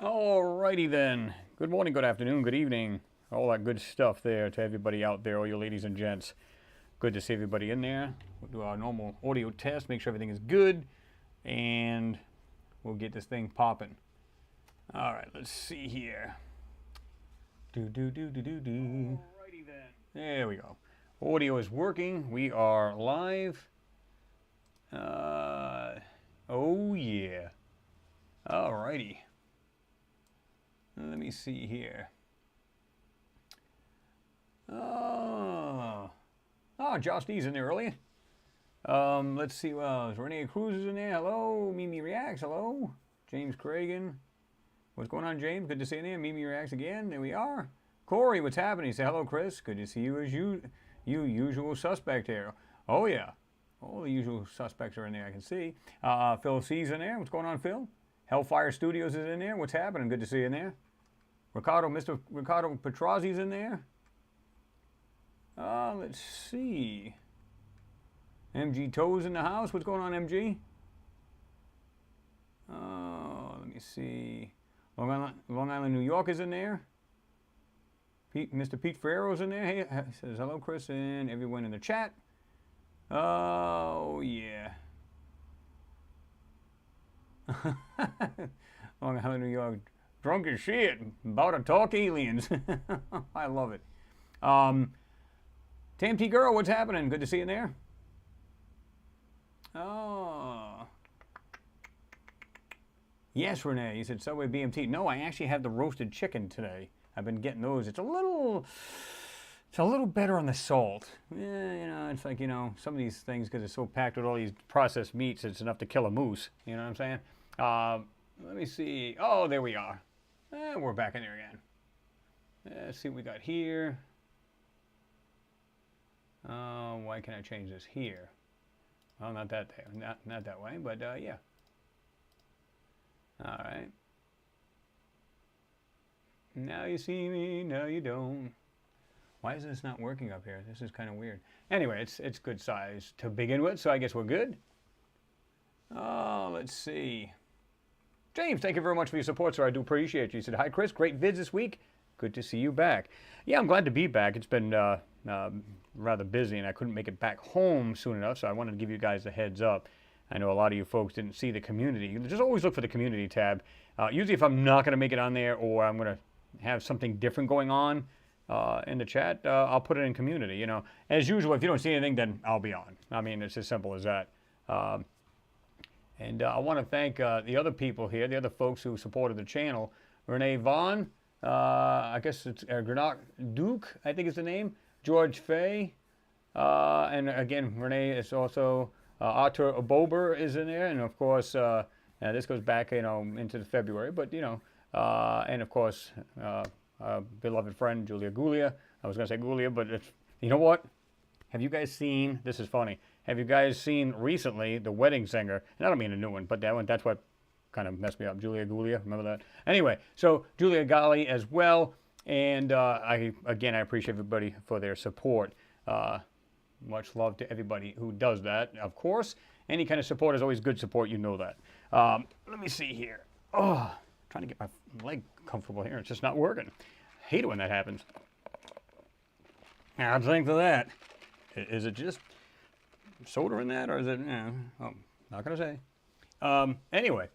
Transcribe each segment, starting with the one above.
Alrighty then. Good morning, good afternoon, good evening. All that good stuff there to everybody out there, all you ladies and gents. Good to see everybody in there. We'll do our normal audio test, make sure everything is good, and we'll get this thing popping. All right, let's see here. Alrighty then. There we go. Audio is working. We are live. Oh yeah. Alrighty. Let me see here. Oh, Josh D's in there early. Let's see what else. Renee Cruz is in there. Hello. Mimi Reacts. Hello. James Cragen. What's going on, James? Good to see you there. Mimi Reacts again. There we are. Corey, what's happening? Say hello, Chris. Good to see you as you usual suspect here. Oh, yeah. All the usual suspects are in there, I can see. Phil C's in there. What's going on, Phil? Hellfire Studios is in there. What's happening? Good to see you in there. Mr. Ricardo Petrazzi's in there. Let's see. MG Toes in the house. What's going on, MG? Let me see. Long Island, New York is in there. Mr. Pete Ferrero's in there. Hey, says hello, Chris, and everyone in the chat. Oh, yeah. Long Island, New York. Drunk as shit. About to talk aliens. I love it. Tam T Girl, what's happening? Good to see you there. Oh. Yes, Renee. You said Subway BMT. No, I actually had the roasted chicken today. I've been getting those. It's a little better on the salt. Yeah, it's like, some of these things, because it's so packed with all these processed meats, it's enough to kill a moose. You know what I'm saying? Let me see. Oh, there we are. We're back in there again. Let's see what we got here. Why can't I change this here? Well, not that way, but yeah. All right. Now you see me, now you don't. Why is this not working up here? This is kind of weird. Anyway, it's good size to begin with, so I guess we're good. Oh, let's see. James, thank you very much for your support, sir. I do appreciate you. He said, hi, Chris. Great vids this week. Good to see you back. Yeah, I'm glad to be back. It's been rather busy, and I couldn't make it back home soon enough, so I wanted to give you guys a heads up. I know a lot of you folks didn't see the community. Just always look for the community tab. Usually if I'm not going to make it on there, or I'm going to have something different going on in the chat, I'll put it in community. As usual, if you don't see anything, then I'll be on. I mean, it's as simple as that. And I want to thank the other people here, the other folks who supported the channel. Renee Vaughn, I guess it's Grenard Duke, I think is the name. George Fay, and again, Renee is also, Arthur Bober is in there, and of course, this goes back, into February, but, and of course, beloved friend, Julia Gulia. I was going to say Gulia, but you know what? Have you guys seen, this is funny, have you guys seen recently The Wedding Singer? And I don't mean a new one, but that one, that's what kind of messed me up. Julia Gulia, remember that? Anyway, so Julia Gali as well. And I appreciate everybody for their support. Much love to everybody who does that, of course. Any kind of support is always good support, you know that. Let me see here. Oh, trying to get my leg comfortable here. It's just not working. I hate it when that happens. Now, think of that. Is it just soda in that, or is it, oh, not going to say. Anyway.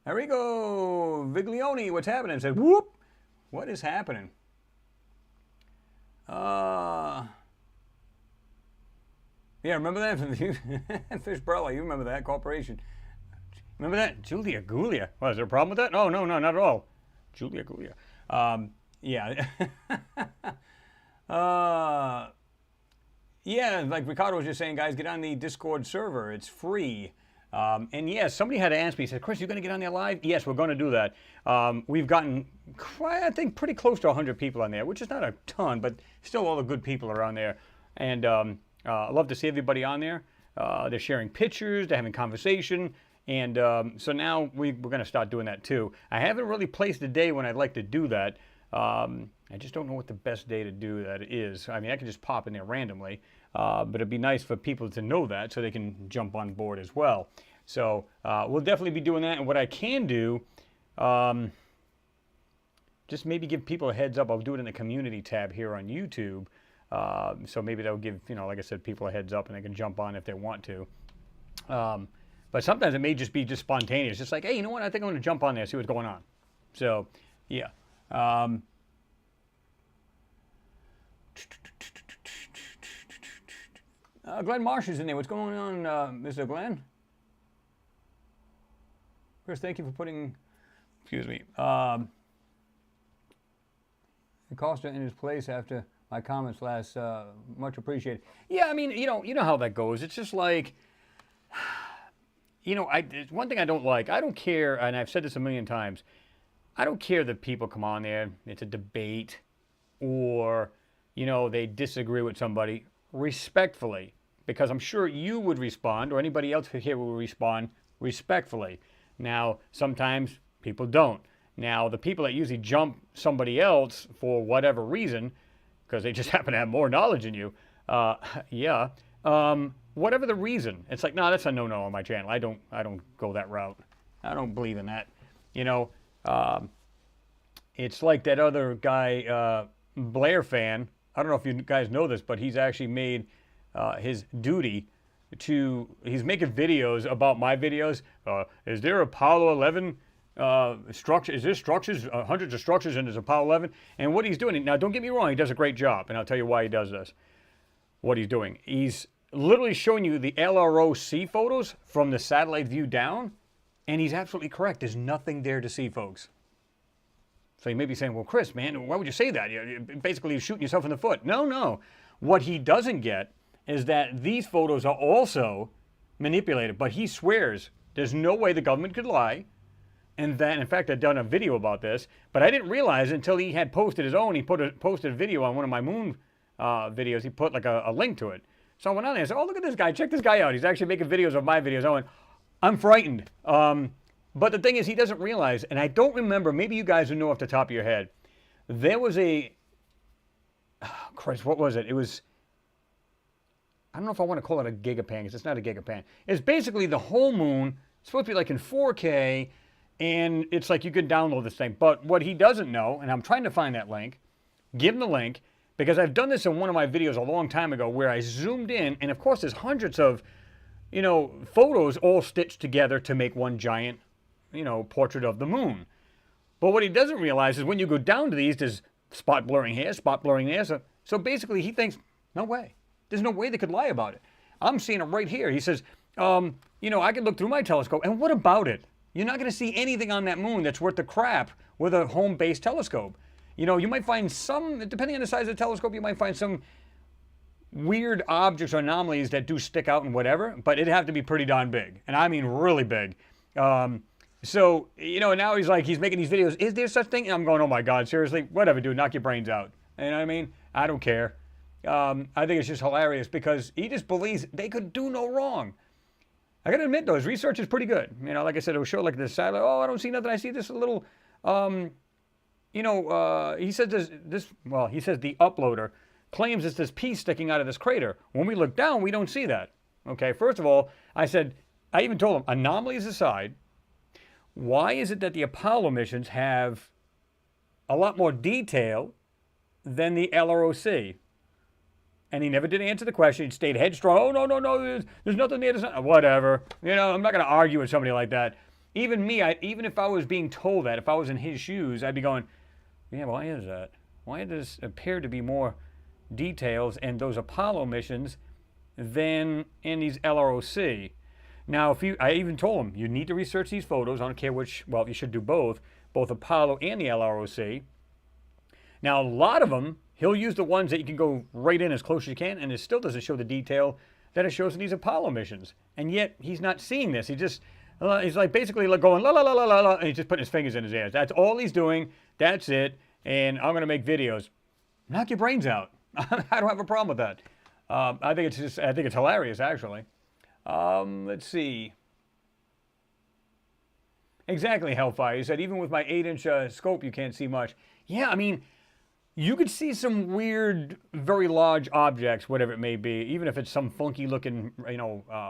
There we go. Viglione, what's happening? Said, whoop. What is happening? Yeah, remember that from Fishbrella? You remember that corporation? Remember that? Julia Gulia. What, is there a problem with that? No, not at all. Julia Gulia. Yeah. Yeah, like Ricardo was just saying, guys, get on the Discord server. It's free. And yes, somebody had to ask me, he said, Chris, you going to get on there live? Yes, we're going to do that. We've gotten, I think, pretty close to 100 people on there, which is not a ton, but still all the good people are on there. And I love to see everybody on there. They're sharing pictures, they're having conversation. And so now we're going to start doing that too. I haven't really placed a day when I'd like to do that. I just don't know what the best day to do that is. I mean, I can just pop in there randomly, but it'd be nice for people to know that so they can jump on board as well. So we'll definitely be doing that. And what I can do, just maybe give people a heads up. I'll do it in the community tab here on YouTube. So maybe that'll give, like I said, people a heads up and they can jump on if they want to. But sometimes it may just be just spontaneous. Just like, hey, you know what? I think I'm going to jump on there, see what's going on. So, yeah. Glenn Marsh is in there. What's going on, Mr. Glenn? Chris, thank you for putting, excuse me, Costa in his place after my comments last. Much appreciated. Yeah, I mean, you know how that goes. It's just like, one thing I don't like. I don't care, and I've said this a million times. I don't care that people come on there. It's a debate, or they disagree with somebody respectfully, because I'm sure you would respond, or anybody else here will respond respectfully. Now, sometimes people don't. Now, the people that usually jump somebody else for whatever reason, because they just happen to have more knowledge than you, whatever the reason, it's like, no, that's a no-no on my channel. I don't go that route. I don't believe in that. It's like that other guy, Blair fan. I don't know if you guys know this, but he's actually made his duty he's making videos about my videos. Is there Apollo 11 structure? Is there structures, hundreds of structures in this Apollo 11? And what he's doing, now don't get me wrong, he does a great job, and I'll tell you why he does this. What he's doing, he's literally showing you the LROC photos from the satellite view down, and he's absolutely correct. There's nothing there to see, folks. So you may be saying, well, Chris, man, why would you say that? You're basically shooting yourself in the foot. No. What he doesn't get is that these photos are also manipulated, but he swears there's no way the government could lie. And that, in fact, I'd done a video about this, but I didn't realize until he had posted his own. He posted a video on one of my moon videos. He put like a link to it. So I went on there and said, oh, look at this guy. Check this guy out. He's actually making videos of my videos. I went, I'm frightened. But the thing is, he doesn't realize, and I don't remember, maybe you guys will know off the top of your head, there was Christ, what was it? It was, I don't know if I want to call it a gigapan, because it's not a gigapan. It's basically the whole moon. It's supposed to be like in 4K, and it's like you can download this thing. But what he doesn't know, and I'm trying to find that link, give him the link, because I've done this in one of my videos a long time ago where I zoomed in, and of course there's hundreds of, photos all stitched together to make one giant, portrait of the moon. But what he doesn't realize is when you go down to these, there's spot blurring here, spot blurring there. So basically he thinks, no way. There's no way they could lie about it. I'm seeing it right here. He says, I can look through my telescope, and what about it? You're not going to see anything on that moon that's worth the crap with a home-based telescope. You might find some, depending on the size of the telescope, you might find some weird objects or anomalies that do stick out and whatever, but it'd have to be pretty darn big. And I mean really big. So, now he's making these videos. Is there such thing? And I'm going, oh my God, seriously? Whatever, dude, knock your brains out. You know what I mean? I don't care. I think it's just hilarious because he just believes they could do no wrong. I got to admit, though, his research is pretty good. Like I said, it will show like this satellite. Oh, I don't see nothing. I see this little, he said he says the uploader claims it's this piece sticking out of this crater. When we look down, we don't see that. Okay, first of all, I even told him, anomalies aside, why is it that the Apollo missions have a lot more detail than the LROC? And he never did answer the question. He stayed headstrong. Oh, no, there's nothing there. Whatever. I'm not going to argue with somebody like that. Even me, even if I was being told that, if I was in his shoes, I'd be going, yeah, why is that? Why does there appear to be more details in those Apollo missions than in these LROC? Now, I even told him, you need to research these photos. I don't care which, well, you should do both Apollo and the LROC. Now, a lot of them, he'll use the ones that you can go right in as close as you can, and it still doesn't show the detail that it shows in these Apollo missions. And yet, he's not seeing this. He's like basically like going, la, la, la, la, la, la, and he's just putting his fingers in his ears. That's all he's doing. That's it. And I'm going to make videos. Knock your brains out. I don't have a problem with that. I think it's hilarious, actually. Let's see. Exactly, Hellfire. He said, even with my 8-inch scope, you can't see much. Yeah, I mean, you could see some weird, very large objects, whatever it may be, even if it's some funky looking,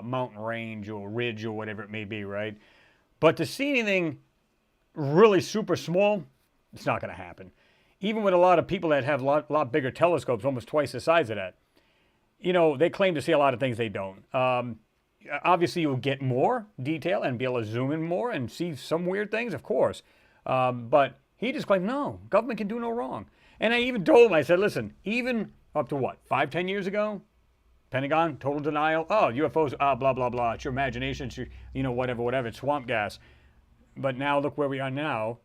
mountain range or ridge or whatever it may be, right? But to see anything really super small, it's not going to happen. Even with a lot of people that have a lot bigger telescopes, almost twice the size of that, they claim to see a lot of things they don't. Obviously, you'll get more detail and be able to zoom in more and see some weird things, of course. But he just claimed, no, government can do no wrong. And I even told him, I said, listen, even up to what, 5, 10 years ago, Pentagon, total denial. Oh, UFOs, blah, blah, blah. It's your imagination. It's your, whatever. It's swamp gas. But now look where we are now.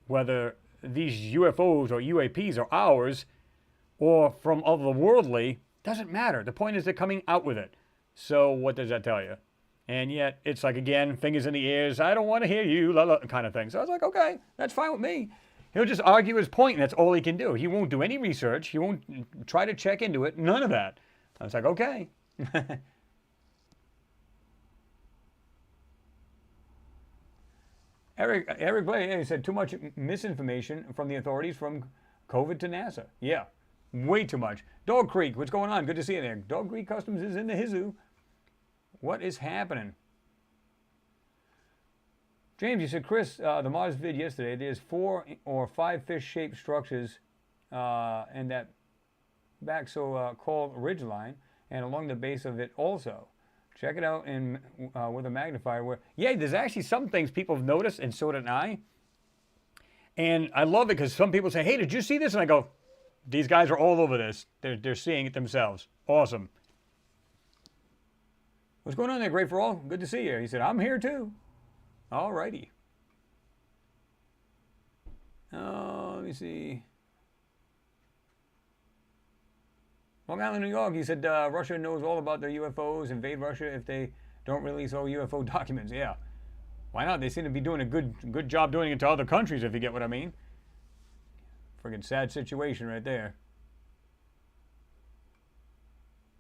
Whether these UFOs or UAPs are ours or from otherworldly, doesn't matter. The point is they're coming out with it. So what does that tell you? And yet it's like, again, fingers in the ears. I don't want to hear you, kind of thing. So I was like, okay, that's fine with me. He'll just argue his point, and that's all he can do. He won't do any research. He won't try to check into it. None of that. I was like, okay. Eric Blay said, too much misinformation from the authorities from COVID to NASA. Yeah, way too much. Dog Creek, what's going on? Good to see you there. Dog Creek Customs is in the hizoo. What is happening? James, you said, Chris, the Mars vid yesterday, there's 4 or 5 fish-shaped structures and that back so-called ridge line and along the base of it also. Check it out in with a magnifier. Yeah, there's actually some things people have noticed, and so did I. And I love it because some people say, hey, did you see this? And I go, these guys are all over this. They're seeing it themselves. Awesome. What's going on there, Great for All? Good to see you. He said, I'm here too. All righty. Let me see. Long Island, New York, he said Russia knows all about their UFOs, invade Russia if they don't release all UFO documents. Yeah. Why not? They seem to be doing a good job doing it to other countries, if you get what I mean. Friggin' sad situation right there.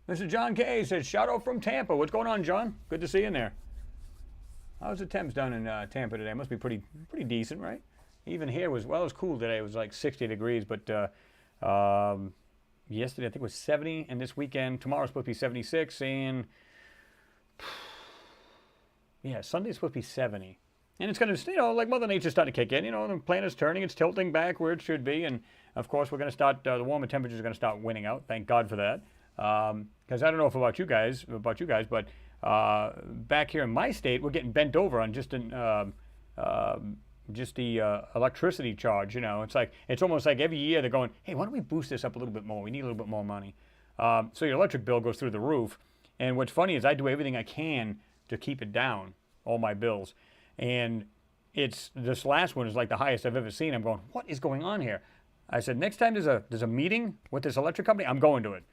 Mr. John K. says, shout out from Tampa. What's going on, John? Good to see you in there. How's the temps down in Tampa today? Must be pretty decent, right? Even here it was cool today. It was like 60 degrees, but yesterday I think it was 70, and this weekend, tomorrow's supposed to be 76, and yeah, Sunday's supposed to be 70. And it's going to, like Mother Nature's starting to kick in. The planet's turning, it's tilting back where it should be, and of course we're going to start, the warmer temperatures are going to start winning out. Thank God for that. Because I don't know if about you guys, but back here in my state, we're getting bent over on just the electricity charge. It's almost like every year they're going, hey, why don't we boost this up a little bit more? We need a little bit more money. So your electric bill goes through the roof. And what's funny is I do everything I can to keep it down, all my bills. And this last one is like the highest I've ever seen. I'm going, what is going on here? I said, next time there's a meeting with this electric company, I'm going to it.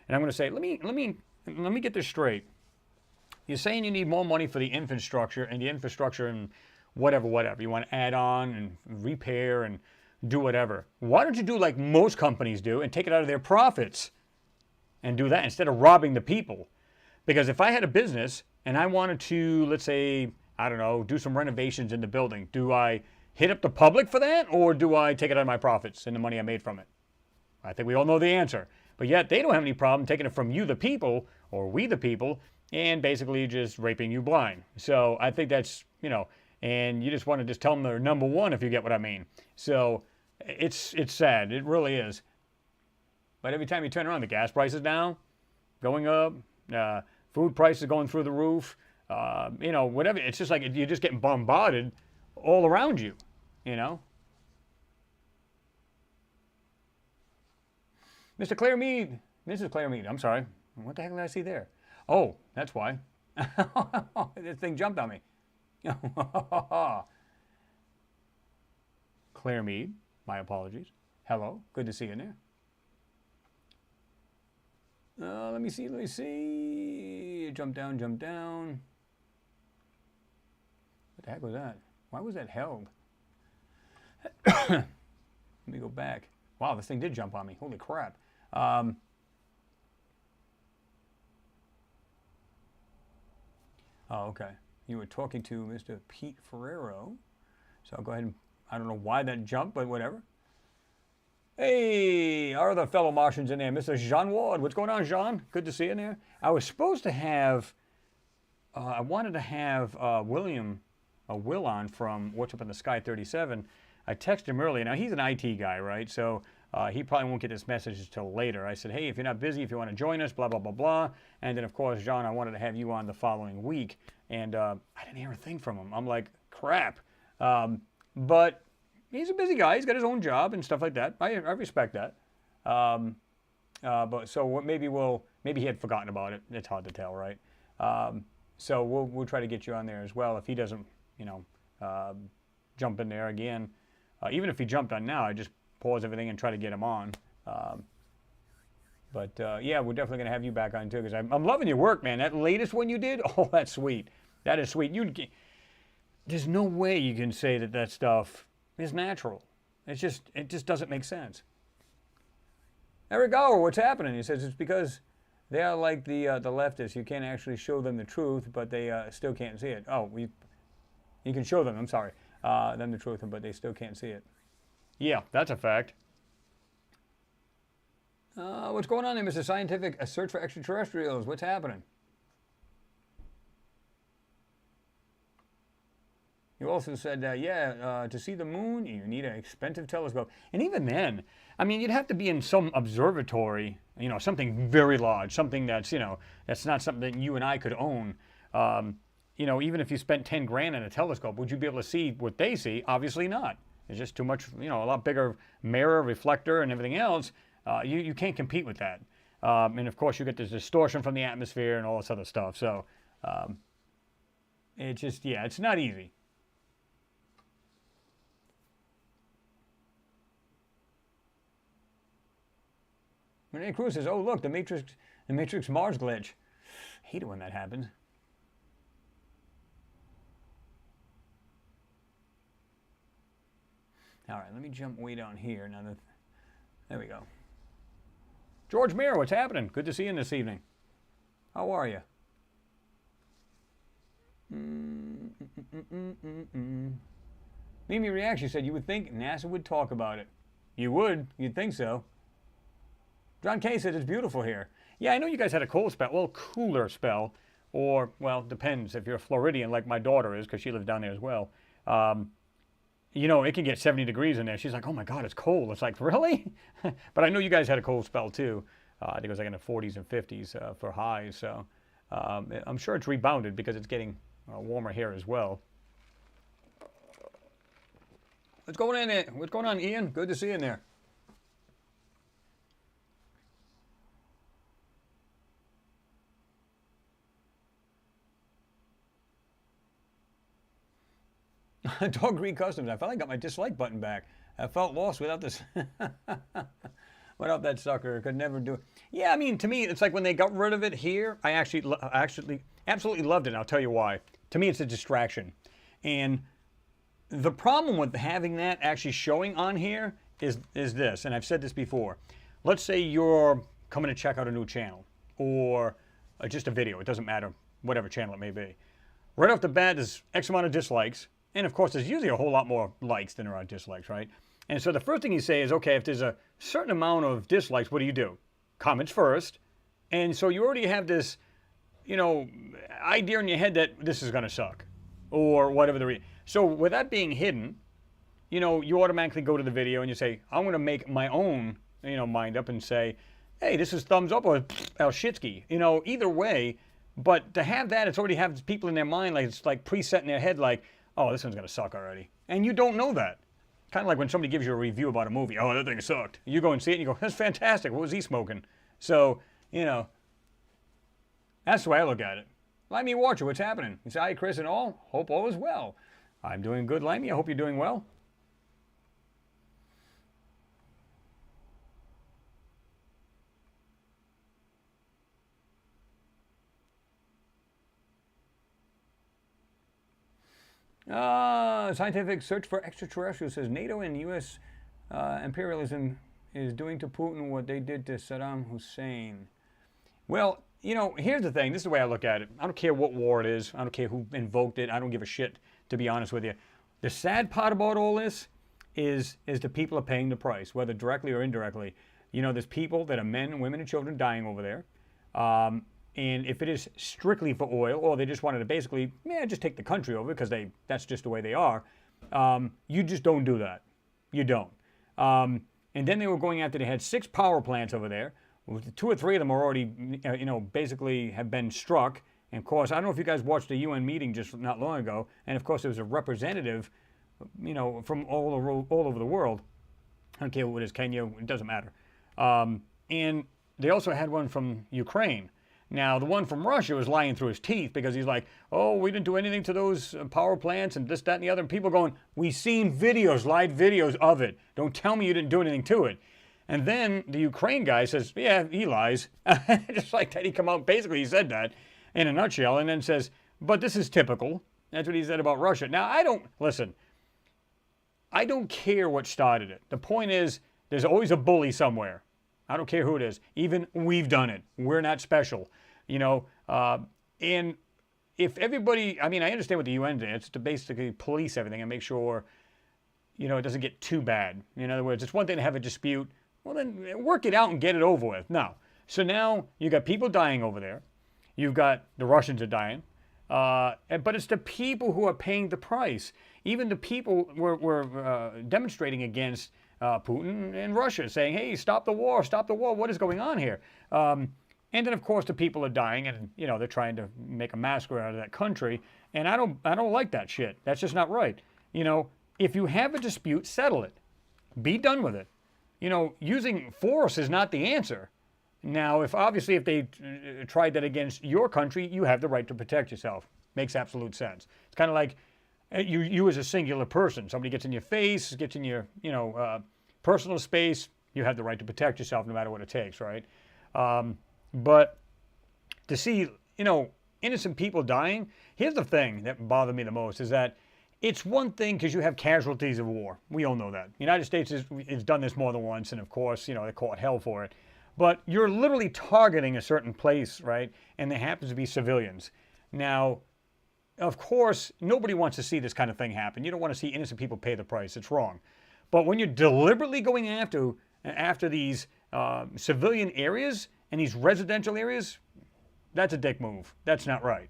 And I'm going to say, let me get this straight. You're saying you need more money for the infrastructure and whatever. You want to add on and repair and do whatever. Why don't you do like most companies do and take it out of their profits and do that instead of robbing the people? Because if I had a business and I wanted to, let's say, I don't know, do some renovations in the building, do I hit up the public for that, or do I take it out of my profits and the money I made from it? I think we all know the answer. But yet they don't have any problem taking it from you, the people, or we, the people, and basically just raping you blind. So I think that's, and you just want to just tell them they're number one, if you get what I mean. So it's sad. It really is. But every time you turn around, the gas prices now going up, food prices going through the roof, whatever. It's just like you're just getting bombarded all around you, Mr. Claire Mead, Mrs. Claire Mead, I'm sorry. What the heck did I see there? Oh, that's why. This thing jumped on me. Claire Mead, my apologies. Hello, good to see you in there. Let me see. Jump down. What the heck was that? Why was that held? Let me go back. Wow, this thing did jump on me. Holy crap. Oh, okay. You were talking to Mr. Pete Ferrero. So I'll go ahead and, I don't know why that jumped, but whatever. Hey, our other fellow Martians in there, Mr. Jean Ward. What's going on, Jean? Good to see you in there. I was supposed to have, I wanted to have Will on from What's Up in the Sky 37. I texted him earlier. Now, he's an IT guy, right? So he probably won't get this message until later. I said, hey, if you're not busy, if you want to join us, blah, blah, blah, blah. And then, of course, Jean, I wanted to have you on the following week. And I didn't hear a thing from him. I'm like, crap. But he's a busy guy. He's got his own job and stuff like that. I respect that. But so maybe he had forgotten about it. It's hard to tell, right? So we'll try to get you on there as well. If he doesn't, jump in there again, even if he jumped on now, I just pause everything and try to get him on. But yeah, we're definitely gonna have you back on too, because I'm loving your work, man. That latest one you did, oh, that's sweet. That is sweet. There's no way you can say that stuff is natural. It just doesn't make sense. Eric Gower, what's happening? He says it's because they are like the leftists. You can't actually show them the truth, but they still can't see it. Oh, you can show them. I'm sorry, them the truth, but they still can't see it. Yeah, that's a fact. What's going on there, Mr. Scientific? A search for extraterrestrials. What's happening? You also said, to see the moon, you need an expensive telescope. And even then, I mean, you'd have to be in some observatory, something very large, something that's, that's not something that you and I could own. Even if you spent 10 grand on a telescope, would you be able to see what they see? Obviously not. It's just too much, a lot bigger mirror, reflector, and everything else. You can't compete with that. And of course, you get this distortion from the atmosphere and all this other stuff. So it's not easy. Renee Cruz says, oh, look, the Matrix Mars glitch. I hate it when that happens. All right, let me jump way down here. There we go. George Mayer, what's happening? Good to see you this evening. How are you? Mimi Reaction said, you would think NASA would talk about it. You would. You'd think so. John Kay said, it's beautiful here. Yeah, I know you guys had a cold spell. Well, cooler spell. Or, well, depends. If you're a Floridian like my daughter is, because she lives down there as well. It can get 70 degrees in there. She's like, oh my God, it's cold. It's like, really? But I know you guys had a cold spell too. I think it was like in the 40s and 50s for highs. So I'm sure it's rebounded because it's getting warmer here as well. What's going on there? What's going on, Ian? Good to see you in there. Dog Green Customs. I finally got my dislike button back. I felt lost without this. Without that sucker. Could never do it. Yeah, I mean, to me, it's like when they got rid of it here, I actually absolutely loved it. And I'll tell you why. To me, it's a distraction. And the problem with having that actually showing on here is this. And I've said this before. Let's say you're coming to check out a new channel or just a video. It doesn't matter, whatever channel it may be. Right off the bat, there's X amount of dislikes. And of course, there's usually a whole lot more likes than there are dislikes, right? And so the first thing you say is, okay, if there's a certain amount of dislikes, what do? Comments first. And so you already have this, idea in your head that this is going to suck or whatever the reason. So with that being hidden, you automatically go to the video and you say, I'm going to make my own, mind up and say, hey, this is thumbs up or shitsky, either way. But to have that, it's already have people in their mind, like it's like preset in their head, like, oh, this one's going to suck already. And you don't know that. Kind of like when somebody gives you a review about a movie. Oh, that thing sucked. You go and see it and you go, that's fantastic. What was he smoking? So, that's the way I look at it. Limey Watcher, what's happening? You say, hi, Chris and all. Hope all is well. I'm doing good, Limey. I hope you're doing well. Scientific search for extraterrestrials says NATO and U.S. Imperialism is doing to Putin what they did to Saddam Hussein. Well, here's the thing. This is the way I look at it. I don't care what war it is. I don't care who invoked it. I don't give a shit, to be honest with you. The sad part about all this is the people are paying the price, whether directly or indirectly. You know, there's people that are men, women, and children dying over there. And if it is strictly for oil, or they just wanted to basically, just take the country over because that's just the way they are, you just don't do that. You don't. And then they were going after, they had 6 power plants over there. 2 or 3 of them are already, basically have been struck. And of course, I don't know if you guys watched the UN meeting just not long ago. And of course, there was a representative, from all over the world. I don't care what it is, Kenya, it doesn't matter. And they also had one from Ukraine. Now, the one from Russia was lying through his teeth because he's like, oh, we didn't do anything to those power plants and this, that, and the other. And people going, we've seen videos, live videos of it. Don't tell me you didn't do anything to it. And then the Ukraine guy says, yeah, he lies. Just like that, he come out, basically he said that in a nutshell, and then says, but this is typical. That's what he said about Russia. Now, I don't care what started it. The point is, there's always a bully somewhere. I don't care who it is. Even we've done it. We're not special, and if everybody, I understand what the UN did. It's to basically police everything and make sure, it doesn't get too bad. In other words, it's one thing to have a dispute. Well, then work it out and get it over with. No. So now you got people dying over there. You've got the Russians are dying. But it's the people who are paying the price. Even the people were demonstrating against Putin in Russia, saying, hey, stop the war, what is going on here? And then, of course, the people are dying, and, they're trying to make a massacre out of that country, and I don't like that shit. That's just not right. If you have a dispute, settle it. Be done with it. Using force is not the answer. Now, if they tried that against your country, you have the right to protect yourself. Makes absolute sense. It's kind of like you as a singular person. Somebody gets in your face, gets in your, personal space, you have the right to protect yourself no matter what it takes, right? But to see, innocent people dying, here's the thing that bothered me the most is that it's one thing because you have casualties of war. We all know that. The United States has done this more than once, and of course, they caught hell for it. But you're literally targeting a certain place, right? And there happens to be civilians. Now, of course, nobody wants to see this kind of thing happen. You don't want to see innocent people pay the price. It's wrong. But when you're deliberately going after these civilian areas and these residential areas, that's a dick move. That's not right.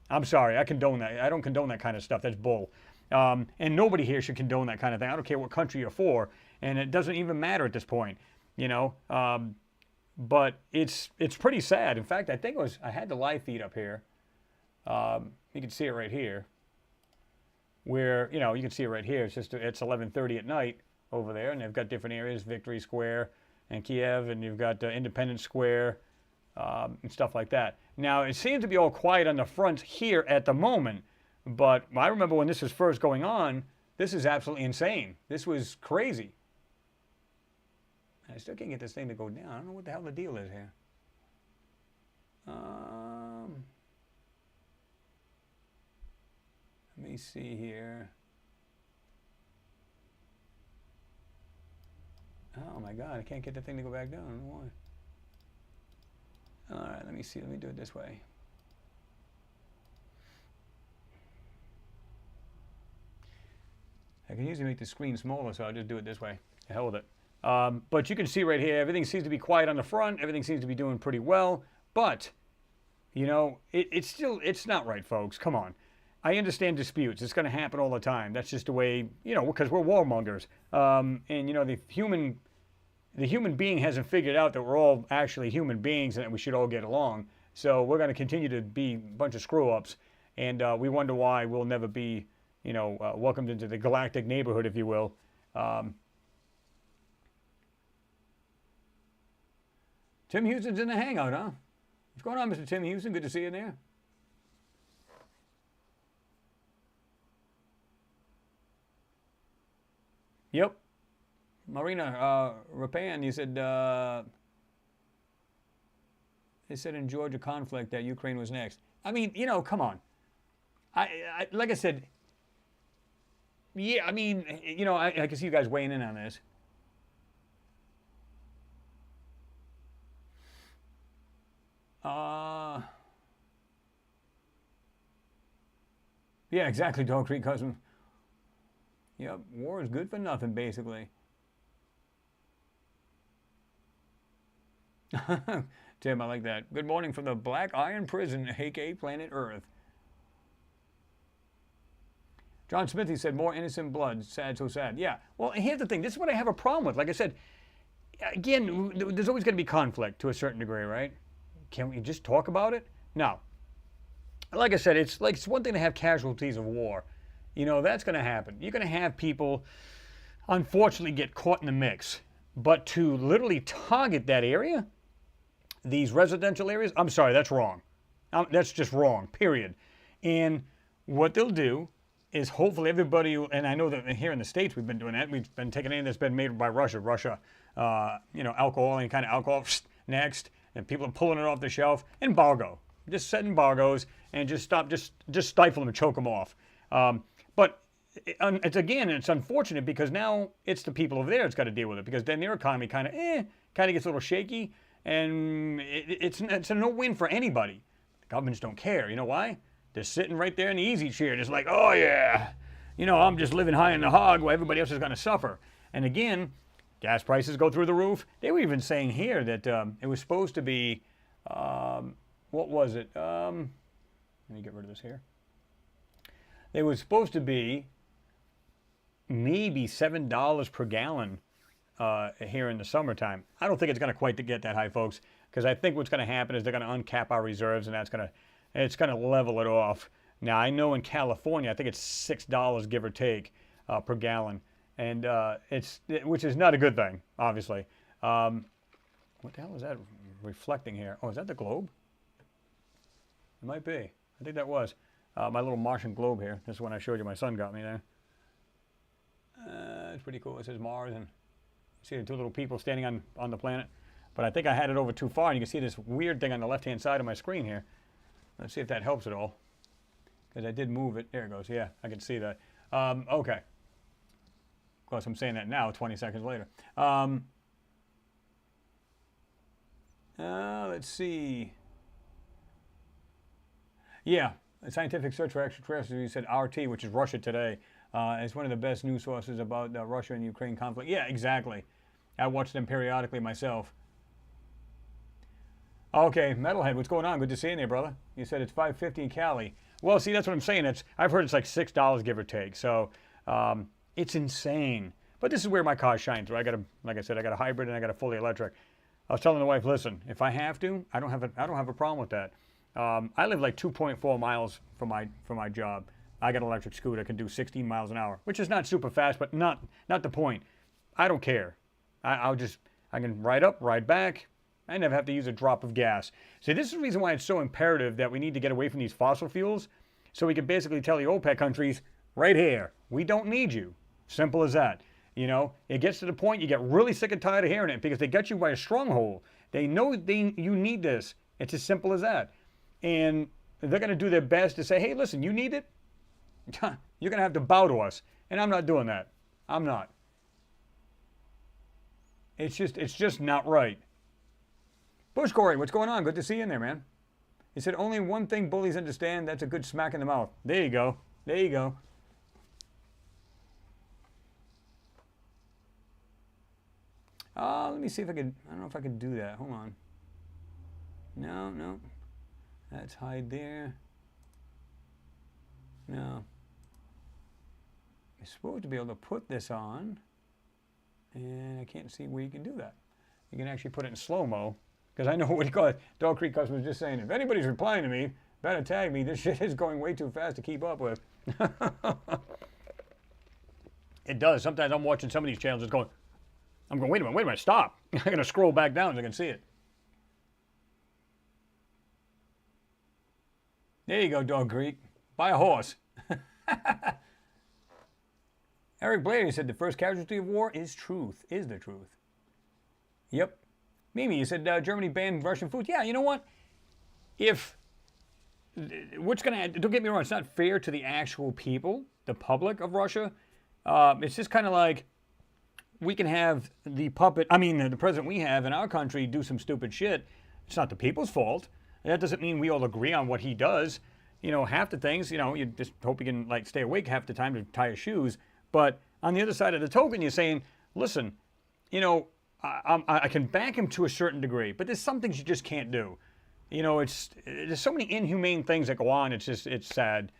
I'm sorry. I condone that. I don't condone that kind of stuff. That's bull. And nobody here should condone that kind of thing. I don't care what country you're for. And it doesn't even matter at this point, But it's pretty sad. In fact, I think I had the live feed up here. You can see it right here. Where, you can see it right here. It's 11:30 at night over there, and they've got different areas, Victory Square and Kiev, and you've got Independence Square and stuff like that. Now, it seems to be all quiet on the front here at the moment, but I remember when this was first going on, this is absolutely insane. This was crazy. I still can't get this thing to go down. I don't know what the hell the deal is here. Let me see here. Oh my God, I can't get the thing to go back down. I don't know why. All right, let me see. Let me do it this way. I can usually make the screen smaller, so I'll just do it this way. The hell with it. But you can see right here, everything seems to be quiet on the front. Everything seems to be doing pretty well. But, it's not right, folks. Come on. I understand disputes. It's going to happen all the time. That's just the way, because we're warmongers. And, the human being hasn't figured out that we're all actually human beings and that we should all get along. So we're going to continue to be a bunch of screw-ups. And we wonder why we'll never be, welcomed into the galactic neighborhood, if you will. Tim Houston's in the Hangout, huh? What's going on, Mr. Tim Houston? Good to see you there. Yep. Marina Rapan, you said, they said in Georgia conflict that Ukraine was next. I mean, come on. I like I said, yeah, I mean, I can see you guys weighing in on this. Yeah, exactly, Dog Creek Cousin. Yep, war is good for nothing, basically. Tim, I like that. Good morning from the Black Iron Prison, aka Planet Earth. John Smithy said, more innocent blood. Sad, so sad. Yeah. Well, here's the thing. This is what I have a problem with. Like I said, again, there's always going to be conflict to a certain degree, right? Can we just talk about it? No. Like I said, it's one thing to have casualties of war. You know, that's going to happen. You're going to have people, unfortunately, get caught in the mix. But to literally target that area, these residential areas, I'm sorry, that's wrong. That's just wrong, period. And what they'll do is hopefully everybody, and I know that here in the States we've been doing that. We've been taking anything that's been made by Russia. Alcohol, any kind of alcohol, next. And people are pulling it off the shelf. Embargo. Just set embargoes and just stop, just stifle them and choke them off. But it's unfortunate because now it's the people over there that's got to deal with it, because then their economy kind of gets a little shaky, and it's a no-win for anybody. The governments don't care. You know why? They're sitting right there in the easy chair, just like, oh yeah, I'm just living high in the hog while everybody else is going to suffer. And again, gas prices go through the roof. They were even saying here that it was supposed to be, what was it? Let me get rid of this here. They were supposed to be maybe $7 per gallon here in the summertime. I don't think it's going to quite get that high, folks, because I think what's going to happen is they're going to uncap our reserves, and it's going to level it off. Now, I know in California, I think it's $6, give or take, per gallon, and which is not a good thing, obviously. What the hell is that reflecting here? Oh, is that the globe? It might be. I think that was my little Martian globe here. This is one I showed you. My son got me there. It's pretty cool. It says Mars, and you see the two little people standing on the planet. But I think I had it over too far, and you can see this weird thing on the left-hand side of my screen here. Let's see if that helps at all, because I did move it. There it goes. Yeah, I can see that. Okay. Of course, I'm saying that now, 20 seconds later. Let's see. Yeah, a scientific search for extraterrestrials. You said RT, which is Russia Today. It's one of the best news sources about the Russia and Ukraine conflict. Yeah, exactly. I watch them periodically myself. Okay, Metalhead, what's going on? Good to see you there, brother. You said it's $5.50 in Cali. Well, see, that's what I'm saying. I've heard it's like $6, give or take. So it's insane. But this is where my car shines through. Like I said, I got a hybrid and I got a fully electric. I was telling the wife, listen, if I have to, I don't have a problem with that. I live like 2.4 miles from my job. I got an electric scooter, can do 16 miles an hour, which is not super fast, but not the point. I don't care. I can ride up, ride back. I never have to use a drop of gas. See, this is the reason why it's so imperative that we need to get away from these fossil fuels, so we can basically tell the OPEC countries, right here, we don't need you. Simple as that. It gets to the point you get really sick and tired of hearing it, because they got you by a stronghold. They know you need this. It's as simple as that. And they're going to do their best to say, hey, listen, you need it? You're going to have to bow to us. And I'm not doing that. I'm not. It's just not right. Bush Corey, what's going on? Good to see you in there, man. He said, only one thing bullies understand, that's a good smack in the mouth. There you go. There you go. Let me see if I don't know if I can do that. Hold on. No. Let's hide there. No. You're supposed to be able to put this on, and I can't see where you can do that. You can actually put it in slow-mo, because I know what he called it. Dog Creek Customer was just saying, if anybody's replying to me, better tag me. This shit is going way too fast to keep up with. It does. Sometimes I'm watching some of these channels, I'm going, wait a minute, stop. I'm going to scroll back down so I can see it. There you go, Dog Creek. Buy a horse. Eric Blair said the first casualty of war is the truth. Yep. Mimi, you said Germany banned Russian food. Yeah, you know what? Don't get me wrong, it's not fair to the actual people, the public of Russia. It's just kind of like, we can have the president we have in our country do some stupid shit. It's not the people's fault. That doesn't mean we all agree on what he does. Half the things, you just hope he can stay awake half the time to tie his shoes. But on the other side of the token, you're saying, listen, you know, I can back him to a certain degree, but there's some things you just can't do. You know, there's so many inhumane things that go on. It's sad.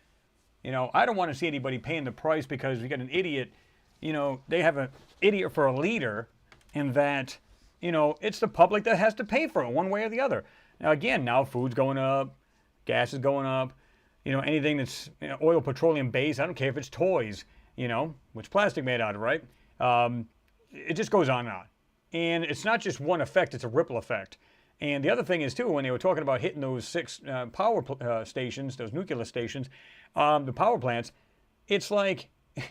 You know, I don't want to see anybody paying the price because we got an idiot. You know, they have an idiot for a leader, and that, you know, it's the public that has to pay for it one way or the other. Now, again, now food's going up, gas is going up. You know, anything that's, you know, oil, petroleum based, I don't care if it's toys, you know, which plastic made out of, right? It just goes on and on. And it's not just one effect, it's a ripple effect. And the other thing is, too, when they were talking about hitting those 6 power stations, those nuclear stations, the power plants, it's like,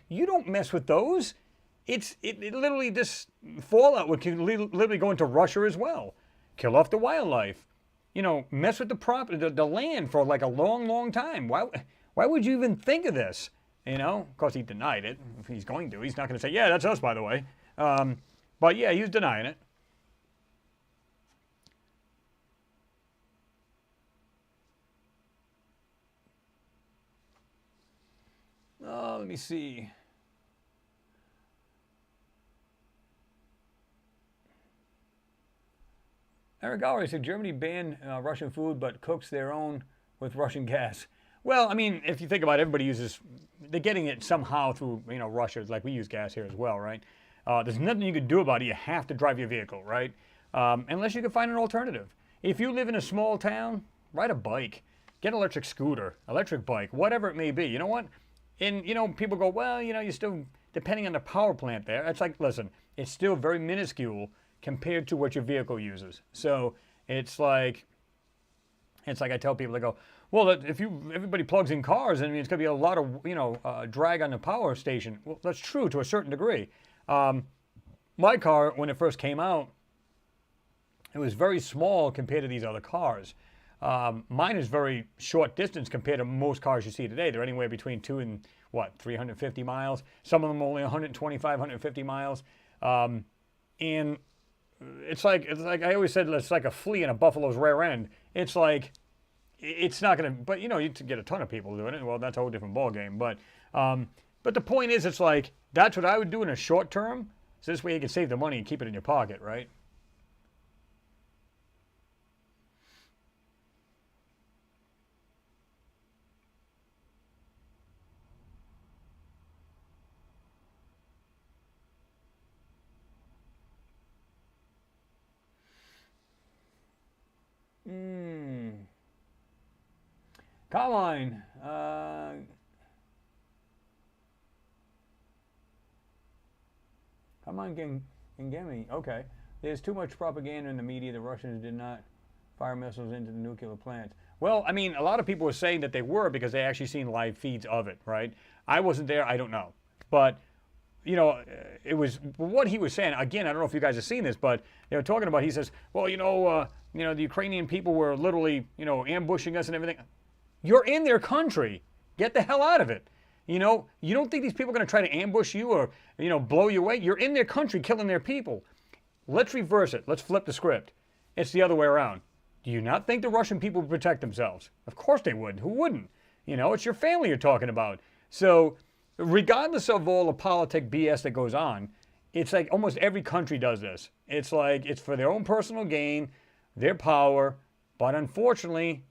you don't mess with those. It literally, this fallout would literally go into Russia as well. Kill off the wildlife. You know, mess with the property, the land for like a long, long time. Why would you even think of this? You know, of course he denied it. If he's going to, he's not going to say, yeah, that's us, by the way. But yeah, he was denying it. Let me see. Eric Gowrie said Germany banned Russian food but cooks their own with Russian gas. Well, I mean, if you think about it, everybody uses, they're getting it somehow through, you know, Russia. It's like we use gas here as well, right? There's nothing you can do about it. You have to drive your vehicle, right? Unless you can find an alternative. If you live in a small town, ride a bike. Get an electric scooter, electric bike, whatever it may be. You know what? And, you know, people go, well, you know, you're still depending on the power plant there. It's like, listen, it's still very minuscule compared to what your vehicle uses. So it's like I tell people, they go, well, if everybody plugs in cars, I mean, it's going to be a lot of, you know, drag on the power station. Well, that's true to a certain degree. My car, when it first came out, it was very small compared to these other cars. Mine is very short distance compared to most cars you see today. They're anywhere between 2 and 350 miles. Some of them only 125, 150 miles. And it's like I always said, it's like a flea in a buffalo's rear end. It's like, it's not going to, but you know, you get a ton of people doing it. Well, that's a whole different ballgame. But the point is, it's like, that's what I would do in a short term. So this way you can save the money and keep it in your pocket, right? Carmine, Gengemi, okay. There's too much propaganda in the media. The Russians did not fire missiles into the nuclear plants. Well, I mean, a lot of people were saying that they were because they actually seen live feeds of it, right? I wasn't there. I don't know. But, you know, it was what he was saying. Again, I don't know if you guys have seen this, but they were talking about, he says, well, the Ukrainian people were literally, you know, ambushing us and everything. You're in their country. Get the hell out of it. You know, you don't think these people are going to try to ambush you or, you know, blow you away? You're in their country killing their people. Let's reverse it. Let's flip the script. It's the other way around. Do you not think the Russian people would protect themselves? Of course they would. Who wouldn't? You know, it's your family you're talking about. So regardless of all the politic BS that goes on, it's like almost every country does this. It's like it's for their own personal gain, their power, but unfortunately,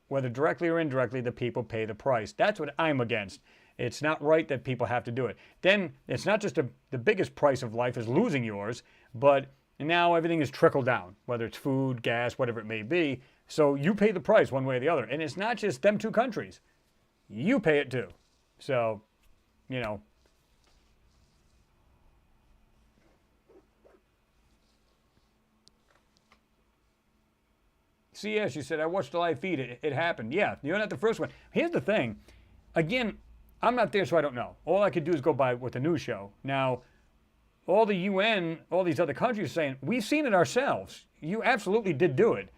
whether directly or indirectly, the people pay the price. That's what I'm against. It's not right that people have to do it. Then it's not just the biggest price of life is losing yours, but now everything is trickled down, whether it's food, gas, whatever it may be. So you pay the price one way or the other. And it's not just them two countries. You pay it too. So, you know. CS, you said, I watched the live feed. It happened. Yeah, you're not the first one. Here's the thing. Again, I'm not there, so I don't know. All I could do is go by what the news show. Now, all the UN, all these other countries are saying, we've seen it ourselves. You absolutely did do it.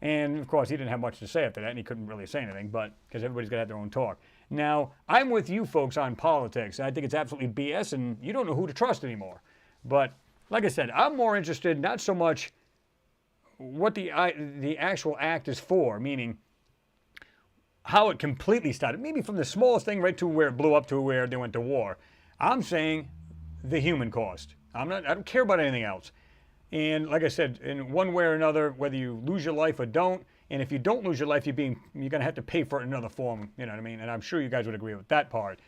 And, of course, he didn't have much to say after that, and he couldn't really say anything, but because everybody's got to have their own talk. Now, I'm with you folks on politics. I think it's absolutely BS, and you don't know who to trust anymore. But, like I said, I'm more interested not so much what the actual act is for, meaning how it completely started, maybe from the smallest thing right to where it blew up to where they went to war. I'm saying the human cost. I don't care about anything else. And like I said, in one way or another, whether you lose your life or don't, and if you don't lose your life, you're going to have to pay for it in another form. You know what I mean? And I'm sure you guys would agree with that part.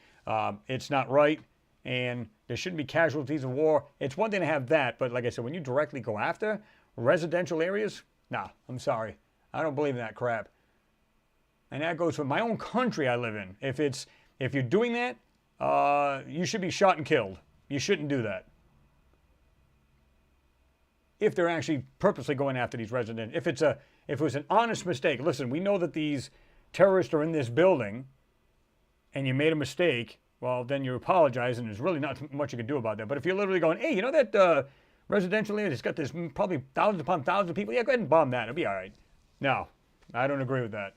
It's not right, and there shouldn't be casualties of war. It's one thing to have that, but like I said, when you directly go after residential areas, nah, I'm sorry. I don't believe in that crap. And that goes for my own country I live in. If you're doing that, you should be shot and killed. You shouldn't do that. If they're actually purposely going after these residents. If it was an honest mistake, listen, we know that these terrorists are in this building and you made a mistake, well, then you apologize and there's really not much you can do about that. But if you're literally going, hey, you know that residential area, it's got this probably thousands upon thousands of people, yeah, go ahead and bomb that. It'll be all right. No, I don't agree with that.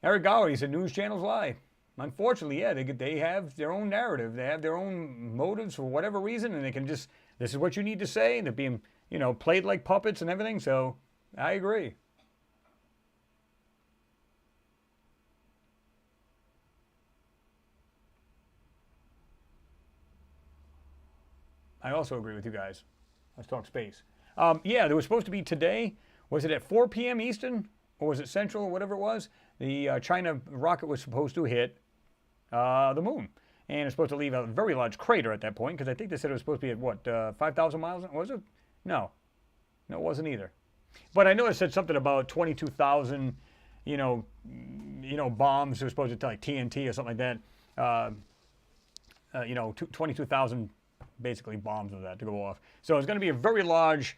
Eric Gower, said news channels lie. Unfortunately, yeah, they have their own narrative. They have their own motives for whatever reason, and they can just, this is what you need to say. They're being, played like puppets and everything, so I agree. I also agree with you guys. Let's talk space. Yeah, there was supposed to be today. Was it at 4 p.m. Eastern? Or was it Central, or whatever it was? The China rocket was supposed to hit the moon. And it's supposed to leave a very large crater at that point, because I think they said it was supposed to be at, what, 5,000 miles? Was it? No. No, it wasn't either. But I know it said something about 22,000, bombs. It was supposed to like TNT or something like that. 22,000 basically bombs of that to go off. So it's going to be a very large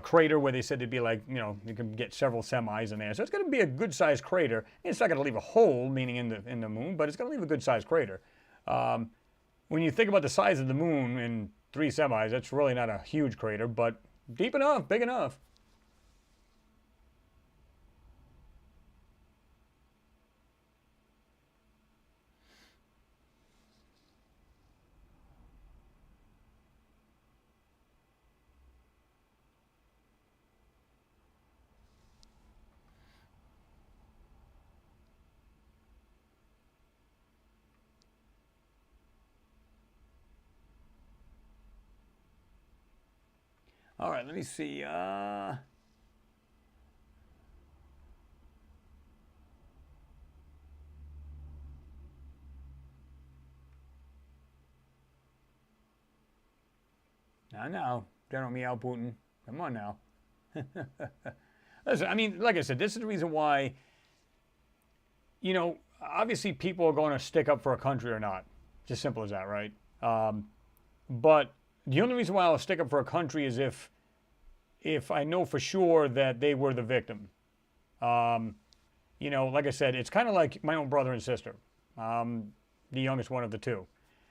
crater where they said it'd be like, you can get several semis in there. So it's going to be a good-sized crater. It's not going to leave a hole, meaning in the moon, but it's going to leave a good-sized crater. When you think about the size of the moon in 3 semis, that's really not a huge crater, but deep enough, big enough. All right, let me see. Now, General Meow Putin. Come on now. Listen, I mean, like I said, this is the reason why, obviously people are going to stick up for a country or not. Just simple as that, right? But the only reason why I'll stick up for a country is if I know for sure that they were the victim. Like I said, it's kind of like my own brother and sister. The youngest one of the two.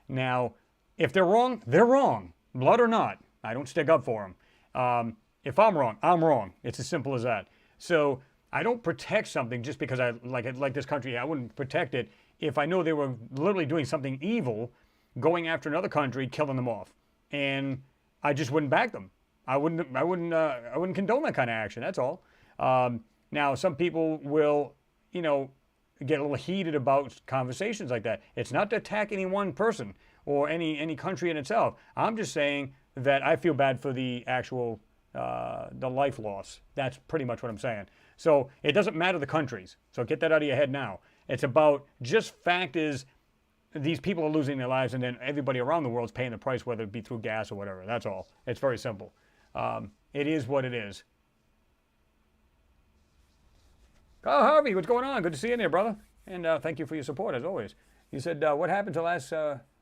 Now, if they're wrong, they're wrong. Blood or not, I don't stick up for them. If I'm wrong, I'm wrong. It's as simple as that. So I don't protect something just because I like this country. I wouldn't protect it if I know they were literally doing something evil, going after another country, killing them off, and I just wouldn't back them. I wouldn't condone that kind of action. That's all. Now, some people will, get a little heated about conversations like that. It's not to attack any one person or any country in itself. I'm just saying that I feel bad for the actual the life loss. That's pretty much what I'm saying. So it doesn't matter the countries. So get that out of your head now. It's about just fact is these people are losing their lives, and then everybody around the world's paying the price, whether it be through gas or whatever. That's all. It's very simple. It is what it is. Oh, Harvey, what's going on? Good to see you in there, brother. And thank you for your support, as always. You said, what happened to last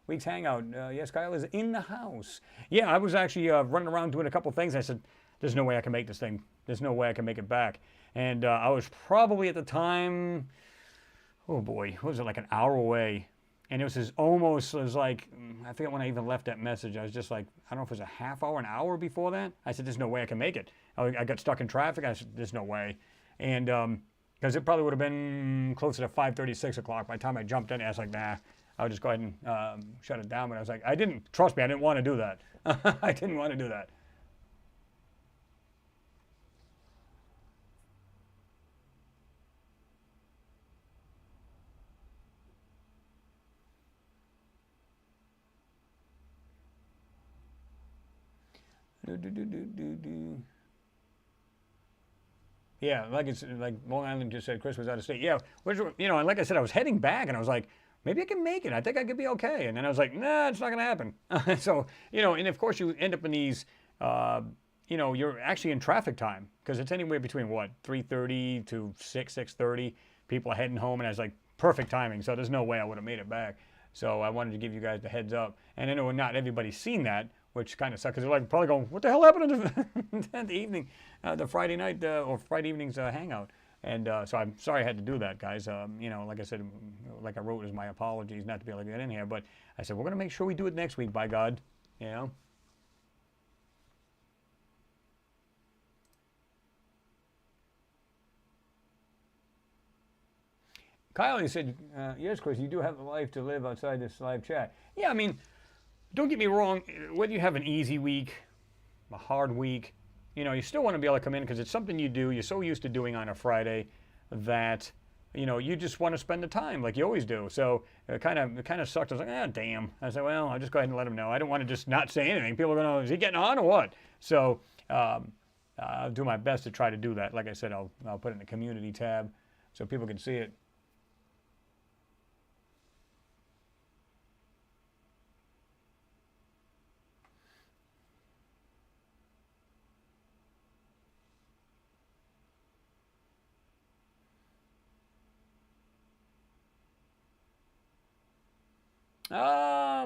week's Hangout? Yes, Kyle is in the house. Yeah, I was actually running around doing a couple things. I said, there's no way I can make this thing. There's no way I can make it back. And I was probably at the time, oh boy, what was it, like an hour away? And it was like, I forget when I even left that message. I was just like, I don't know if it was a half hour, an hour before that. I said, there's no way I can make it. I got stuck in traffic. I said, there's no way. And because it probably would have been closer to 5:30, 6 o'clock. By the time I jumped in, I was like, nah, I'll just go ahead and shut it down. But I was like, trust me, I didn't want to do that. I didn't want to do that. Yeah, like it's like Long Island just said Chris was out of state. Yeah, which, and like I said, I was heading back and I was like, maybe I can make it. I think I could be okay. And then I was like, nah, it's not going to happen. So, and of course you end up in these, you're actually in traffic time because it's anywhere between what, 3:30 to 6:30. People are heading home and it's like perfect timing. So there's no way I would have made it back. So I wanted to give you guys the heads up. And I know not everybody's seen that, which kind of sucks because they're like probably going, what the hell happened in the evening, the Friday night or Friday evening's hangout. And so I'm sorry I had to do that, guys. Like I said, like I wrote as my apologies not to be able to get in here. But I said, we're going to make sure we do it next week, by God. Kyle, he said, yes, Chris, you do have a life to live outside this live chat. Yeah, I mean, don't get me wrong. Whether you have an easy week, a hard week, you still want to be able to come in because it's something you do. You're so used to doing on a Friday that, you just want to spend the time like you always do. So it kind of sucked. I was like, damn. I said, well, I'll just go ahead and let him know. I don't want to just not say anything. People are going to, is he getting on or what? So I'll do my best to try to do that. Like I said, I'll put it in the community tab so people can see it.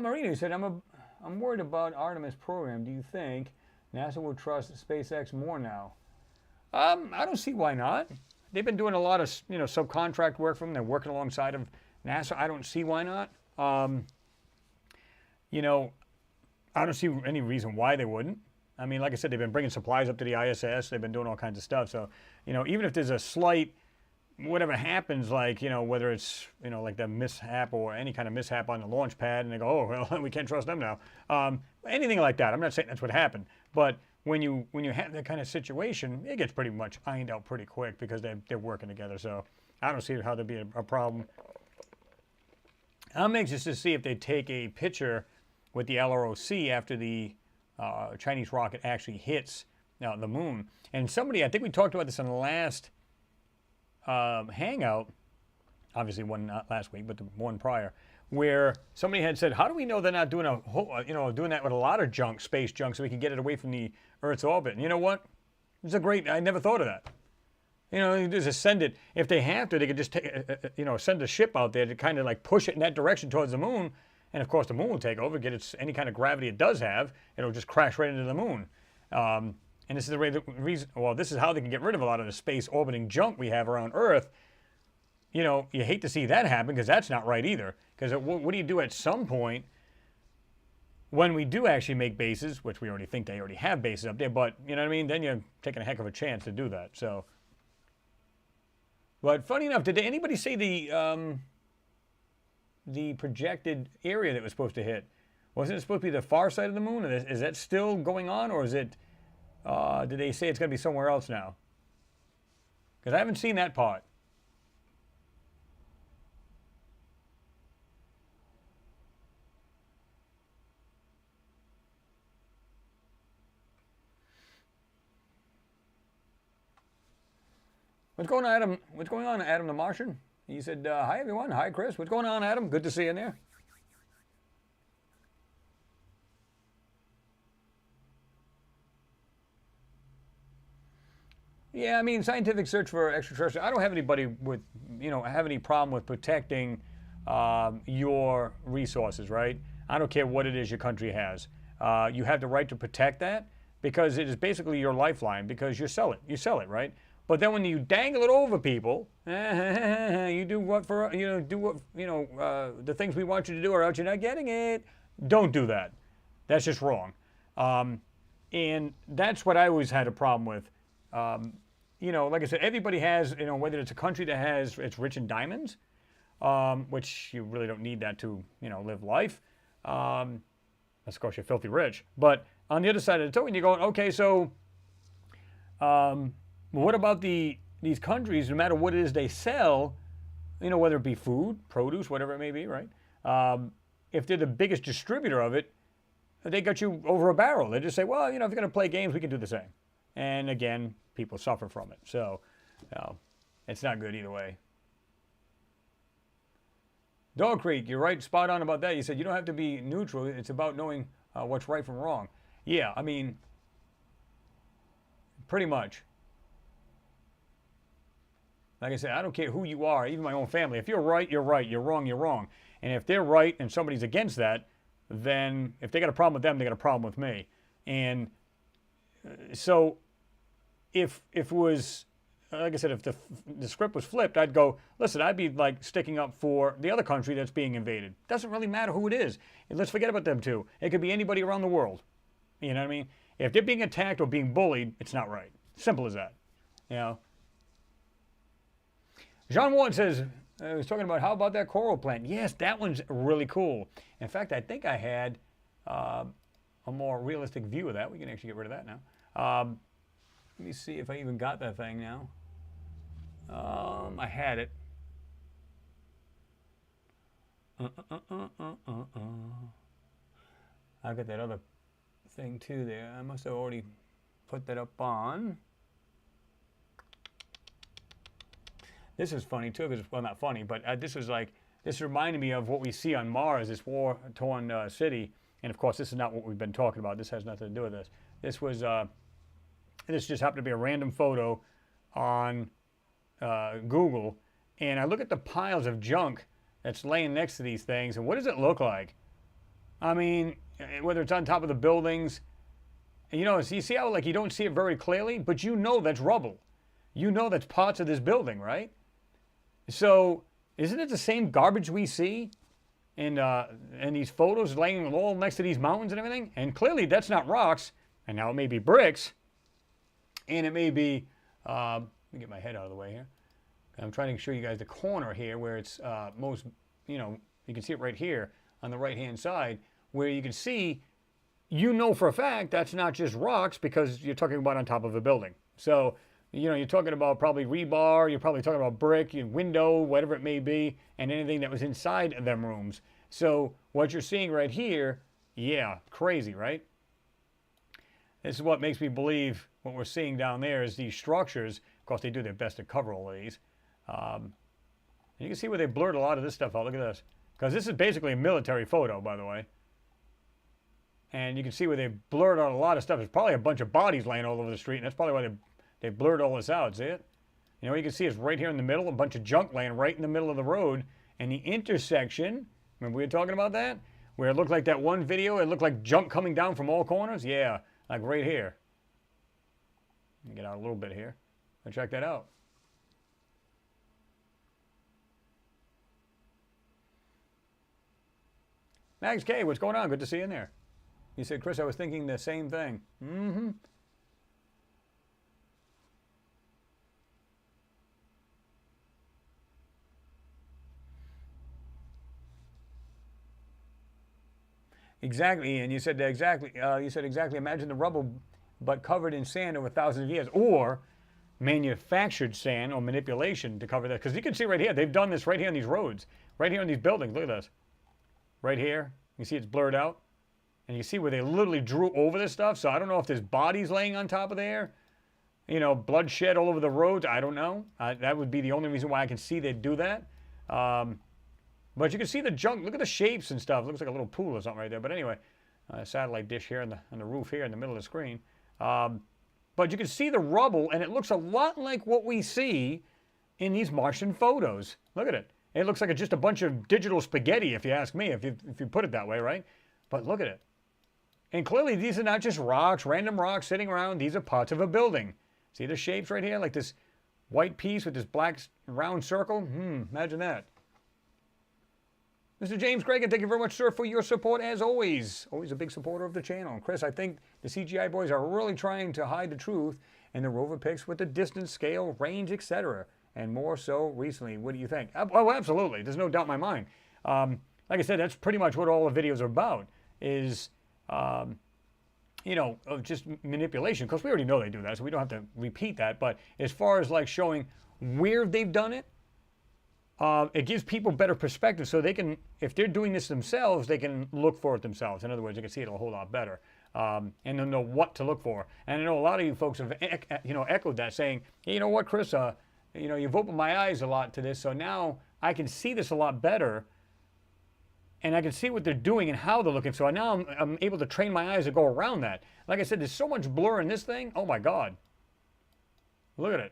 Marina said, I'm worried about Artemis program. Do you think NASA will trust SpaceX more now? I don't see why not. They've been doing a lot of subcontract work for them. They're working alongside of NASA. I don't see why not. I don't see any reason why they wouldn't. I mean, like I said, they've been bringing supplies up to the ISS. They've been doing all kinds of stuff. So, even if there's a slight whatever happens, like, whether it's, like the mishap or any kind of mishap on the launch pad and they go, oh, well, we can't trust them now. Anything like that. I'm not saying that's what happened. But when you have that kind of situation, it gets pretty much ironed out pretty quick because they're working together. So I don't see how there'd be a problem. I'm anxious to see if they take a picture with the LROC after the Chinese rocket actually hits the moon. And somebody, I think we talked about this in the last Hangout, obviously one not last week, but the one prior, where somebody had said, how do we know they're not doing doing that with a lot of junk, space junk, so we can get it away from the Earth's orbit? And you know what? It's I never thought of that. You just send it. If they have to, they could just take, send a ship out there to kind of like push it in that direction towards the moon. And of course, the moon will take over, get any kind of gravity it does have. It'll just crash right into the moon. And this is this is how they can get rid of a lot of the space orbiting junk we have around Earth. You hate to see that happen because that's not right either. Because what do you do at some point when we do actually make bases, which we already think they already have bases up there, but you know what I mean? Then you're taking a heck of a chance to do that. So, but funny enough, did anybody say the projected area that was supposed to hit? Wasn't it supposed to be the far side of the moon? Is that still going on, or is it? Did they say it's going to be somewhere else now? Because I haven't seen that part. What's going on, Adam? What's going on, Adam the Martian? He said, hi, everyone. Hi, Chris. What's going on, Adam? Good to see you in there. Yeah, I mean, scientific search for extraterrestrial. I don't have anybody with, have any problem with protecting your resources, right? I don't care what it is your country has. You have the right to protect that because it is basically your lifeline because you sell it, right? But then when you dangle it over people, you do what for, the things we want you to do or else you're not getting it. Don't do that. That's just wrong. And that's what I always had a problem with. Like I said, everybody has, whether it's a country that it's rich in diamonds, which you really don't need that to, live life. Of course, you're filthy rich. But on the other side of the token, you're going, okay, so what about these countries, no matter what it is they sell, whether it be food, produce, whatever it may be, right? If they're the biggest distributor of it, they got you over a barrel. They just say, well, you know, if you're going to play games, we can do the same. And again, people suffer from it. So, it's not good either way. Dog Creek, you're right, spot on about that. You said you don't have to be neutral. It's about knowing what's right from wrong. Yeah, I mean, pretty much. Like I said, I don't care who you are, even my own family. If you're right, you're right. You're wrong, you're wrong. And if they're right and somebody's against that, then if they got a problem with them, they got a problem with me. And so if it was, like I said, if the script was flipped, I'd go, listen, I'd be like sticking up for the other country that's being invaded. Doesn't really matter who it is. And let's forget about them too. It could be anybody around the world. You know what I mean? If they're being attacked or being bullied, it's not right. Simple as that. You know? John Ward says, I was talking about, how about that coral plant? Yes, that one's really cool. In fact, I think I had a more realistic view of that. We can actually get rid of that now. Let me see if I even got that thing now. I had it. I got that other thing too there. I must have already put that up on. This is funny too, because, well, not funny, but this reminded me of what we see on Mars, this war-torn city. And of course, this is not what we've been talking about. This has nothing to do with this. This was, this just happened to be a random photo on Google. And I look at the piles of junk that's laying next to these things, and what does it look like? I mean, whether it's on top of the buildings, and you know, you see how, like, you don't see it very clearly, but you know that's rubble. You know that's parts of this building, right? So, isn't it the same garbage we see in these photos laying all next to these mountains and everything? And clearly that's not rocks, and now it may be bricks, and it may be, let me get my head out of the way here. I'm trying to show you guys the corner here where it's most, you know, you can see it right here on the right-hand side, where you can see, you know for a fact that's not just rocks because you're talking about on top of a building. So, you know, you're talking about probably rebar, you're probably talking about brick, window, whatever it may be, and anything that was inside them rooms. So what you're seeing right here, yeah, crazy, right? This is what makes me believe what we're seeing down there is these structures. Of course, they do their best to cover all of these. And you can see where they blurred a lot of this stuff out. Look at this. Because this is basically a military photo, by the way. And you can see where they blurred out a lot of stuff. There's probably a bunch of bodies laying all over the street, and that's probably why they blurred all this out. See it? You know, you can see it's right here in the middle, a bunch of junk laying right in the middle of the road. And the intersection, remember we were talking about that? Where it looked like that one video, it looked like junk coming down from all corners? Yeah, like right here. Let me get out a little bit here. Check that out. Max K, what's going on? Good to see you in there. He said, Chris, I was thinking the same thing. Mm-hmm. Exactly, and you said exactly. Imagine the rubble, but covered in sand over thousands of years, or manufactured sand or manipulation to cover that. Because you can see right here, they've done this right here on these roads, right here on these buildings. Look at this, right here. You see it's blurred out, and you see where they literally drew over this stuff. So I don't know if there's bodies laying on top of there, you know, bloodshed all over the roads. I don't know. That would be the only reason why I can see they'd do that. But you can see the junk. Look at the shapes and stuff. It looks like a little pool or something right there. But anyway, a satellite dish here on the roof here in the middle of the screen. But you can see the rubble, and it looks a lot like what we see in these Martian photos. Look at it. It looks like just a bunch of digital spaghetti, if you ask me, if you put it that way, right? But look at it. And clearly, these are not just rocks, random rocks sitting around. These are parts of a building. See the shapes right here? Like this white piece with this black round circle? Imagine that. Mr. James Craig, thank you very much, sir, for your support as always. Always a big supporter of the channel. Chris, I think the CGI boys are really trying to hide the truth in the rover pics with the distance, scale, range, etc. And more so recently. What do you think? Oh, absolutely. There's no doubt in my mind. Like I said, that's pretty much what all the videos are about, is, you know, just manipulation. Because we already know they do that, so we don't have to repeat that. But as far as like showing where they've done it, it gives people better perspective, so they can, if they're doing this themselves, they can look for it themselves. In other words, they can see it a whole lot better, and they'll know what to look for. And I know a lot of you folks have, echoed that, saying, hey, you know what, Chris, you've opened my eyes a lot to this, so now I can see this a lot better, and I can see what they're doing and how they're looking. So now I'm able to train my eyes to go around that. Like I said, there's so much blur in this thing. Oh my God. Look at it.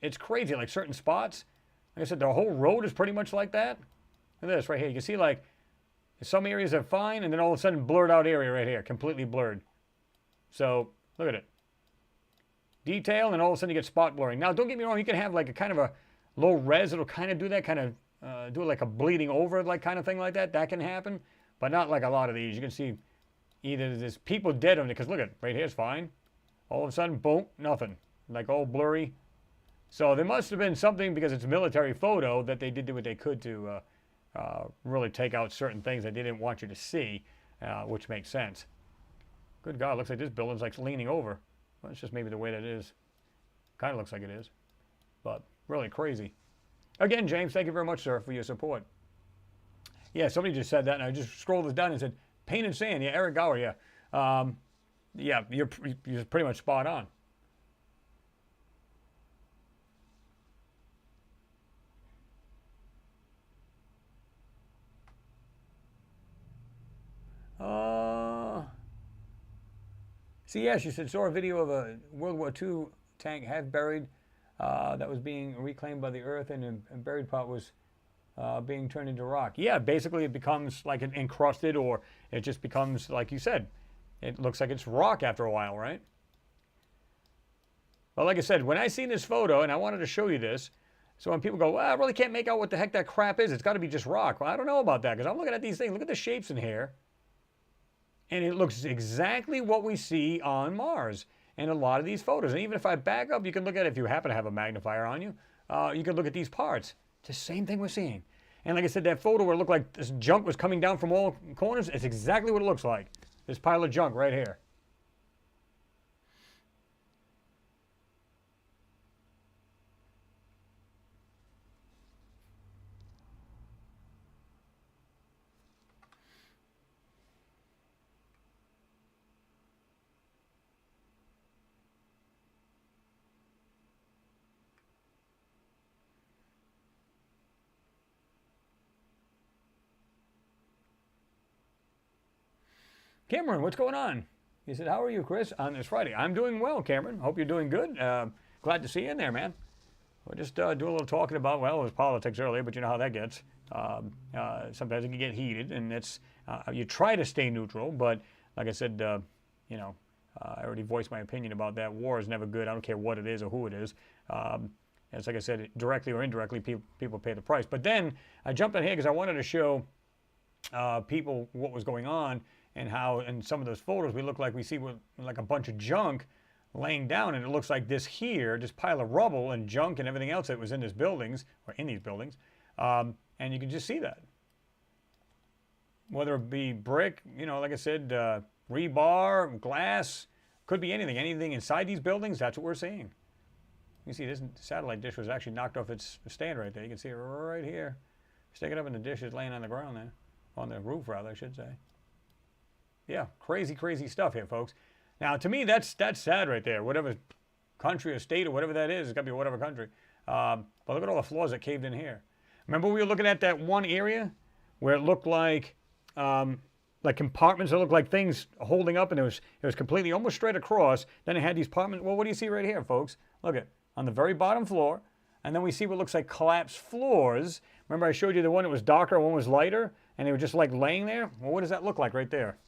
It's crazy. Like certain spots, like I said, the whole road is pretty much like that. Look at this right here. You can see like some areas are fine, and then all of a sudden blurred out area right here, completely blurred. So look at it. Detail, and all of a sudden you get spot blurring. Now don't get me wrong, you can have like a kind of a low res, it'll kind of do that, kind of do like a bleeding over like kind of thing like that. That can happen, but not like a lot of these. You can see either there's people dead on it, because look at it, right here's fine. All of a sudden, boom, nothing. Like all blurry. So there must have been something, because it's a military photo, that they did do what they could to really take out certain things that they didn't want you to see, which makes sense. Good God, looks like this building's like leaning over. Well, it's just maybe the way that it is. Kind of looks like it is, but really crazy. Again, James, thank you very much, sir, for your support. Yeah, somebody just said that, and I just scrolled this down and said, paint and sand. Yeah, Eric Gower, yeah. Yeah, you're pretty much spot on. See, yeah, she said, saw a video of a World War II tank half buried that was being reclaimed by the earth, and a buried part was being turned into rock. Yeah, basically it becomes like an encrusted, or it just becomes, like you said, it looks like it's rock after a while, right? Well, like I said, when I seen this photo, and I wanted to show you this, so when people go, well, I really can't make out what the heck that crap is, it's got to be just rock. Well, I don't know about that, because I'm looking at these things. Look at the shapes in here. And it looks exactly what we see on Mars in a lot of these photos. And even if I back up, you can look at it, if you happen to have a magnifier on you, you can look at these parts. It's the same thing we're seeing. And like I said, that photo where it looked like this junk was coming down from all corners, it's exactly what it looks like. This pile of junk right here. Cameron, what's going on? He said, how are you, Chris, on this Friday? I'm doing well, Cameron. Hope you're doing good. Glad to see you in there, man. We'll just do a little talking about, well, it was politics earlier, but you know how that gets. Sometimes it can get heated, and it's you try to stay neutral, but like I said, I already voiced my opinion about that. War is never good. I don't care what it is or who it is. It's like I said, directly or indirectly, people pay the price. But then I jumped in here because I wanted to show people what was going on, and how in some of those photos we look like we see like a bunch of junk laying down, and it looks like this here, this pile of rubble and junk and everything else that was in these buildings, or in these buildings, and you can just see that. Whether it be brick, like I said, rebar, glass, could be anything inside these buildings, that's what we're seeing. You can see this satellite dish was actually knocked off its stand right there. You can see it right here. Stick it up, and the dish is laying on the ground there, on the roof rather, I should say. Yeah, crazy, crazy stuff here, folks. Now, to me, that's sad right there. Whatever country or state or whatever that is, it's got to be whatever country. But look at all the floors that caved in here. Remember we were looking at that one area where it looked like compartments that looked like things holding up, and it was completely almost straight across. Then it had these compartments. Well, what do you see right here, folks? Look at on the very bottom floor, and then we see what looks like collapsed floors. Remember I showed you the one that was darker, one was lighter, and they were just like laying there? Well, what does that look like right there?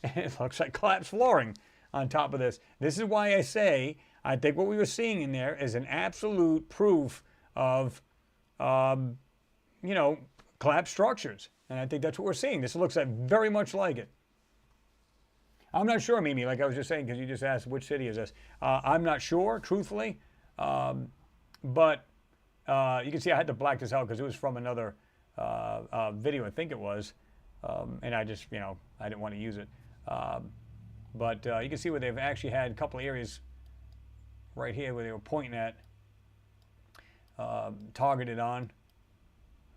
It looks like collapsed flooring on top of this. This is why I say I think what we were seeing in there is an absolute proof of, collapsed structures. And I think that's what we're seeing. This looks very much like it. I'm not sure, Mimi, like I was just saying, because you just asked which city is this. I'm not sure, truthfully. But you can see I had to black this out because it was from another video, I think it was. And I just, I didn't want to use it. But you can see where they've actually had a couple of areas right here where they were pointing at targeted on.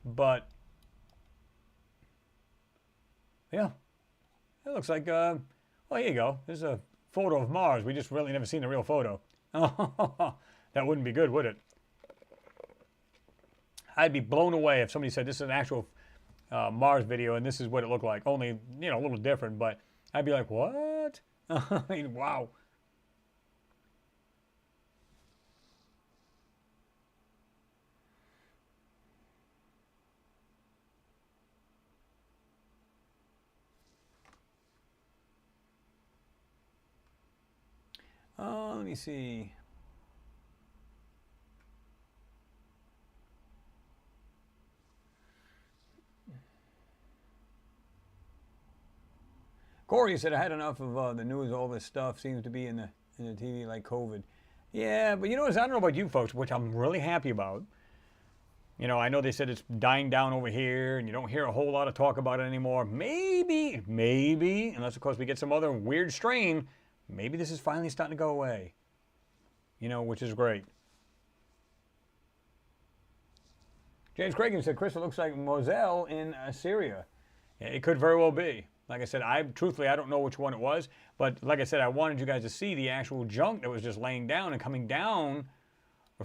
But yeah, it looks like, well, here you go. There's a photo of Mars. We just really never seen the real photo. That wouldn't be good, would it? I'd be blown away if somebody said this is an actual Mars video and this is what it looked like. Only, you know, a little different, but I'd be like, what? I mean, wow. Let me see. Corey said, I had enough of the news. All this stuff seems to be in the TV like COVID. Yeah, but you know, I don't know about you folks, which I'm really happy about. You know, I know they said it's dying down over here, and you don't hear a whole lot of talk about it anymore. Maybe, unless of course we get some other weird strain, maybe this is finally starting to go away. You know, which is great. James Cragen said, Chris, it looks like Moselle in Syria. Yeah, it could very well be. Like I said, truthfully, I don't know which one it was. But like I said, I wanted you guys to see the actual junk that was just laying down and coming down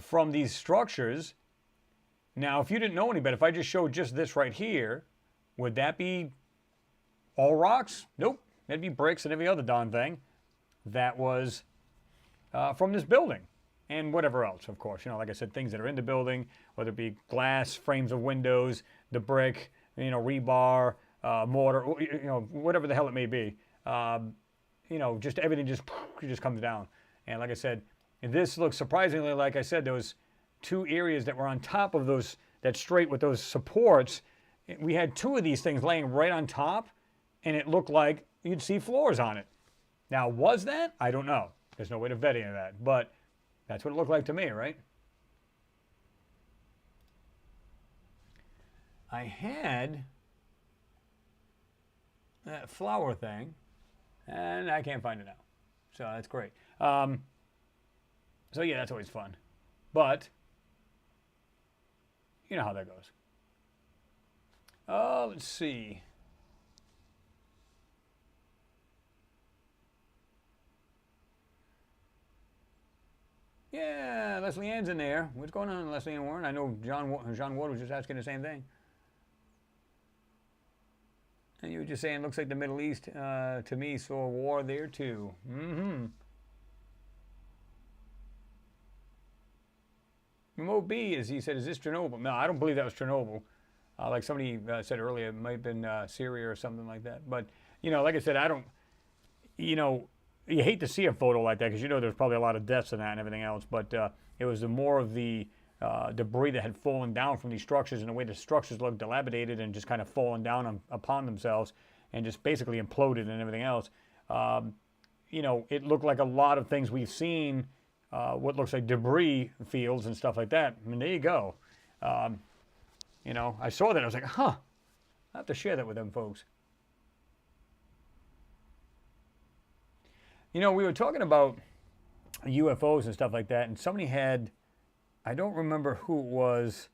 from these structures. Now, if you didn't know any better, if I just showed just this right here, would that be all rocks? Nope. That'd be bricks and every other darn thing that was from this building. And whatever else, of course. You know, like I said, things that are in the building, whether it be glass, frames of windows, the brick, you know, rebar, mortar, you know, whatever the hell it may be. You know, just everything just comes down. And like I said, this looks surprisingly, like I said, there was two areas that were on top of those, that straight with those supports. We had two of these things laying right on top, and it looked like you'd see floors on it. Now, was that? I don't know. There's no way to vet any of that, but that's what it looked like to me, right? I had that flower thing, and I can't find it now. So that's great. So yeah, that's always fun. But you know how that goes. Let's see. Yeah, Leslie Ann's in there. What's going on, Leslie Ann Warren? I know John Ward was just asking the same thing. And you were just saying, looks like the Middle East, to me, saw war there too. Mm-hmm. Remote B, as he said, is this Chernobyl? No, I don't believe that was Chernobyl. Like somebody said earlier, it might have been Syria or something like that. But, you know, like I said, I don't, you know, you hate to see a photo like that because you know there's probably a lot of deaths in that and everything else. But it was more of the debris that had fallen down from these structures, and the way the structures looked dilapidated and just kind of fallen down upon themselves and just basically imploded and everything else. You know, it looked like a lot of things we've seen, what looks like debris fields and stuff like that. I mean, there you go. You know, I saw that. I was like, huh, I have to share that with them folks. You know, we were talking about UFOs and stuff like that, and somebody had, I don't remember who it was,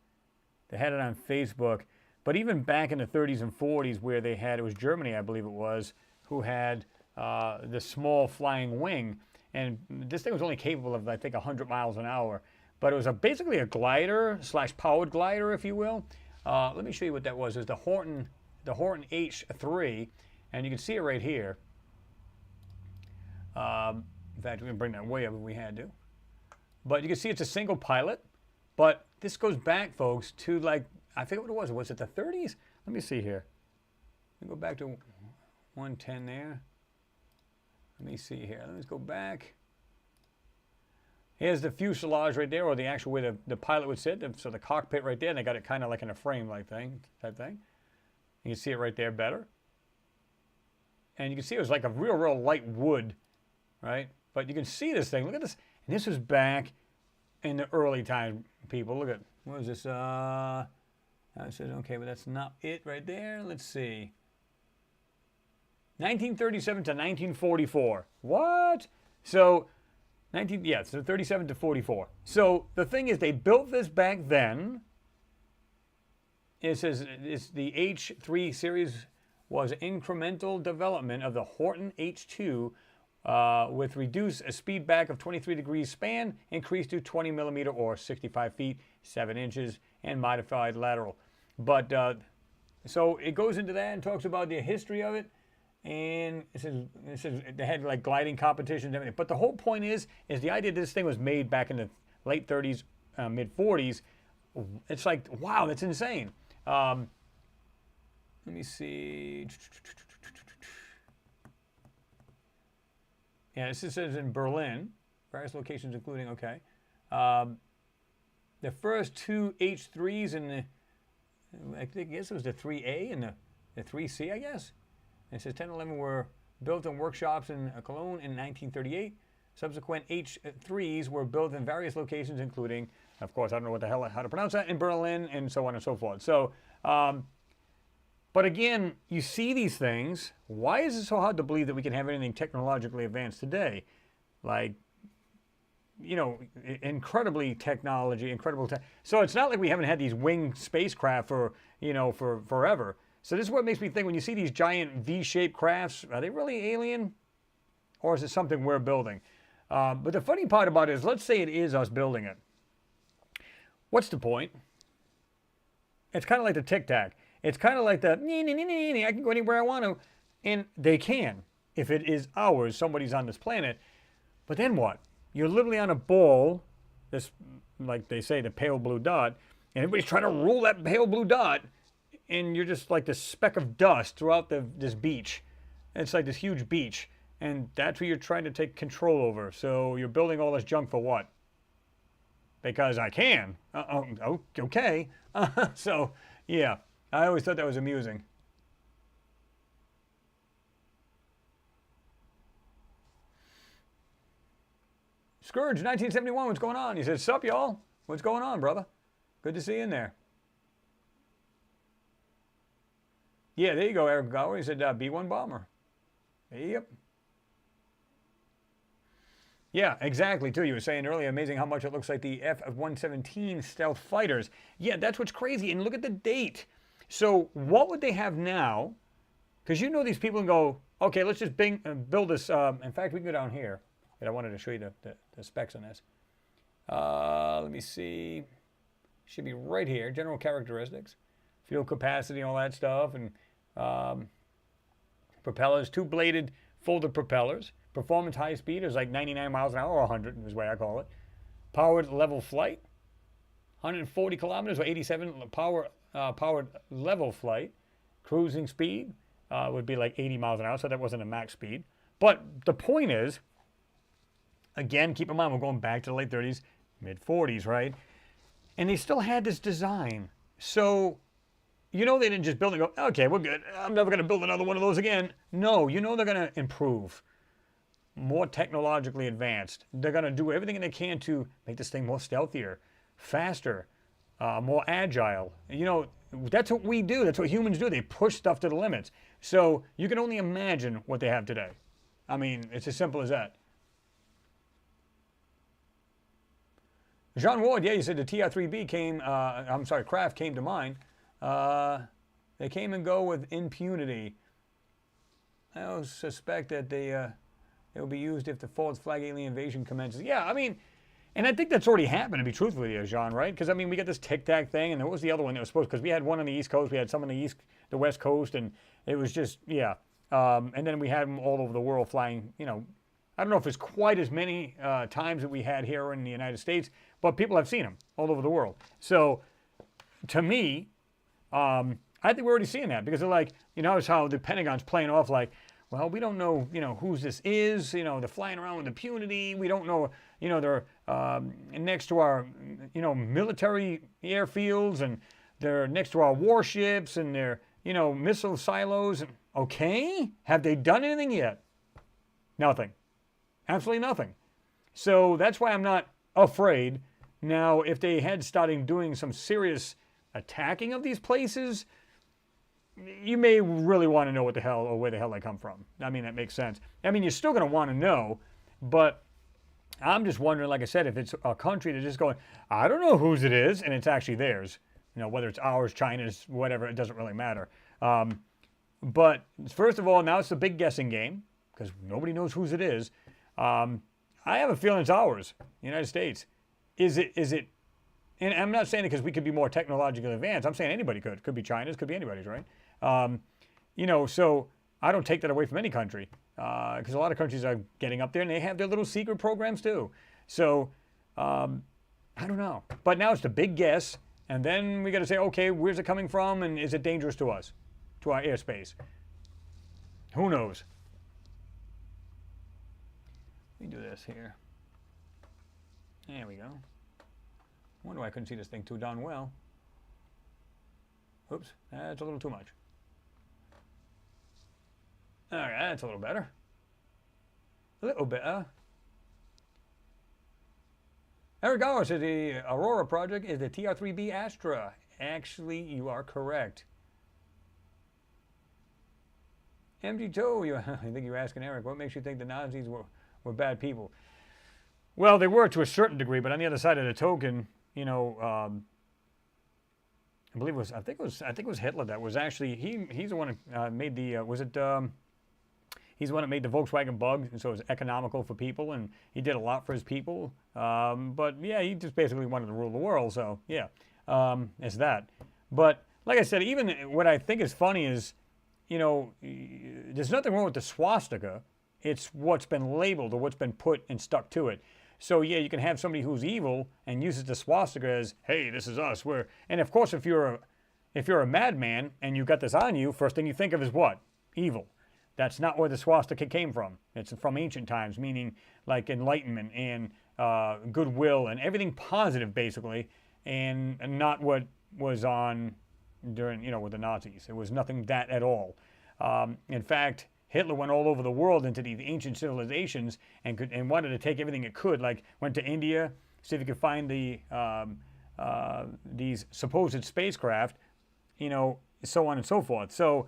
they had it on Facebook, but even back in the 30s and 40s where they had, it was Germany, I believe it was, who had the small flying wing, and this thing was only capable of, I think, 100 miles an hour, but it was basically a glider / powered glider, if you will. Let me show you what that was. It was the Horton H3, and you can see it right here. In fact, we can bring that way up if we had to. But you can see it's a single pilot. But this goes back, folks, to like, I forget what it was. Was it the 30s? Let me see here. Let me go back to 110 there. Let me see here. Let's go back. Here's the fuselage right there, or the actual way the pilot would sit. So the cockpit right there, and they got it kind of like in a frame like type thing. You can see it right there better. And you can see it was like a real light wood, right? But you can see this thing. Look at this. And this was back in the early time, people. Look at, what is this? I said, okay, but that's not it right there. Let's see. 1937 to 1944. What? So Yeah, so 37 to 44. So the thing is, they built this back then. It says the H3 series was incremental development of the Horton H2 with reduced speed back of 23 degrees span, increased to 20 millimeter or 65 feet, 7 inches, and modified lateral. But so it goes into that and talks about the history of it. And it says they had like gliding competitions and everything. But the whole point is the idea that this thing was made back in the late 30s, mid 40s. It's like, wow, that's insane. Let me see. Yeah, this says in Berlin, various locations including, okay. The first two H3s in the, I guess it was the 3A and the 3C, I guess. And it says 10 and 11 were built in workshops in Cologne in 1938. Subsequent H3s were built in various locations, including, of course, I don't know what the hell how to pronounce that, in Berlin, and so on and so forth. So, but again, you see these things. Why is it so hard to believe that we can have anything technologically advanced today? Like, you know, incredibly technology, incredible. So it's not like we haven't had these winged spacecraft for, you know, for forever. So this is what makes me think when you see these giant V-shaped crafts, are they really alien? Or is it something we're building? But the funny part about it is, let's say it is us building it. What's the point? It's kind of like the Tic Tac. It's kind of like the, I can go anywhere I want to. And they can, if it is ours, somebody's on this planet. But then what? You're literally on a ball, this, like they say, the pale blue dot, and everybody's trying to rule that pale blue dot, and you're just like this speck of dust throughout this beach. And it's like this huge beach, and that's what you're trying to take control over. So you're building all this junk for what? Because I can. Okay. So, yeah, I always thought that was amusing. Scourge, 1971, what's going on? He said, sup, y'all? What's going on, brother? Good to see you in there. Yeah, there you go, Eric Gower. He said, B-1 bomber. Yep. Yeah, exactly, too. You were saying earlier, amazing how much it looks like the F-117 stealth fighters. Yeah, that's what's crazy. And look at the date. So what would they have now? Because you know these people and go, okay, let's just build this. In fact, we can go down here. And I wanted to show you the specs on this. Let me see. Should be right here. General characteristics. Fuel capacity, all that stuff. And propellers. Two-bladed folded propellers. Performance high speed is like 99 miles an hour, or 100 is the way I call it. Powered level flight. 140 kilometers or 87 powered level flight. Cruising speed would be like 80 miles an hour, so that wasn't a max speed. But the point is, again, keep in mind, we're going back to the late 30s, mid 40s, right? And they still had this design. So, you know, they didn't just build it and go, okay, we're good. I'm never going to build another one of those again. No, you know they're going to improve. More technologically advanced. They're going to do everything they can to make this thing more stealthier, faster, more agile. You know, that's what we do. That's what humans do. They push stuff to the limits. So you can only imagine what they have today. I mean, it's as simple as that. Jean Ward, yeah, you said the TR-3B came, craft came to mind. They came and go with impunity. I always suspect that they will be used if the false flag alien invasion commences. Yeah, I mean, and I think that's already happened, to be truthful with you, Jean, right? Because, I mean, we got this Tic Tac thing, and there was the other one that was supposed, because we had one on the East Coast, we had some on the West Coast, and it was just, yeah. And then we had them all over the world flying, you know, I don't know if it's quite as many times that we had here in the United States, but people have seen them all over the world. So, to me, I think we're already seeing that, because they're like, you notice how the Pentagon's playing off like, well, we don't know, you know, whose this is. You know, they're flying around with impunity. We don't know, you know, they're next to our, you know, military airfields, and they're next to our warships, and they're, you know, missile silos. Okay, have they done anything yet? Nothing. Absolutely nothing. So that's why I'm not afraid. Now, if they had started doing some serious attacking of these places, you may really want to know what the hell or where the hell they come from. I mean, that makes sense. I mean, you're still going to want to know, but I'm just wondering, like I said, if it's a country that's just going, I don't know whose it is, and it's actually theirs. Whether it's ours, China's, whatever, it doesn't really matter. But first of all, now it's a big guessing game because nobody knows whose it is. I have a feeling it's ours, United States. Is it? And I'm not saying it because we could be more technologically advanced. I'm saying anybody could. Could be China's, could be anybody's, right? So I don't take that away from any country because a lot of countries are getting up there and they have their little secret programs too. So I don't know. But now it's the big guess. And then we got to say, okay, where's it coming from? And is it dangerous to us, to our airspace? Who knows? Let me do this here. There we go. Wonder why I couldn't see this thing too darn well. Oops, that's a little too much. All right, that's a little better. A little better. Eric Gower says the Aurora project is the TR-3B Astra. Actually, you are correct. MG2, I think you're asking Eric, what makes you think the Nazis were bad people? Well, they were to a certain degree, but on the other side of the token, I believe it was, I think it was Hitler that was actually, he's the one that made the, he's the one that made the Volkswagen Bug, and so it was economical for people, and he did a lot for his people. But yeah, he just basically wanted to rule the world, so yeah, it's that. But like I said, even what I think is funny is, there's nothing wrong with the swastika. It's what's been labeled or what's been put and stuck to it. So yeah, you can have somebody who's evil and uses the swastika as, hey, this is us. And of course, if you're a madman and you got this on you, first thing you think of is what? Evil. That's not where the swastika came from. It's from ancient times, meaning like enlightenment and goodwill and everything positive, basically, and not what was on during, with the Nazis. It was nothing that at all. In fact, Hitler went all over the world into these ancient civilizations and wanted to take everything it could. Like went to India, see if he could find these supposed spacecraft, so on and so forth. So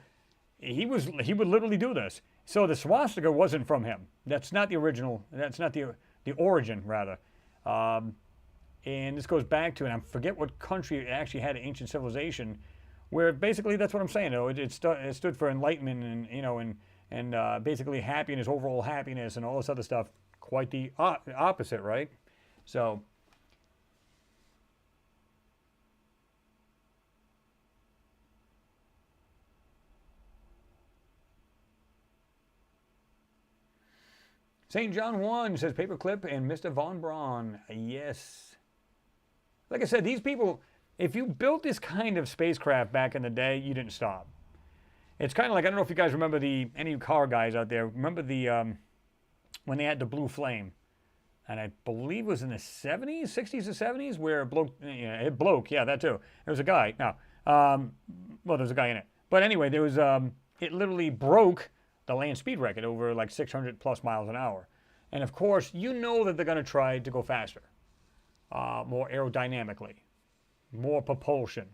he would literally do this. So the swastika wasn't from him. That's not the original. That's not the origin, rather. And this goes back to, and I forget what country actually had an ancient civilization, where basically that's what I'm saying. It stood for enlightenment and basically happiness, overall happiness, and all this other stuff. Quite the opposite, right? So. St. John 1 says Paperclip and Mr. Von Braun. Yes. Like I said, these people, if you built this kind of spacecraft back in the day, you didn't stop. It's kind of like, I don't know if you guys remember any car guys out there, remember when they had the Blue Flame? And I believe it was in the 70s, 60s or 70s, where it broke, yeah, that too. There was a guy, well, there was a guy in it. But anyway, there was, it literally broke the land speed record over like 600 plus miles an hour. And of course, that they're going to try to go faster, more aerodynamically, more propulsion.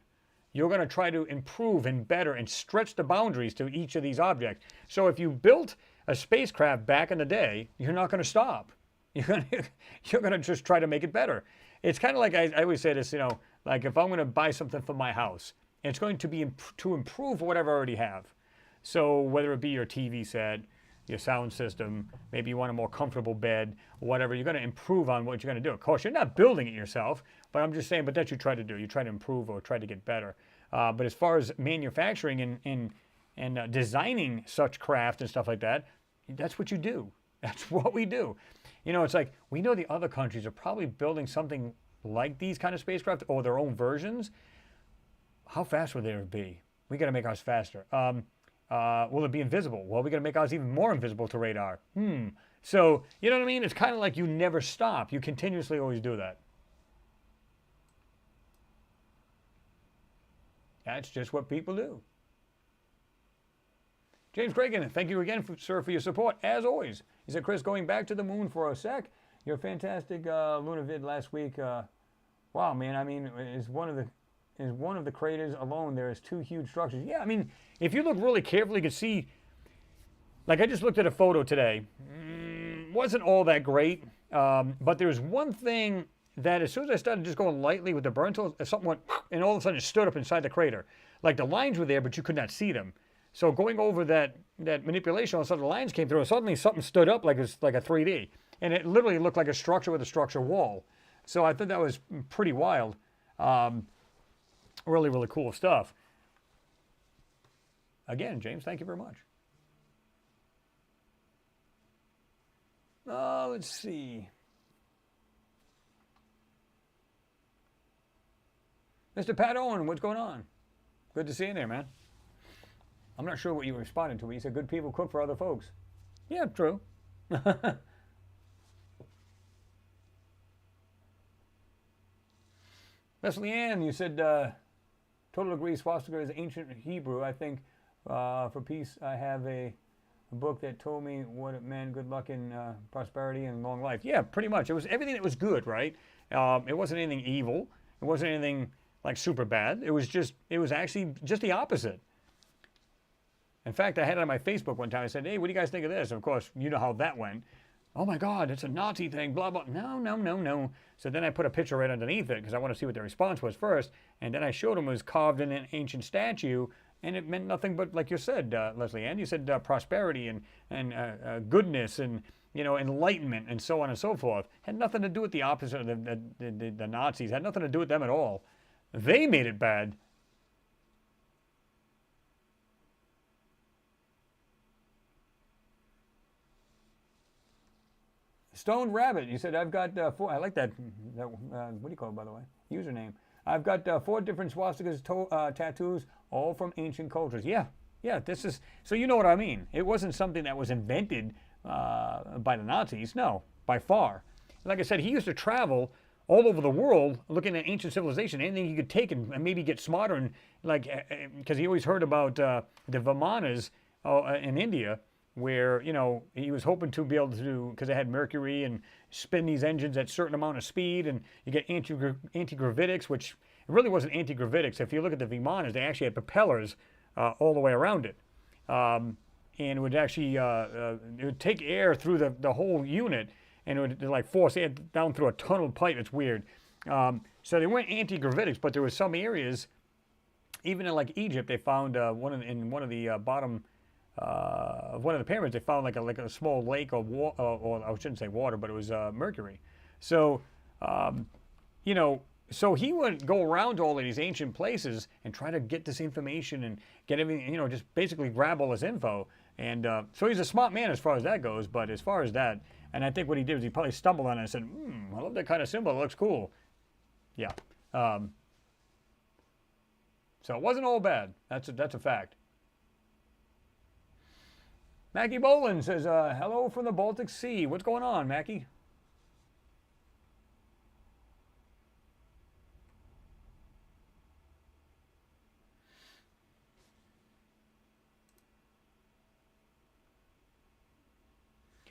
You're going to try to improve and better and stretch the boundaries to each of these objects. So if you built a spacecraft back in the day, you're not going to stop. You're going to just try to make it better. It's kind of like I always say this, like if I'm going to buy something for my house, it's going to be to improve whatever I already have. So whether it be your TV set, your sound system, maybe you want a more comfortable bed, whatever, you're going to improve on what you're going to do. Of course, you're not building it yourself, but I'm just saying, but that's what you try to do. You try to improve or try to get better. But as far as manufacturing and designing such craft and stuff like that, that's what you do. That's what we do. It's like we know the other countries are probably building something like these kind of spacecraft or their own versions. How fast would they be? We got to make ours faster. Will it be invisible? Well, we got to make ours even more invisible to radar. So, you know what I mean? It's kind of like you never stop. You continuously always do that. That's just what people do. James Cragen, thank you again, sir, for your support, as always. He said, Chris, going back to the moon for a sec, your fantastic lunar vid last week, wow, man, I mean, is one of the craters alone, there is 2 huge structures. Yeah, I mean, if you look really carefully, you can see, like I just looked at a photo today. Wasn't all that great. But there's one thing that as soon as I started just going lightly with the burn tool, something went, and all of a sudden it stood up inside the crater. Like the lines were there, but you could not see them. So going over that manipulation, all of a sudden the lines came through, and suddenly something stood up like it's like a 3D. And it literally looked like a structure with a structure wall. So I thought that was pretty wild. Really, really cool stuff. Again, James, thank you very much. Let's see. Mr. Pat Owen, what's going on? Good to see you there, man. I'm not sure what you responded to, but you said good people cook for other folks. Yeah, true. Leslie Ann, you said, total agree, swastika is ancient Hebrew. I think for peace, I have a book that told me what it meant, good luck and prosperity and long life. Yeah, pretty much. It was everything that was good, right? It wasn't anything evil. It wasn't anything like super bad. It was actually just the opposite. In fact, I had it on my Facebook one time. I said, hey, what do you guys think of this? And of course, you know how that went. Oh my God, it's a Nazi thing, blah, blah. No, no, no, no. So then I put a picture right underneath it because I want to see what the response was first. And then I showed them it was carved in an ancient statue, and it meant nothing but, like you said, Leslie Ann, you said prosperity and goodness and, you know, enlightenment and so on and so forth. Had nothing to do with the opposite of the Nazis. Had nothing to do with them at all. They made it bad. Stoned Rabbit, you said, I've got four, I like that, what do you call it, by the way? Username. I've got 4 different swastikas tattoos, all from ancient cultures. Yeah, this is, so you know what I mean. It wasn't something that was invented by the Nazis, no, by far. Like I said, he used to travel all over the world looking at ancient civilization, anything he could take and maybe get smarter, and like, because he always heard about the Vimanas in India, where, you know, he was hoping to be able to, because they had mercury and spin these engines at a certain amount of speed, and you get anti-gravitics, which really wasn't anti-gravitics. If you look at the Vimanas, they actually had propellers all the way around it. And it would actually, it would take air through the whole unit, and it would like force air down through a tunnel pipe. It's weird. So they weren't anti-gravitics, but there were some areas, even in like Egypt, they found in one of the bottom of one of the pyramids, they found like a small lake of water, or I shouldn't say water, but it was mercury. So, you know, so he would go around to all of these ancient places and try to get this information and get everything, you know, just basically grab all this info. And so he's a smart man as far as that goes, but as far as that, and I think what he did was he probably stumbled on it and said, I love that kind of symbol, it looks cool. Yeah. So it wasn't all bad. That's a fact. Mackie Boland says, hello from the Baltic Sea. What's going on, Mackie?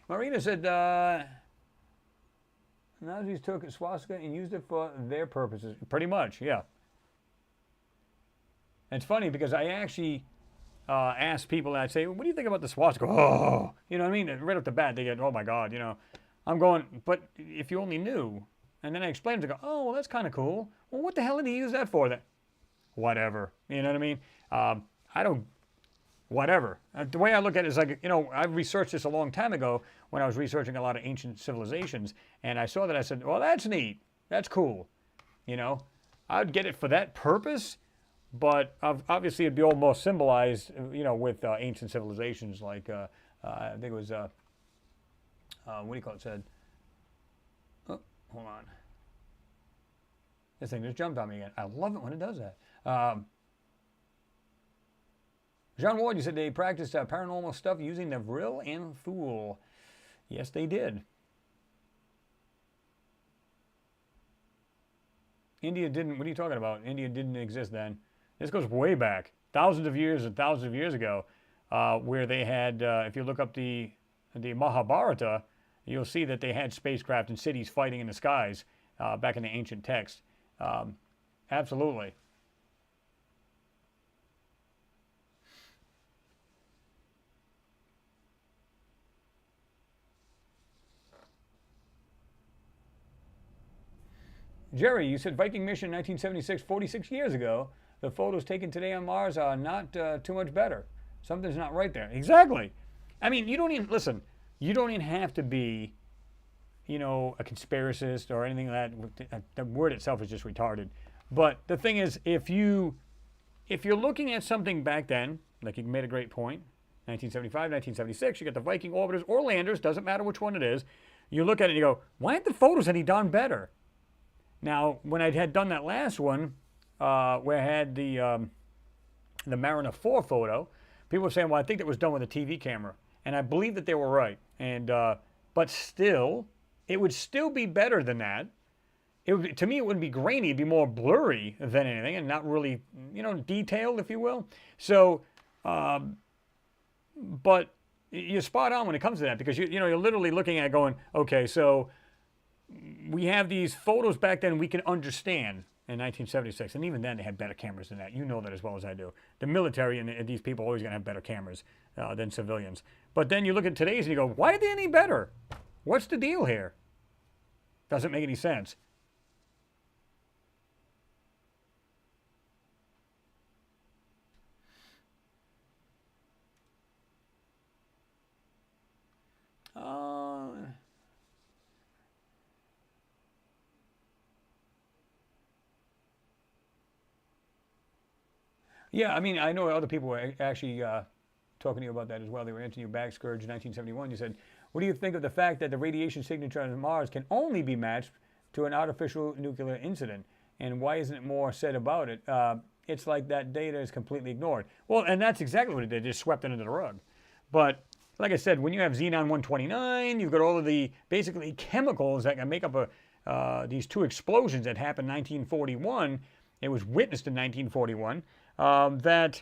Marina said, Nazis took a swastika and used it for their purposes. Pretty much, yeah. And it's funny because I actually ask people, and I'd say, what do you think about the swastika? Oh, you know what I mean? Right off the bat, they get, oh my God, you know. I'm going, but if you only knew. And then I explain to them, oh, well, that's kind of cool. Well, what the hell did he use that for? That, whatever. You know what I mean? I don't, whatever. The way I look at it is like, you know, I researched this a long time ago when I was researching a lot of ancient civilizations. And I saw that, I said, well, that's neat. That's cool. You know, I would get it for that purpose. But obviously, it'd be all more symbolized, you know, with ancient civilizations like, I think it was, what do you call it, said, oh, hold on. This thing just jumped on me again. I love it when it does that. John Ward, you said they practiced paranormal stuff using the vril and thule. Yes, they did. India didn't, what are you talking about? India didn't exist then. This goes way back, thousands of years and thousands of years ago, where they had, if you look up the Mahabharata, you'll see that they had spacecraft and cities fighting in the skies back in the ancient text. Absolutely. Jerry, you said Viking mission 1976, 46 years ago. The photos taken today on Mars are not too much better. Something's not right there. Exactly. I mean, you don't even, listen, you don't even have to be, you know, a conspiracist or anything like that. The word itself is just retarded. But the thing is, if you're looking at something back then, like you made a great point, 1975, 1976, you got the Viking orbiters or landers, doesn't matter which one it is. You look at it and you go, why aren't the photos any darn better? Now, when I had done that last one, where I had the Mariner 4 photo, people were saying, well, I think that was done with a TV camera. And I believe that they were right. And but still, it would still be better than that. To me, it wouldn't be grainy. It'd be more blurry than anything and not really, you know, detailed, if you will. So, but you're spot on when it comes to that, because you know, you're literally looking at it going, okay, so we have these photos back then we can understand in 1976, and even then they had better cameras than that. You know that as well as I do. The military and these people are always going to have better cameras than civilians. But then you look at today's and you go, why are they any better? What's the deal here? Doesn't make any sense. Yeah, I mean, I know other people were actually talking to you about that as well. They were answering you back, Scourge, 1971. You said, what do you think of the fact that the radiation signature on Mars can only be matched to an artificial nuclear incident? And why isn't it more said about it? It's like that data is completely ignored. Well, and that's exactly what it did, just swept it under the rug. But like I said, when you have xenon-129, you've got all of the basically chemicals that can make up these two explosions that happened in 1941. It was witnessed in 1941. That,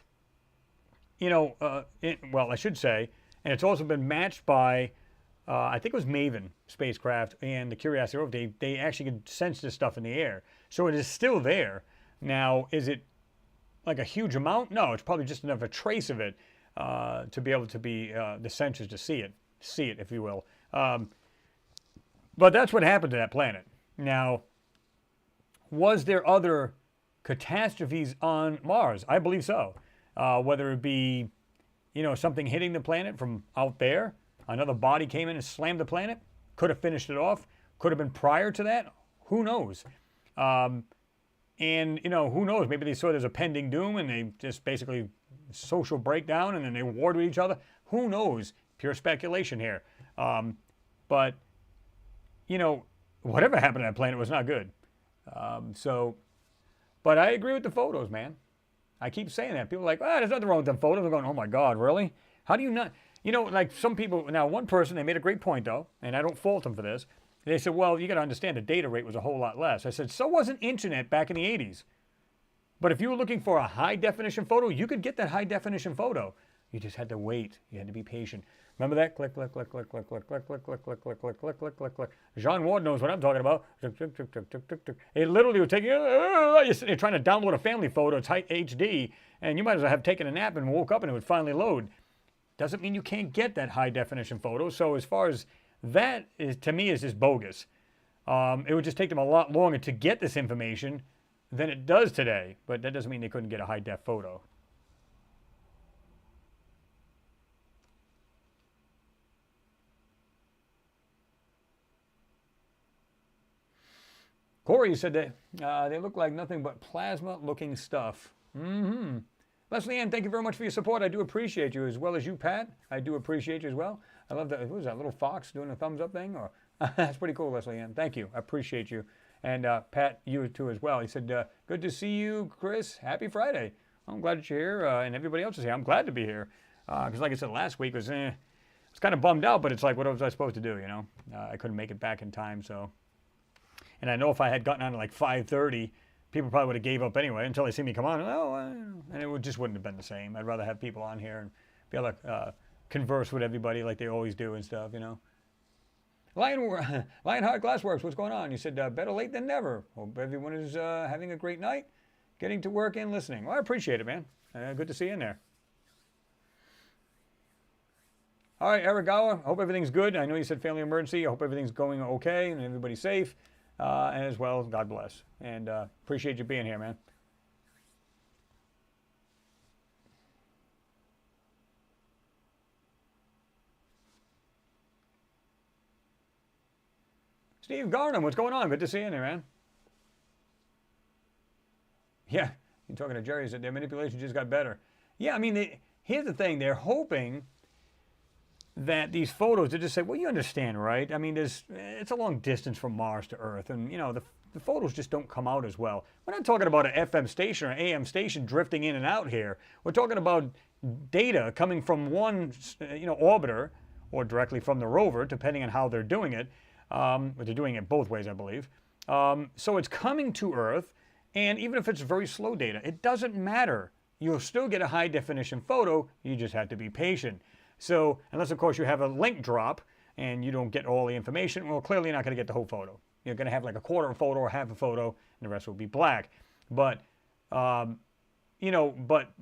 you know, well, I should say, and it's also been matched by, I think it was Maven spacecraft and the Curiosity rover. They actually could sense this stuff in the air. So it is still there. Now, is it like a huge amount? No, it's probably just enough a trace of it to be able to be the sensors to see it, if you will. But that's what happened to that planet. Now, was there other catastrophes on Mars? I believe so. Whether it be, you know, something hitting the planet from out there, another body came in and slammed the planet, could have finished it off, could have been prior to that, who knows? And, you know, who knows? Maybe they saw there's a pending doom and they just basically social breakdown and then they warred with each other. Who knows? Pure speculation here. But, you know, whatever happened to that planet was not good. But I agree with the photos, man. I keep saying that. People are like, there's nothing wrong with them photos. I'm going, oh my God, really? How do you not? You know, like some people, now one person, they made a great point though, and I don't fault them for this. They said, well, you got to understand the data rate was a whole lot less. I said, so wasn't internet back in the 80s. But if you were looking for a high definition photo, you could get that high definition photo. You just had to wait. You had to be patient. Remember that? Click, click, click, click, click, click, click, click, click, click, click, click, click, click, click, click. Jean Ward knows what I'm talking about. It literally would take you, you're trying to download a family photo, it's HD, and you might as well have taken a nap and woke up and it would finally load. Doesn't mean you can't get that high definition photo. So as far as that is, to me, is just bogus. It would just take them a lot longer to get this information than it does today. But that doesn't mean they couldn't get a high def photo. Corey said that they look like nothing but plasma-looking stuff. Mm-hmm. Leslie Ann, thank you very much for your support. I do appreciate you, as well as you, Pat. I do appreciate you as well. I love that. Who was that little fox doing a thumbs up thing? Or that's pretty cool, Leslie Ann. Thank you. I appreciate you. And Pat, you too as well. He said, good to see you, Chris. Happy Friday. I'm glad that you're here, and everybody else is here. I'm glad to be here. Because like I said, last week was, I was kind of bummed out, but it's like, what was I supposed to do, you know? I couldn't make it back in time, so. And I know if I had gotten on at like 5:30, people probably would have gave up anyway until they see me come on. And it just wouldn't have been the same. I'd rather have people on here and be able to converse with everybody like they always do and stuff, you know. Lionheart Glassworks, what's going on? You said better late than never. Hope everyone is having a great night, getting to work and listening. Well, I appreciate it, man. Good to see you in there. All right, Eric Gower, hope everything's good. I know you said family emergency. I hope everything's going okay and everybody's safe. and as well, God bless. And appreciate you being here, man. Steve Garnham, what's going on? Good to see you there, man. Yeah, you're talking to Jerry, said their manipulation just got better. Yeah, I mean, here's the thing. They're hoping that these photos, they just say, well, you understand, right? I mean, it's a long distance from Mars to Earth, and, you know, the photos just don't come out as well. We're not talking about an FM station or an AM station drifting in and out here. We're talking about data coming from one, orbiter or directly from the rover, depending on how they're doing it. But they're doing it both ways, I believe. So it's coming to Earth, and even if it's very slow data, it doesn't matter. You'll still get a high definition photo. You just have to be patient. So unless, of course, you have a link drop and you don't get all the information, well, clearly you're not going to get the whole photo. You're going to have like a quarter of a photo or half a photo, and the rest will be black. But, but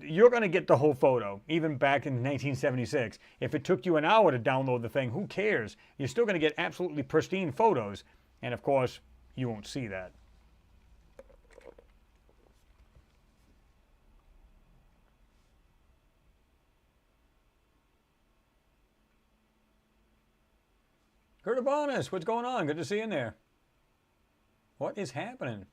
you're going to get the whole photo, even back in 1976. If it took you an hour to download the thing, who cares? You're still going to get absolutely pristine photos. And, of course, you won't see that. Kurt Abanis, what's going on? Good to see you in there. What is happening?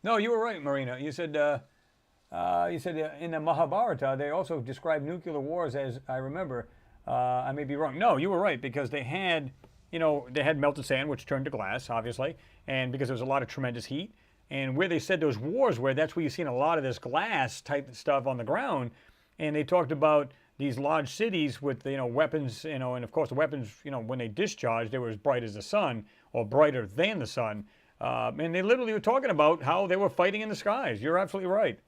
No, you were right, Marina. You said in the Mahabharata they also described nuclear wars as, I remember. I may be wrong. No, you were right, because they had melted sand, which turned to glass, obviously, and because there was a lot of tremendous heat. And where they said those wars were, that's where you've seen a lot of this glass type stuff on the ground. And they talked about these large cities with weapons, and of course the weapons, when they discharged, they were as bright as the sun or brighter than the sun. And they literally were talking about how they were fighting in the skies. You're absolutely right.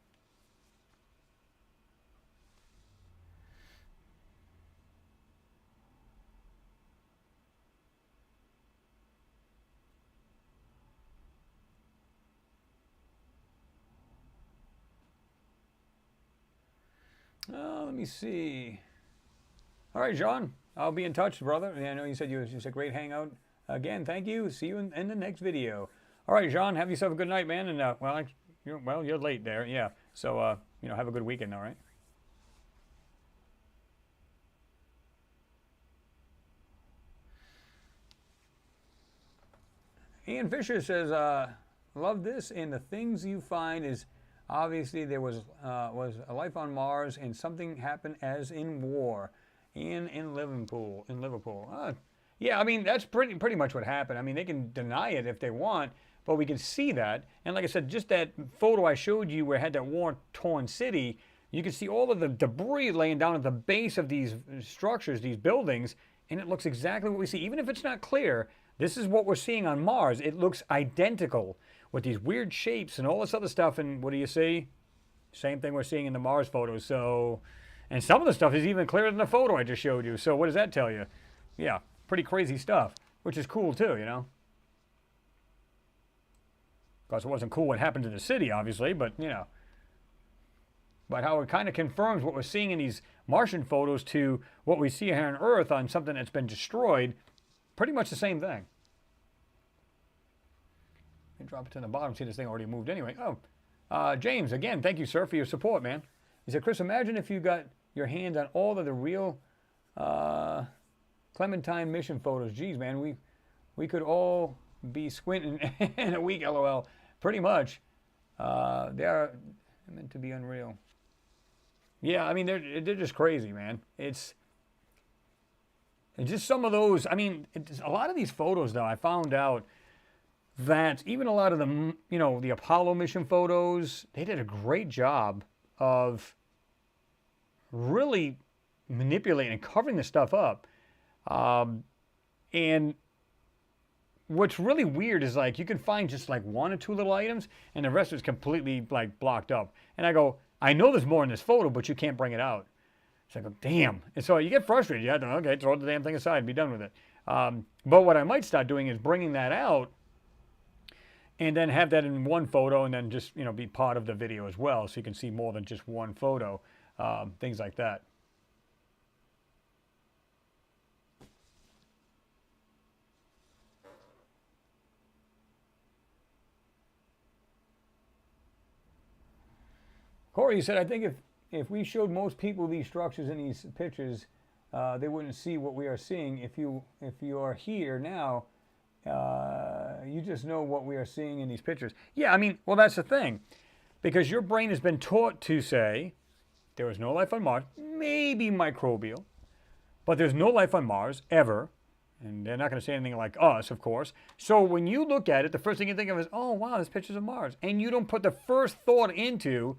Let me see. All right, John, I'll be in touch, brother. I know you said it's a great hangout. Again, thank you. See you in the next video. All right, John, have yourself a good night, man. And you're late there, yeah. So have a good weekend, all right? Ian Fisher says, love this, and the things you find is obviously there was a life on Mars, and something happened as in war. In Liverpool. Yeah, I mean, that's pretty much what happened. I mean, they can deny it if they want, but we can see that. And like I said, just that photo I showed you where it had that war-torn city, you can see all of the debris laying down at the base of these structures, these buildings, and it looks exactly what we see. Even if it's not clear, this is what we're seeing on Mars. It looks identical with these weird shapes and all this other stuff. And what do you see? Same thing we're seeing in the Mars photos. So, and some of the stuff is even clearer than the photo I just showed you. So what does that tell you? Yeah, pretty crazy stuff, which is cool too, Of course, it wasn't cool what happened to the city, obviously, but, But how it kind of confirms what we're seeing in these Martian photos to what we see here on Earth on something that's been destroyed. Pretty much the same thing. Let me drop it to the bottom. See, this thing already moved anyway. Oh, James, again, thank you, sir, for your support, man. He said, Chris, imagine if you got your hands on all of the real Clementine mission photos. Geez, man, we could all be squinting in a week, LOL. Pretty much. They're meant to be unreal. Yeah, I mean, they're just crazy, man. It's just some of those. I mean, a lot of these photos, though, I found out that even a lot of the, the Apollo mission photos, they did a great job of really manipulating and covering this stuff up. And what's really weird is, like, you can find just like one or two little items, and the rest is completely like blocked up. And I go, I know there's more in this photo, but you can't bring it out. It's like, damn. And so you get frustrated. You have to, okay, throw the damn thing aside and be done with it. But what I might start doing is bringing that out and then have that in one photo, and then just, be part of the video as well, so you can see more than just one photo, things like that. Corey said, I think if we showed most people these structures in these pictures, they wouldn't see what we are seeing. If you are here now, you just know what we are seeing in these pictures. Yeah, I mean, well, that's the thing. Because your brain has been taught to say, there is no life on Mars, maybe microbial, but there's no life on Mars, ever. And they're not going to say anything like us, of course. So when you look at it, the first thing you think of is, oh, wow, there's pictures of Mars. And you don't put the first thought into,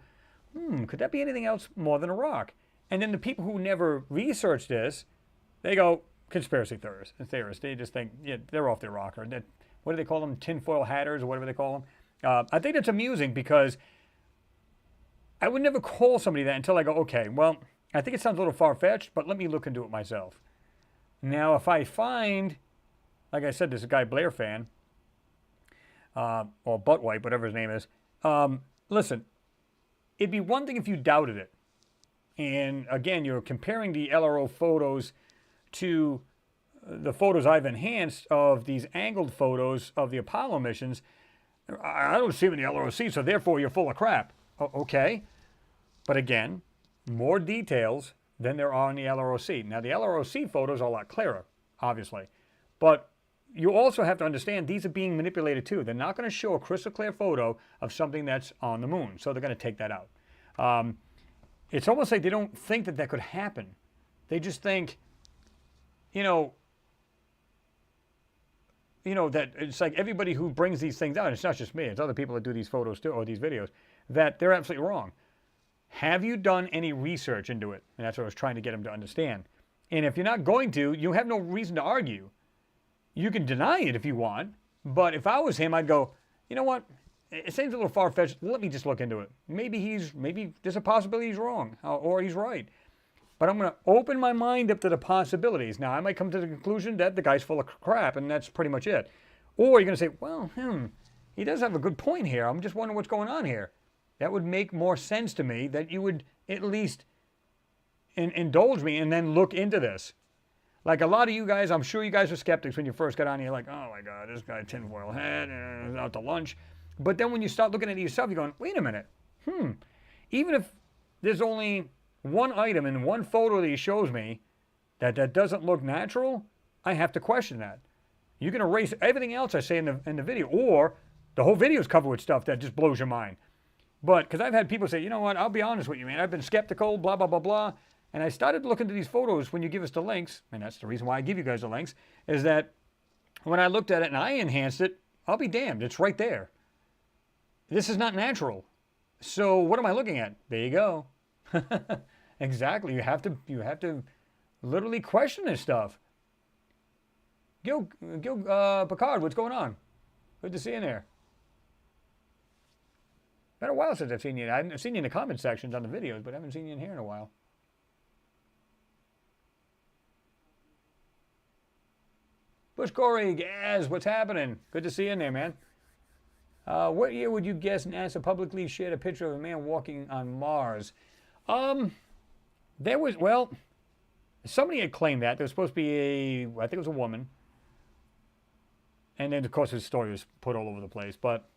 could that be anything else more than a rock? And then the people who never research this, they go, conspiracy theorists. They just think, yeah, they're off their rocker. What do they call them? Tinfoil hatters or whatever they call them. I think it's amusing because I would never call somebody that until I go, okay, well, I think it sounds a little far-fetched, but let me look into it myself. Now, if I find, like I said, this guy Blair fan, or Buttwipe, whatever his name is, listen, it'd be one thing if you doubted it. And again, you're comparing the LRO photos to the photos I've enhanced of these angled photos of the Apollo missions. I don't see them in the LROC, so therefore you're full of crap. Okay. But again, more details than there are in the LROC. Now, the LROC photos are a lot clearer, obviously. But you also have to understand these are being manipulated too. They're not going to show a crystal clear photo of something that's on the moon. So they're going to take that out. It's almost like they don't think that could happen. They just think, that it's like everybody who brings these things out, and it's not just me, it's other people that do these photos too, or these videos, that they're absolutely wrong. Have you done any research into it? And that's what I was trying to get them to understand. And if you're not going to, you have no reason to argue. You can deny it if you want, but if I was him, I'd go, you know what? It seems a little far-fetched. Let me just look into it. Maybe there's a possibility he's wrong, or he's right. But I'm going to open my mind up to the possibilities. Now, I might come to the conclusion that the guy's full of crap, and that's pretty much it. Or you're going to say, well, he does have a good point here. I'm just wondering what's going on here. That would make more sense to me that you would at least indulge me and then look into this. Like a lot of you guys, I'm sure you guys were skeptics when you first got on here, like, oh my God, this guy tinfoil hat, out to lunch. But then when you start looking at it yourself, you're going, wait a minute. Even if there's only one item in one photo that he shows me that doesn't look natural, I have to question that. You can erase everything else I say in the video, or the whole video is covered with stuff that just blows your mind. But, because I've had people say, you know what, I'll be honest with you, man, I've been skeptical, blah, blah, blah, blah. And I started looking at these photos when you give us the links, and that's the reason why I give you guys the links, is that when I looked at it and I enhanced it, I'll be damned, it's right there. This is not natural. So what am I looking at? There you go. Exactly, you have to literally question this stuff. Gil Picard, what's going on? Good to see you in there. Been a while since I've seen you. I've seen you in the comment sections on the videos, but I haven't seen you in here in a while. Bush Corey, Gaz, what's happening? Good to see you in there, man. What year would you guess NASA publicly shared a picture of a man walking on Mars? There was, well, somebody had claimed that. There was supposed to be I think it was a woman. And then, of course, his story was put all over the place. But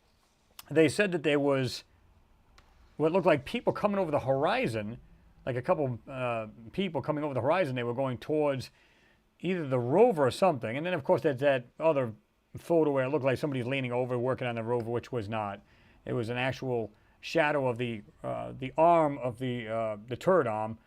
they said that there was what looked like people coming over the horizon, like a couple people coming over the horizon. They were going towards either the rover or something. And then, of course, there's that other photo where it looked like somebody's leaning over working on the rover, which was not. It was an actual shadow of the arm of the turret arm.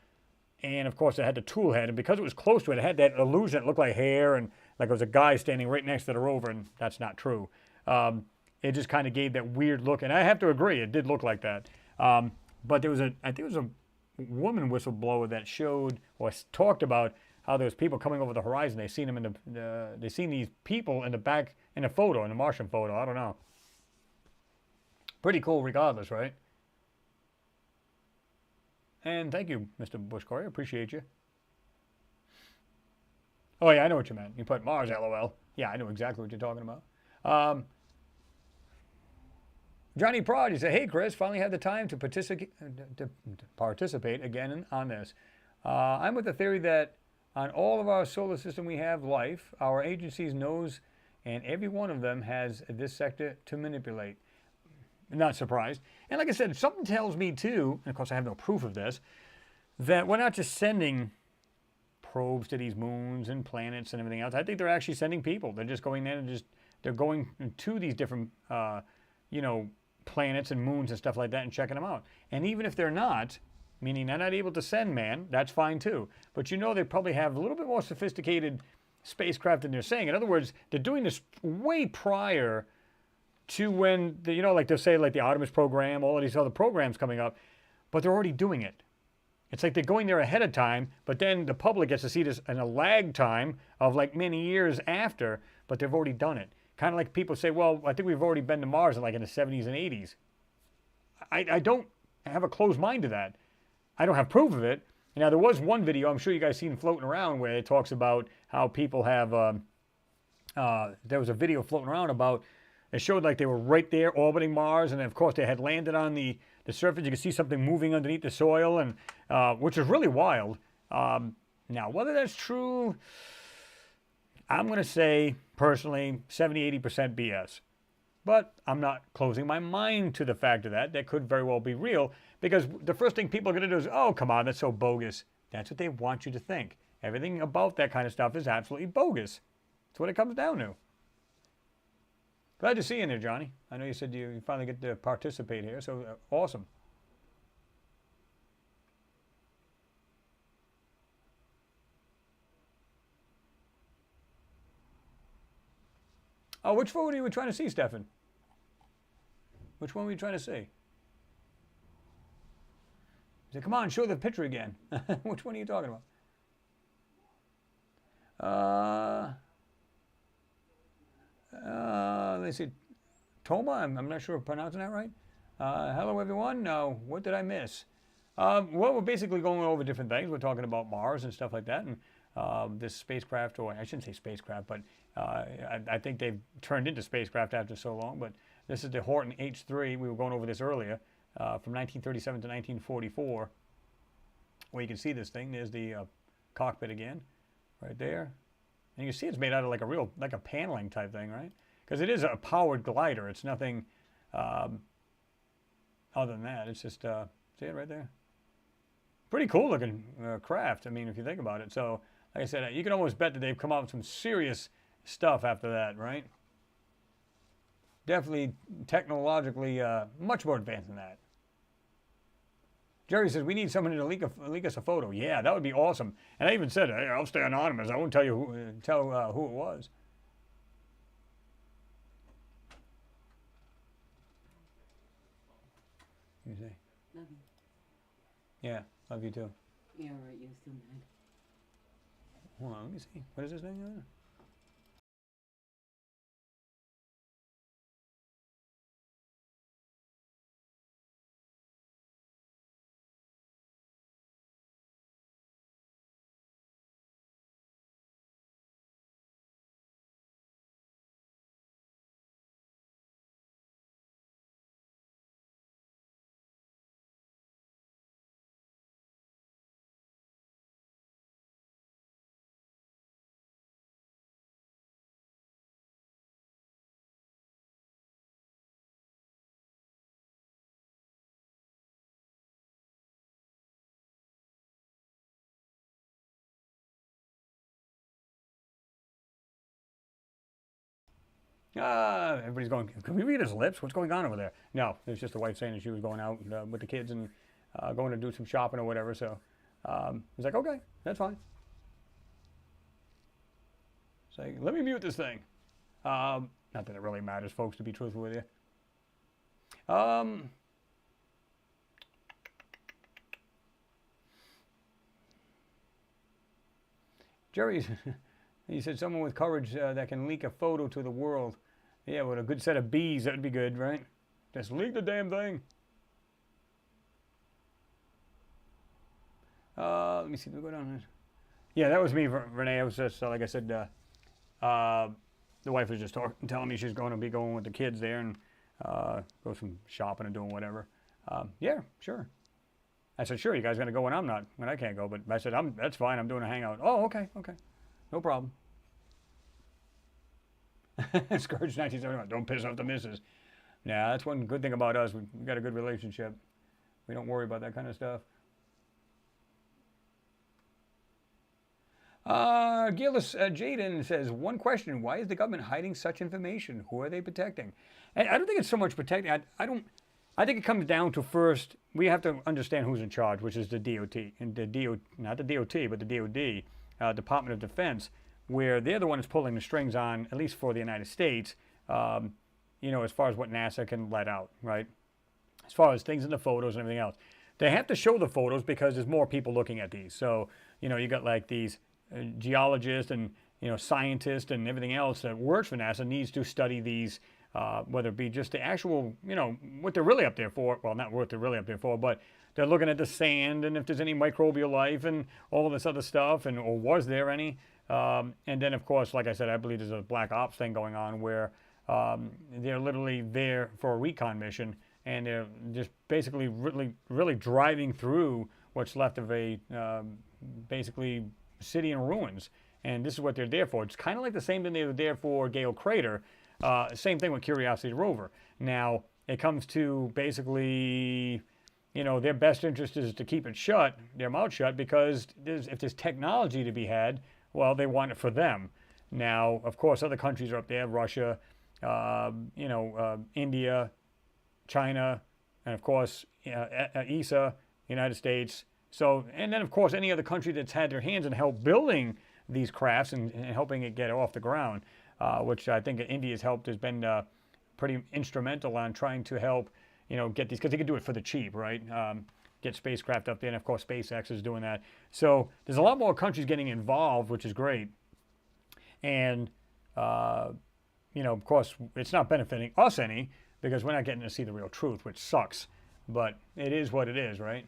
And, of course, it had the tool head. And because it was close to it, it had that illusion. It looked like hair and like it was a guy standing right next to the rover, and that's not true. It just kind of gave that weird look. And I have to agree, it did look like that. But there was I think it was a woman whistleblower that showed or talked about how there was people coming over the horizon. They seen them in they seen these people in the back in a photo, in a Martian photo. I don't know. Pretty cool regardless, right? And thank you, Mr. Bush Corey. I appreciate you. Oh, yeah, I know what you meant. You put Mars, LOL. Yeah, I know exactly what you're talking about. Johnny Prod, you say, hey, Chris, finally had the time to participate again on this. I'm with the theory that on all of our solar system we have life. Our agencies knows, and every one of them has this sector to manipulate. Not surprised. And like I said, something tells me too, and of course I have no proof of this, that we're not just sending probes to these moons and planets and everything else. I think they're actually sending people. They're just going there and they're going to these different, planets and moons and stuff like that and checking them out. And even if they're not, meaning they're not able to send man, that's fine too. But they probably have a little bit more sophisticated spacecraft than they're saying. In other words, they're doing this way prior to when, like they'll say like the Artemis program, all of these other programs coming up, but they're already doing it. It's like they're going there ahead of time, but then the public gets to see this in a lag time of like many years after, but they've already done it. Kind of like people say, well, I think we've already been to Mars in the 70s and 80s. I don't have a closed mind to that. I don't have proof of it. Now, there was one video I'm sure you guys seen floating around where it talks about how people have, there was a video floating around about, it showed like they were right there orbiting Mars, and of course they had landed on the surface. You could see something moving underneath the soil, and which is really wild. Now, whether that's true, I'm going to say, personally, 70-80% BS. But I'm not closing my mind to the fact of that. That could very well be real, because the first thing people are going to do is, oh, come on, that's so bogus. That's what they want you to think. Everything about that kind of stuff is absolutely bogus. That's what it comes down to. Glad to see you in there, Johnny. I know you said you finally get to participate here, so awesome. Oh, which one were you trying to see, Stefan? Which one were you trying to see? He said, come on, show the picture again. Which one are you talking about? Let's see. Toma, I'm not sure if I'm pronouncing that right. Hello, everyone. What did I miss? Well, we're basically going over different things. We're talking about Mars and stuff like that, and this spacecraft, or I shouldn't say spacecraft, but I think they've turned into spacecraft after so long. But this is the Horton H3. We were going over this earlier, from 1937 to 1944. Well, you can see this thing. There's the cockpit again, right there. And you can see it's made out of like a paneling type thing, right? Because it is a powered glider. It's nothing other than that. It's just, see it right there? Pretty cool looking craft, I mean, if you think about it. So, like I said, you can almost bet that they've come out with some serious stuff after that, right? Definitely technologically much more advanced than that. Jerry says, we need someone to leak us a photo. Yeah, that would be awesome. And I even said, hey, I'll stay anonymous. I won't tell you who it was. You say? Nothing. Yeah, love you too. Yeah, right, you're still mad. Hold on, let me see. What is this thing? Everybody's going, can we read his lips? What's going on over there? No, it was just the wife saying that she was going out with the kids and going to do some shopping or whatever. So I was like, okay, that's fine. So let me mute this thing. Not that it really matters, folks, to be truthful with you. Jerry, he said someone with courage that can leak a photo to the world. Yeah, with a good set of bees, that would be good, right? Just leak the damn thing. Let me see, do we go down here? Yeah, that was me, Renee. I was just, like I said, the wife was just telling me she's going to be going with the kids there and go some shopping and doing whatever. Yeah, sure. I said, sure, you guys going to go when I'm not, when I can't go. But I said, that's fine, I'm doing a hangout. Oh, okay, no problem. Scourge 1971, don't piss off the missus. Yeah, that's one good thing about us. We got a good relationship. We don't worry about that kind of stuff. Gillis Jaden says, one question, why is the government hiding such information? Who are they protecting? And I don't think it's so much protecting. I think it comes down to first, we have to understand who's in charge, which is the DOT, and not the DOT, but the DOD, Department of Defense, where they're the ones pulling the strings on, at least for the United States, as far as what NASA can let out, right? As far as things in the photos and everything else. They have to show the photos because there's more people looking at these. So, you got like these geologists and, scientists and everything else that works for NASA needs to study these, whether it be just the actual, what they're really up there for. Well, not what they're really up there for, but they're looking at the sand and if there's any microbial life and all this other stuff, or was there any? And then, of course, like I said, I believe there's a black ops thing going on where they're literally there for a recon mission, and they're just basically really driving through what's left of a basically city in ruins. And this is what they're there for. It's kind of like the same thing they were there for Gale Crater. Same thing with Curiosity rover. Now, it comes to basically, their best interest is to keep it shut, their mouth shut, because if there's technology to be had, well, they want it for them. Now, of course, other countries are up there, Russia, India, China, and of course, ESA, United States. So, and then of course, any other country that's had their hands in help building these crafts and helping it get off the ground, which I think India's helped has been pretty instrumental on trying to help, get these, because they can do it for the cheap, right? Get spacecraft up there, and of course, SpaceX is doing that. So there's a lot more countries getting involved, which is great. And, of course, it's not benefiting us any, because we're not getting to see the real truth, which sucks. But it is what it is, right?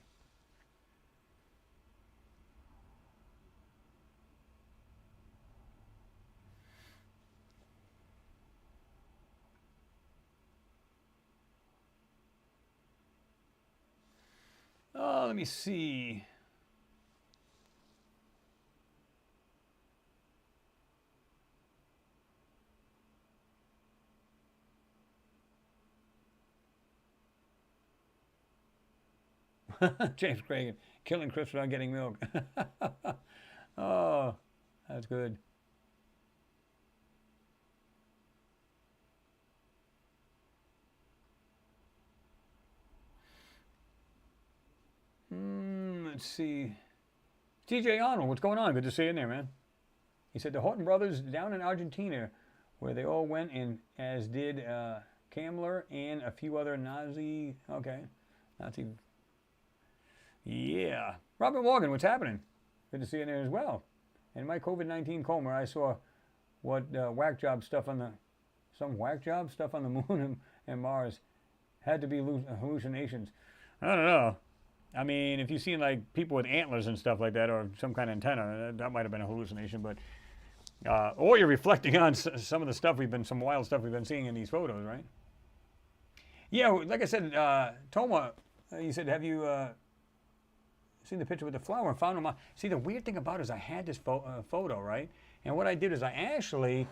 Let me see. James Craig, killing Chris without getting milk. Oh, that's good. Let's see. TJ Arnold, what's going on? Good to see you in there, man. He said the Horton brothers down in Argentina, where they all went, and as did Kamler and a few other Nazi. Yeah. Robert Morgan, what's happening? Good to see you in there as well. And my COVID-19 coma, I saw what some whack job stuff on the moon and Mars had to be hallucinations. I don't know. I mean, if you've seen like people with antlers and stuff like that, or some kind of antenna, that might have been a hallucination. But or you're reflecting on some of the stuff some wild stuff we've been seeing in these photos, right? Yeah, like I said, Toma, you said, have you seen the picture with the flower and found them? See, the weird thing about it is I had this photo, right? And what I did is I actually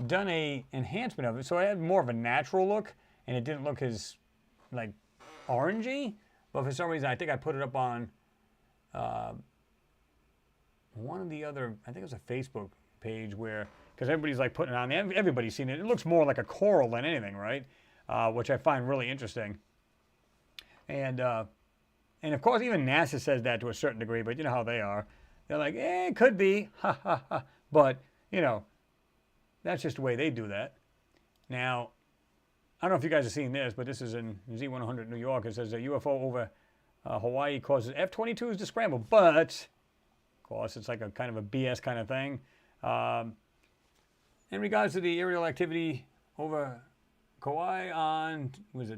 done a enhancement of it, so I had more of a natural look, and it didn't look as like orangey. But for some reason, I think I put it up on one of the other, I think it was a Facebook page where, because everybody's like putting it on, everybody's seen it. It looks more like a coral than anything, right? Which I find really interesting. And of course, even NASA says that to a certain degree, but you know how they are. They're like, it could be, ha, ha, ha. But, that's just the way they do that. Now, I don't know if you guys have seen this, but this is in Z100 New York. It says a UFO over Hawaii causes F-22s to scramble. But, of course, it's like a kind of a BS kind of thing. In regards to the aerial activity over Kauai on, 2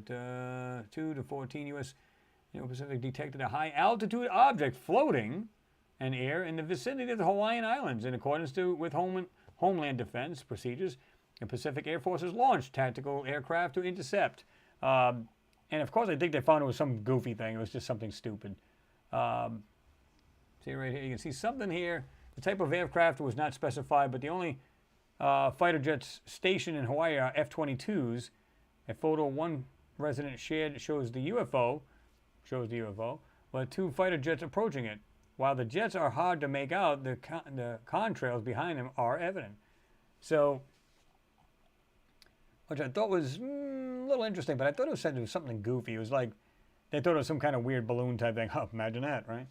to 14 U.S. Pacific detected a high-altitude object floating in air in the vicinity of the Hawaiian Islands. In accordance with Homeland Defense procedures, the Pacific Air Forces launched tactical aircraft to intercept. And of course, I think they found it was some goofy thing. It was just something stupid. See right here, you can see something here. The type of aircraft was not specified, but the only fighter jets stationed in Hawaii are F-22s. A photo resident shared shows the UFO, with 2 fighter jets approaching it. While the jets are hard to make out, the contrails behind them are evident. So, which I thought was a little interesting, but I thought it was said it was something goofy. It was like they thought it was some kind of weird balloon type thing. Oh, imagine that, right?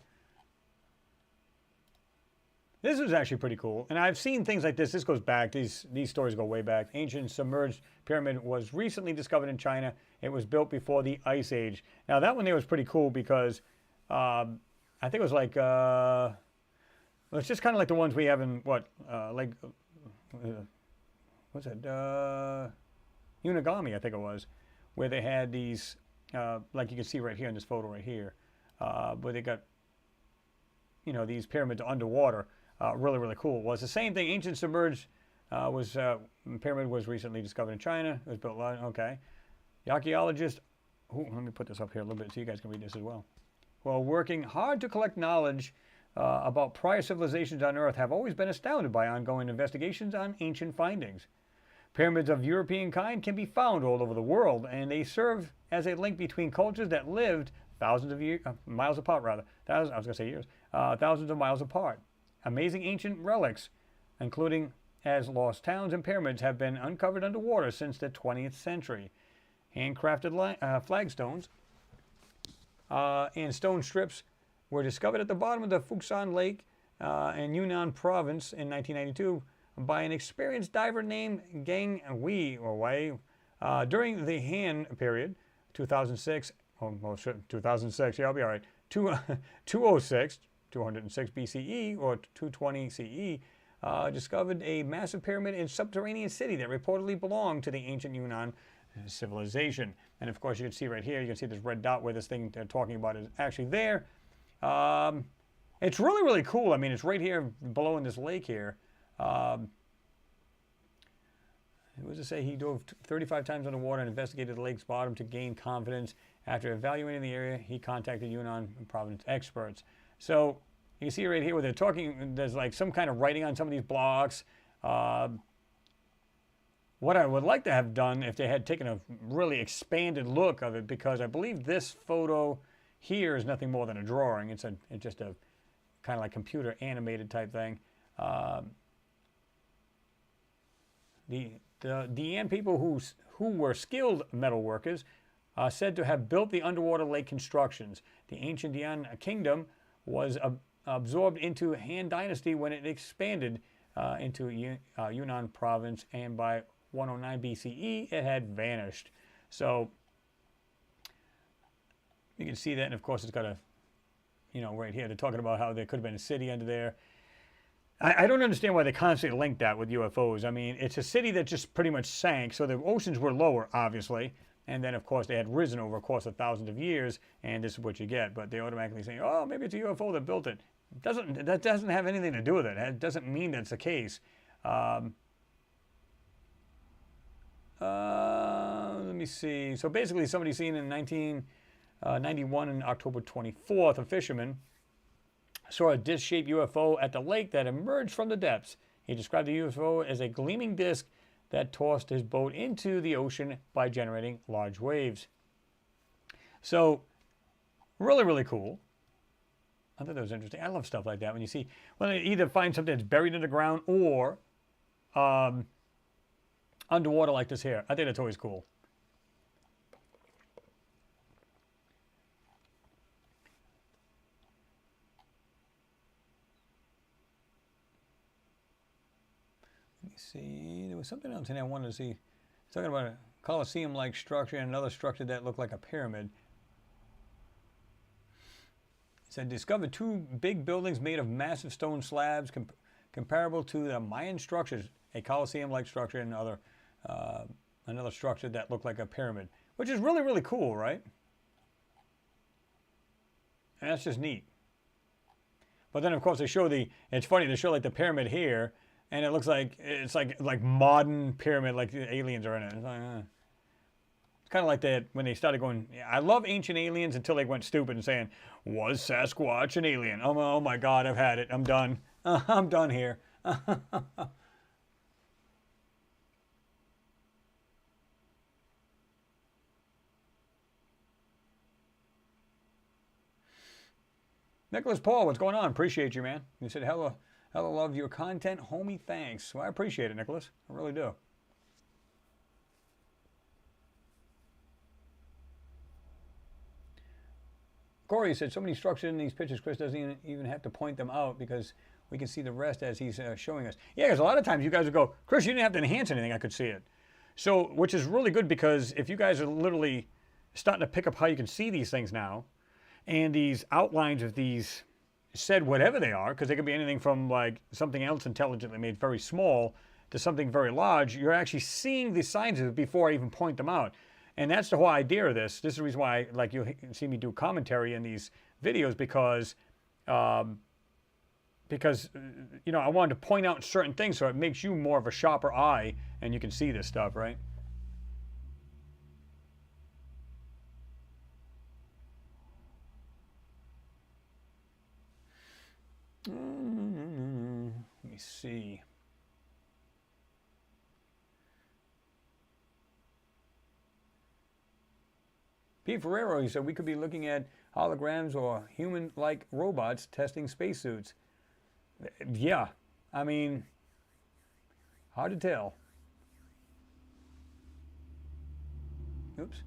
This was actually pretty cool, and I've seen things like this. This goes back. These stories go way back. Ancient submerged pyramid was recently discovered in China. It was built before the Ice Age. Now that one there was pretty cool because I think it was like it's just kind of like the ones we have in what's it? Unagami, I think it was, where they had these like you can see right here in this photo right here, where they got these pyramids underwater. Really, really cool. Well, it's the same thing. Ancient submerged pyramid was recently discovered in China. It was built, okay. The archaeologist, let me put this up here a little bit so you guys can read this as well. While working hard to collect knowledge about prior civilizations on Earth, have always been astounded by ongoing investigations on ancient findings. Pyramids of European kind can be found all over the world, and they serve as a link between cultures that lived thousands of miles apart, rather. Thousands, I was going to say years. Thousands of miles apart. Amazing ancient relics, including as lost towns and pyramids, have been uncovered underwater since the 20th century. Handcrafted flagstones and stone strips were discovered at the bottom of the Fuxan Lake in Yunnan province in 1992 by an experienced diver named Gang Wei during the Han period, 2006. 2006, yeah, I'll be all right. 206 BCE or 220 CE, discovered a massive pyramid in subterranean city that reportedly belonged to the ancient Yunnan civilization. And of course, you can see right here, you can see this red dot where this thing they're talking about is actually there. It's really, really cool. I mean, it's right here below in this lake here. What does it say? He dove 35 times underwater and investigated the lake's bottom to gain confidence. After evaluating the area, he contacted Yunnan province experts. So you can see right here where they're talking, there's like some kind of writing on some of these blocks. What I would like to have done if they had taken a really expanded look of it, because I believe this photo here is nothing more than a drawing. It's just a kind of like computer animated type thing. The Dian people who were skilled metal workers are said to have built the underwater lake constructions. The ancient Dian kingdom was absorbed into Han Dynasty when it expanded into Yunnan province, and by 109 BCE it had vanished. So you can see that, and of course it's got a, right here they're talking about how there could have been a city under there. I don't understand why they constantly link that with UFOs. I mean, it's a city that just pretty much sank, so the oceans were lower, obviously, and then, of course, they had risen over a course of thousands of years, and this is what you get. But they automatically say, oh, maybe it's a UFO that built it. That doesn't have anything to do with it. It doesn't mean that's the case. Let me see. So basically, somebody seen in 1991 on October 24th, a fisherman saw a disc-shaped UFO at the lake that emerged from the depths. He described the UFO as a gleaming disc that tossed his boat into the ocean by generating large waves. So, really, really cool. I thought that was interesting. I love stuff like that when you see, well, they either find something that's buried in the ground or underwater like this here. I think that's always cool. See, there was something else in there I wanted to see. It's talking about a Colosseum-like structure and another structure that looked like a pyramid. It said, discovered 2 big buildings made of massive stone slabs comparable to the Mayan structures, a Colosseum-like structure and another structure that looked like a pyramid, which is really, really cool, right? And that's just neat. But then, of course, they show it's funny, they show like the pyramid here, and it looks like it's like modern pyramid, like the aliens are in it. It's like, it's kind of like that when they started going. I love Ancient Aliens until they went stupid and saying, "Was Sasquatch an alien?" Oh my God, I've had it. I'm done. I'm done here. Nicholas Paul, what's going on? Appreciate you, man. You said, hella love your content, homie. Thanks. Well, I appreciate it, Nicholas. I really do. Corey said, so many structures in these pictures, Chris doesn't even have to point them out because we can see the rest as he's showing us. Yeah, because a lot of times you guys will go, Chris, you didn't have to enhance anything. I could see it. So, which is really good because if you guys are literally starting to pick up how you can see these things now, and these outlines of these said whatever they are, because they could be anything from like something else intelligently made very small to something very large, you're actually seeing the signs of it before I even point them out. And that's the whole idea of this. This is the reason why, like, you see me do commentary in these videos because you know, I wanted to point out certain things so it makes you more of a sharper eye and you can see this stuff, right? Let me see. Pete Ferrero, he said, we could be looking at holograms or human-like robots testing spacesuits. Yeah, I mean, hard to tell. Oops.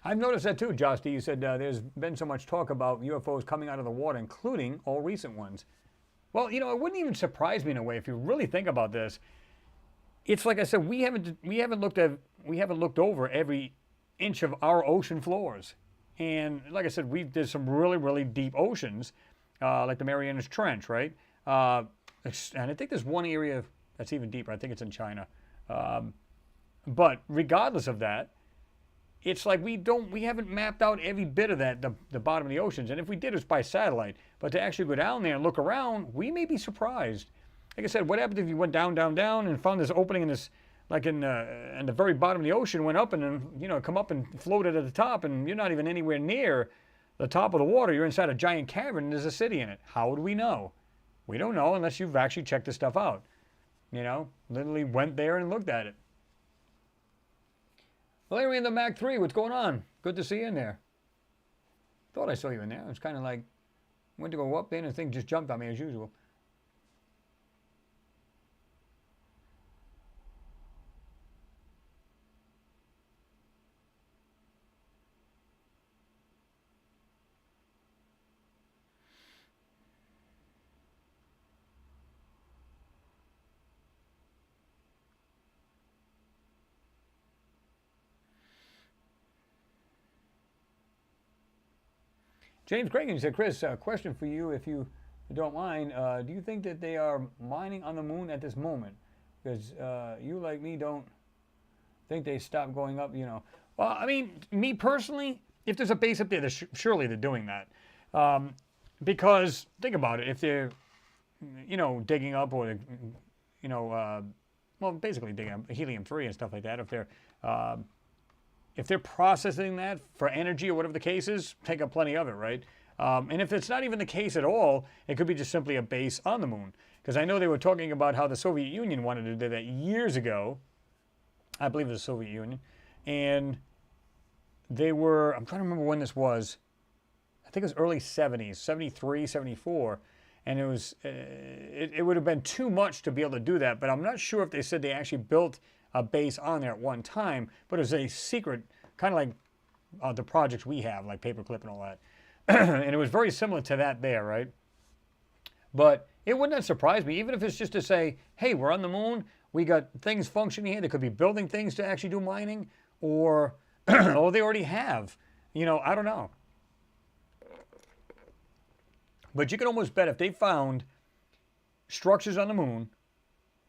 I've noticed that too, Josty. You said there's been so much talk about UFOs coming out of the water, including all recent ones. Well, you know, it wouldn't even surprise me in a way if you really think about this. It's like I said, we haven't looked over every inch of our ocean floors, and like I said, there's some really deep oceans, like the Marianas Trench, right? And I think there's one area that's even deeper. I think it's in China. But regardless of that, it's like we haven't mapped out every bit of that, the bottom of the oceans. And if we did, it's by satellite. But to actually go down there and look around, we may be surprised. Like I said, what happens if you went down and found this opening in this, like in the very bottom of the ocean, went up and then, you know, come up and floated at the top, and you're not even anywhere near the top of the water. You're inside a giant cavern and there's a city in it. How would we know? We don't know unless you've actually checked this stuff out. You know, literally went there and looked at it. Larry in the Mac 3, what's going on? Good to see you in there. Thought I saw you in there. It's kind of like, went to go up there and the thing just jumped on me as usual. James Cragen said, Chris, a question for you, if you don't mind. Do you think that they are mining on the moon at this moment? Because you, like me, don't think they stopped going up, you know. Well, I mean, me personally, if there's a base up there, surely they're doing that. Because, think about it, if they're, you know, digging up or, you know, well, basically digging up helium-3 and stuff like that, if they're processing that for energy or whatever the case is, take up plenty of it, right? And if it's not even the case at all, it could be just simply a base on the moon. Because I know they were talking about how the Soviet Union wanted to do that years ago. I believe it was the Soviet Union. And they were, I'm trying to remember when this was. I think it was early 70s, 73, 74. And it was, it would have been too much to be able to do that. But I'm not sure if they said they actually built a base on there at one time, but it was a secret, kind of like the projects we have, like Paperclip and all that. And it was very similar to that there, right? But it wouldn't surprise me, even if it's just to say, hey, we're on the moon, we got things functioning here. They could be building things to actually do mining, or, or they already have. You know, I don't know. But you can almost bet if they found structures on the moon,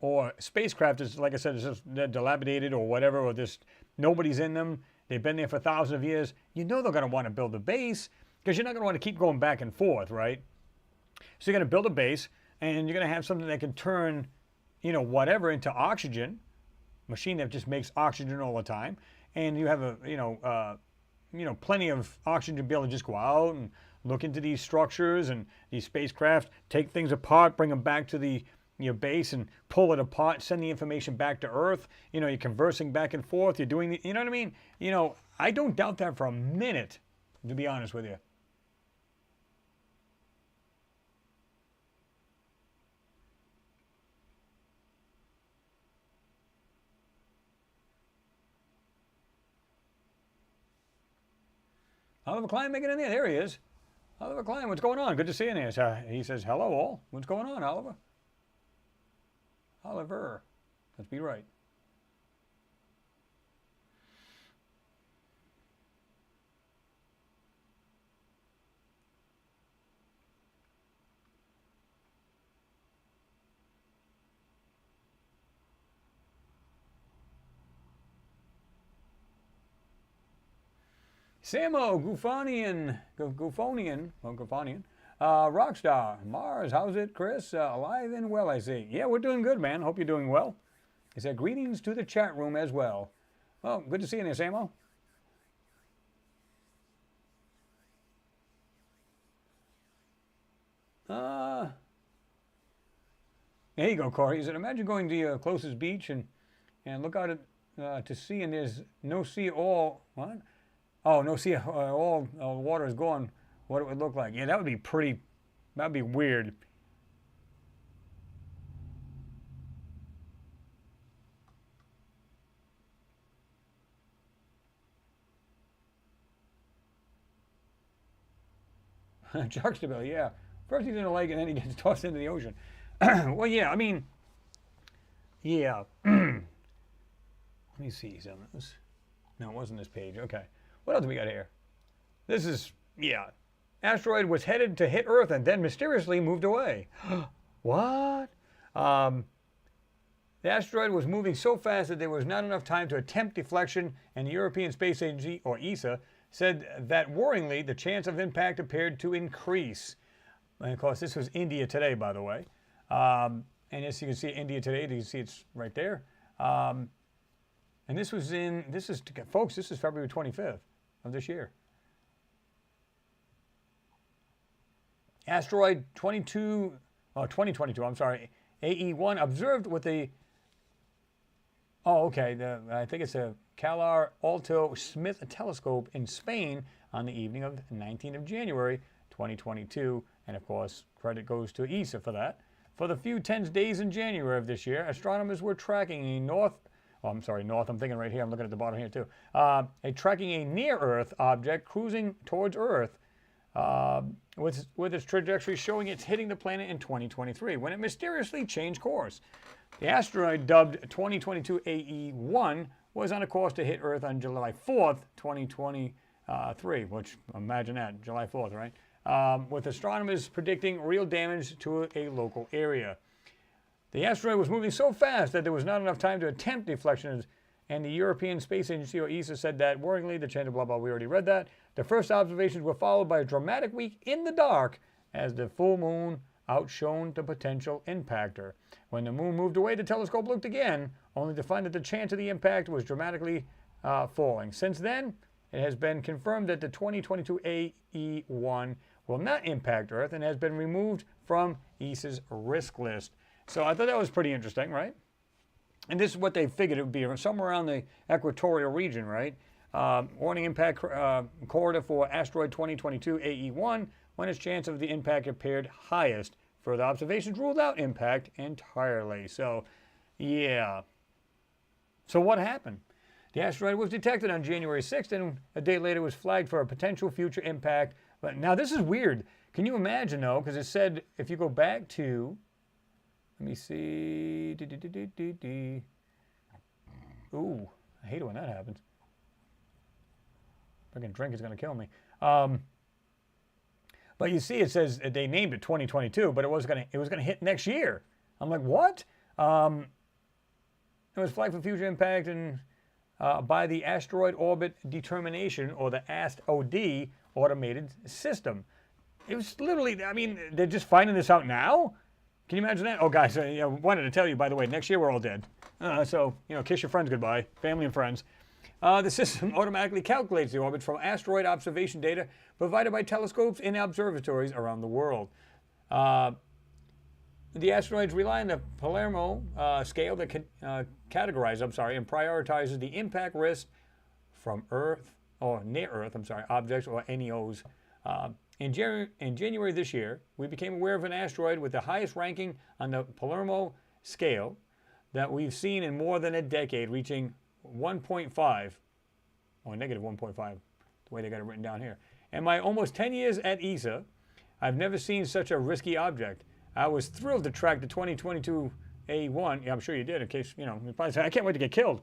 or spacecraft is, like I said, is just dilapidated or whatever, or just nobody's in them, they've been there for thousands of years, you know they're going to want to build a base, because you're not going to want to keep going back and forth, right? So you're going to build a base, and you're going to have something that can turn, you know, whatever into oxygen, machine that just makes oxygen all the time, and you have a, you know, plenty of oxygen to be able to just go out and look into these structures and these spacecraft, take things apart, bring them back to the your base and pull it apart, send the information back to Earth. You know, you're conversing back and forth. You're doing the, you know what I mean? You know, I don't doubt that for a minute, to be honest with you. Oliver Klein making it in there. There he is. Oliver Klein, what's going on? Good to see you in here. He says, hello all. What's going on, Oliver? Oliver. Let's be right. Samo Gufonian, Rockstar, Mars, how's it, Chris? Alive and well, I see. Yeah, we're doing good, man. Hope you're doing well. He said, greetings to the chat room as well. Well, good to see you there, Samo. There you go, Corey. He said, imagine going to your closest beach and look out at, to sea, and there's no sea all, what? Oh, no sea, all water is gone. What it would look like. Yeah, that would be pretty, that'd be weird. Juxtabill, yeah. First he's in a lake and then he gets tossed into the ocean. Well, yeah, I mean, yeah. Let me see some of this. No, it wasn't this page. Okay. What else do we got here? This is, yeah. Asteroid was headed to hit Earth and then mysteriously moved away. What? The asteroid was moving so fast that there was not enough time to attempt deflection, and the European Space Agency, or ESA, said that worryingly the chance of impact appeared to increase. And of course, this was India Today, by the way. And as you can see, India Today, you can see it's right there. And this was folks, this is February 25th of this year. Asteroid 2022, I'm sorry, AE1 observed with the, I think it's a Calar Alto Smith telescope in Spain on the evening of the 19th of January, 2022. And of course, credit goes to ESA for that. For the few tens days in January of this year, astronomers were tracking a I'm thinking right here, I'm looking at the bottom here too. Tracking a near-Earth object cruising towards Earth with its trajectory showing it's hitting the planet in 2023, when it mysteriously changed course. The asteroid, dubbed 2022 AE1, was on a course to hit Earth on July 4th, 2023, which, imagine that, July 4th, right? With astronomers predicting real damage to a local area. The asteroid was moving so fast that there was not enough time to attempt deflection, and the European Space Agency, or ESA, said that worryingly the chance of blah blah, we already read that. The first observations were followed by a dramatic week in the dark as the full moon outshone the potential impactor. When the moon moved away, the telescope looked again, only to find that the chance of the impact was dramatically falling. Since then, it has been confirmed that the 2022 AE1 will not impact Earth and has been removed from ESA's risk list. So I thought that was pretty interesting, right? And this is what they figured it would be, somewhere around the equatorial region, right? Warning impact corridor for asteroid 2022 AE1, when its chance of the impact appeared highest. Further observations ruled out impact entirely. So, yeah. So what happened? The asteroid was detected on January 6th, and a day later was flagged for a potential future impact. But now this is weird. Can you imagine, though? Because it said, if you go back to, let me see. Ooh, I hate it when that happens. Freaking drink is going to kill me. But you see, it says they named it 2022, but it was going to hit next year. I'm like, what? It was flagged for future impact and by the Asteroid Orbit Determination, or the AST-OD automated system. It was literally, I mean, they're just finding this out now? Can you imagine that? Oh, guys, I wanted to tell you, by the way, next year we're all dead. So, kiss your friends goodbye, family and friends. The system automatically calculates the orbit from asteroid observation data provided by telescopes in observatories around the world. The asteroids rely on the Palermo scale that categorizes, and prioritizes the impact risk from Earth, or near Earth, objects, or NEOs. In January this year, we became aware of an asteroid with the highest ranking on the Palermo scale that we've seen in more than a decade, reaching 1.5, or negative 1.5, the way they got it written down here. In my almost 10 years at ESA, I've never seen such a risky object. I was thrilled to track the 2022 A1. Yeah, I'm sure you did, in case, you probably say, I can't wait to get killed.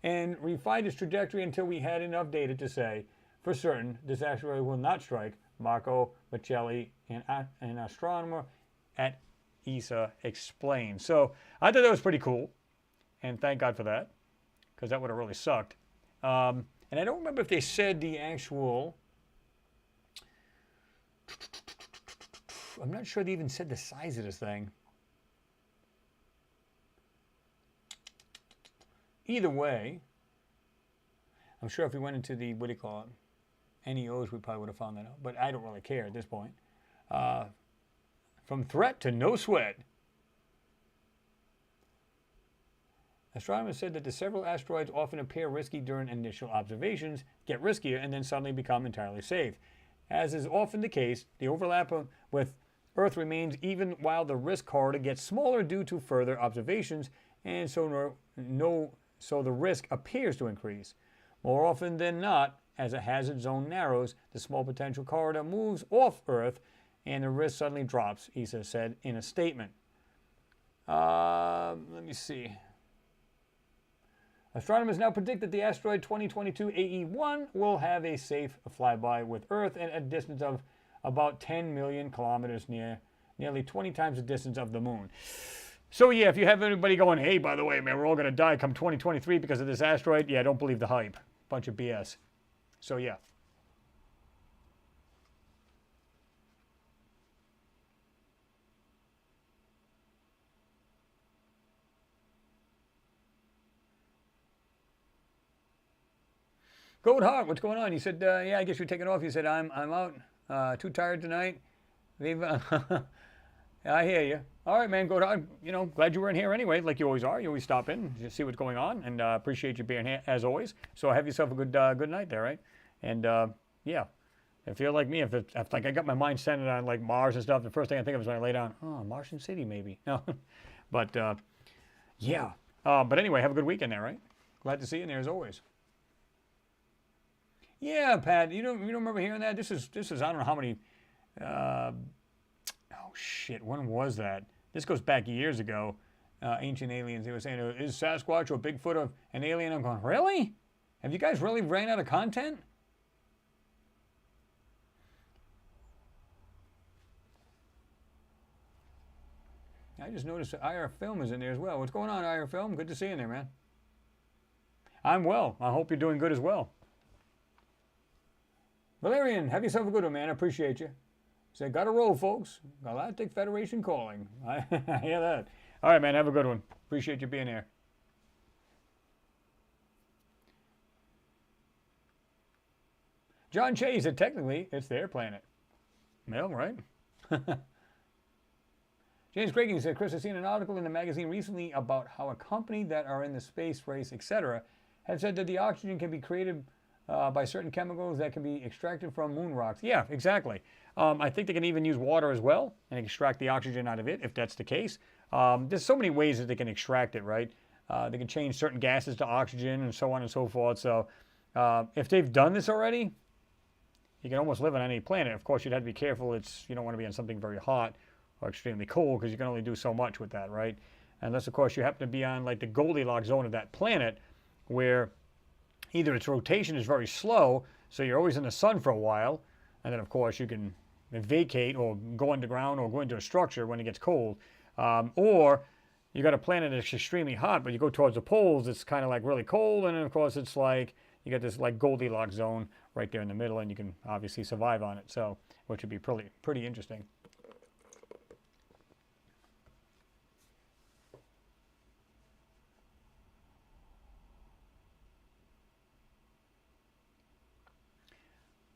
And refined its trajectory until we had enough data to say, for certain, this asteroid will not strike. Marco Michelli, an astronomer at ESA, explained. So I thought that was pretty cool, and thank God for that, because that would have really sucked. And I don't remember if they said the actual... I'm not sure they even said the size of this thing. Either way, I'm sure if we went into the, what do you call it, NEOs, we probably would have found that out. But I don't really care at this point. From threat to no sweat. Astronomers said that the several asteroids often appear risky during initial observations, get riskier, and then suddenly become entirely safe. As is often the case, the overlap with Earth remains even while the risk corridor gets smaller due to further observations, and so the risk appears to increase. More often than not, as a hazard zone narrows, the small potential corridor moves off Earth, and the risk suddenly drops, ESA said in a statement. Let me see. Astronomers now predict that the asteroid 2022 AE1 will have a safe flyby with Earth at a distance of about 10 million kilometers, nearly 20 times the distance of the moon. So yeah, if you have anybody going, hey, by the way, man, we're all going to die come 2023 because of this asteroid, yeah, don't believe the hype. Bunch of BS. So yeah. Goat Heart, what's going on? He said, yeah, I guess you're taking off. He said, I'm out. Too tired tonight. Leave. I hear you. All right, man, Goat Heart. Glad you were in here anyway, like you always are. You always stop in, just see what's going on, and appreciate you being here as always. So have yourself a good night there, right? And yeah, if you're like me, if like I got my mind centered on like Mars and stuff, the first thing I think of is when I lay down, oh, Martian City maybe. No, but yeah. But anyway, have a good weekend there, right? Glad to see you in there as always. Yeah, Pat, you don't remember hearing that? This is I don't know how many. Oh shit, when was that? This goes back years ago. Ancient aliens. They were saying, is Sasquatch or Bigfoot an alien? I'm going, really? Have you guys really ran out of content? I just noticed that IR Film is in there as well. What's going on, IR Film? Good to see you in there, man. I'm well. I hope you're doing good as well. Valerian, have yourself a good one, man. I appreciate you. Say, gotta roll, folks. Galactic Federation calling. I hear that. All right, man. Have a good one. Appreciate you being here. John Chase said, technically, it's their planet. Well, right? James Craig said, Chris, I've seen an article in the magazine recently about how a company that are in the space race, etc., had said that the oxygen can be created by certain chemicals that can be extracted from moon rocks. Yeah, exactly. I think they can even use water as well and extract the oxygen out of it, if that's the case. There's so many ways that they can extract it, right? They can change certain gases to oxygen and so on and so forth. So if they've done this already, you can almost live on any planet. Of course, you'd have to be careful. You don't want to be on something very hot or extremely cold because you can only do so much with that, right? Unless, of course, you happen to be on like the Goldilocks zone of that planet where either its rotation is very slow, so you're always in the sun for a while, and then, of course, you can vacate or go underground or go into a structure when it gets cold. Or you got a planet that's extremely hot, but you go towards the poles, it's kind of like really cold, and then, of course, it's like you got this like Goldilocks zone right there in the middle, and you can obviously survive on it, so which would be pretty interesting.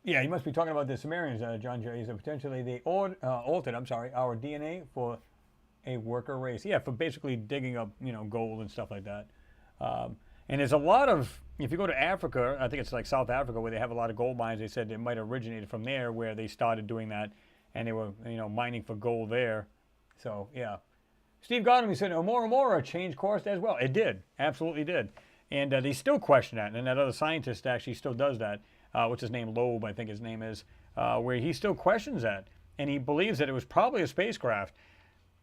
Yeah, you must be talking about the Sumerians, John J. So potentially they altered, our DNA for A worker race. Yeah, for basically digging up, gold and stuff like that. And there's a lot of, if you go to Africa, I think it's like South Africa where they have a lot of gold mines, they said it might have originated from there where they started doing that and they were, mining for gold there. So, yeah. Steve Godham, he said, Oumuamua changed course as well. It did. Absolutely did. And they still question that. And that other scientist actually still does that. What's his name? Loeb, I think his name is. Where he still questions that. And he believes that it was probably a spacecraft.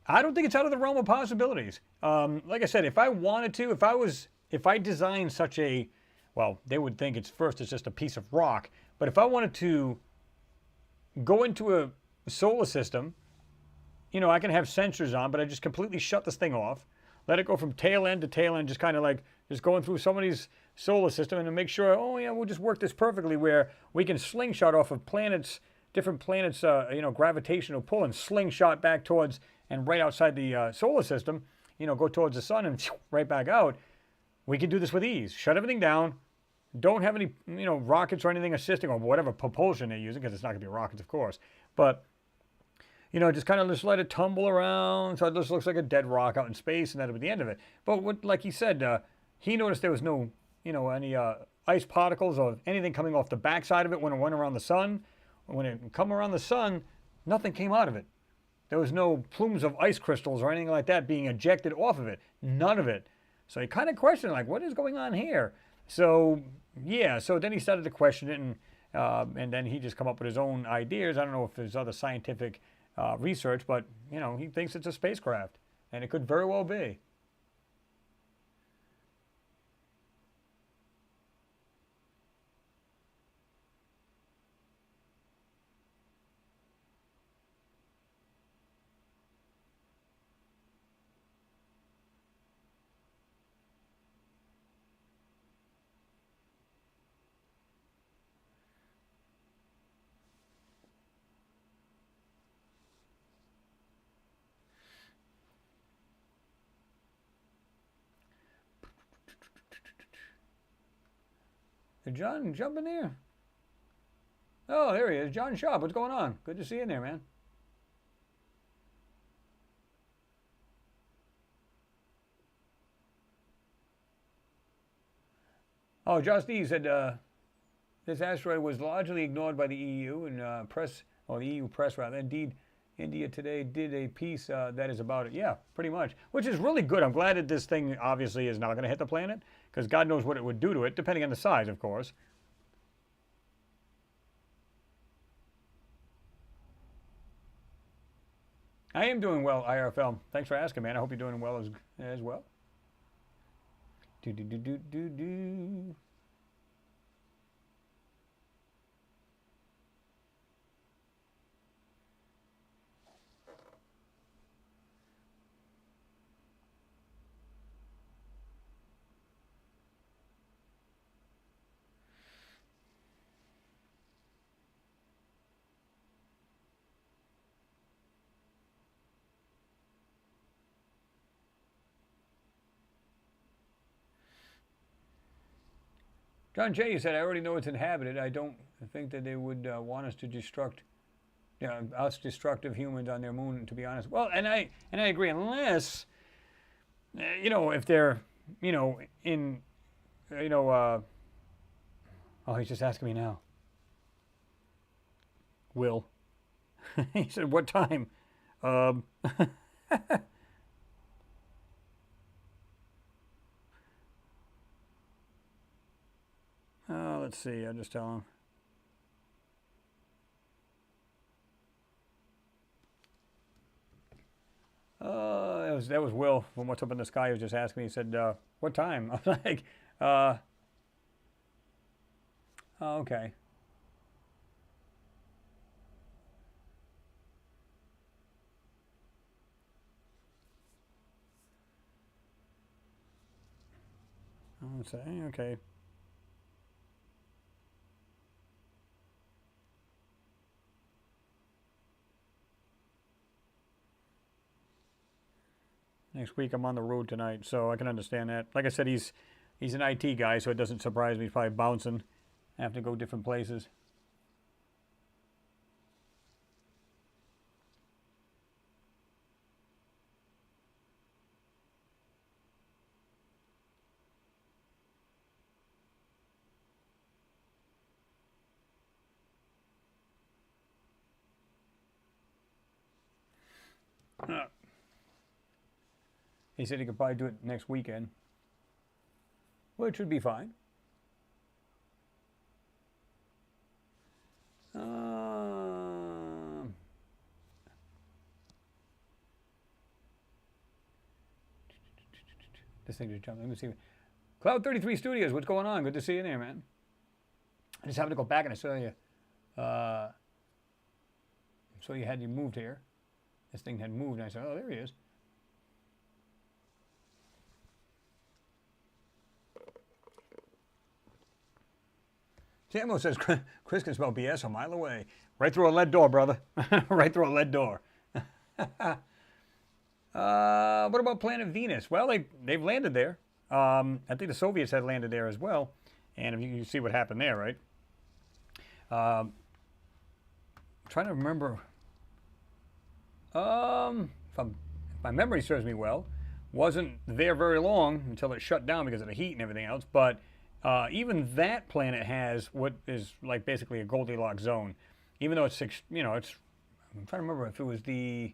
I don't think it's out of the realm of possibilities. Like I said, if I wanted to, if I designed such a, well, they would think it's just a piece of rock. But if I wanted to go into a solar system, I can have sensors on, but I just completely shut this thing off, let it go from tail end to tail end, just kind of like just going through somebody's solar system and to make sure, we'll just work this perfectly where we can slingshot off of planets, different planets, gravitational pull and slingshot back towards and right outside the solar system, go towards the sun and right back out. We can do this with ease. Shut everything down. Don't have any, rockets or anything assisting or whatever propulsion they're using, because it's not going to be rockets, of course. But, just kind of just let it tumble around so it just looks like a dead rock out in space, and that'll be the end of it. But like he said, he noticed there was no, any ice particles or anything coming off the backside of it when it went around the sun. When it come around the sun, nothing came out of it. There was no plumes of ice crystals or anything like that being ejected off of it. None of it. So he kind of questioned, like, what is going on here? So, yeah, so then he started to question it, and then he just come up with his own ideas. I don't know if there's other scientific research, but, he thinks it's a spacecraft, and it could very well be. Did John jump in there? Oh, there he is. John Schaub, what's going on? Good to see you in there, man. Oh, Josh D said this asteroid was largely ignored by the EU and press, or the EU press rather. Indeed, India Today did a piece that is about it. Yeah, pretty much, which is really good. I'm glad that this thing obviously is not going to hit the planet, because God knows what it would do to it, depending on the size, of course. I am doing well, IRFL. Thanks for asking, man. I hope you're doing well as well. Do do do do do do. John Jay said, I already know it's inhabited. I don't think that they would want us to destruct, us destructive humans on their moon, to be honest. Well, and I agree, unless, if they're, in, oh, he's just asking me now. Will. He said, what time? Let's see. I'll just tell him. That was Will from What's Up in the Sky. He was just asking me. He said, "What time?" I was like, "Oh, okay." I'll say, okay. Next week I'm on the road tonight, so I can understand that. Like I said, he's an IT guy, so it doesn't surprise me. He's probably bouncing, have to go different places. He said he could probably do it next weekend, which would be fine. This thing just jumped. Let me see. Cloud 33 Studios, what's going on? Good to see you there, man. I just happened to go back and I saw you. So you had moved here. This thing had moved, and I said, oh, there he is. Samo says, Chris can smell BS a mile away. Right through a lead door, brother. Right through a lead door. What about Planet Venus? Well, they've landed there. I think the Soviets had landed there as well. And if you see what happened there, right? I'm trying to remember. If my memory serves me well, wasn't there very long until it shut down because of the heat and everything else. But even that planet has what is like basically a Goldilocks zone. Even though it's, you know, it's, I'm trying to remember if it was the,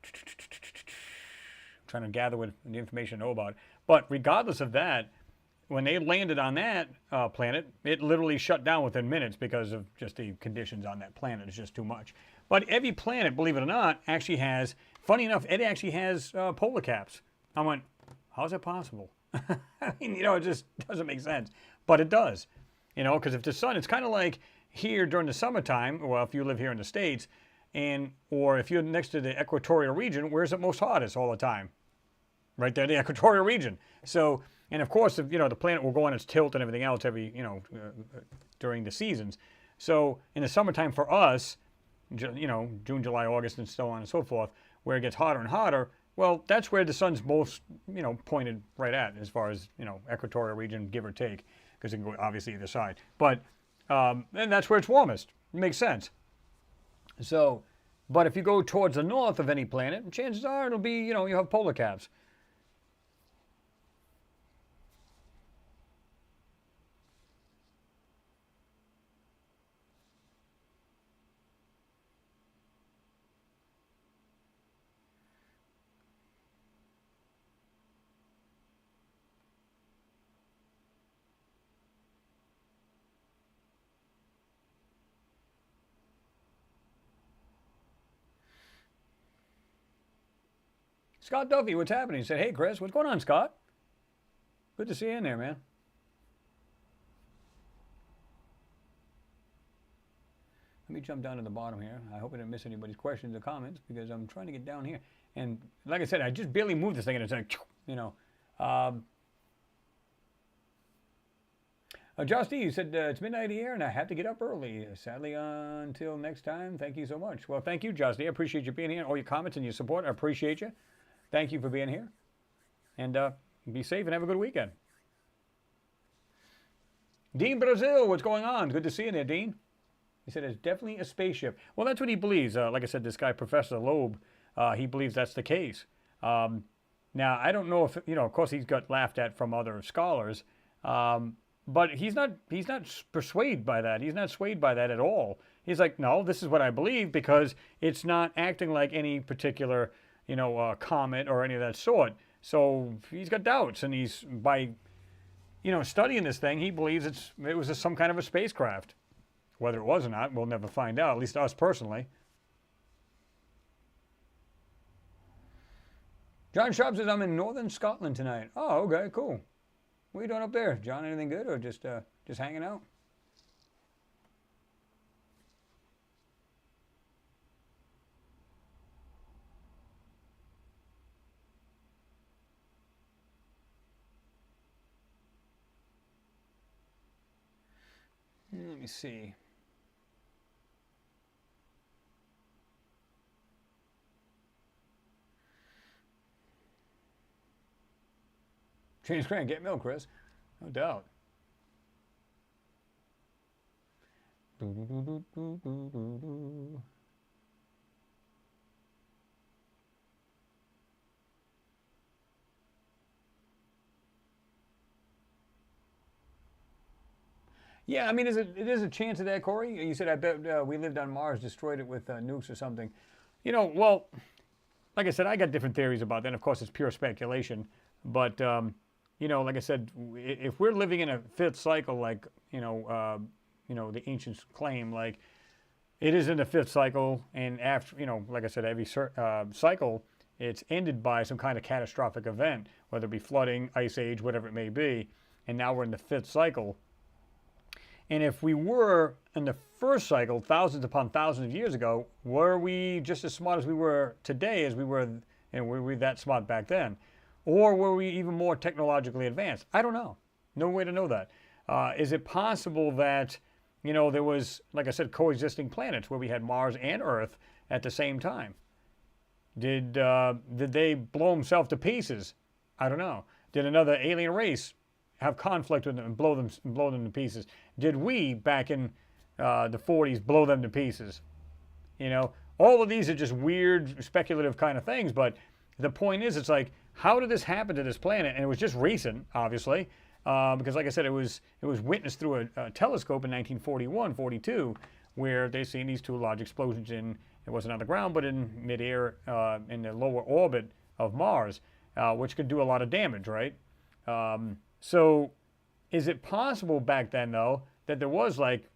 I'm trying to gather what the information I know about. But regardless of that, when they landed on that planet, it literally shut down within minutes because of just the conditions on that planet. It's just too much. But every planet, believe it or not, actually has, funny enough, it actually has polar caps. I went, how's that possible? I mean, you know, it just doesn't make sense. But it does. You know, because if the sun, it's kind of like here during the summertime, well, if you live here in the States, or if you're next to the equatorial region, where's it most hottest all the time? Right there, the equatorial region. So, and of course, you know, the planet will go on its tilt and everything else every, you know, during the seasons. So in the summertime for us, you know, June, July, August, and so on and so forth, where it gets hotter and hotter, well, that's where the sun's most, you know, pointed right at as far as, you know, equatorial region, give or take, because it can go obviously either side. But, and that's where it's warmest. It makes sense. So, but if you go towards the north of any planet, chances are it'll be, you know, you have polar caps. Scott Duffy, what's happening? He said, hey, Chris, what's going on, Scott? Good to see you in there, man. Let me jump down to the bottom here. I hope I didn't miss anybody's questions or comments because I'm trying to get down here. And like I said, I just barely moved this thing and it's like, you know. Justy, you said it's midnight here and I have to get up early. Sadly, until next time, thank you so much. Well, thank you, Justy. I appreciate you being here. All your comments and your support, I appreciate you. Thank you for being here. And be safe and have a good weekend. Dean Brazil, what's going on? Good to see you there, Dean. He said it's definitely a spaceship. Well, that's what he believes. Like I said, this guy, Professor Loeb, he believes that's the case. Now, I don't know if, you know, of course he's got laughed at from other scholars, but he's not persuaded by that. He's not swayed by that at all. He's like, no, this is what I believe because it's not acting like any particular, you know, comet or any of that sort. So he's got doubts, and he's, by, you know, studying this thing, he believes it was some kind of a spacecraft. Whether it was or not, we'll never find out, at least us personally. John Sharp says, I'm in northern Scotland tonight. Oh, okay, cool. What are you doing up there, John? Anything good or just hanging out? Let me see. James Grant, get milk, Chris. No doubt. Yeah, I mean, it is a chance of that, Corey? You said, I bet we lived on Mars, destroyed it with nukes or something. You know, well, like I said, I got different theories about that. And of course, it's pure speculation. But you know, like I said, if we're living in a fifth cycle, like the ancients claim, like it is in the fifth cycle, and after, like I said, every cycle, it's ended by some kind of catastrophic event, whether it be flooding, ice age, whatever it may be. And now we're in the fifth cycle. And if we were in the first cycle, thousands upon thousands of years ago, were we just as smart as we were today as we were, and were we that smart back then? Or were we even more technologically advanced? I don't know. No way to know that. Is it possible that, there was, like I said, coexisting planets where we had Mars and Earth at the same time? Did they blow themselves to pieces? I don't know. Did another alien race have conflict with them and blow them to pieces? Did we, back in the 40s, blow them to pieces? All of these are just weird, speculative kind of things, but the point is, it's like, how did this happen to this planet? And it was just recent, obviously, because like I said, it was witnessed through a telescope in 1941, 42, where they seen these two large explosions it wasn't on the ground, but in midair, in the lower orbit of Mars, which could do a lot of damage, right? So is it possible back then, though, that there was like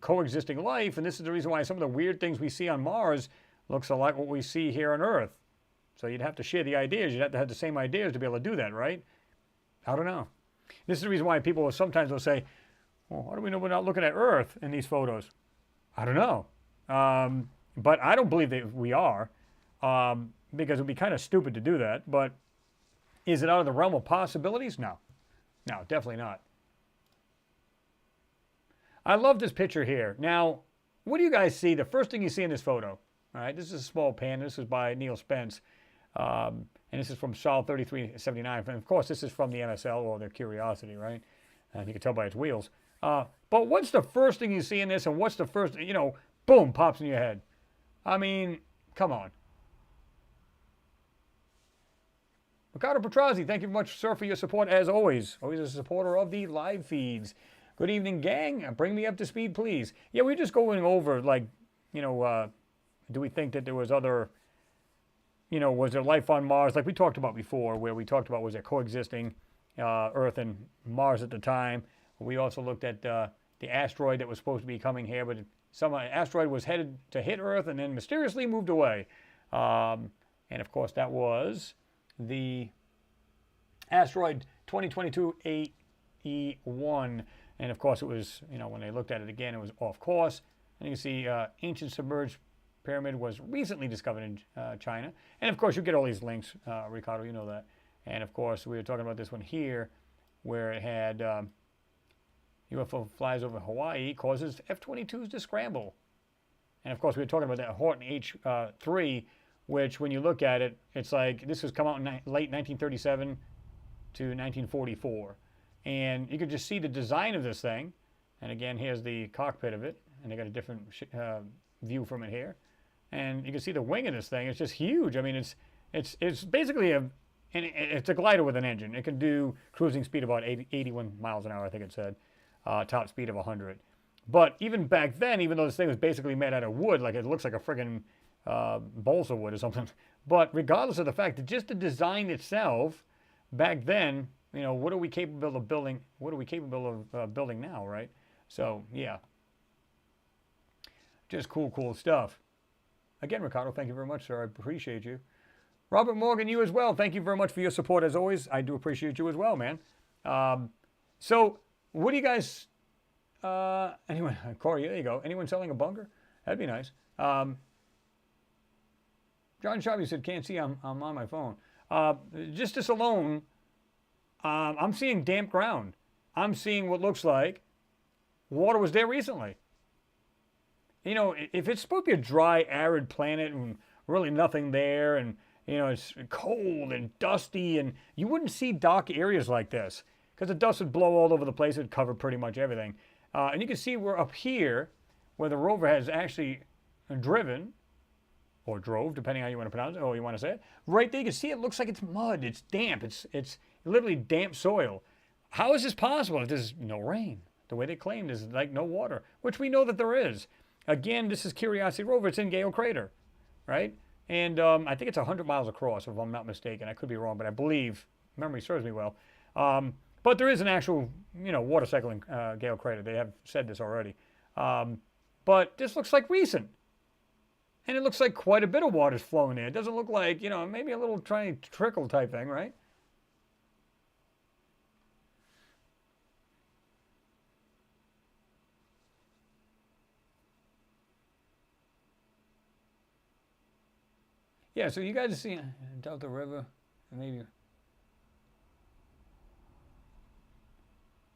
coexisting life, and this is the reason why some of the weird things we see on Mars looks a lot what we see here on Earth? So you'd have to share the ideas. You'd have to have the same ideas to be able to do that, right? I don't know. This is the reason why people sometimes will say, well, how do we know we're not looking at Earth in these photos? I don't know. But I don't believe that we are, because it would be kind of stupid to do that. But is it out of the realm of possibilities? No. No, definitely not. I love this picture here. Now, what do you guys see? The first thing you see in this photo, all right, this is a small pan. This is by Neil Spence. And this is from Sol 3379. And of course, this is from the MSL, or the Curiosity, right? And you can tell by its wheels. But what's the first thing you see in this, and what's the first, boom, pops in your head? I mean, come on. Ricardo Petrozzi, thank you very much, sir, for your support, as always. Always a supporter of the live feeds. Good evening, gang. Bring me up to speed, please. Yeah, we're just going over, like, do we think that there was other, was there life on Mars? Like we talked about before, where we talked about was there coexisting Earth and Mars at the time. We also looked at the asteroid that was supposed to be coming here, but some asteroid was headed to hit Earth and then mysteriously moved away. And of course, that was the asteroid 2022 AE1. And of course, it was, when they looked at it again, it was off course. And you can see ancient submerged pyramid was recently discovered in China. And of course, you get all these links, Ricardo, you know that. And of course, we were talking about this one here, where it had UFO flies over Hawaii, causes F-22s to scramble. And of course, we were talking about that Horton H3, which when you look at it, it's like this has come out in late 1937 to 1944. And you could just see the design of this thing. And again, here's the cockpit of it. And they got a different view from it here. And you can see the wing of this thing. It's just huge. I mean, it's basically it's a glider with an engine. It can do cruising speed about 81 miles an hour, I think it said. Top speed of 100. But even back then, even though this thing was basically made out of wood, like it looks like a friggin' balsa wood or something. But regardless of the fact that just the design itself, back then, what are we capable of building? What are we capable of building now, right? So, yeah. Just cool stuff. Again, Ricardo, thank you very much, sir. I appreciate you. Robert Morgan, you as well. Thank you very much for your support, as always. I do appreciate you as well, man. So, what do you guys... anyone... Corey, there you go. Anyone selling a bunker? That'd be nice. John Shabby said, can't see, I'm on my phone. Just this alone, I'm seeing damp ground. I'm seeing what looks like water was there recently. If it's supposed to be a dry, arid planet and really nothing there, and, it's cold and dusty, and you wouldn't see dark areas like this because the dust would blow all over the place. It would cover pretty much everything. And you can see we're up here where the rover has actually driven, or drove, depending on how you want to pronounce it, or you want to say it. Right there, you can see it looks like it's mud. It's damp. It's literally damp soil. How is this possible if there's no rain? The way they claim there's like no water, which we know that there is. Again, this is Curiosity rover. It's in Gale Crater, right? And I think it's 100 miles across, if I'm not mistaken. I could be wrong, but I believe memory serves me well. But there is an actual, water cycle in Gale Crater. They have said this already. But this looks like recent. And it looks like quite a bit of water's flowing there. It doesn't look like, maybe a little tiny trickle type thing, right? Yeah, so you guys see Delta River, maybe.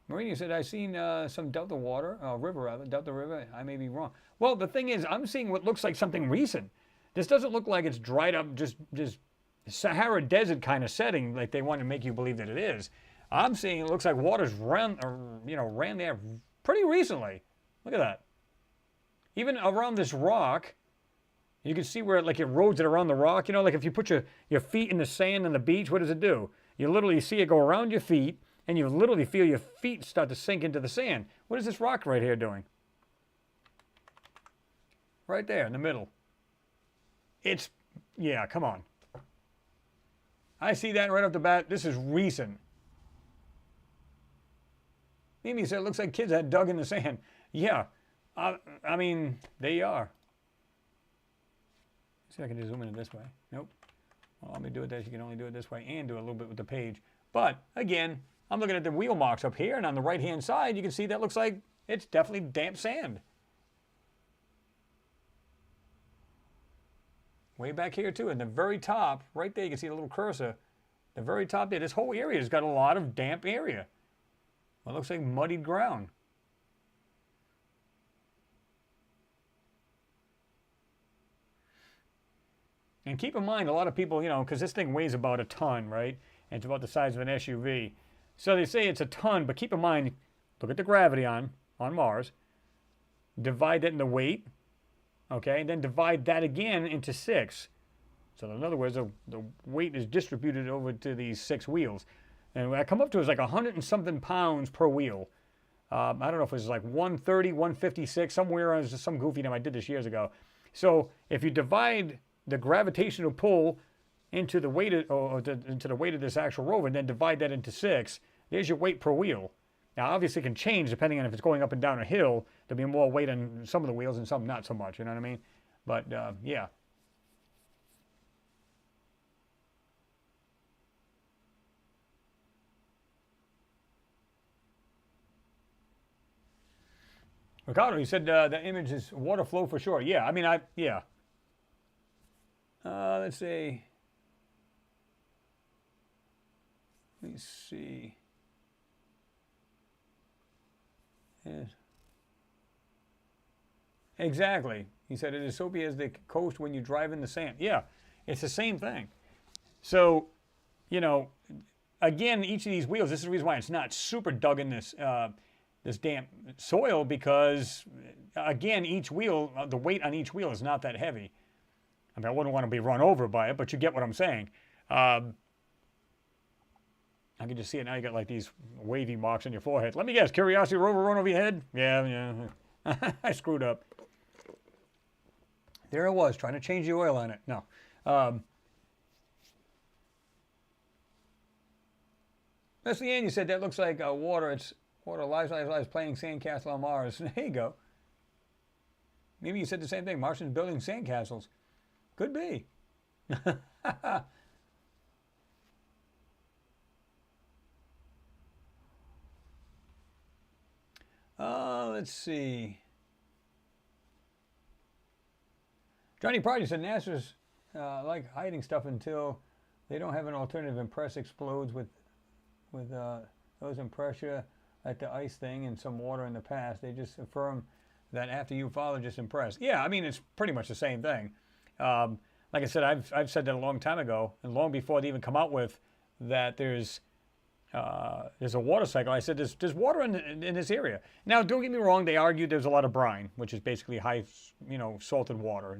Marina said, I've seen some Delta River rather, Delta River. I may be wrong. Well, the thing is, I'm seeing what looks like something recent. This doesn't look like it's dried up, just Sahara Desert kind of setting, like they want to make you believe that it is. I'm seeing it looks like water's ran there pretty recently. Look at that. Even around this rock, you can see where it erodes it around the rock. Like if you put your feet in the sand on the beach, what does it do? You literally see it go around your feet, and you literally feel your feet start to sink into the sand. What is this rock right here doing? Right there in the middle. Yeah, come on. I see that right off the bat. This is recent. Mimi said it looks like kids had dug in the sand. Yeah, I mean, they are. See if I can just zoom in this way. Nope. Well, let me do it this. You can only do it this way and do a little bit with the page. But, again, I'm looking at the wheel marks up here, and on the right-hand side, you can see that looks like it's definitely damp sand. Way back here, too, in the very top, right there, you can see the little cursor. The very top there, this whole area has got a lot of damp area. Well, it looks like muddied ground. And keep in mind, a lot of people, because this thing weighs about a ton, right? And it's about the size of an SUV. So they say it's a ton, but keep in mind, look at the gravity on Mars. Divide that into weight, okay? And then divide that again into 6. So in other words, the weight is distributed over to these 6 wheels. And what I come up to is like 100 and something pounds per wheel. I don't know if it was like 130, 156, somewhere around some goofy number. I did this years ago. So if you divide the gravitational pull into the weight into the weight of this actual rover, and then divide that into 6, there's your weight per wheel. Now, obviously, it can change depending on if it's going up and down a hill. There'll be more weight on some of the wheels and some not so much. You know what I mean? But yeah. Ricardo, he said the image is water flow for sure. Yeah, I mean, yeah. Let's see. Let me see. Yes. Exactly. He said it is soapy as the coast when you drive in the sand. Yeah, it's the same thing. So, again, each of these wheels, this is the reason why it's not super dug in this damp soil, because, again, each wheel, the weight on each wheel is not that heavy. I mean, I wouldn't want to be run over by it, but you get what I'm saying. I can just see it now. You got like these wavy marks on your forehead. Let me guess, Curiosity rover run over your head? Yeah. I screwed up. There I was, trying to change the oil on it. No. Leslie Ann, you said that looks like water. It's water lies playing sandcastle on Mars. There you go. Maybe you said the same thing. Martians building sandcastles. Could be. Let's see. Johnny Pride said NASA's like hiding stuff until they don't have an alternative, and press explodes with those in pressure at the ice thing and some water in the past. They just affirm that after ufologists impressed. Yeah, I mean, it's pretty much the same thing. Like I said, I've said that a long time ago, and long before they even come out with that there's a water cycle. I said there's water in this area. Now, don't get me wrong. They argued there's a lot of brine, which is basically high, salted water,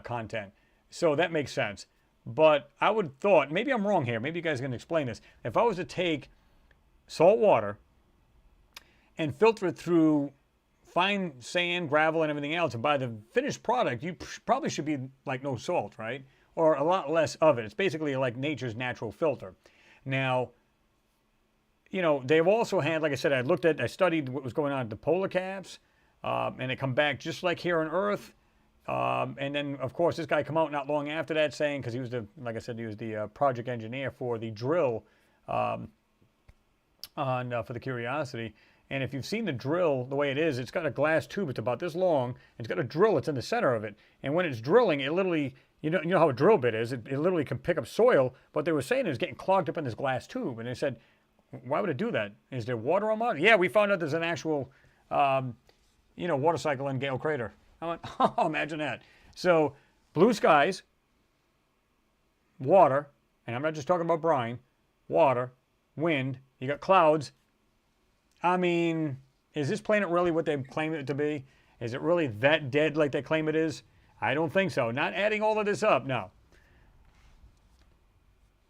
content. So that makes sense. But I would thought, maybe I'm wrong here. Maybe you guys can explain this. If I was to take salt water and filter it through fine sand, gravel, and everything else, and by the finished product, you probably should be like no salt, right? Or a lot less of it. It's basically like nature's natural filter. Now, you know, they've also had, like I said, I studied what was going on at the polar caps, and they come back just like here on Earth. And then, of course, this guy come out not long after that saying, because he was like I said, he was the project engineer for the drill for the Curiosity. And if you've seen the drill, the way it is, it's got a glass tube. It's about this long. And it's got a drill that's in the center of it. And when it's drilling, it literally, you know how a drill bit is. It literally can pick up soil. But they were saying it was getting clogged up in this glass tube. And they said, why would it do that? Is there water on Mars? Yeah, we found out there's an actual, water cycle in Gale Crater. I went, oh, imagine that. So blue skies, water, and I'm not just talking about brine, water, wind, you got clouds. I mean, is this planet really what they claim it to be? Is it really that dead like they claim it is? I don't think so. Not adding all of this up, no.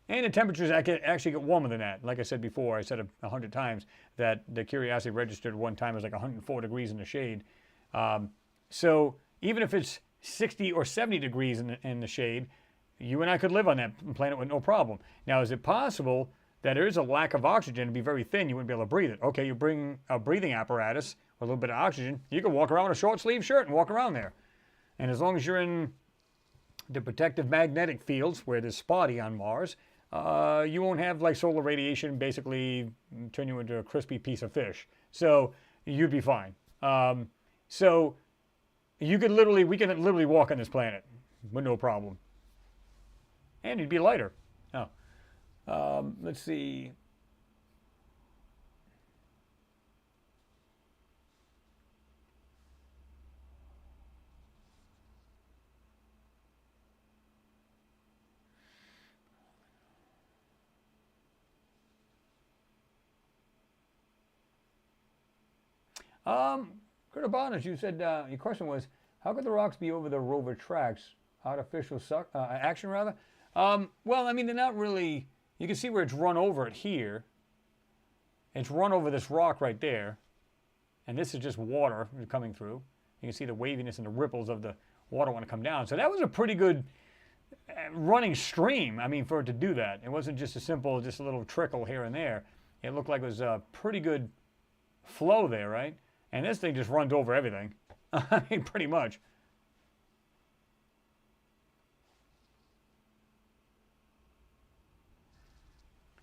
And the temperatures actually get warmer than that. Like I said before, I said 100 times that the Curiosity registered one time as like 104 degrees in the shade. So even if it's 60 or 70 degrees in the shade, you and I could live on that planet with no problem. Now, is it possible that there is a lack of oxygen and be very thin, you wouldn't be able to breathe it? Okay, you bring a breathing apparatus with a little bit of oxygen, you can walk around with a short sleeve shirt and walk around there. And as long as you're in the protective magnetic fields where there's spotty on Mars, you won't have like solar radiation basically turn you into a crispy piece of fish. So you'd be fine. So we could literally walk on this planet with no problem. And you'd be lighter. Oh. Let's see. Critter Bonus, you said your question was, how could the rocks be over the rover tracks? Artificial action, rather? Well, I mean, they're not really. You can see where it's run over it here. It's run over this rock right there. And this is just water coming through. You can see the waviness and the ripples of the water when it come down. So that was a pretty good running stream, I mean, for it to do that. It wasn't just just a little trickle here and there. It looked like it was a pretty good flow there, right? And this thing just runs over everything. I mean, pretty much.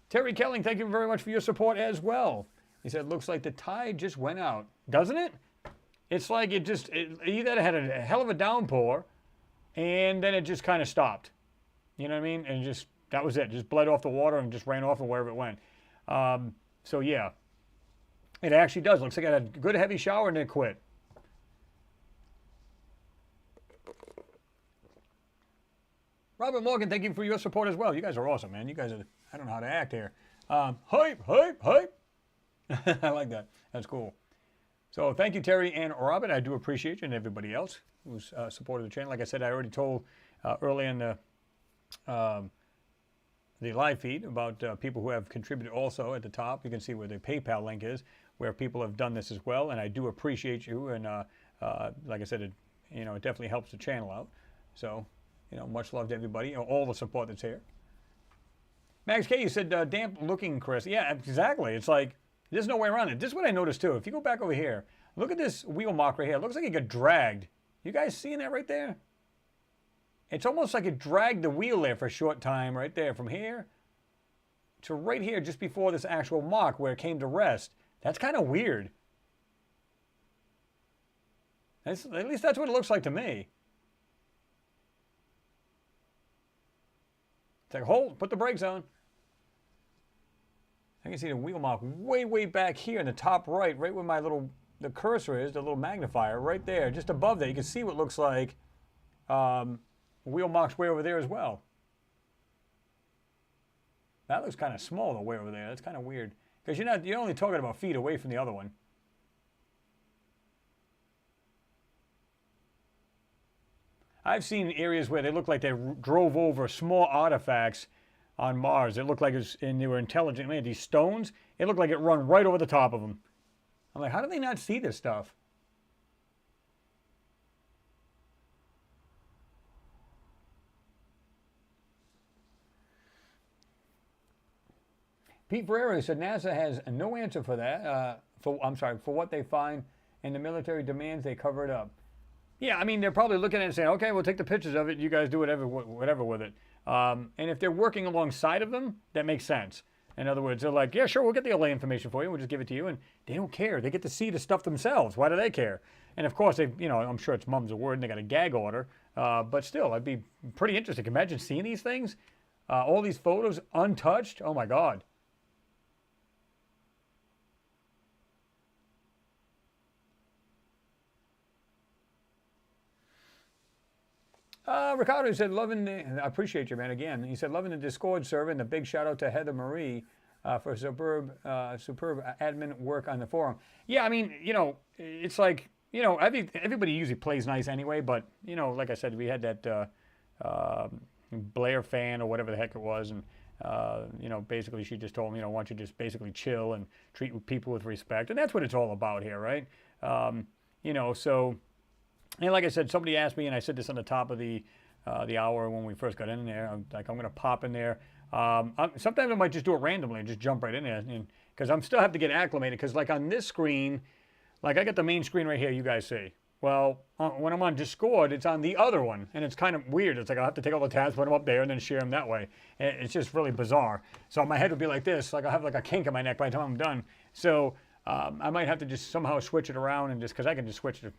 Terry Kelling, thank you very much for your support as well. He said, looks like the tide just went out. Doesn't it? It's like it either had a hell of a downpour and then it just kind of stopped. You know what I mean? And that was it. Just bled off the water and just ran off and wherever it went. So yeah, it actually does. Looks like I had a good heavy shower and then it quit. Robert Morgan, thank you for your support as well. You guys are awesome, man. You guys are, I don't know how to act here. Hype, hype, hype. I like that. That's cool. So thank you, Terry and Robert. I do appreciate you and everybody else who's supported the channel. Like I said, I already told early in the live feed about people who have contributed also at the top. You can see where the PayPal link is, where people have done this as well. And I do appreciate you. And like I said, it definitely helps the channel out. So, much love to everybody, all the support that's here. Max K, you said damp looking, Chris. Yeah, exactly. It's like, there's no way around it. This is what I noticed too. If you go back over here, look at this wheel mark right here. It looks like it got dragged. You guys seeing that right there? It's almost like it dragged the wheel there for a short time right there from here to right here just before this actual mark where it came to rest. That's kind of weird. At least that's what it looks like to me. It's like, hold, put the brakes on. I can see the wheel mark way, way back here in the top right where the cursor is, the little magnifier right there, just above that. You can see what looks like wheel marks way over there as well. That looks kind of small, the way over there. That's kind of weird. Because you're only talking about feet away from the other one. I've seen areas where they look like they drove over small artifacts on Mars. It looked like and they were intelligent. Man, these stones, it looked like it run right over the top of them. I'm like, how do they not see this stuff? Pete Ferreira said NASA has no answer for that. For what they find, and the military demands they cover it up. Yeah, I mean, they're probably looking at it and saying, okay, we'll take the pictures of it. You guys do whatever with it. And if they're working alongside of them, that makes sense. In other words, they're like, yeah, sure, we'll get the LA information for you. We'll just give it to you. And they don't care. They get to see the stuff themselves. Why do they care? And of course, I'm sure it's mum's a word and they got a gag order. But still, I'd be pretty interested. Imagine seeing these things, all these photos untouched. Oh my God. Ricardo said, I appreciate you, man, again. He said, loving the Discord server, and a big shout out to Heather Marie for superb admin work on the forum. Yeah, I mean, it's like, everybody usually plays nice anyway, but, like I said, we had that Blair fan or whatever the heck it was, and, basically she just told me, why don't you just basically chill and treat people with respect, and that's what it's all about here, right? So... And like I said, somebody asked me, and I said this on the top of the hour when we first got in there. I'm going to pop in there. Sometimes I might just do it randomly and just jump right in there, because I'm still have to get acclimated. Because like on this screen, like I got the main screen right here, you guys see. Well, when I'm on Discord, it's on the other one, and it's kind of weird. It's like I have to take all the tabs, put them up there, and then share them that way. It's just really bizarre. So my head would be like this, like I have like a kink in my neck by the time I'm done. So I might have to just somehow switch it around, and just because I can just switch the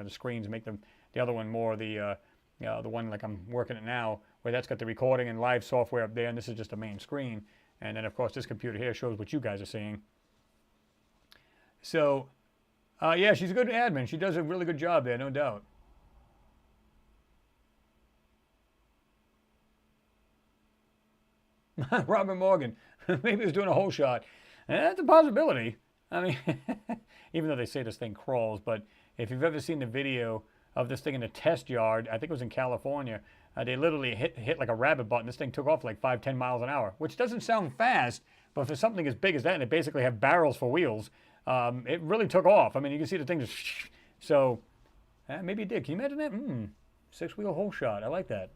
screens, make the other one more the one like I'm working at now, where that's got the recording and live software up there, and this is just the main screen. And then of course this computer here shows what you guys are seeing. So yeah, she's a good admin. She does a really good job there, no doubt. Robert Morgan, maybe he's doing a whole shot. That's a possibility. I mean, even though they say this thing crawls, but if you've ever seen the video of this thing in a test yard, I think it was in California, they literally hit like a rabbit button. This thing took off like 5-10 miles an hour, which doesn't sound fast, but for something as big as that, and they basically have barrels for wheels, it really took off. I mean, you can see the thing just, so maybe it did. Can you imagine that? 6-wheel whole shot. I like that.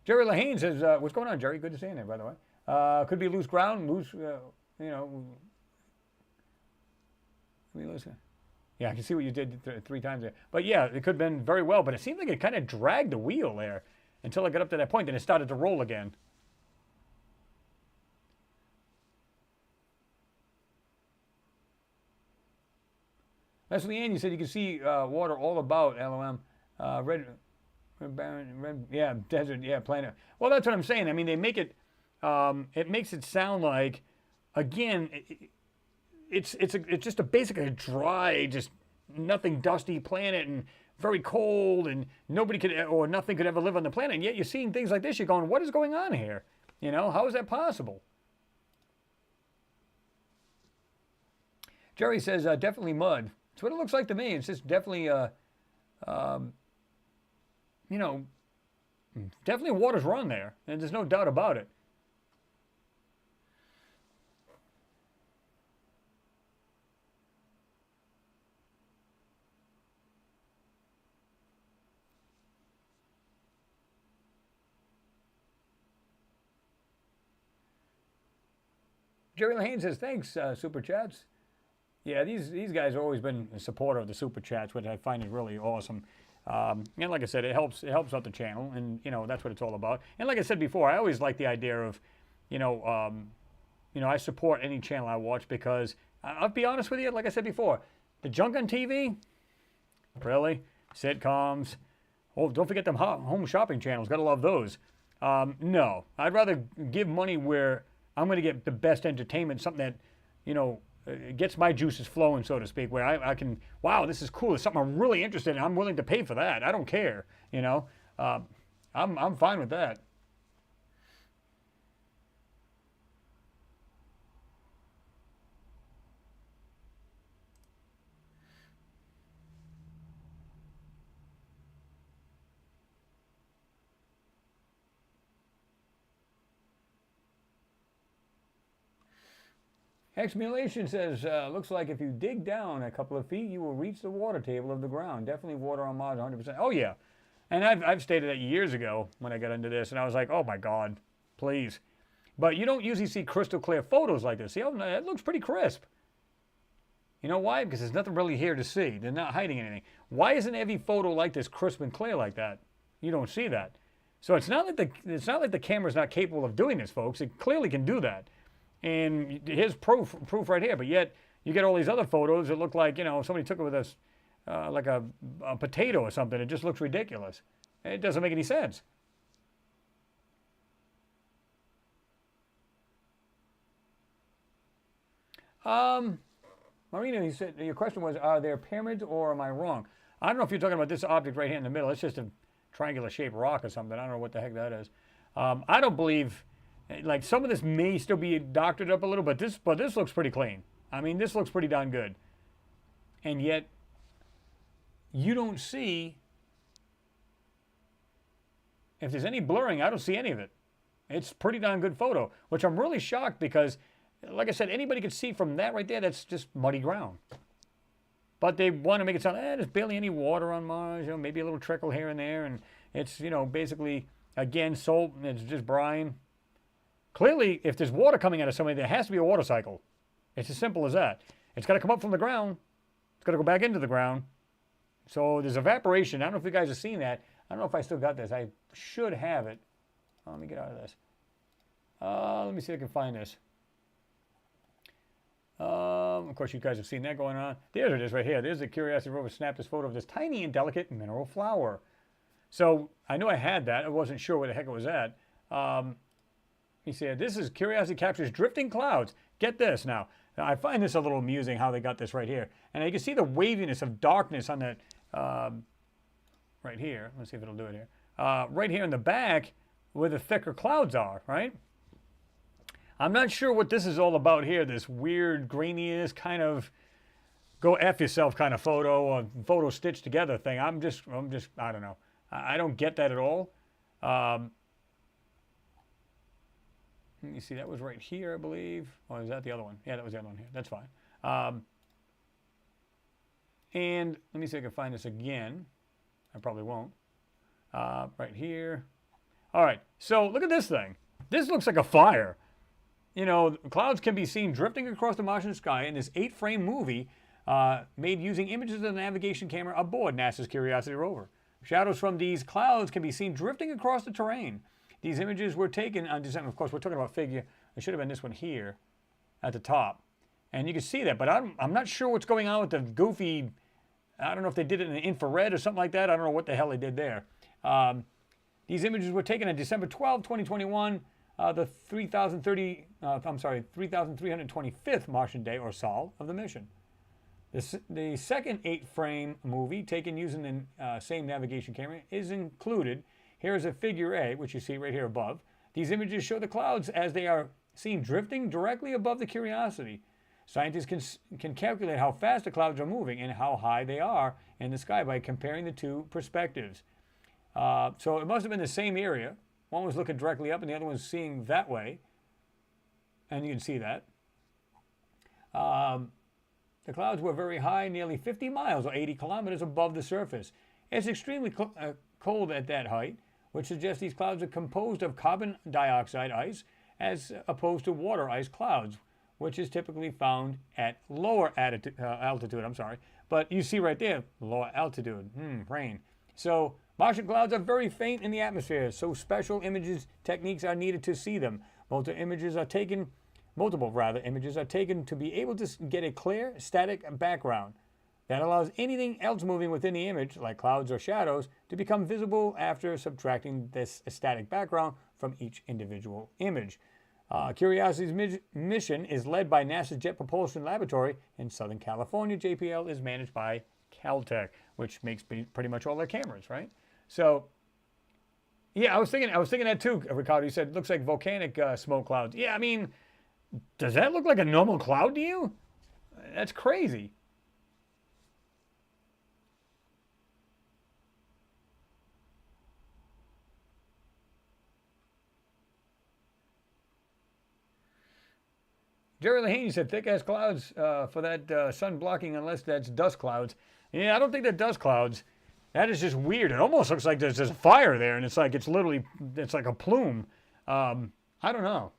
Jerry Lahane says, what's going on, Jerry? Good to see you there, by the way. Could be loose ground, yeah, I can see what you did 3 times there. But yeah, it could have been very well, but it seemed like it kind of dragged the wheel there until I got up to that point, and it started to roll again. That's Leanne, you said you can see water all about LOM. Red, yeah, desert, yeah, planet. Well, that's what I'm saying. I mean, they make it, it makes it sound like, again, it's just basically a dry, just nothing dusty planet and very cold, and nobody could or nothing could ever live on the planet. And yet you're seeing things like this. You're going, what is going on here? How is that possible? Jerry says definitely mud. That's what it looks like to me. It's just definitely definitely water's run there, and there's no doubt about it. Jerry Lahane says, thanks, Super Chats. Yeah, these guys have always been a supporter of the Super Chats, which I find is really awesome. And like I said, it helps out the channel, and that's what it's all about. And like I said before, I always like the idea of, I support any channel I watch, because I'll be honest with you, like I said before, the junk on TV, really, sitcoms. Oh, don't forget them home shopping channels. Gotta love those. No, I'd rather give money where I'm going to get the best entertainment, something that, gets my juices flowing, so to speak, where I can, wow, this is cool. It's something I'm really interested in. I'm willing to pay for that. I don't care, I'm fine with that. Exmulation says, looks like if you dig down a couple of feet, you will reach the water table of the ground. Definitely water on Mars, 100%. Oh, yeah. And I've stated that years ago when I got into this, and I was like, oh, my God, please. But you don't usually see crystal clear photos like this. See, it looks pretty crisp. You know why? Because there's nothing really here to see. They're not hiding anything. Why isn't every photo like this crisp and clear like that? You don't see that. So it's not like the camera's not capable of doing this, folks. It clearly can do that. And here's proof right here. But yet you get all these other photos that look like, you know, somebody took it with like a potato or something. It just looks ridiculous. It doesn't make any sense. Marina, you said your question was, are there pyramids or am I wrong? I don't know if you're talking about this object right here in the middle. It's just a triangular shaped rock or something. I don't know what the heck that is. I don't believe, like, some of this may still be doctored up a little, but this looks pretty clean. I mean, this looks pretty darn good. And yet, you don't see, if there's any blurring, I don't see any of it. It's a pretty darn good photo, which I'm really shocked because, like I said, anybody could see from that right there, that's just muddy ground. But they want to make it sound, there's barely any water on Mars, you know, maybe a little trickle here and there, and it's, you know, basically, again, salt, it's just brine. Clearly, if there's water coming out of somebody, there has to be a water cycle. It's as simple as that. It's got to come up from the ground. It's got to go back into the ground. So there's evaporation. I don't know if you guys have seen that. I don't know if I still got this. I should have it. Let me get out of this. Let me see if I can find this. Of course, you guys have seen that going on. There it is right here. There's the Curiosity rover snapped this photo of this tiny and delicate mineral flower. So I knew I had that. I wasn't sure where the heck it was at. He said, this is Curiosity captures drifting clouds. Get this now. Now, I find this a little amusing how they got this right here. And you can see the waviness of darkness on that right here. Let's see if it'll do it here. Right here in the back where the thicker clouds are, right? I'm not sure what this is all about here, this weird graininess kind of go F yourself kind of photo or photo stitched together thing. I'm just, I don't know. I don't get that at all. Let me see, that was right here, I believe. Oh, is that the other one? Yeah, that was the other one here. That's fine. And let me see if I can find this again. I probably won't. Right here. All right, so look at this thing. This looks like a fire. You know, clouds can be seen drifting across the Martian sky in this 8-frame movie made using images of the navigation camera aboard NASA's Curiosity rover. Shadows from these clouds can be seen drifting across the terrain. These images were taken on December. Of course, we're talking about figure. It should have been this one here at the top. And you can see that, but I'm not sure what's going on with the goofy, I don't know if they did it in the infrared or something like that. I don't know what the hell they did there. These images were taken on December 12, 2021. The 3,325th Martian day or sol of the mission. The second 8-frame movie taken using the same navigation camera is included. Here is a figure A, which you see right here above. These images show the clouds as they are seen drifting directly above the Curiosity. Scientists can calculate how fast the clouds are moving and how high they are in the sky by comparing the two perspectives. So it must have been the same area. One was looking directly up and the other one was seeing that way. And you can see that. The clouds were very high, nearly 50 miles or 80 kilometers above the surface. It's extremely cold at that height, which suggests these clouds are composed of carbon dioxide ice as opposed to water ice clouds, which is typically found at lower altitude. But you see right there, lower altitude, rain. So Martian clouds are very faint in the atmosphere, so special images techniques are needed to see them. Multiple images are taken to be able to get a clear, static background that allows anything else moving within the image, like clouds or shadows, to become visible after subtracting this static background from each individual image. Curiosity's mission is led by NASA's Jet Propulsion Laboratory in Southern California. JPL is managed by Caltech, which makes pretty much all their cameras, right? So, yeah, I was thinking that too, Ricardo. You said it looks like volcanic smoke clouds. Yeah, I mean, does that look like a normal cloud to you? That's crazy. Jerry Lehaney said thick-ass clouds for that sun blocking unless that's dust clouds. Yeah, I don't think they're dust clouds. That is just weird. It almost looks like there's a fire there, and it's like it's like a plume. I don't know.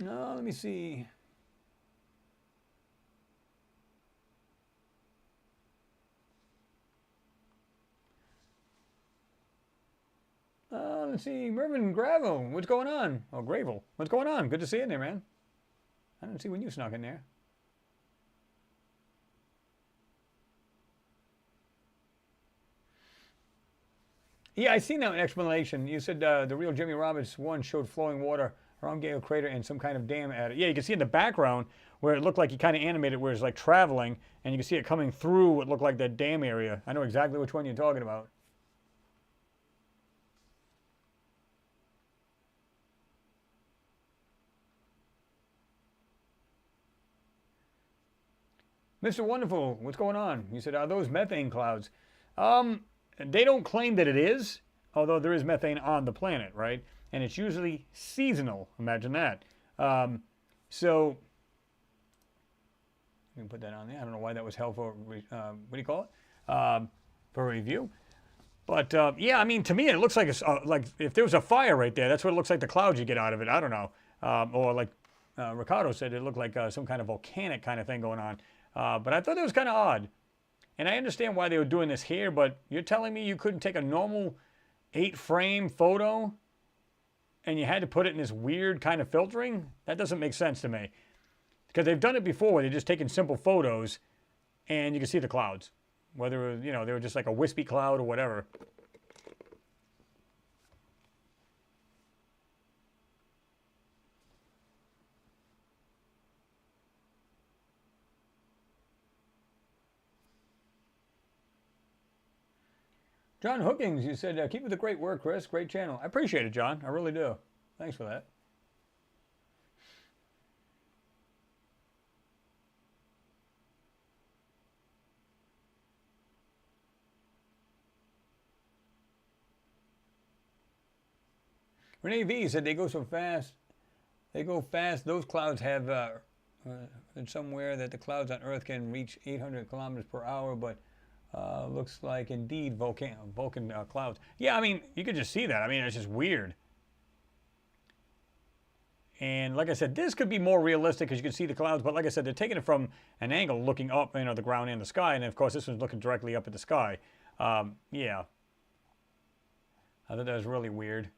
Let me see. Let's see. Mervyn Gravel, what's going on? Oh, Gravel, what's going on? Good to see you in there, man. I didn't see when you snuck in there. Yeah, I seen that explanation. You said the real Jimmy Roberts one showed flowing water around Gale Crater and some kind of dam at it. Yeah, you can see in the background where it looked like he kind of animated where it's like traveling, and you can see it coming through what looked like that dam area. I know exactly which one you're talking about. Mr. Wonderful, what's going on? You said, are those methane clouds? They don't claim that it is, although there is methane on the planet, right? And it's usually seasonal. Imagine that. So, let me put that on there. I don't know why that was helpful. What do you call it? For review. But yeah, I mean, to me, it looks like it's like if there was a fire right there, that's what it looks like. The clouds you get out of it. I don't know. Or like Ricardo said, it looked like some kind of volcanic kind of thing going on. But I thought it was kind of odd. And I understand why they were doing this here, but you're telling me you couldn't take a normal 8-frame photo and you had to put it in this weird kind of filtering? That doesn't make sense to me. Because they've done it before where they're just taking simple photos and you can see the clouds. Whether, you know, they were just like a wispy cloud or whatever. John Hookings, you said, keep up the great work, Chris. Great channel. I appreciate it, John. I really do. Thanks for that. Renee V said they go so fast. They go fast. Those clouds have somewhere that the clouds on Earth can reach 800 kilometers per hour, but looks like indeed Vulcan clouds. Yeah, I mean, you could just see that. I mean, it's just weird. And like I said, this could be more realistic because you can see the clouds. But like I said, they're taking it from an angle looking up, you know, the ground and the sky. And of course, this one's looking directly up at the sky. Yeah. I thought that was really weird.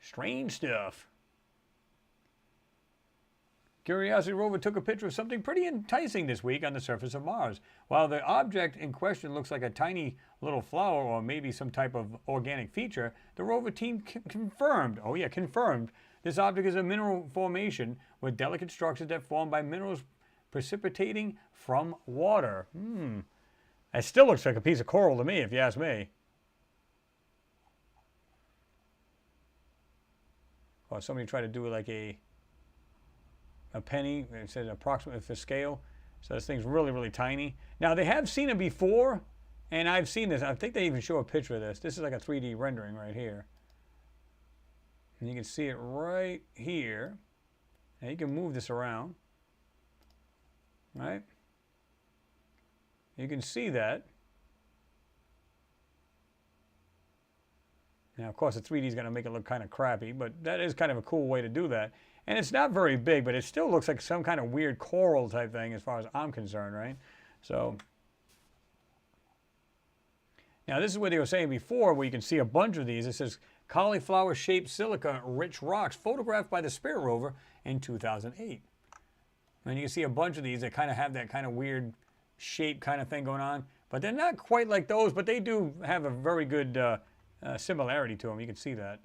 Strange stuff. Curiosity rover took a picture of something pretty enticing this week on the surface of Mars. While the object in question looks like a tiny little flower or maybe some type of organic feature, the rover team confirmed, oh yeah, confirmed, this object is a mineral formation with delicate structures that form by minerals precipitating from water. It still looks like a piece of coral to me, if you ask me. Or somebody tried to do like a penny. It says approximately for scale. So this thing's really, really tiny. Now, they have seen it before, and I've seen this. I think they even show a picture of this. This is like a 3D rendering right here. And you can see it right here. And you can move this around. Right? You can see that. Now, of course, the 3D is going to make it look kind of crappy, but that is kind of a cool way to do that. And it's not very big, but it still looks like some kind of weird coral type thing as far as I'm concerned, right? So, now this is what they were saying before, where you can see a bunch of these. It says cauliflower-shaped silica-rich rocks photographed by the Spirit rover in 2008. And you can see a bunch of these that kind of have that kind of weird shape kind of thing going on. But they're not quite like those, but they do have a very good similarity to them. You can see that.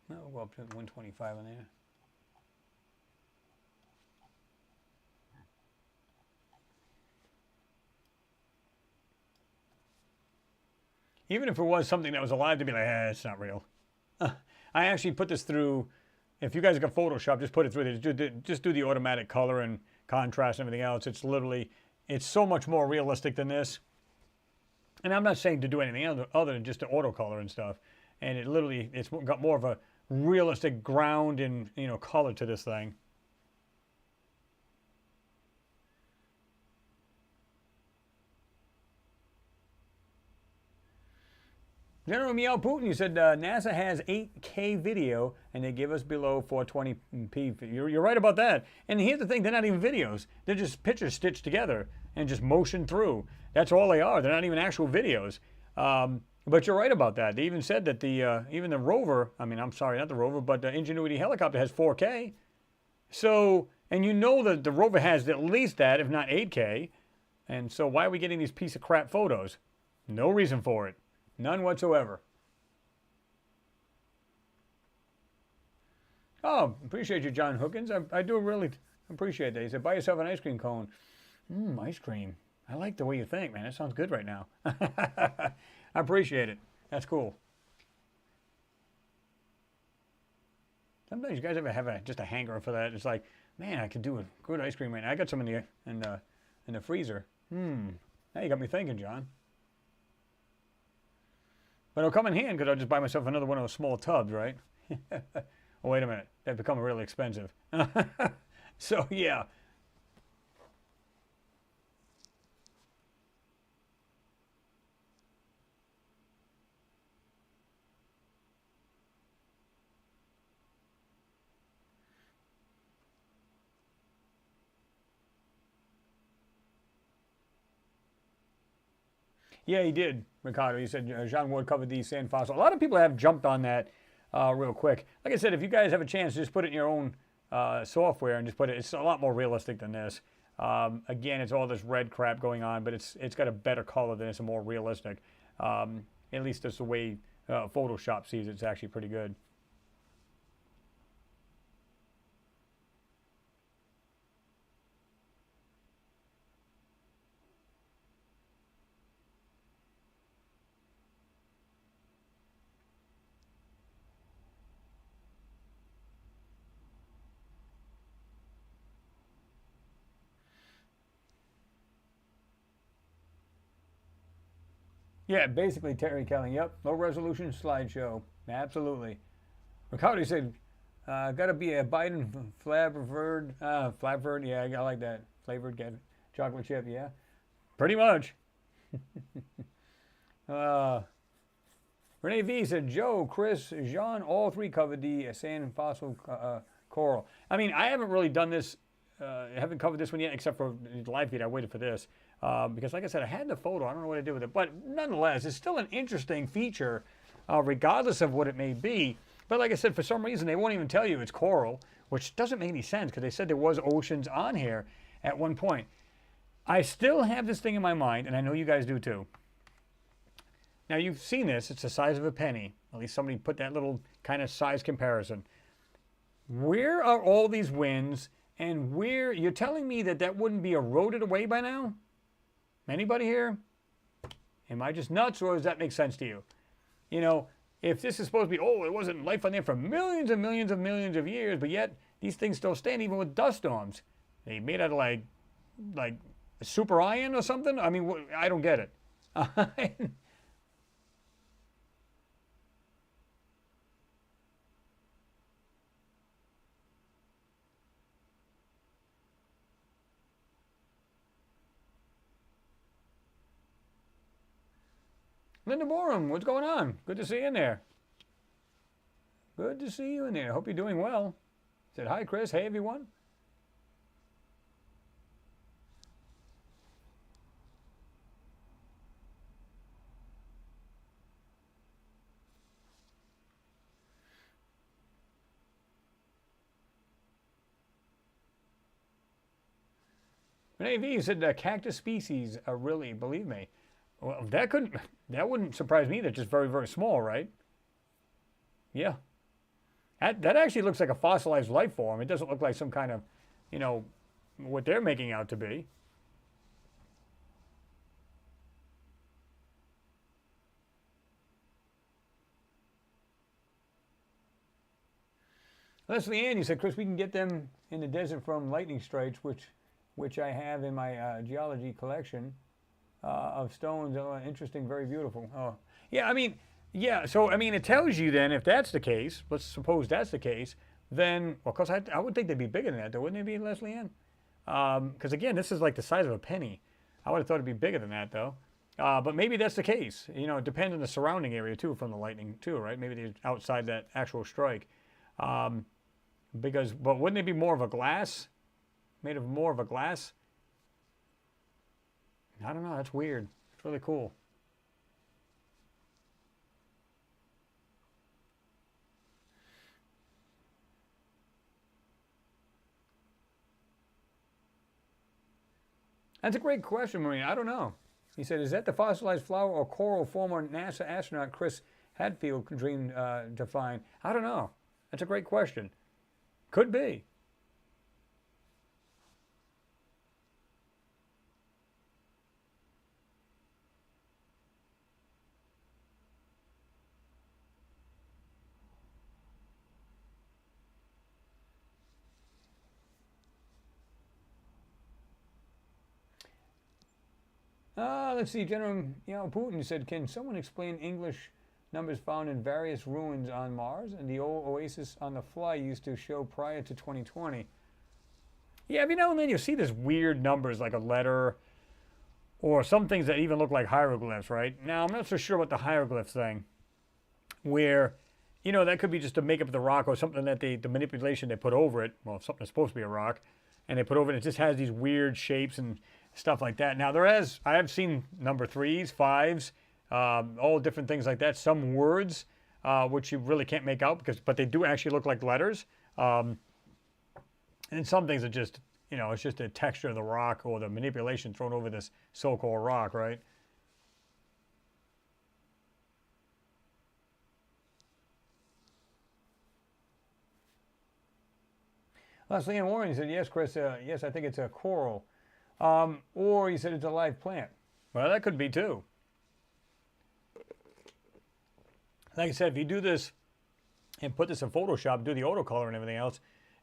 We'll go up to 125 on there. Even if it was something that was alive, to be like, it's not real. I actually put this through. If you guys got Photoshop, just put it through there. Just do the automatic color and contrast and everything else. It's literally, it's so much more realistic than this. And I'm not saying to do anything other than just to auto color and stuff. And it literally, it's got more of a realistic ground and, you know, color to this thing. General Meow Putin, you said NASA has 8K video and they give us below 420p. You're right about that. And here's the thing, they're not even videos. They're just pictures stitched together and just motioned through. That's all they are. They're not even actual videos. But you're right about that. They even said that even the rover, I mean, I'm sorry, not the rover, but the Ingenuity helicopter has 4K. So, and you know that the rover has at least that, if not 8K. And so why are we getting these piece of crap photos? No reason for it. None whatsoever. Oh, appreciate you, John Hookins. I do really appreciate that. He said, buy yourself an ice cream cone. Ice cream. I like the way you think, man. That sounds good right now. I appreciate it. That's cool. Sometimes you guys ever have just a hanger for that? It's like, man, I could do a good ice cream right now. I got some in the freezer. Now you got me thinking, John. But it'll come in hand because I'll just buy myself another one of those small tubs, right? Oh, wait a minute. They've become really expensive. So, yeah. Yeah, he did, Ricardo. He said John Ward covered the sand fossil. A lot of people have jumped on that real quick. Like I said, if you guys have a chance, just put it in your own software and just put it. It's a lot more realistic than this. Again, it's all this red crap going on, but it's got a better color than this and more realistic. At least that's the way Photoshop sees it. It's actually pretty good. Yeah, basically Terry Kelly. Yep, low resolution slideshow. Absolutely. Ricardo said, got to be a Biden flavored. Yeah, I like that. Flavored chocolate chip. Yeah, pretty much. Renee V said, Joe, Chris, Jean, all three covered the sand and fossil coral. I mean, I haven't really done this. I haven't covered this one yet, except for the live feed. I waited for this. Because like I said, I had the photo. I don't know what to do with it. But nonetheless, it's still an interesting feature, regardless of what it may be. But like I said, for some reason, they won't even tell you it's coral, which doesn't make any sense because they said there was oceans on here at one point. I still have this thing in my mind, and I know you guys do too. Now, you've seen this. It's the size of a penny. At least somebody put that little kind of size comparison. Where are all these winds, and where... You're telling me that wouldn't be eroded away by now? Anybody here? Am I just nuts, or does that make sense to you? You know, if this is supposed to be, oh, it wasn't life on there for millions and millions and millions of years, but yet these things still stand even with dust storms. They made out of like super iron or something? I mean, I don't get it. Linda Borum, what's going on? Good to see you in there. Good to see you in there. Hope you're doing well. Said hi, Chris. Hey, everyone. Renee V said cactus species are really, believe me. Well, that wouldn't surprise me. They're just very, very small, right? Yeah. That actually looks like a fossilized life form. It doesn't look like some kind of, you know, what they're making out to be. Leslie Ann, you said, Chris, we can get them in the desert from lightning strikes, which I have in my geology collection. Of stones. Oh, interesting, very beautiful. Oh, yeah, I mean, yeah, so, I mean, it tells you then, if that's the case, let's suppose that's the case, then, well, of course, I would think they'd be bigger than that, though, wouldn't they be, Leslie Ann? Because, again, this is like the size of a penny. I would have thought it'd be bigger than that, though. But maybe that's the case. You know, it depends on the surrounding area too from the lightning too, right? Maybe they're outside that actual strike. But wouldn't it be more of a glass? Made of more of a glass? I don't know. That's weird. It's really cool. That's a great question, Marina. I don't know. He said, is that the fossilized flower or coral former NASA astronaut Chris Hadfield dreamed to find? I don't know. That's a great question. Could be. Let's see. General Putin said, can someone explain English numbers found in various ruins on Mars and the old oasis on the fly used to show prior to 2020? Yeah, every now and then you see these weird numbers like a letter or some things that even look like hieroglyphs, right? Now, I'm not so sure about the hieroglyphs thing where, that could be just to make up the rock or something that the manipulation they put over it, well, something that's supposed to be a rock, and they put over it, it just has these weird shapes and stuff like that. Now, I have seen number 3s, 5s, all different things like that. Some words, which you really can't make out, but they do actually look like letters. And some things are just, it's just the texture of the rock or the manipulation thrown over this so-called rock, right? Leslie Ann Warren said, yes, Chris, yes, I think it's a coral. Or he said it's a live plant. Well, that could be too. Like I said, if you do this and put this in Photoshop, do the auto color and everything else,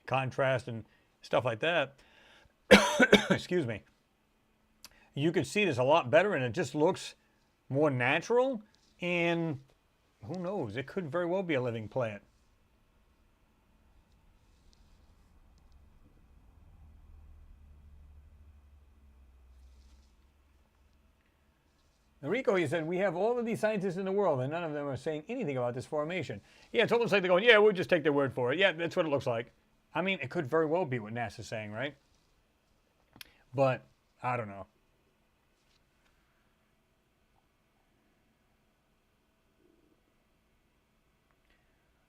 contrast and stuff like that, excuse me, you can see this a lot better and it just looks more natural. And who knows, it could very well be a living plant. Enrico, he said, we have all of these scientists in the world, and none of them are saying anything about this formation. Yeah, it's almost like they're going, yeah, we'll just take their word for it. Yeah, that's what it looks like. I mean, it could very well be what NASA's saying, right? But, I don't know.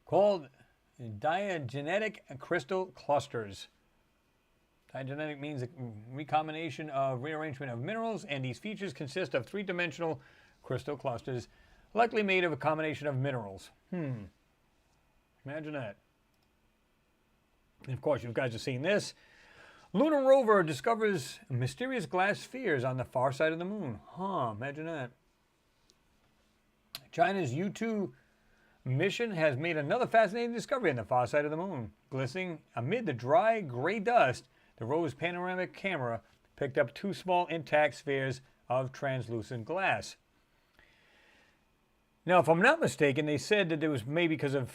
Called diagenetic crystal clusters. Diagenetic means a recombination of rearrangement of minerals, and these features consist of three-dimensional crystal clusters, likely made of a combination of minerals. Imagine that. And of course, you guys have seen this. Lunar rover discovers mysterious glass spheres on the far side of the moon. Imagine that. China's U2 mission has made another fascinating discovery on the far side of the moon. Glistening amid the dry, gray dust, the rover's panoramic camera picked up 2 small intact spheres of translucent glass. Now, if I'm not mistaken, they said that it was maybe because of,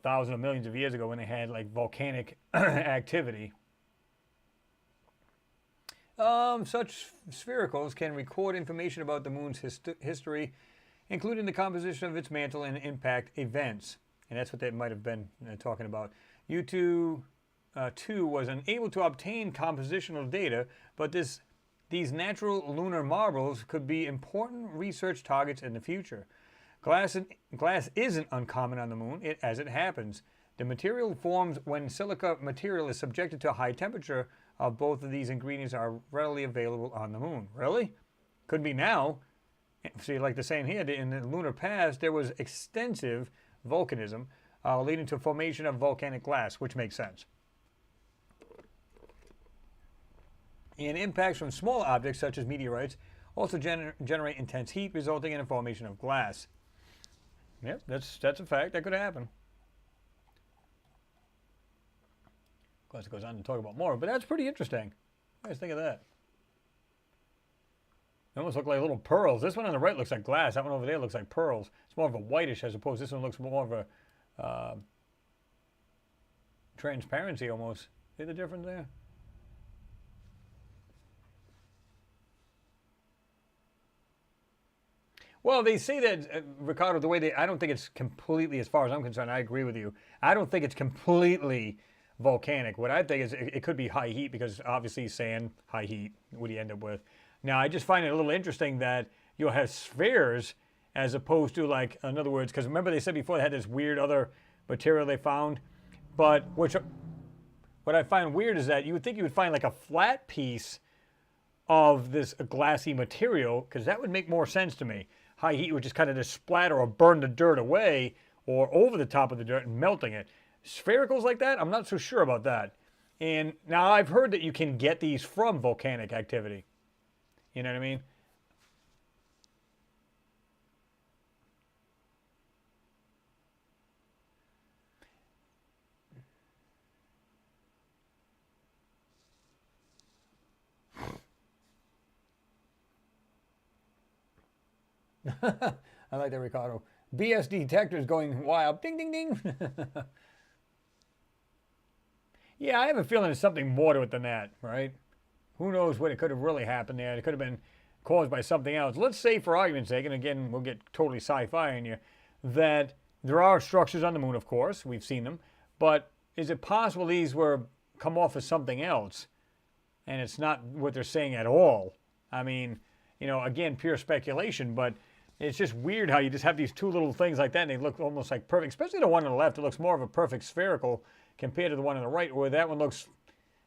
thousands or millions of years ago when they had, volcanic activity. Such sphericals can record information about the moon's history, including the composition of its mantle and impact events. And that's what they might have been talking about. U2 was unable to obtain compositional data, but these natural lunar marbles could be important research targets in the future. Glass isn't uncommon on the moon, as it happens. The material forms when silica material is subjected to a high temperature. Of both of these ingredients are readily available on the moon. Really? Could be now. See, like they're saying here, in the lunar past, there was extensive volcanism leading to formation of volcanic glass, which makes sense. And impacts from small objects, such as meteorites, also generate intense heat, resulting in a formation of glass. Yep, that's a fact. That could happen. Of course, it goes on to talk about more, but that's pretty interesting. What do you guys think of that? They almost look like little pearls. This one on the right looks like glass. That one over there looks like pearls. It's more of a whitish, as opposed. This one looks more of a transparency almost. See the difference there? Well, they say that, Ricardo, the way I don't think it's completely, as far as I'm concerned, I agree with you. I don't think it's completely volcanic. What I think is it could be high heat because obviously sand, high heat, what do you end up with? Now, I just find it a little interesting that you'll have spheres as opposed to, like, in other words, because remember they said before they had this weird other material they found, but what I find weird is that you would think you would find like a flat piece of this glassy material because that would make more sense to me. High heat would just kind of just splatter or burn the dirt away or over the top of the dirt and melting it. Sphericals like that, I'm not so sure about that. And now I've heard that you can get these from volcanic activity. You know what I mean? I like that, Ricardo. BS detectors going wild. Ding, ding, ding. Yeah, I have a feeling there's something more to it than that, right? Who knows what it could have really happened there. It could have been caused by something else. Let's say, for argument's sake, and again, we'll get totally sci-fi on you, that there are structures on the moon, of course. We've seen them. But is it possible these were come off as something else? And it's not what they're saying at all. I mean, you know, again, pure speculation, but it's just weird how you just have these two little things like that and they look almost like perfect, especially the one on the left. It looks more of a perfect spherical compared to the one on the right, where that one looks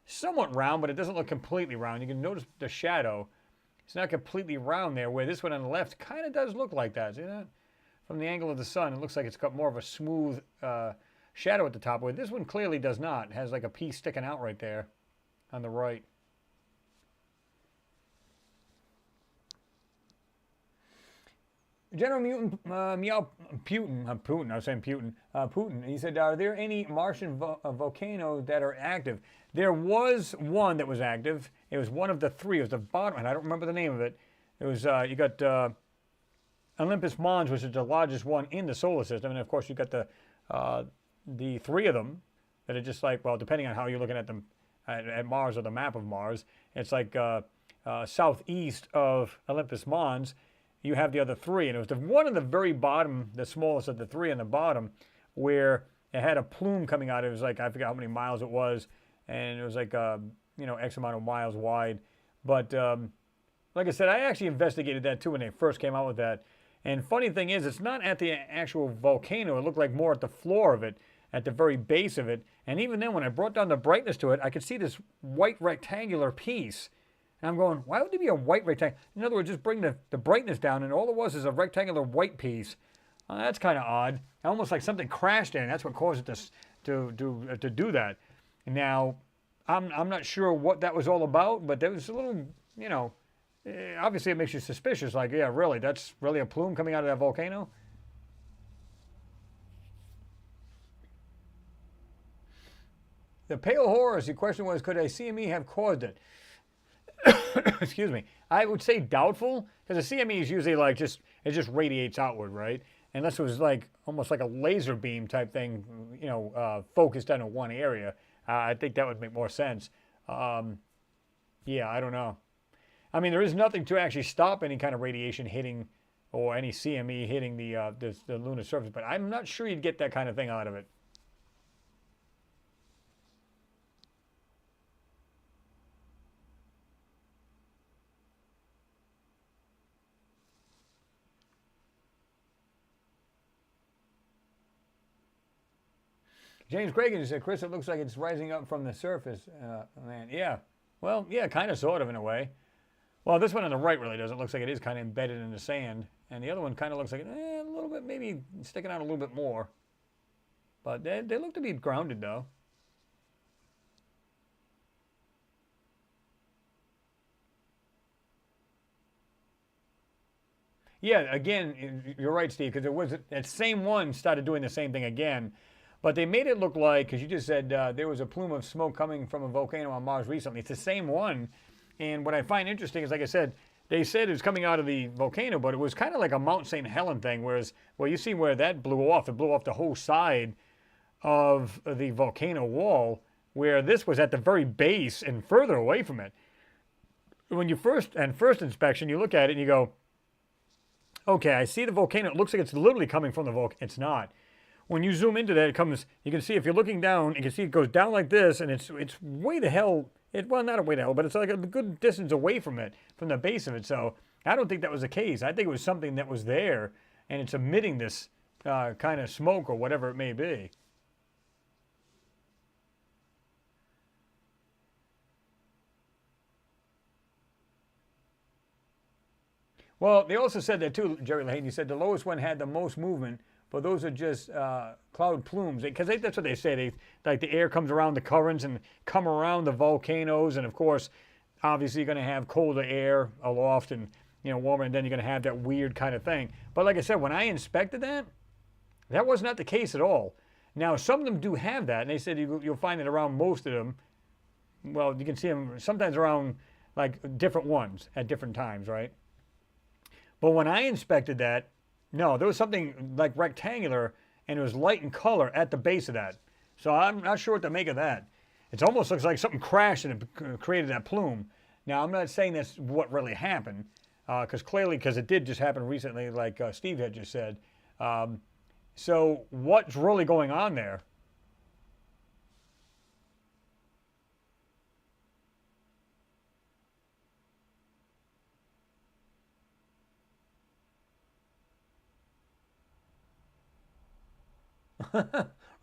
somewhat round, but it doesn't look completely round. You can notice the shadow. It's not completely round there, where this one on the left kind of does look like that. See that? From the angle of the sun, it looks like it's got more of a smooth shadow at the top, where this one clearly does not. It has like a piece sticking out right there on the right. General Mutant, Putin, I was saying Putin, Putin, he said, are there any Martian volcanoes that are active? There was one that was active. It was one of the three. It was the bottom, and I don't remember the name of it. It was, you got Olympus Mons, which is the largest one in the solar system, and of course you got the three of them that are just like, well, depending on how you're looking at them, at Mars or the map of Mars, it's like southeast of Olympus Mons. You have the other three, and it was the one on the very bottom, the smallest of the three on the bottom, where it had a plume coming out. It was like, I forgot how many miles it was, and it was like, you know, X amount of miles wide. But like I said, I actually investigated that too when they first came out with that. And funny thing is, it's not at the actual volcano. It looked like more at the floor of it, at the very base of it. And even then, when I brought down the brightness to it, I could see this white rectangular piece. And I'm going, why would there be a white rectangle? In other words, just bring the brightness down, and all it was is a rectangular white piece. That's kind of odd. Almost like something crashed in, and that's what caused it to do that. Now, I'm not sure what that was all about, but there was a little, you know, obviously it makes you suspicious. Like, yeah, really, that's really a plume coming out of that volcano? The Pale Horrors, the question was, could a CME have caused it? Excuse me. I would say doubtful, because a CME is usually like it just radiates outward, right? Unless it was like almost like a laser beam type thing, you know, focused on one area. I think that would make more sense. Yeah, I don't know. I mean, there is nothing to actually stop any kind of radiation hitting or any CME hitting the lunar surface, but I'm not sure you'd get that kind of thing out of it. James Cragen said, Chris, it looks like it's rising up from the surface. Man, yeah. Well, yeah, kind of, sort of, in a way. Well, this one on the right really doesn't. It looks like it is kind of embedded in the sand. And the other one kind of looks like a little bit, maybe sticking out a little bit more. But they look to be grounded, though. Yeah, again, you're right, Steve, because it was that same one started doing the same thing again. But they made it look like, because you just said there was a plume of smoke coming from a volcano on Mars recently. It's the same one. And what I find interesting is, like I said, they said it was coming out of the volcano, but it was kind of like a Mount St. Helen thing, whereas, well, you see where that blew off. It blew off the whole side of the volcano wall, where this was at the very base and further away from it. When you first inspection, you look at it and you go, Okay, I see the volcano. It looks like it's literally coming from the volcano. It's not. When you zoom into that, it comes. You can see if you're looking down, you can see it goes down like this, and it's way the hell. Well, not a way the hell, but it's like a good distance away from it, from the base of it. So I don't think that was the case. I think it was something that was there, and it's emitting this kind of smoke or whatever it may be. Well, they also said that too, Jerry Lahane. He said the lowest one had the most movement, but those are just cloud plumes. Because that's what they say. Like the air comes around the currents and come around the volcanoes, and of course, obviously you're going to have colder air aloft and warmer, and then you're going to have that weird kind of thing. But like I said, when I inspected that, that was not the case at all. Now some of them do have that, and they said you'll find it around most of them. Well, you can see them sometimes around like different ones at different times, right? But when I inspected that, no, there was something like rectangular, and it was light in color at the base of that. So I'm not sure what to make of that. It almost looks like something crashed and it created that plume. Now, I'm not saying that's what really happened, because it did just happen recently, like Steve had just said. So what's really going on there?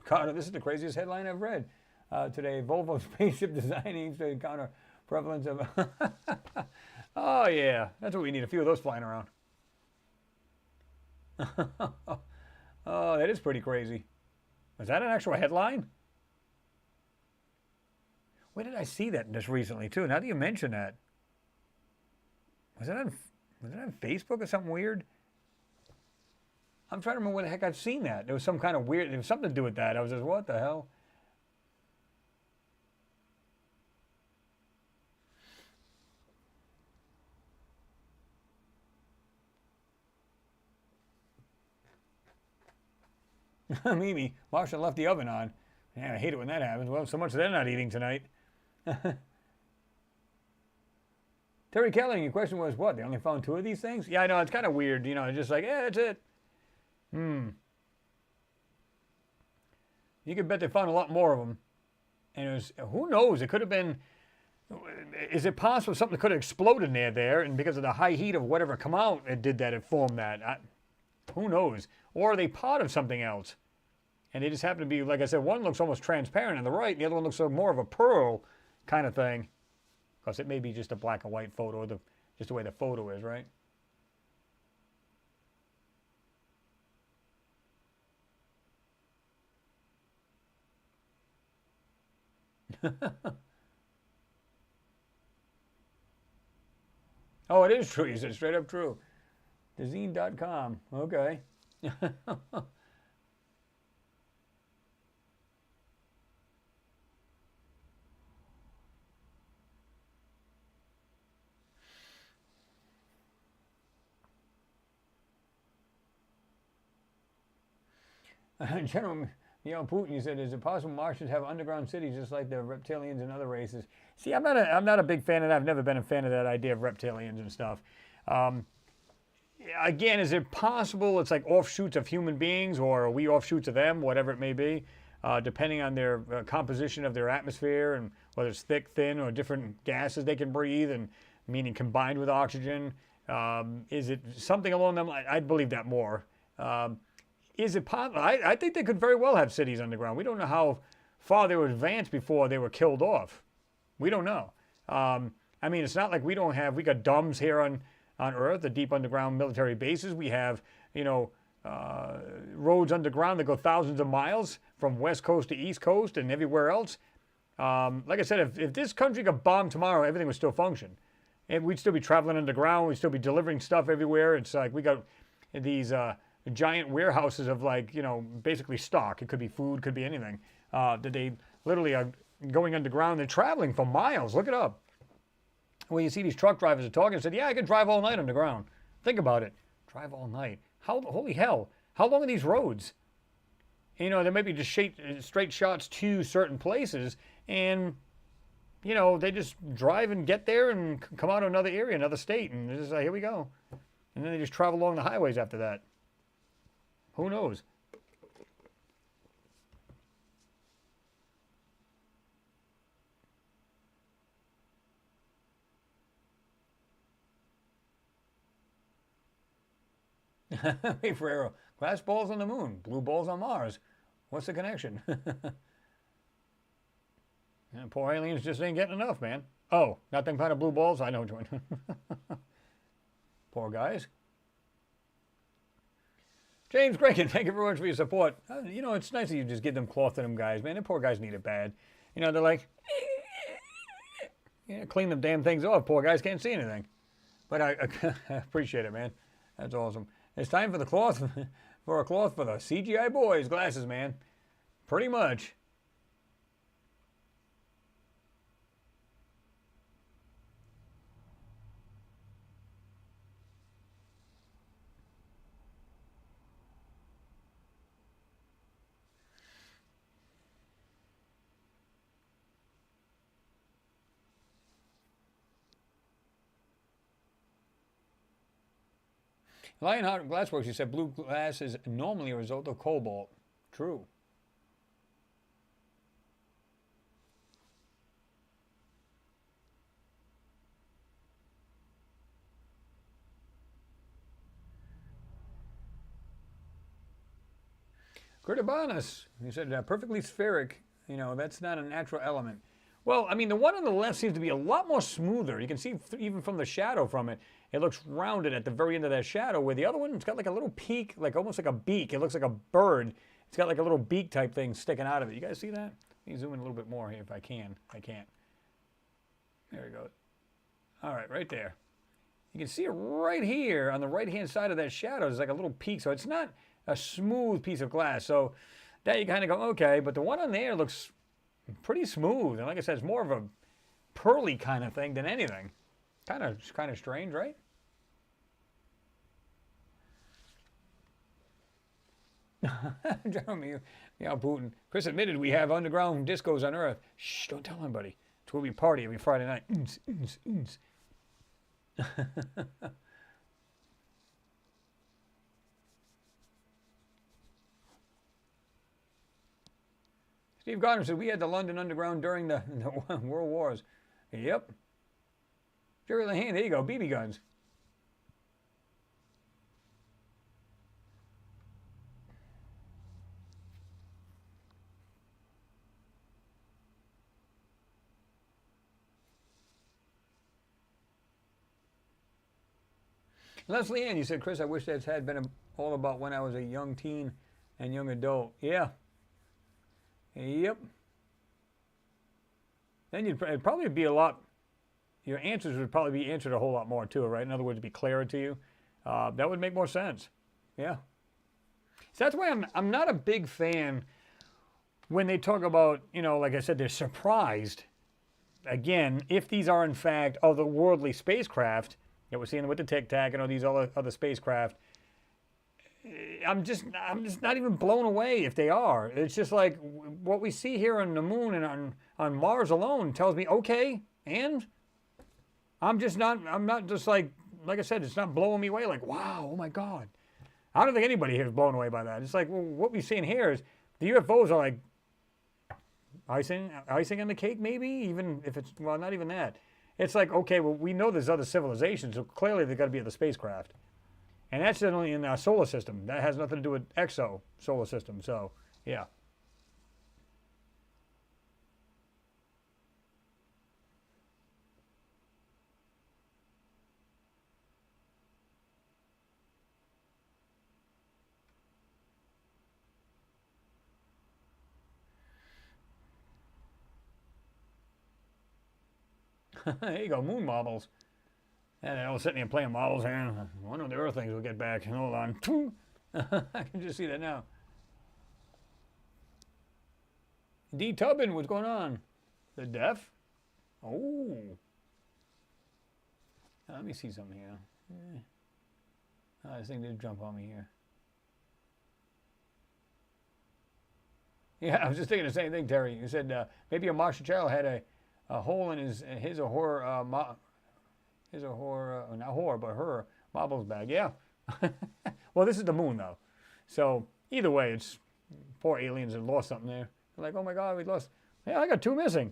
Ricardo, this is the craziest headline I've read today. Volvo spaceship design aims to encounter prevalence of... Oh, yeah. That's what we need. A few of those flying around. Oh, that is pretty crazy. Was that an actual headline? Where did I see that just recently, too? Now that you mention that. Was it on Facebook or something weird? I'm trying to remember where the heck I've seen that. There was some kind of weird, there was something to do with that. I was just, what the hell? Mimi, Marshall left the oven on. Yeah, I hate it when that happens. Well, so much they're not eating tonight. Terry Kelly, your question was what? They only found 2 of these things? Yeah, I know, it's kind of weird. Just like, yeah, that's it. You could bet they found a lot more of them. And it was, who knows? It could have been, is it possible something could have exploded near there, and because of the high heat of whatever come out, it did that, it formed that. Who knows? Or are they part of something else? And they just happen to be, like I said, one looks almost transparent on the right, and the other one looks more of a pearl kind of thing. Because it may be just a black and white photo, just the way the photo is, right? Oh, it is true. You said straight up true. Dezine.com. Okay. General Putin, you said, is it possible Martians have underground cities just like the reptilians and other races? See, I'm not a big fan of that. I've never been a fan of that idea of reptilians and stuff. Again, is it possible it's like offshoots of human beings, or are we offshoots of them, whatever it may be, depending on their composition of their atmosphere and whether it's thick, thin, or different gases they can breathe, and meaning combined with oxygen. Is it something along them? I'd believe that more. Is it possible? I think they could very well have cities underground. We don't know how far they were advanced before they were killed off. We don't know. I mean, it's not like we got DUMBs here on Earth, the deep underground military bases. We have, roads underground that go thousands of miles from west coast to east coast and everywhere else. Like I said, if this country got bombed tomorrow, everything would still function. And we'd still be traveling underground. We'd still be delivering stuff everywhere. It's like we got these giant warehouses of basically stock. It could be food, could be anything. That they literally are going underground. They're traveling for miles. Look it up. Well, you see these truck drivers are talking and said, yeah, I could drive all night underground. Think about it. Drive all night. Holy hell. How long are these roads? They may be just straight shots to certain places, and, they just drive and get there and come out of another area, another state, and it's just like, here we go. And then they just travel along the highways after that. Who knows? Hey, Ferrero. Glass balls on the moon, blue balls on Mars. What's the connection? Yeah, poor aliens just ain't getting enough, man. Oh, not them kind of blue balls? I know which one. Poor guys. James Gregan, thank you very much for your support. You know, it's nice that you just give them cloth to them guys, man. The poor guys need it bad. You know, they're like, yeah, clean them damn things off. Poor guys can't see anything. But I appreciate it, man. That's awesome. It's time for the cloth, for a cloth for the CGI boys glasses, man. Pretty much. Lionheart Glassworks, you said blue glass is normally a result of cobalt. True. Gritabanus, you said perfectly spheric. You know, that's not a natural element. Well, I mean, the one on the left seems to be a lot more smoother. You can see even from the shadow from it, it looks rounded at the very end of that shadow, where the other one, it's got like a little peak, like almost like a beak. It looks like a bird. It's got like a little beak type thing sticking out of it. You guys see that? Let me zoom in a little bit more here if I can. I can't. There we go. All right, right there. You can see it right here on the right-hand side of that shadow. There's like a little peak, so it's not a smooth piece of glass. So that you kind of go, okay, but the one on there looks pretty smooth. And like I said, it's more of a pearly kind of thing than anything. Kind of strange, right? Jeremy, yeah, Putin. Chris admitted we have underground discos on Earth. Shh, don't tell anybody. It's where we party every Friday night. Steve Gardner said we had the London Underground during the World Wars. Yep. Jerry Lehane, there you go, BB guns. Leslie Ann, you said, Chris, I wish that had been all about when I was a young teen and young adult. Yeah. Yep. Then it'd probably be a lot, your answers would probably be answered a whole lot more too, right? In other words, be clearer to you. That would make more sense. Yeah. So that's why I'm not a big fan when they talk about, you know, like I said, they're surprised. Again, if these are in fact otherworldly spacecraft that we're seeing with the Tic Tac and all these other spacecraft, I'm just not even blown away if they are. It's just like what we see here on the moon and on Mars alone tells me, okay, and I'm not just like I said, it's not blowing me away like, wow, oh my God. I don't think anybody here is blown away by that. It's like, well, what we've seen here is the UFOs are like icing on the cake, maybe, even if it's, well, not even that. It's like, okay, well, we know there's other civilizations, so clearly they've got to be other spacecraft. And that's only in our solar system. That has nothing to do with exo solar system. So, yeah. There you go, moon marbles. And I was sitting here playing marbles here. I wonder if the Earth things will get back. Hold on. I can just see that now. D. Tubbin, what's going on? The deaf? Oh. Let me see something here. Oh, this thing did jump on me here. Yeah, I was just thinking the same thing, Terry. You said maybe a Martian child had a hole in his or her, not whore, but her Bobbles bag, yeah. Well, this is the moon, though. So, either way, it's poor aliens that lost something there. They're like, oh my God, we lost. Yeah, I got 2 missing.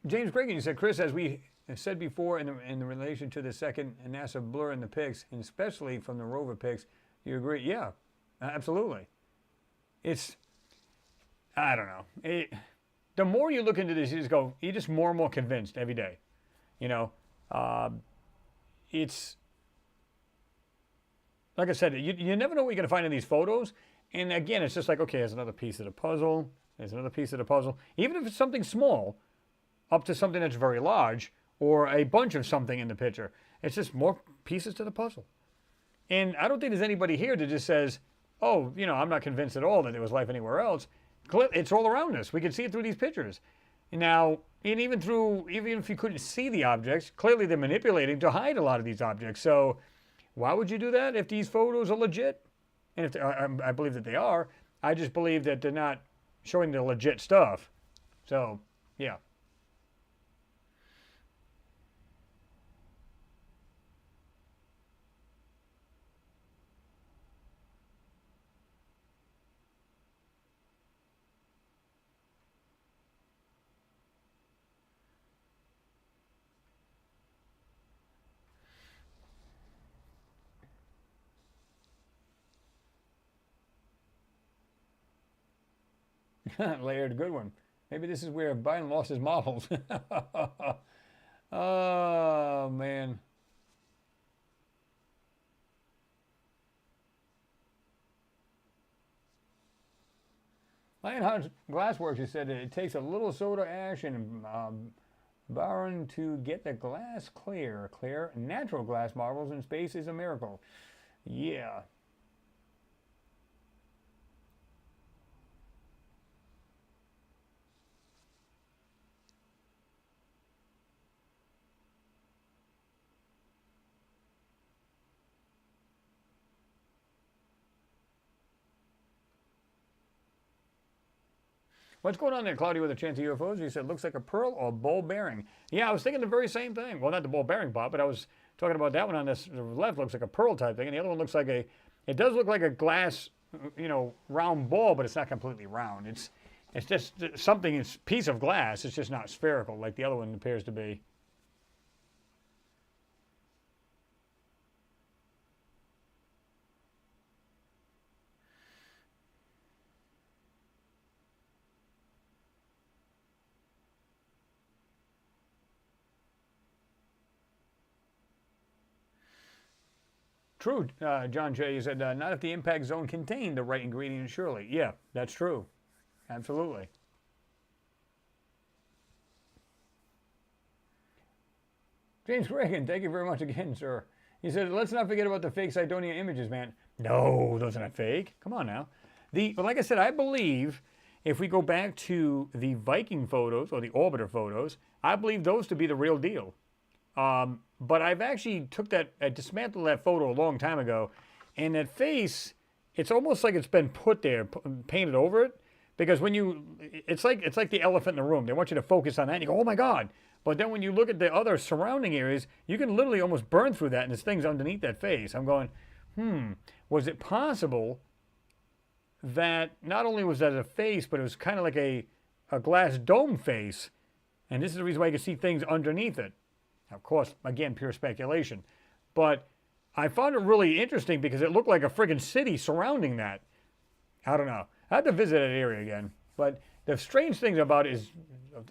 James Cragen, you said, Chris, as we said before in the relation to the second NASA blur in the pics, and especially from the rover pics, you agree? Yeah, absolutely. It's, I don't know. The more you look into this, you're just more and more convinced every day. You know, it's, like I said, you never know what you're going to find in these photos. And again, it's just like, okay, there's another piece of the puzzle. There's another piece of the puzzle. Even if it's something small, up to something that's very large, or a bunch of something in the picture. It's just more pieces to the puzzle. And I don't think there's anybody here that just says, oh, you know, I'm not convinced at all that there was life anywhere else. It's all around us. We can see it through these pictures. Now, and even if you couldn't see the objects, clearly they're manipulating to hide a lot of these objects. So why would you do that if these photos are legit? And if I believe that they are, I just believe that they're not showing the legit stuff. So, yeah. Layered, good one. Maybe this is where Biden lost his models. Oh, man. Lionheart's Glassworks, he said it takes a little soda ash and boron to get the glass clear. Clear natural glass marbles in space is a miracle. Yeah. What's going on there, Cloudy, with a chance of UFOs? He said, looks like a pearl or ball bearing. Yeah, I was thinking the very same thing. Well, not the ball bearing part, but I was talking about that one on this the left looks like a pearl type thing, and the other one looks like it does look like a glass, you know, round ball, but it's not completely round. It's just something, it's a piece of glass. It's just not spherical like the other one appears to be. True, John J. You said, not if the impact zone contained the right ingredient, surely. Yeah, that's true. Absolutely. James Reagan, thank you very much again, sir. He said, let's not forget about the fake Cydonia images, man. No, those are not fake. Come on now. But like I said, I believe if we go back to the Viking photos or the orbiter photos, I believe those to be the real deal. But I've actually I dismantled that photo a long time ago, and that face, it's almost like it's been put there, painted over it, because it's like the elephant in the room. They want you to focus on that, and you go, oh my God. But then when you look at the other surrounding areas, you can literally almost burn through that, and there's things underneath that face. I'm going, was it possible that not only was that a face, but it was kind of like a glass dome face, and this is the reason why you can see things underneath it. Of course, again, pure speculation. But I found it really interesting because it looked like a friggin' city surrounding that. I don't know. I have to visit that area again. But the strange thing about it is,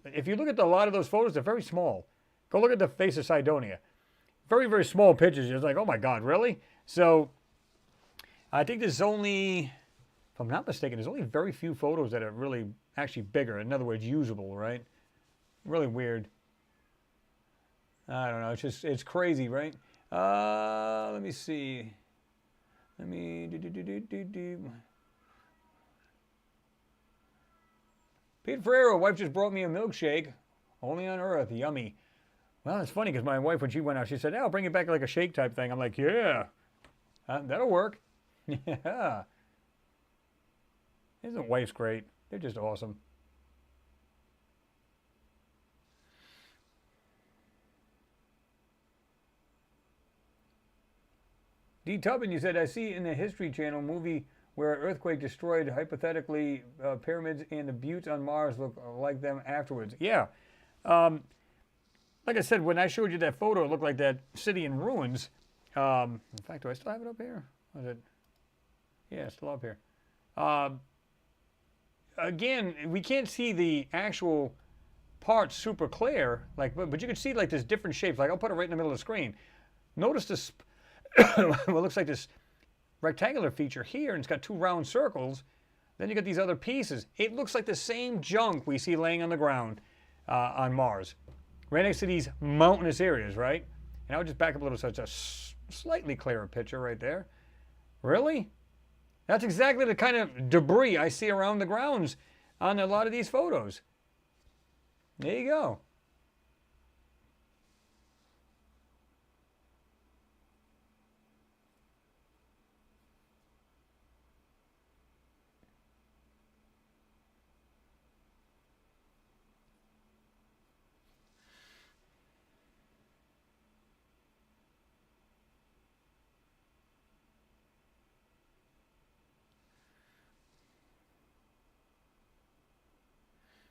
if you look at a lot of those photos, they're very small. Go look at the face of Cydonia. Very, very small pictures. You're like, oh my God, really? So I think there's only, if I'm not mistaken, there's only very few photos that are really actually bigger. In other words, usable, right? Really weird. I don't know. It's crazy, right? Let me see. Let me Pete Ferrero, wife just brought me a milkshake. Only on Earth. Yummy. Well, it's funny because my wife, when she went out, she said, "Yeah, I'll bring it back like a shake type thing." I'm like, yeah, that'll work. Yeah. Isn't wife's great? They're just awesome. D. Tubman, you said, I see in the History Channel movie where an earthquake destroyed, hypothetically, pyramids and the buttes on Mars look like them afterwards. Yeah. Like I said, when I showed you that photo, it looked like that city in ruins. In fact, do I still have it up here? Was it? Yeah, it's still up here. Again, we can't see the actual parts super clear, like, but you can see like there's different shapes. Like I'll put it right in the middle of the screen. Notice this, what looks like this rectangular feature here, and it's got two round circles. Then you got these other pieces. It looks like the same junk we see laying on the ground on Mars, right next to these mountainous areas, right? And I'll just back up a little so it's a slightly clearer picture right there. Really? That's exactly the kind of debris I see around the grounds on a lot of these photos. There you go.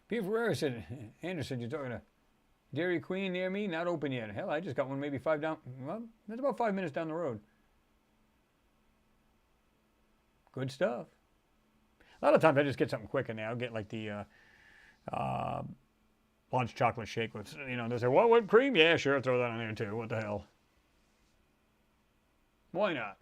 Pete Ferreira said, Anderson, you're talking to Dairy Queen near me? Not open yet. Hell, I just got one maybe well, that's about 5 minutes down the road. Good stuff. A lot of times I just get something quick in there. I'll get like the lunch chocolate shake with, they say, what, whipped cream? Yeah, sure, throw that on there too. What the hell? Why not?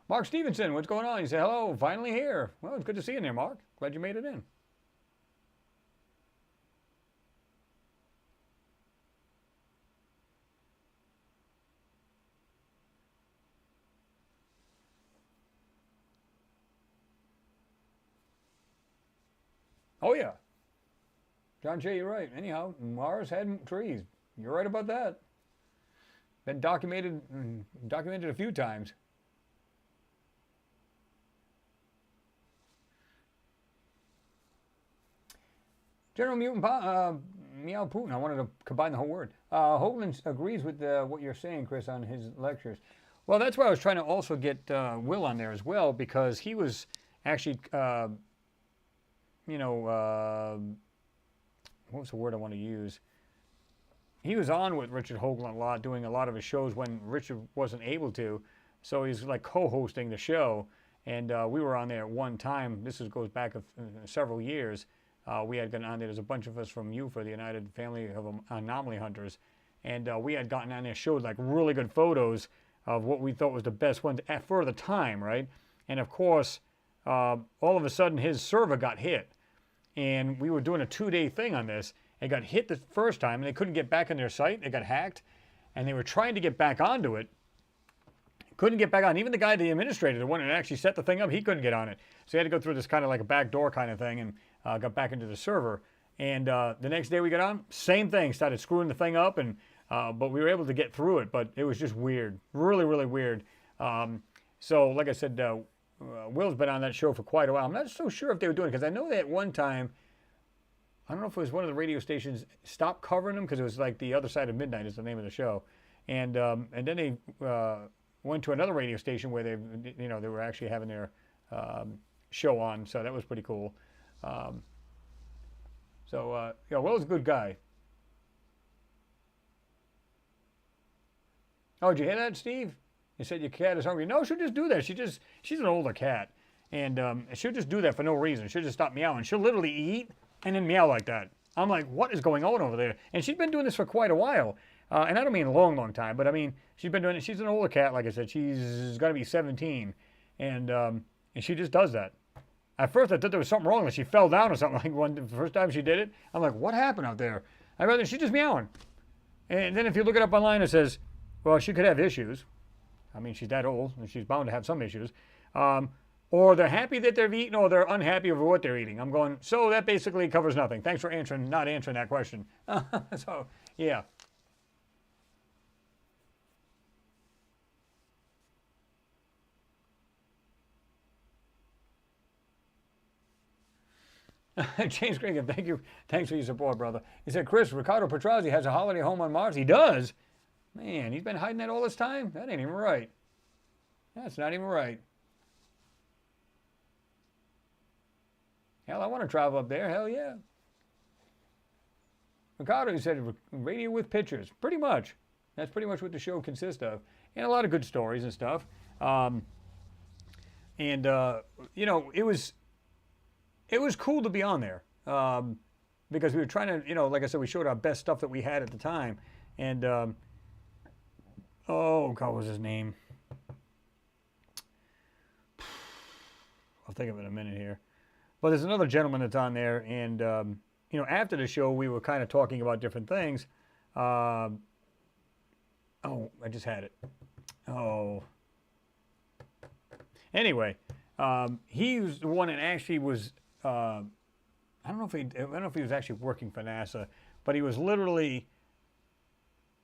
Mark Stevenson, what's going on? You say, hello, finally here. Well, it's good to see you in there, Mark. Glad you made it in. Oh, yeah. John Jay, you're right. Anyhow, Mars had trees. You're right about that. Been documented a few times. General Meow Putin, I wanted to combine the whole word. Hoagland agrees with what you're saying, Chris, on his lectures. Well, that's why I was trying to also get Will on there as well, because he was actually, what was the word I want to use? He was on with Richard Hoagland a lot, doing a lot of his shows when Richard wasn't able to. So he's like co-hosting the show. And we were on there at one time. This goes back several years. We had gotten on there. There's a bunch of us from UFA, the United Family of Anomaly Hunters. And we had gotten on there, showed like really good photos of what we thought was the best ones for the time, right? And of course, all of a sudden his server got hit. And we were doing a 2-day thing on this. It got hit the first time, and they couldn't get back on their site. It got hacked, and they were trying to get back onto it. Couldn't get back on. Even the guy, the administrator, the one that actually set the thing up, he couldn't get on it. So he had to go through this kind of like a back door kind of thing and got back into the server. And the next day we got on, same thing. Started screwing the thing up, and but we were able to get through it. But it was just weird. Really, really weird. So like I said, Will's been on that show for quite a while. I'm not so sure if they were doing it, because I know that one time, I don't know if it was one of the radio stations stopped covering them because it was like The Other Side of Midnight is the name of the show. And then they went to another radio station where they were actually having their show on. So that was pretty cool. Will's a good guy. Oh, did you hear that, Steve? You said your cat is hungry. No, she'll just do that. She's an older cat. And she'll just do that for no reason. She'll just stop meowing. She'll literally eat and then meow like that. I'm like, what is going on over there? And she's been doing this for quite a while. And I don't mean a long, long time, but I mean, she's been doing it. She's an older cat, like I said. She's going to be 17. And she just does that. At first, I thought there was something wrong, like she fell down or something. Like the first time she did it, I'm like, what happened out there? She's just meowing. And then if you look it up online, it says, well, she could have issues. I mean, she's that old, and she's bound to have some issues. Or they're happy that they're eating, or they're unhappy over what they're eating. I'm going, so that basically covers nothing. Thanks for not answering that question. So, yeah. James Green, thank you. Thanks for your support, brother. He said, Chris, Ricardo Petrozzi has a holiday home on Mars. He does? Man, he's been hiding that all this time? That ain't even right. That's not even right. Hell, I want to travel up there. Hell yeah. Ricardo, he said, radio with pictures. Pretty much. That's pretty much what the show consists of. And a lot of good stories and stuff. You know, it was cool to be on there. Because we were trying to, you know, like I said, we showed our best stuff that we had at the time. And, oh, God, what was his name? I'll think of it in a minute here. But there's another gentleman that's on there, and you know, after the show, we were kind of talking about different things. Oh, I just had it. Oh. Anyway, he was the one that actually was. I don't know if he was actually working for NASA, but he was literally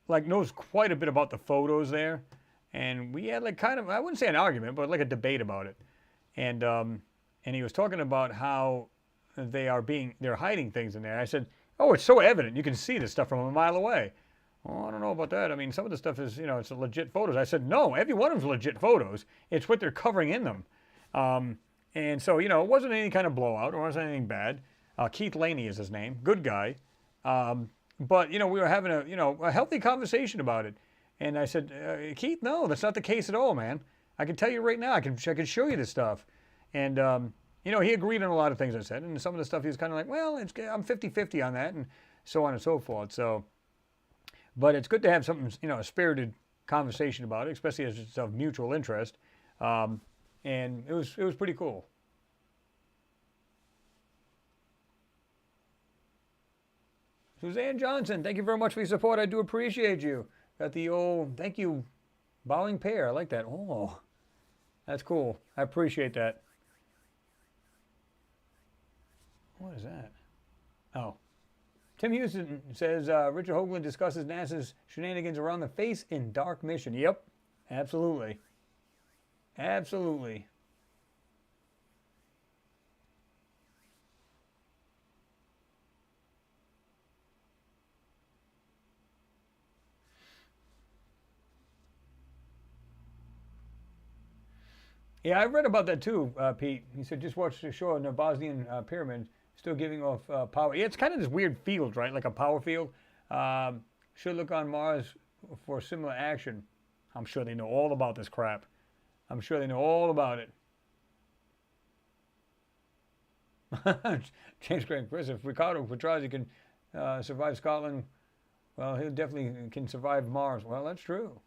like knows quite a bit about the photos there, and we had like kind of, I wouldn't say an argument, but like a debate about it, and he was talking about how they're hiding things in there. I said, oh, it's so evident. You can see this stuff from a mile away. Oh, I don't know about that. I mean, some of the stuff is, you know, it's legit photos. I said, no, every one of them's legit photos. It's what they're covering in them. And so, you know, it wasn't any kind of blowout. It wasn't anything bad. Keith Laney is his name. Good guy. But, you know, we were having a healthy conversation about it. And I said, Keith, no, that's not the case at all, man. I can tell you right now. I can show you this stuff. And, you know, he agreed on a lot of things I said. And some of the stuff he was kind of like, well, I'm 50-50 on that, and so on and so forth. So, but it's good to have something, you know, a spirited conversation about it, especially as it's of mutual interest. And it was pretty cool. Suzanne Johnson, thank you very much for your support. I do appreciate you. Got the old, thank you, bowing pair. I like that. Oh, that's cool. I appreciate that. What is that? Oh. Tim Houston says, Richard Hoagland discusses NASA's shenanigans around the face in Dark Mission. Yep, absolutely. Absolutely. Yeah, I read about that too, Pete. He said, just watch the show on the Bosnian pyramid, still giving off power. Yeah, it's kind of this weird field, right? Like a power field. Should look on Mars for similar action. I'm sure they know all about this crap. I'm sure they know all about it. James Grant, Chris, if Ricardo Petrozzi can survive Scotland, well, he definitely can survive Mars. Well, that's true.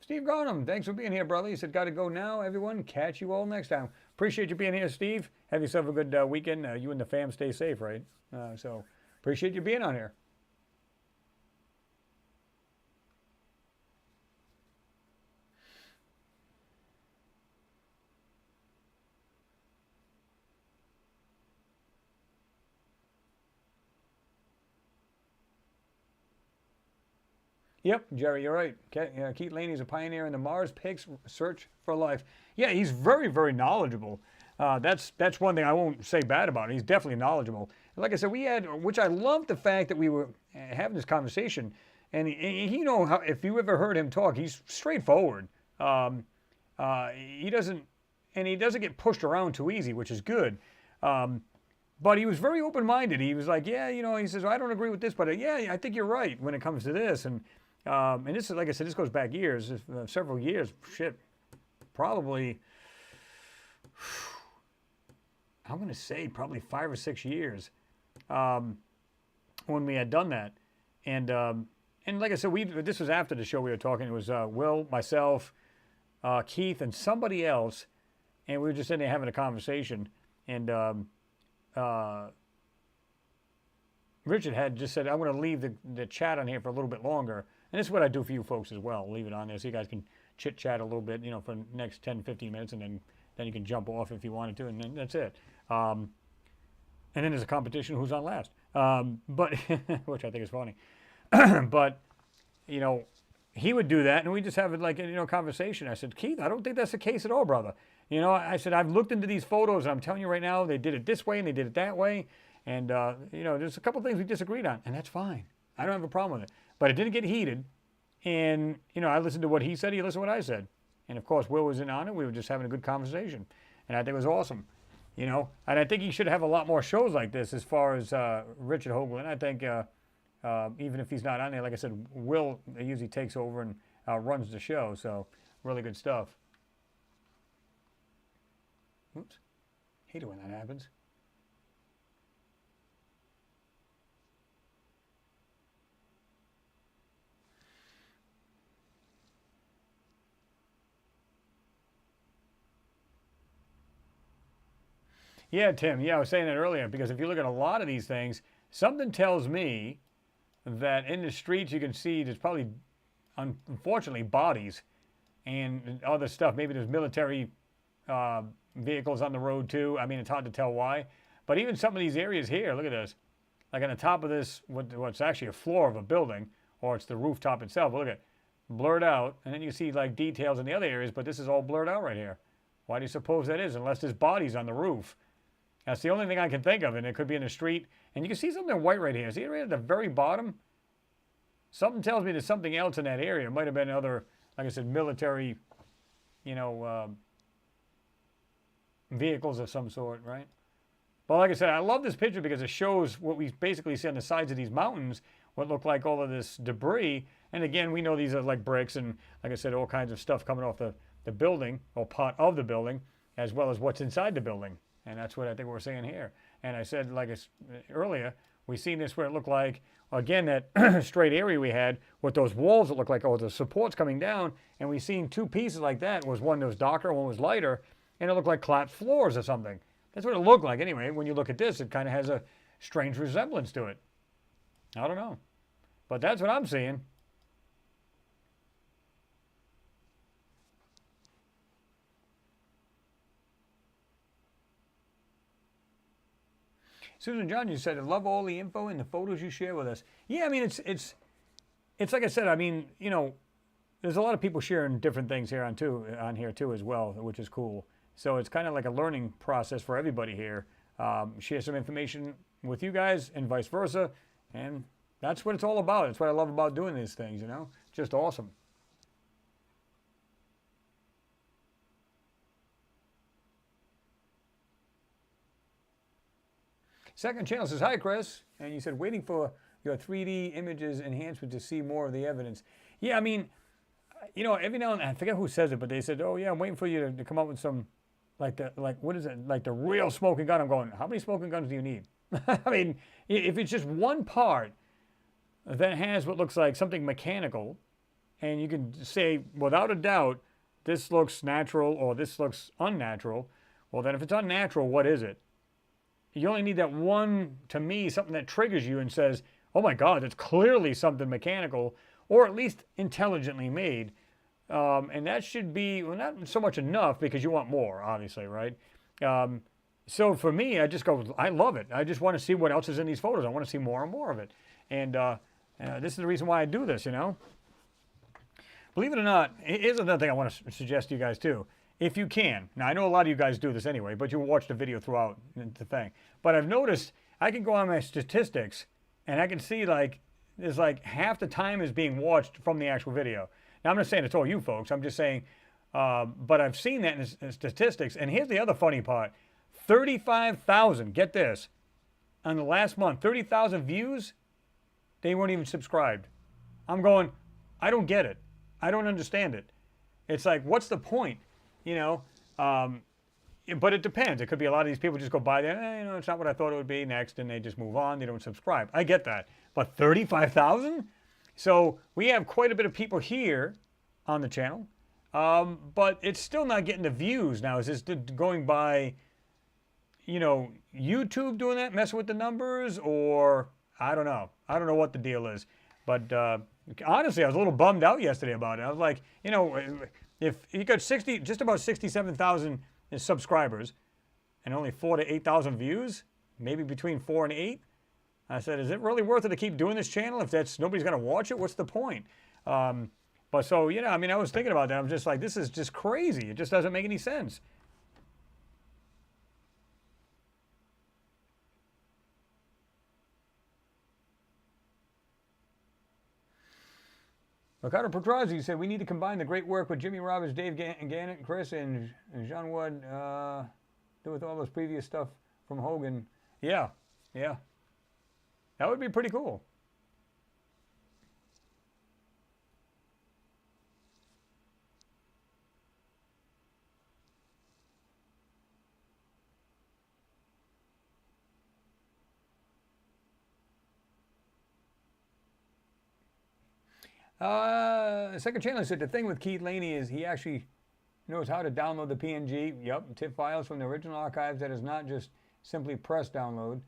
Steve Garnham, thanks for being here, brother. He said, got to go now, everyone. Catch you all next time. Appreciate you being here, Steve. Have yourself a good weekend. You and the fam stay safe, right? So appreciate you being on here. Yep, Jerry, you're right. Keith Laney is a pioneer in the Mars Pigs search for life. Yeah, he's very, very knowledgeable. That's one thing I won't say bad about him. He's definitely knowledgeable. Like I said, which I love the fact that we were having this conversation. And you know, how, if you ever heard him talk, he's straightforward. He doesn't get pushed around too easy, which is good. But he was very open-minded. He was like, yeah, you know, he says, I don't agree with this, but yeah, I think you're right when it comes to this. And this is, like I said, this goes back years, several years. Shit, probably, I'm going to say probably 5 or 6 years when we had done that. And like I said, this was after the show we were talking. It was Will, myself, Keith, and somebody else. And we were just sitting there having a conversation. And Richard had just said, I'm going to leave the chat on here for a little bit longer. And this is what I do for you folks as well. Leave it on there so you guys can chit-chat a little bit, you know, for the next 10, 15 minutes, and then you can jump off if you wanted to, and then that's it. And then there's a competition who's on last. But which I think is funny. But you know, he would do that, and we just have like a conversation. I said, Keith, I don't think that's the case at all, brother. I said I've looked into these photos, and I'm telling you right now, they did it this way and they did it that way, and there's a couple things we disagreed on, and that's fine. I don't have a problem with it. But it didn't get heated, and I listened to what he said, he listened to what I said, and of course Will was in on it. We were just having a good conversation, and I think it was awesome. And I think he should have a lot more shows like this as far as Richard Hoagland. I think. Even if he's not on there, like I said, Will usually takes over and runs the show, so really good stuff. Oops. Hate it when that happens. Yeah, Tim. Yeah, I was saying that earlier because if you look at a lot of these things, something tells me that in the streets you can see there's probably, unfortunately, bodies and other stuff. Maybe there's military vehicles on the road too. I mean, it's hard to tell why. But even some of these areas here, look at this. Like on the top of this, what's actually a floor of a building, or it's the rooftop itself. Look at it, blurred out. And then you see like details in the other areas, but this is all blurred out right here. Why do you suppose that is? Unless there's bodies on the roof. That's the only thing I can think of, and it could be in the street. And you can see something white right here. See it right at the very bottom? Something tells me there's something else in that area. It might have been other, like I said, military, vehicles of some sort, right? But like I said, I love this picture because it shows what we basically see on the sides of these mountains, what look like all of this debris. And again, we know these are like bricks and, like I said, all kinds of stuff coming off the building, or part of the building, as well as what's inside the building. And that's what I think we're saying here. And I said, like earlier, we seen this where it looked like, again, that straight area we had with those walls that looked like, the supports coming down. And we seen two pieces like that. One that was darker, one was lighter. And it looked like collapsed floors or something. That's what it looked like anyway. When you look at this, it kind of has a strange resemblance to it. I don't know. But that's what I'm seeing. Susan John, you said, I love all the info and the photos you share with us. Yeah, I mean, it's like I said, I mean, there's a lot of people sharing different things here on here too as well, which is cool. So it's kind of like a learning process for everybody here. Share some information with you guys and vice versa. And that's what it's all about. That's what I love about doing these things, Just awesome. Second channel says, hi, Chris. And you said, waiting for your 3D images enhancement to see more of the evidence. Yeah, I mean, every now and then, I forget who says it, but they said, oh, yeah, I'm waiting for you to come up with some, what is it? Like the real smoking gun. I'm going, how many smoking guns do you need? I mean, if it's just one part that has what looks like something mechanical, and you can say, without a doubt, this looks natural or this looks unnatural, well, then if it's unnatural, what is it? You only need that one, to me, something that triggers you and says, oh my God, it's clearly something mechanical, or at least intelligently made. And that should be, well, not so much enough because you want more, obviously, right? So for me, I just go, I love it. I just want to see what else is in these photos. I want to see more and more of it. And this is the reason why I do this, Believe it or not, here's another thing I want to suggest to you guys too. If you can. Now, I know a lot of you guys do this anyway, but you watch the video throughout the thing. But I've noticed I can go on my statistics and I can see there's half the time is being watched from the actual video. Now, I'm not saying it's all you folks. I'm just saying, but I've seen that in statistics. And here's the other funny part. 35,000, get this, on the last month, 30,000 views, they weren't even subscribed. I'm going, I don't get it. I don't understand it. It's like, what's the point? But it depends. It could be a lot of these people just go by there, it's not what I thought it would be next, and they just move on. They don't subscribe. I get that. But 35,000? So we have quite a bit of people here on the channel, but it's still not getting the views. Now, is this going by, YouTube doing that, messing with the numbers, or I don't know. I don't know what the deal is. But honestly, I was a little bummed out yesterday about it. I was like, if you got just about 67,000 subscribers and only 4,000 to 8,000 views, maybe between 4 and 8, I said, is it really worth it to keep doing this channel if nobody's going to watch it? What's the point? But so, you know, I mean, I was thinking about that. I'm just like, this is just crazy. It just doesn't make any sense. Ricardo Petrozzi said, we need to combine the great work with Jimmy Roberts, Dave Gannett, Chris, and Jean Wood do with all those previous stuff from Hogan. Yeah, yeah. That would be pretty cool. Second channel said the thing with Keith Laney is he actually knows how to download the PNG, TIFF files from the original archives. That is not just simply press download,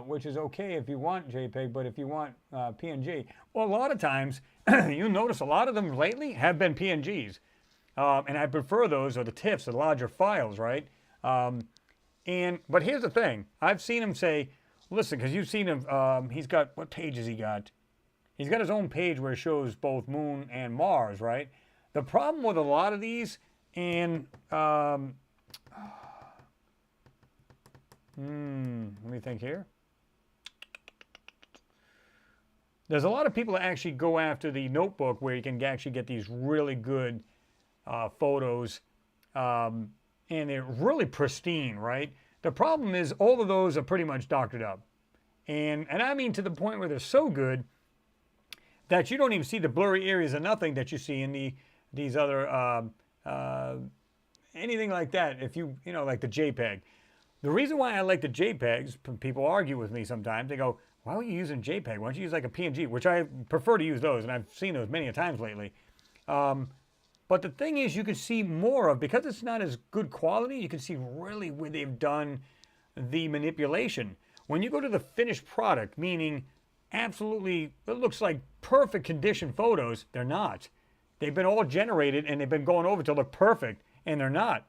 which is okay if you want JPEG, but if you want PNG, well, a lot of times, you notice a lot of them lately have been PNGs. And I prefer those, or the TIFFs, the larger files, right? But here's the thing. I've seen him say, listen, because you've seen him, he's got, what page has he got? He's got his own page where it shows both Moon and Mars, right? The problem with a lot of these, and let me think here. There's a lot of people that actually go after the notebook where you can actually get these really good photos, and they're really pristine, right? The problem is all of those are pretty much doctored up. And I mean to the point where they're so good that you don't even see the blurry areas of nothing that you see in these other, anything like that, if you know, like the JPEG. The reason why I like the JPEGs, people argue with me sometimes, they go, why are you using JPEG? Why don't you use like a PNG? Which I prefer to use those, and I've seen those many a times lately. But the thing is, you can see more of, because it's not as good quality, you can see really where they've done the manipulation. When you go to the finished product, meaning absolutely, it looks like perfect condition photos, they're not. They've been all generated and they've been going over to look perfect, and they're not.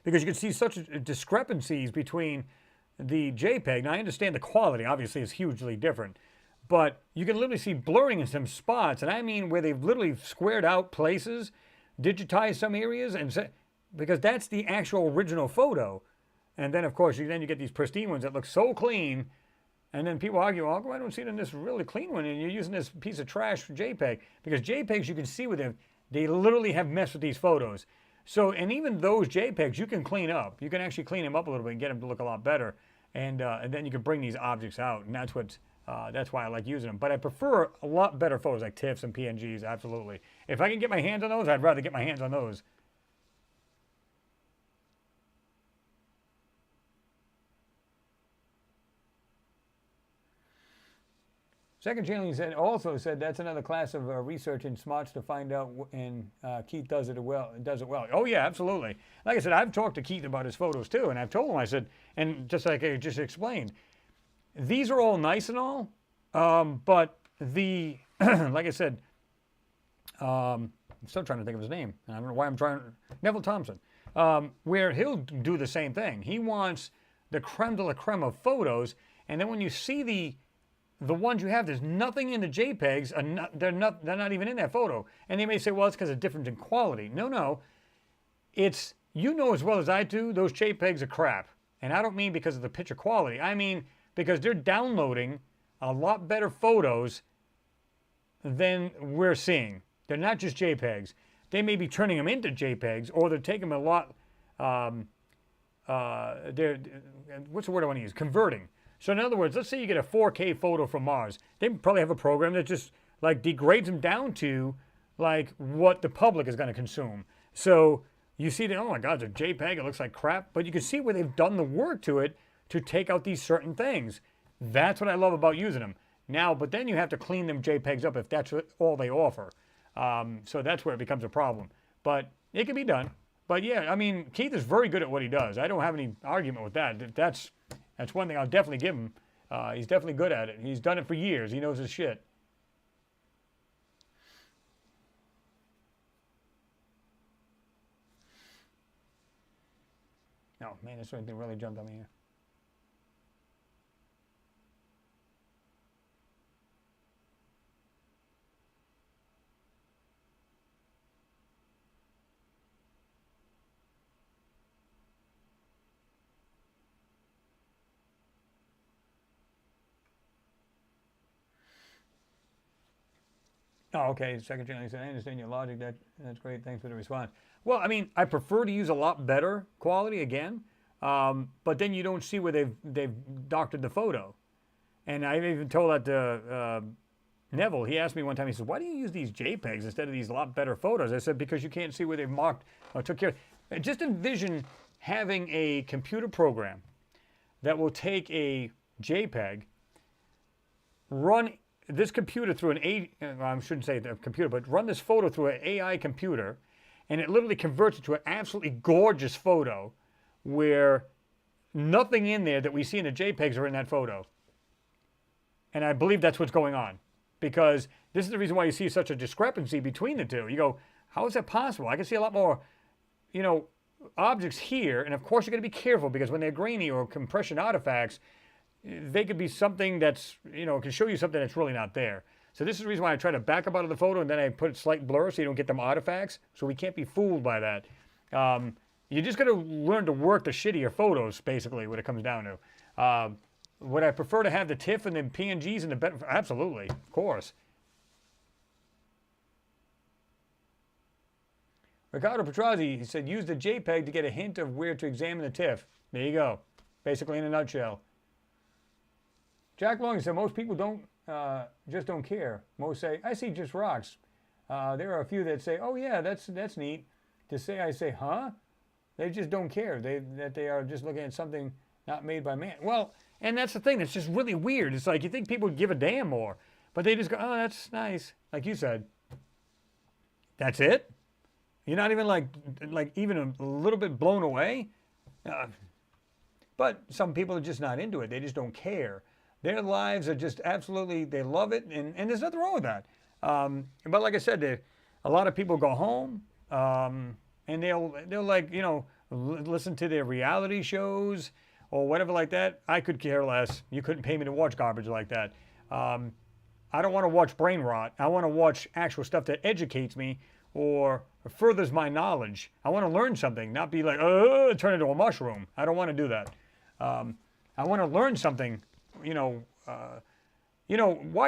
Because you can see such discrepancies between the JPEG. Now, I understand the quality, obviously, is hugely different. But you can literally see blurring in some spots, and I mean where they've literally squared out places, digitized some areas, and because that's the actual original photo. And then, of course, you get these pristine ones that look so clean. And then people argue, oh, I don't see it in this really clean one, and you're using this piece of trash for JPEG. Because JPEGs, you can see with them, they literally have messed with these photos. So, and even those JPEGs, you can clean up. You can actually clean them up a little bit and get them to look a lot better. And then you can bring these objects out, and that's why I like using them. But I prefer a lot better photos like TIFFs and PNGs, absolutely. If I can get my hands on those, I'd rather get my hands on those. Second channel, he also said that's another class of research and smarts to find out, and Keith does it well. Oh yeah, absolutely. Like I said, I've talked to Keith about his photos too, and I've told him, I said, and just like I just explained, these are all nice and all, but the, like I said, I'm still trying to think of his name. I don't know why I'm trying. Neville Thompson, where he'll do the same thing. He wants the creme de la creme of photos, and then when you see the ones you have, there's nothing in the JPEGs. They're not even in that photo. And they may say, well, it's because of difference in quality. No. It's, you know as well as I do, those JPEGs are crap. And I don't mean because of the picture quality. I mean because they're downloading a lot better photos than we're seeing. They're not just JPEGs. They may be turning them into JPEGs, or they're taking them a lot, what's the word I want to use? Converting. So in other words, let's say you get a 4K photo from Mars. They probably have a program that just like degrades them down to like what the public is going to consume. So you see that, oh my God, it's a JPEG, it looks like crap, but you can see where they've done the work to it to take out these certain things. That's what I love about using them. Now, but then you have to clean them JPEGs up if that's all they offer. So that's where it becomes a problem. But it can be done. But yeah, I mean, Keith is very good at what he does. I don't have any argument with that. That's one thing I'll definitely give him. He's definitely good at it. He's done it for years. He knows his shit. Oh, man, this thing really jumped on me here. Oh, okay. Second channel, he said, I understand your logic. That's great. Thanks for the response. Well, I mean, I prefer to use a lot better quality again, but then you don't see where they've doctored the photo. And I even told that to Neville. He asked me one time, he said, why do you use these JPEGs instead of these lot better photos? I said, because you can't see where they've marked or took care. Just envision having a computer program that will take a JPEG, run this computer through I shouldn't say the computer, but run this photo through an AI computer, and it literally converts it to an absolutely gorgeous photo where nothing in there that we see in the JPEGs are in that photo. And I believe that's what's going on, because this is the reason why you see such a discrepancy between the two. You go, how is that possible? I can see a lot more, objects here, and of course you're going to be careful because when they're grainy or compression artifacts, they could be something that's, can show you something that's really not there. So this is the reason why I try to back up out of the photo and then I put a slight blur so you don't get them artifacts. So we can't be fooled by that. You just got to learn to work the shittier photos, basically, what it comes down to. Would I prefer to have the TIFF and the PNGs and the better? Absolutely, of course. Ricardo Petrozzi, he said, use the JPEG to get a hint of where to examine the TIFF. There you go. Basically in a nutshell. Jack Long said, most people just don't care. Most say, I see just rocks. There are a few that say, oh yeah, that's neat. To say, I say, huh? They just don't care. That they are just looking at something not made by man. Well, and that's the thing that's just really weird. It's like you think people would give a damn more, but they just go, oh, that's nice. Like you said. That's it? You're not even like even a little bit blown away? But some people are just not into it. They just don't care. Their lives are just absolutely, they love it, and there's nothing wrong with that. But like I said, a lot of people go home, and they'll like, listen to their reality shows or whatever like that. I could care less. You couldn't pay me to watch garbage like that. I don't want to watch brain rot. I want to watch actual stuff that educates me or furthers my knowledge. I want to learn something, not be like, turn into a mushroom. I don't want to do that. I want to learn something. While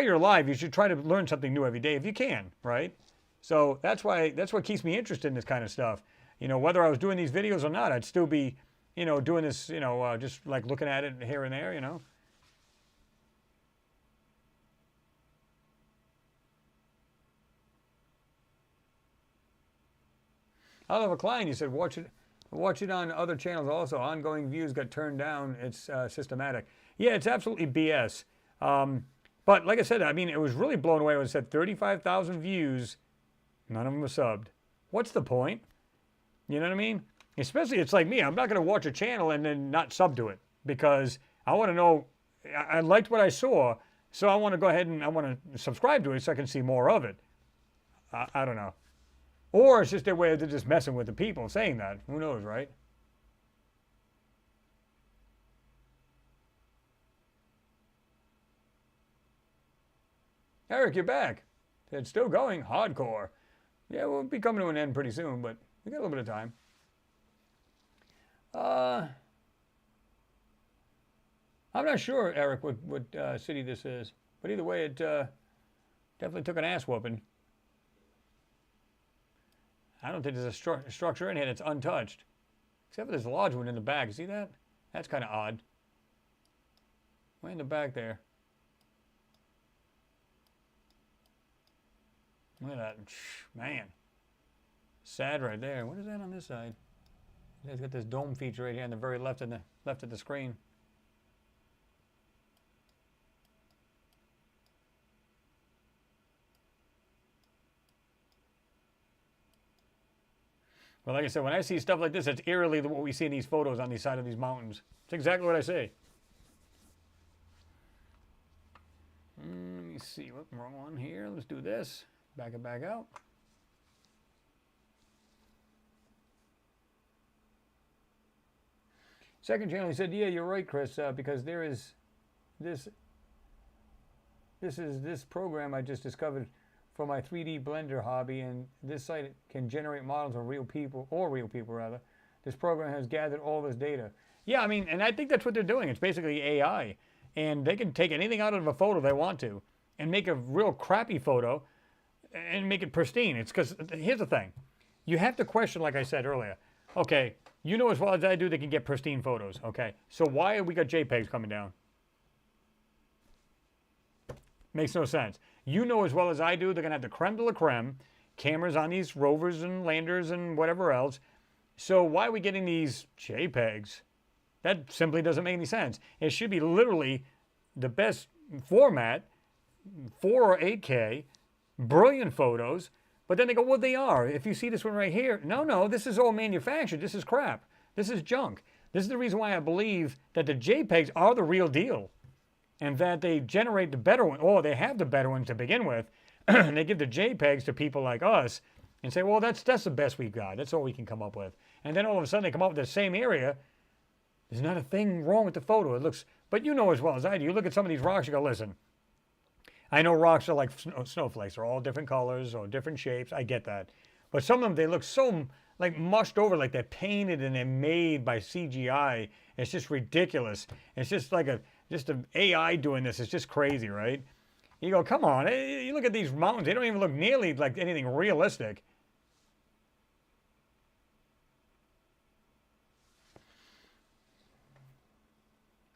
you're alive, you should try to learn something new every day if you can, right? So that's what keeps me interested in this kind of stuff. Whether I was doing these videos or not, I'd still be, doing this, just like looking at it here and there, Oliver Klein, you said, watch it on other channels also. Ongoing views got turned down. It's systematic. Yeah, it's absolutely BS. But like I said, I mean, it was really blown away when it said 35,000 views. None of them were subbed. What's the point? You know what I mean? Especially, it's like me. I'm not going to watch a channel and then not sub to it because I want to know. I liked what I saw, so I want to go ahead and I want to subscribe to it so I can see more of it. I don't know. Or it's just their way of just messing with the people saying that. Who knows, right? Eric, you're back. It's still going hardcore. Yeah, we'll be coming to an end pretty soon, but we got a little bit of time. I'm not sure, Eric, what city this is. But either way, it definitely took an ass whooping. I don't think there's a structure in here that's untouched. Except for this large one in the back. See that? That's kind of odd. Way in the back there. Look at that. Man. Sad right there. What is that on this side? It's got this dome feature right here on the very left of the screen. But like I said, when I see stuff like this, it's eerily what we see in these photos on the side of these mountains. It's exactly what I say. Let me see. What wrong one here? Let's do this. Back it back out. Second channel, he said, yeah, you're right, Chris, because there is this program I just discovered for my 3D Blender hobby, and this site can generate models of real people, rather. This program has gathered all this data. Yeah, I mean, and I think that's what they're doing. It's basically AI, and they can take anything out of a photo they want to and make a real crappy photo and make it pristine. It's because here's the thing. You have to question, like I said earlier. Okay, you know as well as I do they can get pristine photos. Okay, so why have we got JPEGs coming down? Makes no sense. You know as well as I do they're going to have the creme de la creme cameras on these rovers and landers and whatever else. So why are we getting these JPEGs? That simply doesn't make any sense. It should be literally the best format, 4 or 8K, brilliant photos. But then they go, well, they are. If you see this one right here, no, this is all manufactured. This is crap. This is junk. This is the reason why I believe that the JPEGs are the real deal and that they generate the better one, or they have the better ones to begin with, and they give the JPEGs to people like us and say, well, that's the best we've got. That's all we can come up with. And then all of a sudden they come up with the same area. There's not a thing wrong with the photo. It looks, but you know as well as I do. You look at some of these rocks, you go, listen, I know rocks are like snowflakes. They're all different colors or different shapes. I get that. But some of them, they look so like mushed over, like they're painted and they're made by CGI. It's just ridiculous. It's just like just an AI doing this. It's just crazy, right? You go, come on. You look at these mountains. They don't even look nearly like anything realistic.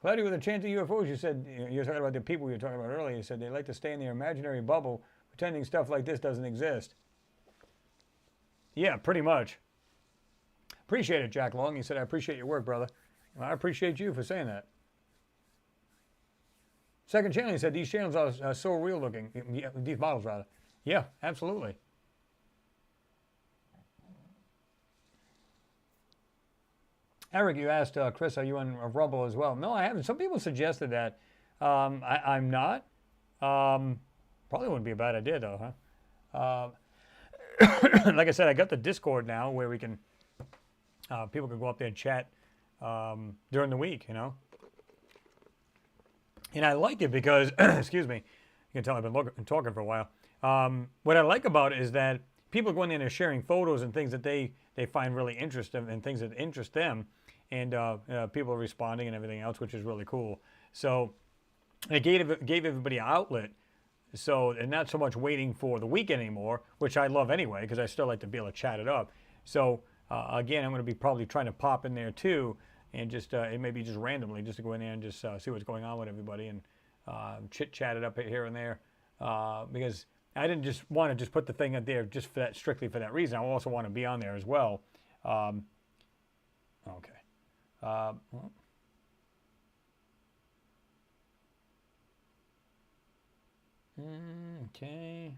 Cloudy with a chance of UFOs, you said, you're talking about the people you were talking about earlier. You said they like to stay in their imaginary bubble, pretending stuff like this doesn't exist. Yeah, pretty much. Appreciate it, Jack Long. He said, I appreciate your work, brother. Well, I appreciate you for saying that. Second channel, he said, these channels are so real looking. Yeah, these models, rather. Yeah, absolutely. Eric, you asked, Chris, are you on Rumble as well? No, I haven't. Some people suggested that. I'm not. Probably wouldn't be a bad idea, though, huh? Like I said, I got the Discord now where we can, people can go up there and chat during the week, you know. And I like it because, excuse me, you can tell I've been talking for a while. What I like about it is that people go in there and they're sharing photos and things that they find really interesting and things that interest them. And people are responding and everything else, which is really cool. So it gave everybody an outlet. So, and not so much waiting for the weekend anymore, which I love anyway, because I still like to be able to chat it up. So again, I'm going to be probably trying to pop in there too, and just it may be just randomly, just to go in there and just see what's going on with everybody and chit-chat it up here and there, because I didn't just want to just put the thing up there just for that, strictly for that reason. I also want to be on there as well. Okay. Okay.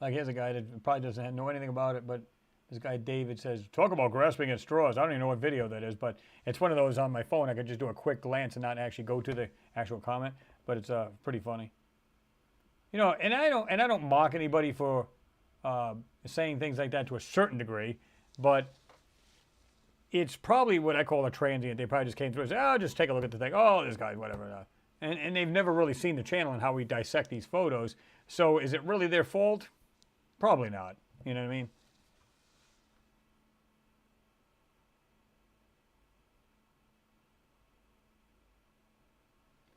Like here's a guy that probably doesn't know anything about it, but this guy David says, talk about grasping at straws. I don't even know what video that is, but it's one of those on my phone. I could just do a quick glance and not actually go to the actual comment, but it's pretty funny. You know, and I don't mock anybody for saying things like that to a certain degree, but it's probably what I call a transient. They probably just came through and said, oh, just take a look at the thing. Oh, this guy, whatever. And they've never really seen the channel and how we dissect these photos. So is it really their fault? Probably not. You know what I mean?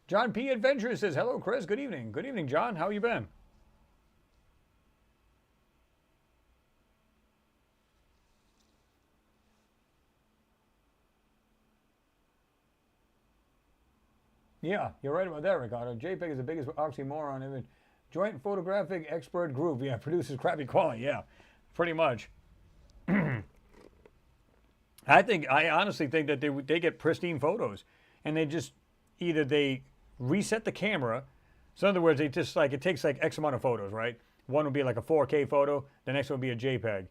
John P. Adventure says, hello, Chris. Good evening. Good evening, John. How you been? Yeah, you're right about that, Ricardo. JPEG is the biggest oxymoron in it. Joint photographic expert group. Yeah, produces crappy quality. Yeah, pretty much. I honestly think that they get pristine photos, and they just either they reset the camera. So in other words, they just like it takes like X amount of photos, right? One would be like a 4K photo. The next one would be a JPEG.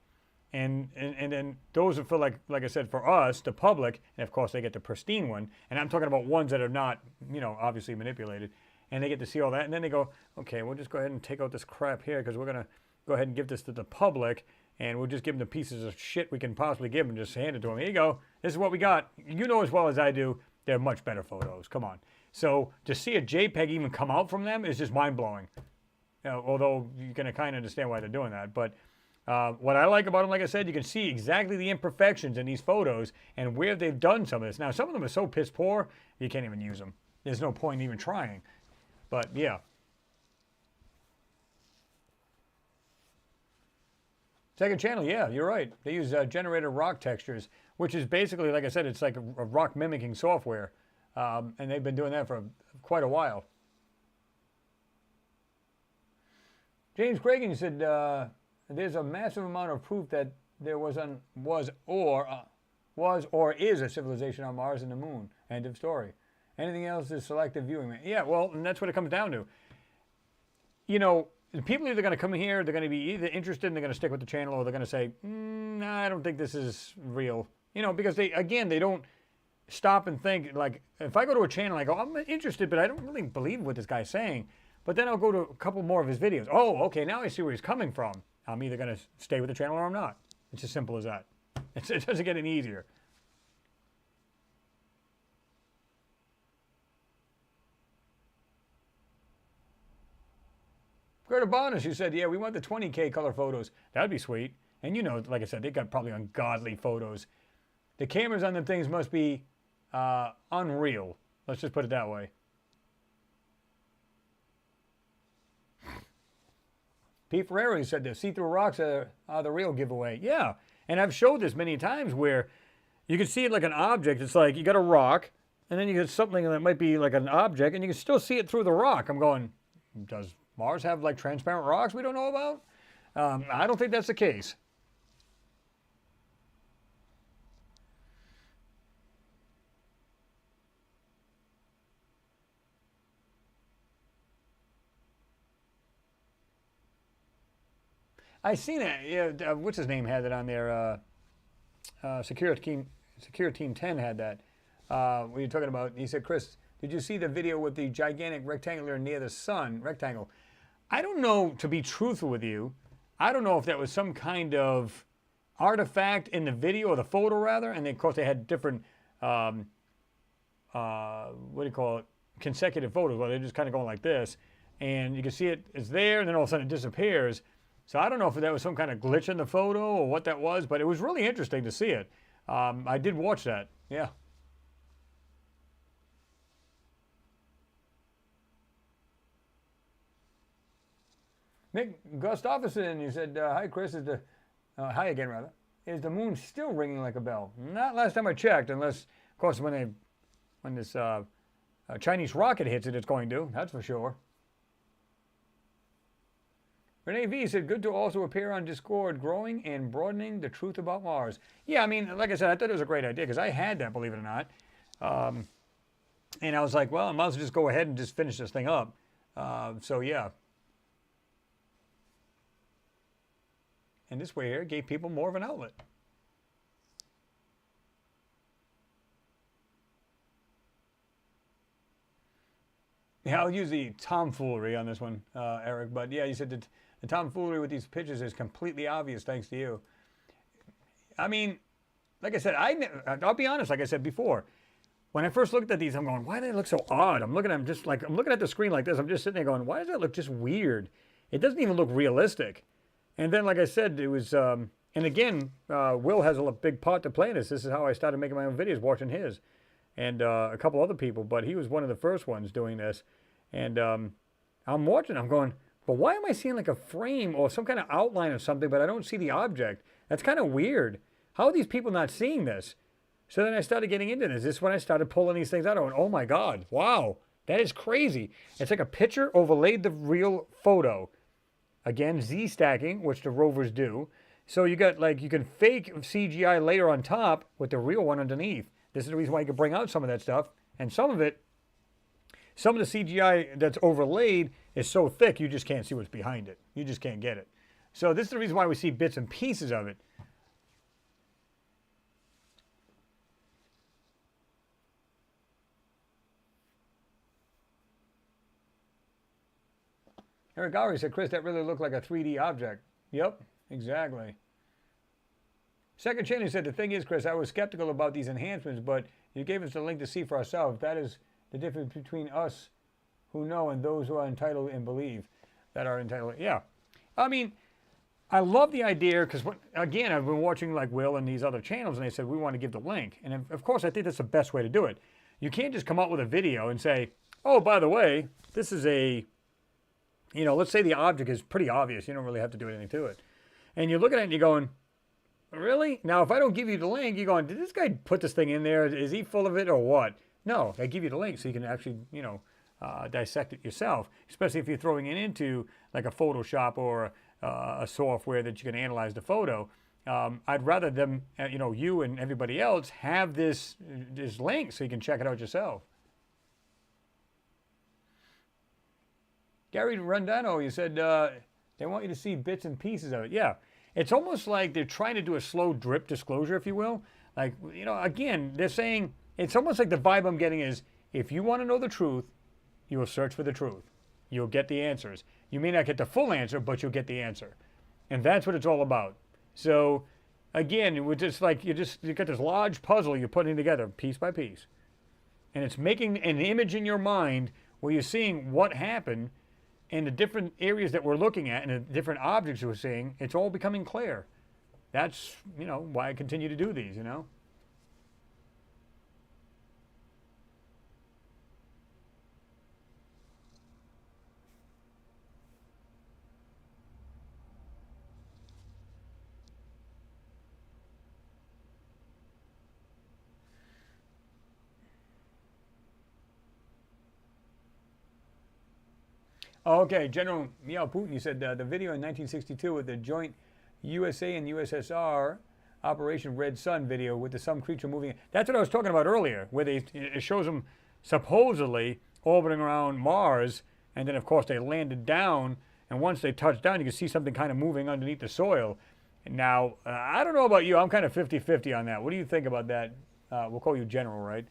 And then those are for like I said, for us, the public, and of course they get the pristine one. And I'm talking about ones that are not, you know, obviously manipulated. And they get to see all that. And then they go, okay, we'll just go ahead and take out this crap here because we're going to go ahead and give this to the public. And we'll just give them the pieces of shit we can possibly give them. Just hand it to them. Here you go. This is what we got. You know as well as I do, they're much better photos. Come on. So to see a JPEG even come out from them is just mind-blowing. Although you can kind of understand why they're doing that. But What I like about them, like I said, you can see exactly the imperfections in these photos and where they've done some of this. Now, some of them are so piss poor, you can't even use them. There's no point in even trying. But, yeah. Second channel, yeah, you're right. They use generated rock textures, which is basically, like I said, it's like a rock mimicking software. And they've been doing that for quite a while. James Cragen said, there's a massive amount of proof that there was or is a civilization on Mars and the moon. End of story. Anything else is selective viewing. Yeah, well, and that's what it comes down to. You know, people are either going to come here, they're going to be either interested and they're going to stick with the channel, or they're going to say, nah, I don't think this is real. You know, because they don't stop and think. Like, if I go to a channel, I go, I'm interested, but I don't really believe what this guy's saying. But then I'll go to a couple more of his videos. Oh, okay, now I see where he's coming from. I'm either going to stay with the channel or I'm not. It's as simple as that. It doesn't get any easier. Greta Bonus, you said, yeah, we want the 20K color photos. That'd be sweet. And you know, like I said, they got probably ungodly photos. The cameras on them things must be unreal. Let's just put it that way. Pete Ferrero said the see-through rocks are the real giveaway. Yeah, and I've showed this many times where you can see it like an object. It's like you got a rock, and then you get something that might be like an object, and you can still see it through the rock. I'm going, does Mars have like transparent rocks we don't know about? I don't think that's the case. I seen it. Yeah, what's his name had it on there? Secure Team 10 had that. What are you talking about? He said, Chris, did you see the video with the gigantic rectangular near the sun rectangle? I don't know, to be truthful with you, I don't know if that was some kind of artifact in the video, or the photo rather, and then, of course they had different, what do you call it, consecutive photos, where they're just kind of going like this, and you can see it's there, and then all of a sudden it disappears. So I don't know if that was some kind of glitch in the photo or what that was, but it was really interesting to see it. I did watch that, yeah. Nick Gustafsson, you said, hi Chris, hi again rather. Is the moon still ringing like a bell? Not last time I checked, unless, of course, when this Chinese rocket hits it, it's going to, that's for sure. Renee V said, good to also appear on Discord, growing and broadening the truth about Mars. Yeah, I mean, like I said, I thought it was a great idea, because I had that, believe it or not. And I was like, well, I might as well just go ahead and just finish this thing up. So, yeah. And this way here gave people more of an outlet. Yeah, I'll use the tomfoolery on this one, Eric. But yeah, you said that the tomfoolery with these pictures is completely obvious thanks to you. I mean, like I said, I'll be honest, like I said before, when I first looked at these, I'm going, why do they look so odd? I'm looking at them just like, I'm looking at the screen like this. I'm just sitting there going, why does that look just weird? It doesn't even look realistic. And then, like I said, it was, and again, Will has a big part to play in this. This is how I started making my own videos, watching his. And a couple other people, but he was one of the first ones doing this. And I'm watching, I'm going, but why am I seeing like a frame or some kind of outline of something, but I don't see the object? That's kind of weird. How are these people not seeing this? So then I started getting into this. This is when I started pulling these things out. I went, oh my God, wow, that is crazy. It's like a picture overlaid the real photo. Again, Z stacking, which the rovers do. So you got like, you can fake CGI later on top with the real one underneath. This is the reason why you can bring out some of that stuff. And some of the CGI that's overlaid is so thick you just can't see what's behind it. You just can't get it. So this is the reason why we see bits and pieces of it. Eric Gowrie said, Chris, that really looked like a 3D object. Yep, exactly. Second Cheney said, the thing is, Chris, I was skeptical about these enhancements, but you gave us the link to see for ourselves. That is the difference between us who know and those who are entitled and believe that are entitled. Yeah. I mean, I love the idea because, again, I've been watching like Will and these other channels, and they said we want to give the link, and of course, I think that's the best way to do it. You can't just come up with a video and say, "Oh, by the way, this is a," let's say the object is pretty obvious. You don't really have to do anything to it, and you're looking at it and you're going, "Really?" Now, if I don't give you the link, you're going, "Did this guy put this thing in there? Is he full of it or what?" No, I give you the link so you can actually, dissect it yourself, especially if you're throwing it into like a Photoshop or a software that you can analyze the photo. I'd rather them, you and everybody else have this link so you can check it out yourself. Gary Rondano, you said they want you to see bits and pieces of it. Yeah, it's almost like they're trying to do a slow drip disclosure, if you will. Like, again, they're saying, it's almost like the vibe I'm getting is, if you want to know the truth, you will search for the truth. You'll get the answers. You may not get the full answer, but you'll get the answer. And that's what it's all about. So, again, we're just like, you got this large puzzle you're putting together piece by piece. And it's making an image in your mind where you're seeing what happened in the different areas that we're looking at and the different objects we're seeing. It's all becoming clear. That's, why I continue to do these, Okay, General Meow Putin, you said the video in 1962 with the joint USA and USSR Operation Red Sun video with some creature moving. That's what I was talking about earlier, where it shows them supposedly orbiting around Mars, and then of course they landed down, and once they touched down, you can see something kind of moving underneath the soil. Now, I don't know about you, I'm kind of 50-50 on that. What do you think about that? We'll call you General, right?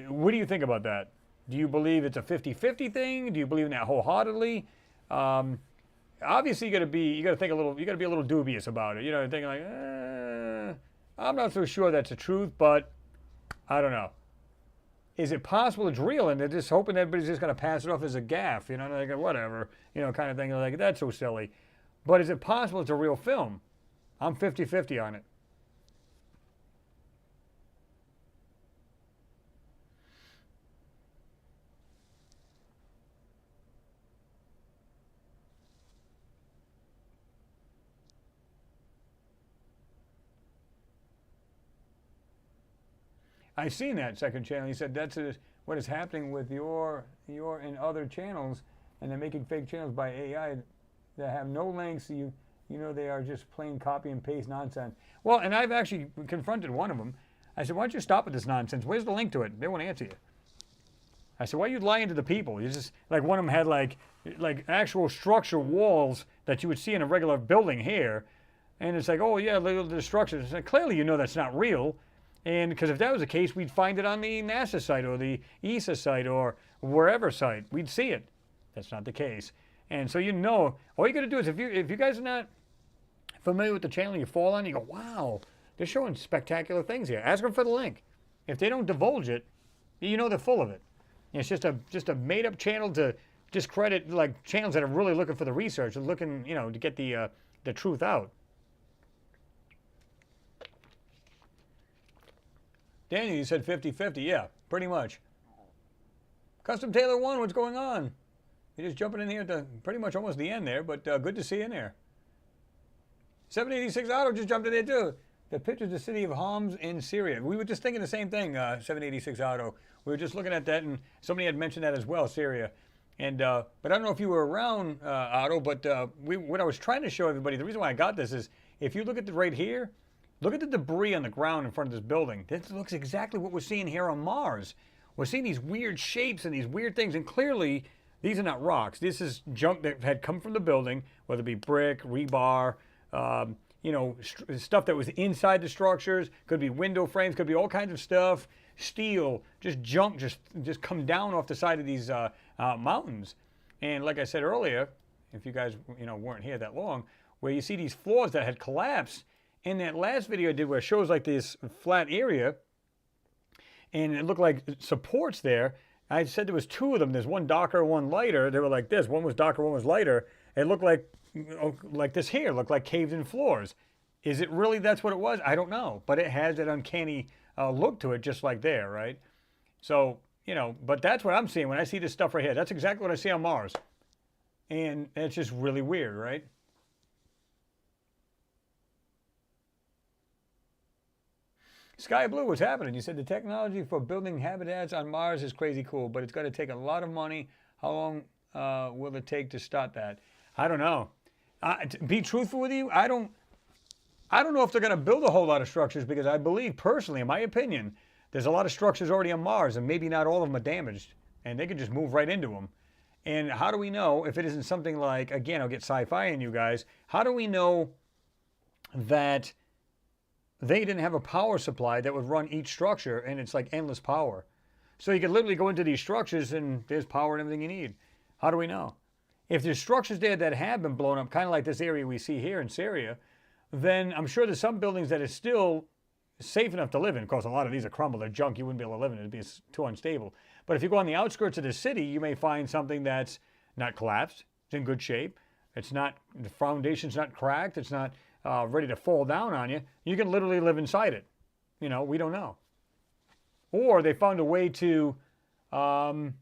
What do you think about that? Do you believe it's a 50-50 thing? Do you believe in that wholeheartedly? Obviously, you got to be a little dubious about it. Thinking like, I'm not so sure that's the truth, but I don't know. Is it possible it's real and they're just hoping everybody's just going to pass it off as a gaffe? Like whatever, kind of thing. Like, that's so silly. But is it possible it's a real film? I'm 50-50 on it. I've seen that second channel. He said that's what is happening with your and other channels, and they're making fake channels by AI that have no links. They are just plain copy and paste nonsense. Well, and I've actually confronted one of them. I said, why don't you stop with this nonsense? Where's the link to it? They won't answer you. I said, why are you lying to the people? You just, like, one of them had like actual structure walls that you would see in a regular building here, and it's like, oh yeah, the structures. Like, clearly that's not real. And because if that was the case, we'd find it on the NASA site or the ESA site or wherever site. We'd see it. That's not the case. And so all you got to do is if you guys are not familiar with the channel, you fall on, you go, wow, they're showing spectacular things here. Ask them for the link. If they don't divulge it, they're full of it. It's just a made-up channel to discredit like channels that are really looking for the research and looking, to get the truth out. Daniel, you said 50-50. Yeah, pretty much. Custom Taylor 1, what's going on? You're just jumping in here at pretty much almost the end there, but good to see you in there. 786 Auto just jumped in there too. The pictures of the city of Homs in Syria. We were just thinking the same thing, 786 Auto. We were just looking at that, and somebody had mentioned that as well, Syria. And but I don't know if you were around, Otto, but what I was trying to show everybody, the reason why I got this is, if you look at right here, look at the debris on the ground in front of this building. This looks exactly what we're seeing here on Mars. We're seeing these weird shapes and these weird things, and clearly these are not rocks. This is junk that had come from the building, whether it be brick, rebar, stuff that was inside the structures. Could be window frames, could be all kinds of stuff. Steel, just junk, just come down off the side of these mountains. And like I said earlier, if you guys weren't here that long, where you see these floors that had collapsed. In that last video I did where it shows like this flat area, and it looked like supports there. I said there was two of them. There's one darker, one lighter. They were like this. One was darker, one was lighter. It looked like like this here, look like caved-in floors. Is it really that's what it was? I don't know, but it has that uncanny look to it, just like there, right? So, you know, but that's what I'm seeing when I see this stuff right here. That's exactly what I see on Mars. And it's just really weird, right? Sky Blue, what's happening? You said the technology for building habitats on Mars is crazy cool, but it's going to take a lot of money. How long will it take to start that? I don't know. To be truthful with you, I don't know if they're going to build a whole lot of structures, because I believe, personally, in my opinion, there's a lot of structures already on Mars, and maybe not all of them are damaged, and they can just move right into them. And how do we know if it isn't something like, again, I'll get sci-fi in you guys, how do we know that they didn't have a power supply that would run each structure and it's like endless power? So you could literally go into these structures and there's power and everything you need. How do we know? If there's structures there that have been blown up, kind of like this area we see here in Syria, then I'm sure there's some buildings that are still safe enough to live in. Of course, a lot of these are crumbled, they're junk, you wouldn't be able to live in it, it'd be too unstable. But if you go on the outskirts of the city, you may find something that's not collapsed, it's in good shape, it's not, the foundation's not cracked, it's not ready to fall down on you. You can literally live inside it. You know, we don't know. Or they found a way to, you know,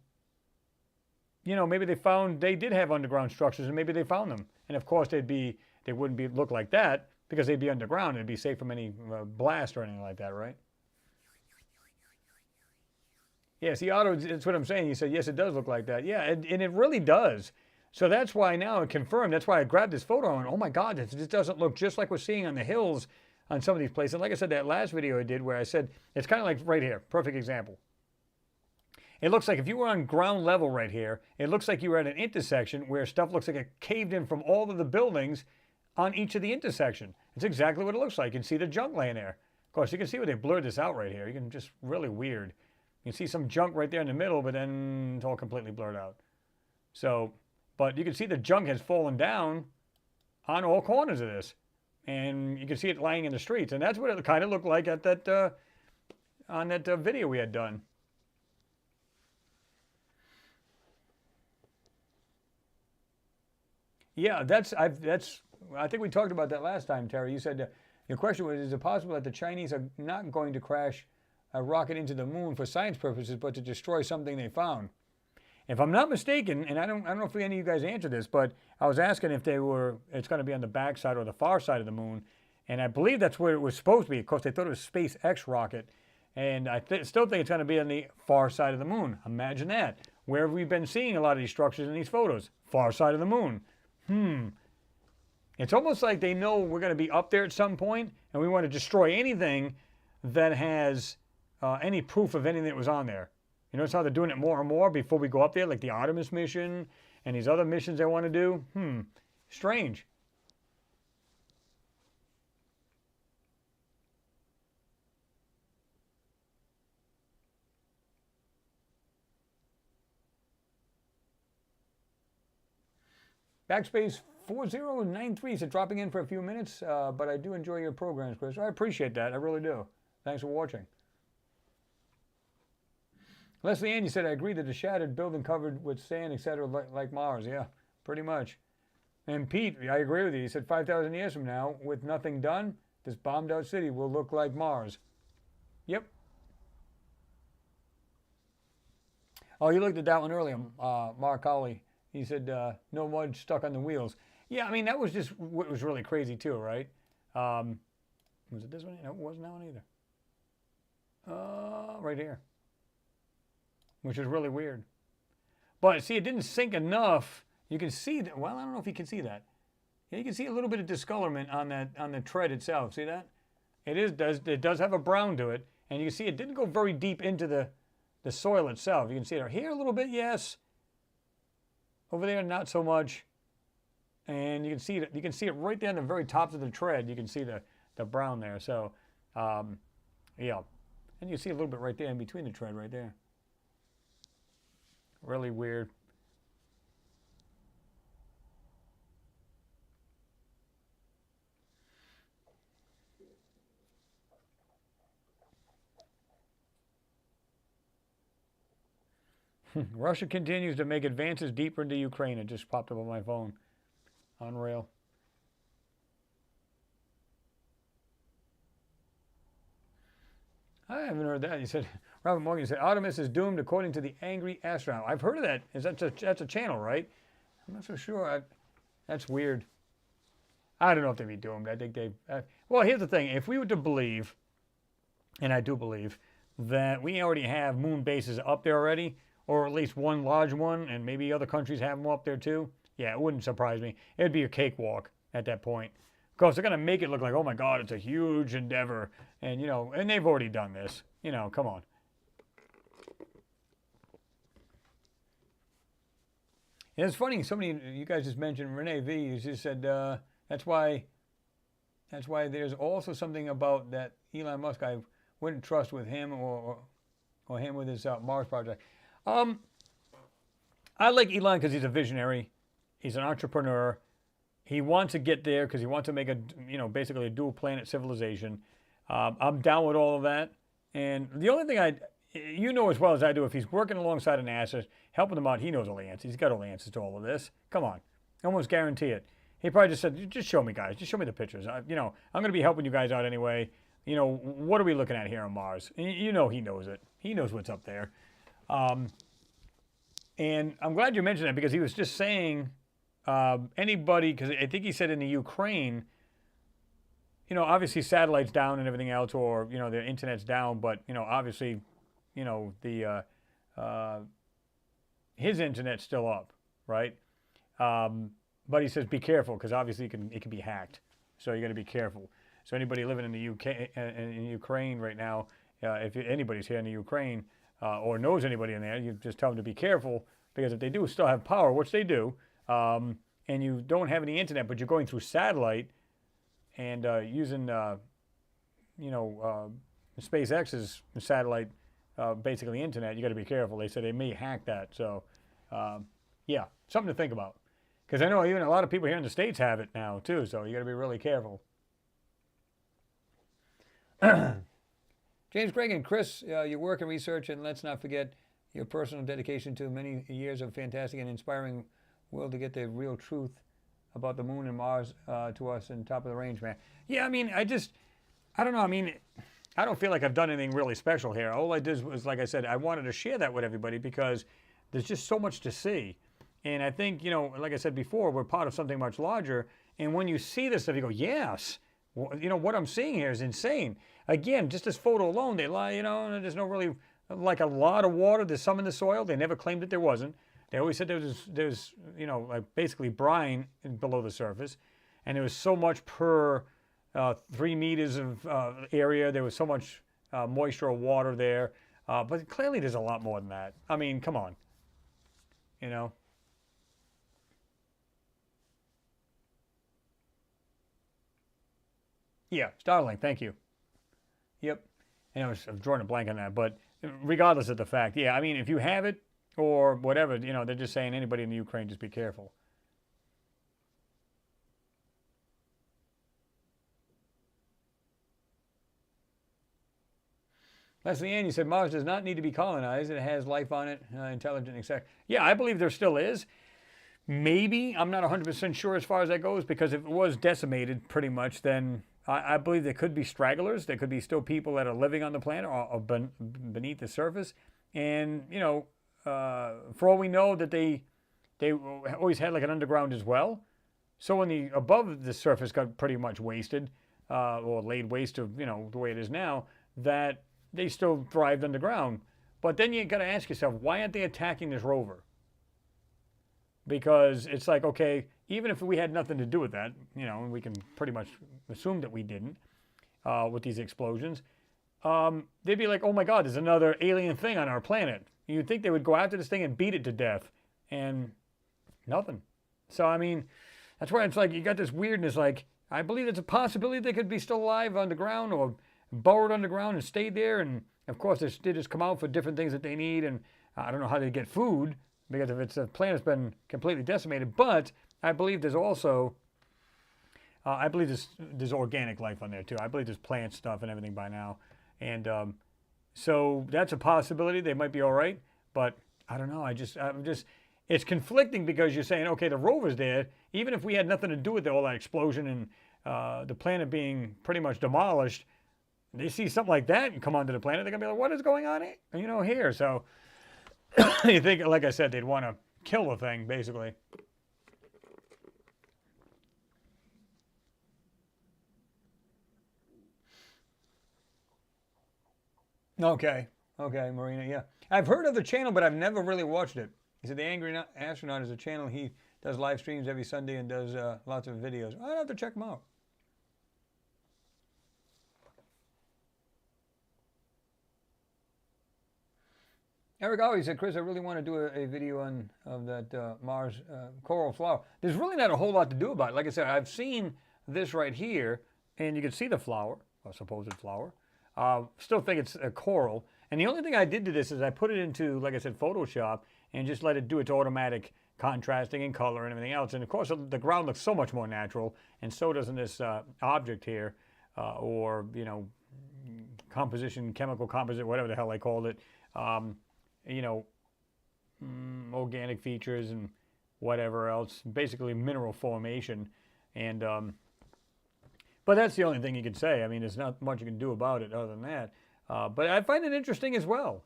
maybe they did have underground structures, and maybe they found them. And of course, they wouldn't look like that, because they'd be underground. It'd be safe from any blast or anything like that, right? Yeah, see, Otto, that's what I'm saying. You said, yes, it does look like that. Yeah, and it really does. So that's why now it confirmed. That's why I grabbed this photo and, oh my God, this doesn't look just like we're seeing on the hills on some of these places. And like I said, that last video I did where I said, it's kind of like right here, perfect example. It looks like if you were on ground level right here, it looks like you were at an intersection where stuff looks like it caved in from all of the buildings on each of the intersection. It's exactly what it looks like. You can see the junk laying there. Of course, you can see where they blurred this out right here. You can just really weird. You can see some junk right there in the middle, but then it's all completely blurred out. So, but you can see the junk has fallen down on all corners of this. And you can see it lying in the streets. And that's what it kind of looked like at that, on that video we had done. Yeah, I think we talked about that last time, Terry. You said, your question was, is it possible that the Chinese are not going to crash a rocket into the moon for science purposes, but to destroy something they found? If I'm not mistaken, and I don't know if any of you guys answered this, but I was asking if it's going to be on the back side or the far side of the moon, and I believe that's where it was supposed to be. Of course, they thought it was a SpaceX rocket, and I still think it's going to be on the far side of the moon. Imagine that. Where have we been seeing a lot of these structures in these photos? Far side of the moon. It's almost like they know we're going to be up there at some point, and we want to destroy anything that has any proof of anything that was on there. You notice how they're doing it more and more before we go up there, like the Artemis mission and these other missions they want to do? Strange. Backspace 4093 said, dropping in for a few minutes, but I do enjoy your programs, Chris. I appreciate that. I really do. Thanks for watching. Leslie Ann, you said, I agree that the shattered building covered with sand, etc., like Mars. Yeah, pretty much. And Pete, I agree with you. He said 5,000 years from now, with nothing done, this bombed out city will look like Mars. Yep. Oh, you looked at that one earlier, Mark Hawley. He said, no mud stuck on the wheels. Yeah, I mean, that was just what was really crazy too, right? Was it this one? No, it wasn't that one either. Right here. Which is really weird. But see, it didn't sink enough. You can see that. Well, I don't know if you can see that. Yeah, you can see a little bit of discolorment on the tread itself. See that? It does have a brown to it, and you can see it didn't go very deep into the soil itself. You can see it here a little bit, yes. Over there, not so much. And you can see it. You can see it right there on the very tops of the tread. You can see the brown there. So, yeah, and you see a little bit right there in between the tread, right there. Really weird. Russia continues to make advances deeper into Ukraine. It just popped up on my phone. Unreal. I haven't heard that. You said, Robert Morgan said, Artemis is doomed according to the angry astronaut. I've heard of that. That's a channel, right? I'm not so sure. That's weird. I don't know if they'd be doomed. I think they... well, here's the thing. If we were to believe, and I do believe, that we already have moon bases up there already, or at least one large one, and maybe other countries have them up there too, yeah, it wouldn't surprise me. It'd be a cakewalk at that point. Of course, they're going to make it look like, oh my God, it's a huge endeavor. And, and they've already done this. Come on. And it's funny, you guys just mentioned Renee V. You just said that's why there's also something about that Elon Musk I wouldn't trust with him or him with his Mars project. I like Elon because he's a visionary. He's an entrepreneur. He wants to get there because he wants to make basically a dual planet civilization. I'm down with all of that. And the only thing as well as I do, if he's working alongside an NASA, helping them out, he knows all the answers. He's got all the answers to all of this. Come on. I almost guarantee it. He probably just said, just show me, guys. Just show me the pictures. I'm going to be helping you guys out anyway. What are we looking at here on Mars? He knows it. He knows what's up there. And I'm glad you mentioned that because he was just saying anybody, because I think he said in the Ukraine, obviously satellites down and everything else, or, their internet's down, but, obviously, his internet's still up, right? But he says be careful because obviously it can be hacked. So you got to be careful. So anybody living in the UK, in Ukraine right now, if anybody's here in the Ukraine or knows anybody in there, you just tell them to be careful because if they do still have power, which they do, and you don't have any internet, but you're going through satellite and using, SpaceX's satellite, basically internet, you got to be careful. They said they may hack that. So, yeah, something to think about. Because I know even a lot of people here in the States have it now, too, so you got to be really careful. James Craig and Chris, your work and research, and let's not forget your personal dedication to many years of fantastic and inspiring world to get the real truth about the moon and Mars to us and top of the range, man. Yeah, I mean, I don't know. I mean, I don't feel like I've done anything really special here. All I did was, like I said, I wanted to share that with everybody because there's just so much to see. And I think, like I said before, we're part of something much larger. And when you see this stuff, you go, yes, what I'm seeing here is insane. Again, just this photo alone, they lie, there's no really, like a lot of water. There's some in the soil. They never claimed that there wasn't. They always said there's like basically brine below the surface. And there was so much per 3 meters of area. There was so much moisture or water there. But clearly there's a lot more than that. I mean, come on, Yeah, Starlink, thank you. Yep. And I was drawing a blank on that, but regardless of the fact, yeah, I mean, if you have it or whatever, they're just saying anybody in the Ukraine, just be careful. Leslie Ann, you said Mars does not need to be colonized. It has life on it, intelligent, etc. Yeah, I believe there still is. Maybe, I'm not 100% sure as far as that goes, because if it was decimated pretty much, then I believe there could be stragglers. There could be still people that are living on the planet or beneath the surface. And, for all we know, that they always had like an underground as well. So when the above the surface got pretty much wasted, or laid waste to, the way it is now, that they still thrived underground. But then you got to ask yourself, why aren't they attacking this rover? Because it's like, okay, even if we had nothing to do with that, and we can pretty much assume that we didn't with these explosions, they'd be like, oh my God, there's another alien thing on our planet. You'd think they would go after this thing and beat it to death, and nothing. So, I mean, that's why it's like you got this weirdness, like, I believe there's a possibility they could be still alive underground or burrowed underground and stayed there, and of course they just come out for different things that they need, and I don't know how they get food, because if it's a planet's been completely decimated, but I believe there's also, there's organic life on there too. I believe there's plant stuff and everything by now. And so that's a possibility. They might be all right, but I don't know. it's conflicting because you're saying, okay, the rover's there. Even if we had nothing to do with all that explosion and the planet being pretty much demolished, they see something like that and come onto the planet, they're going to be like, what is going on here? So you think, like I said, they'd want to kill the thing, basically. Okay, Marina, yeah. I've heard of the channel, but I've never really watched it. He said the Angry Astronaut is a channel. He does live streams every Sunday and does lots of videos. I'd have to check him out. Eric always said, Chris, I really want to do a video of that Mars coral flower. There's really not a whole lot to do about it. Like I said, I've seen this right here, and you can see the flower, or supposed flower. Still think it's a coral. And the only thing I did to this is I put it into, like I said, Photoshop, and just let it do its automatic contrasting and color and everything else. And of course, the ground looks so much more natural, and so doesn't this object here, or, composition, chemical composite, whatever the hell they called it. Organic features and whatever else, basically mineral formation. And but that's the only thing you can say. I mean, there's not much you can do about it other than that. But I find it interesting as well.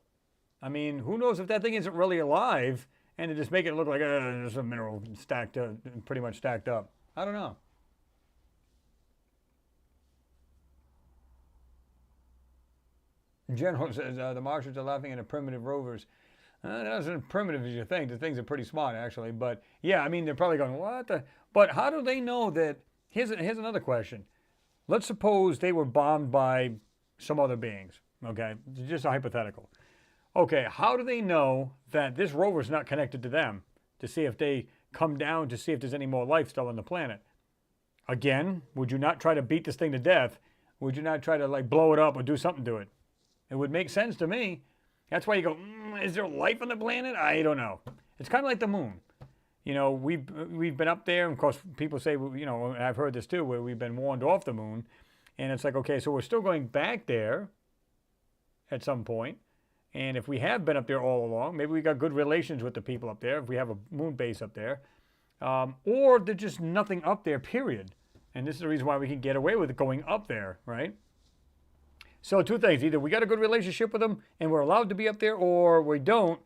I mean, who knows if that thing isn't really alive and they just make it look like there's a mineral stacked up, pretty much stacked up. I don't know. General says the Martians are laughing at the primitive rovers. That isn't as primitive as you think. The things are pretty smart, actually. But yeah, I mean, they're probably going, what the? But how do they know that? Here's another question. Let's suppose they were bombed by some other beings. Okay, just a hypothetical. Okay, how do they know that this rover's not connected to them to see if they come down to see if there's any more life still on the planet? Again, would you not try to beat this thing to death? Would you not try to blow it up or do something to it? It would make sense to me. That's why you go, is there life on the planet? I don't know. It's kind of like the moon. We've been up there, and of course people say, and I've heard this too, where we've been warned off the moon, and it's like, okay, so we're still going back there at some point, and if we have been up there all along, maybe we got good relations with the people up there, if we have a moon base up there, or there's just nothing up there, period. And this is the reason why we can get away with it going up there, right? So two things, either we got a good relationship with them and we're allowed to be up there, or we don't,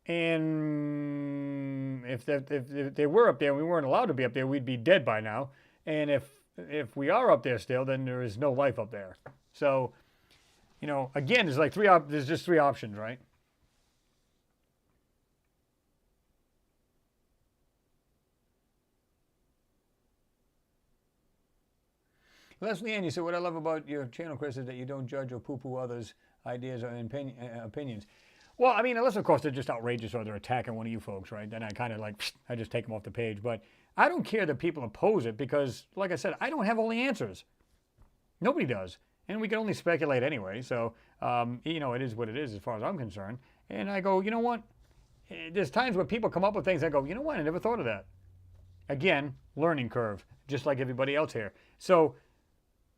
and if they were up there and we weren't allowed to be up there, we'd be dead by now. And if we are up there still, then there is no life up there. So, again, there's just three options, right? Leslie Ann, you said, what I love about your channel, Chris, is that you don't judge or poo-poo others' ideas or opinions. Well, I mean, unless, of course, they're just outrageous or they're attacking one of you folks, right? Then I kind of I just take them off the page. But I don't care that people oppose it because, like I said, I don't have all the answers. Nobody does. And we can only speculate anyway. So, it is what it is as far as I'm concerned. And I go, you know what? There's times when people come up with things, I go, you know what? I never thought of that. Again, learning curve, just like everybody else here. So,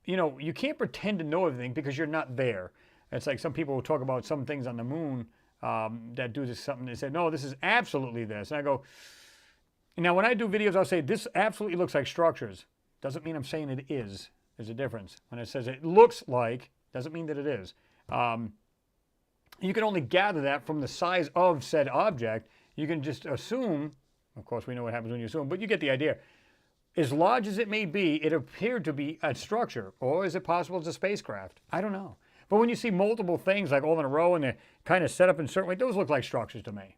you can't pretend to know everything because you're not there. It's like some people will talk about some things on the moon that do this something. They say, no, this is absolutely this. And I go, now when I do videos, I'll say, this absolutely looks like structures. Doesn't mean I'm saying it is. There's a difference. When it says it looks like, doesn't mean that it is. You can only gather that from the size of said object. You can just assume, of course we know what happens when you assume, but you get the idea. As large as it may be, it appeared to be a structure. Or is it possible it's a spacecraft? I don't know. But when you see multiple things like all in a row and they're kind of set up in a certain way, those look like structures to me.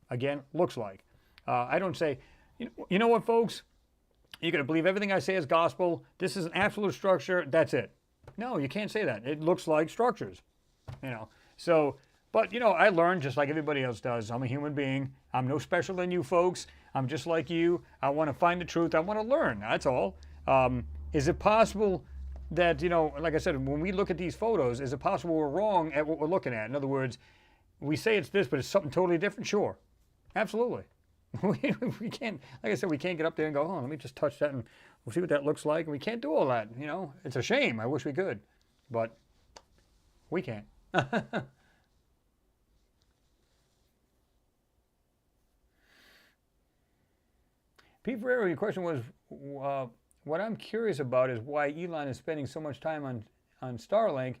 Again, looks like. I don't say, you know what, folks? You're going to believe everything I say is gospel. This is an absolute structure. That's it. No, you can't say that. It looks like structures. So, but, I learn just like everybody else does. I'm a human being. I'm no special than you folks. I'm just like you. I want to find the truth. I want to learn. That's all. Is it possible that, like I said, when we look at these photos, is it possible we're wrong at what we're looking at? In other words, we say it's this, but it's something totally different? Sure. Absolutely. We can't, like I said, we can't get up there and go, oh, let me just touch that and we'll see what that looks like. And we can't do all that, It's a shame. I wish we could. But we can't. Pete Ferrero, your question was, what I'm curious about is why Elon is spending so much time on Starlink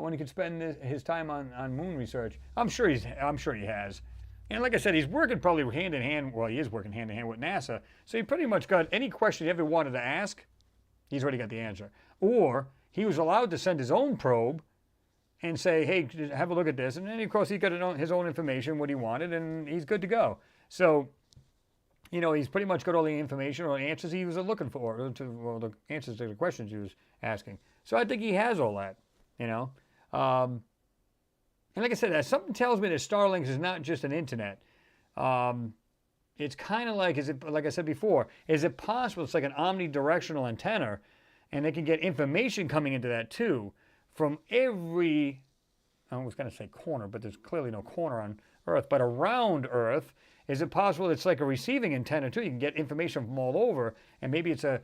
when he could spend his time on moon research. I'm sure he has. And like I said, he's working probably hand in hand. Well, he is working hand in hand with NASA. So he pretty much got any question he ever wanted to ask, he's already got the answer. Or he was allowed to send his own probe and say, hey, have a look at this. And then, of course, he got his own information, what he wanted, and he's good to go. So, you know, he's pretty much got all the information or answers he was looking for, or the answers to the questions he was asking. So I think he has all that, you know. And like I said, something tells me that Starlink is not just an internet. It's kind of like, like I said before, is it possible it's like an omnidirectional antenna, and they can get information coming into that too from every, I was going to say corner, but there's clearly no corner on Earth, but around Earth. Is it possible it's like a receiving antenna too? You can get information from all over, and maybe it's a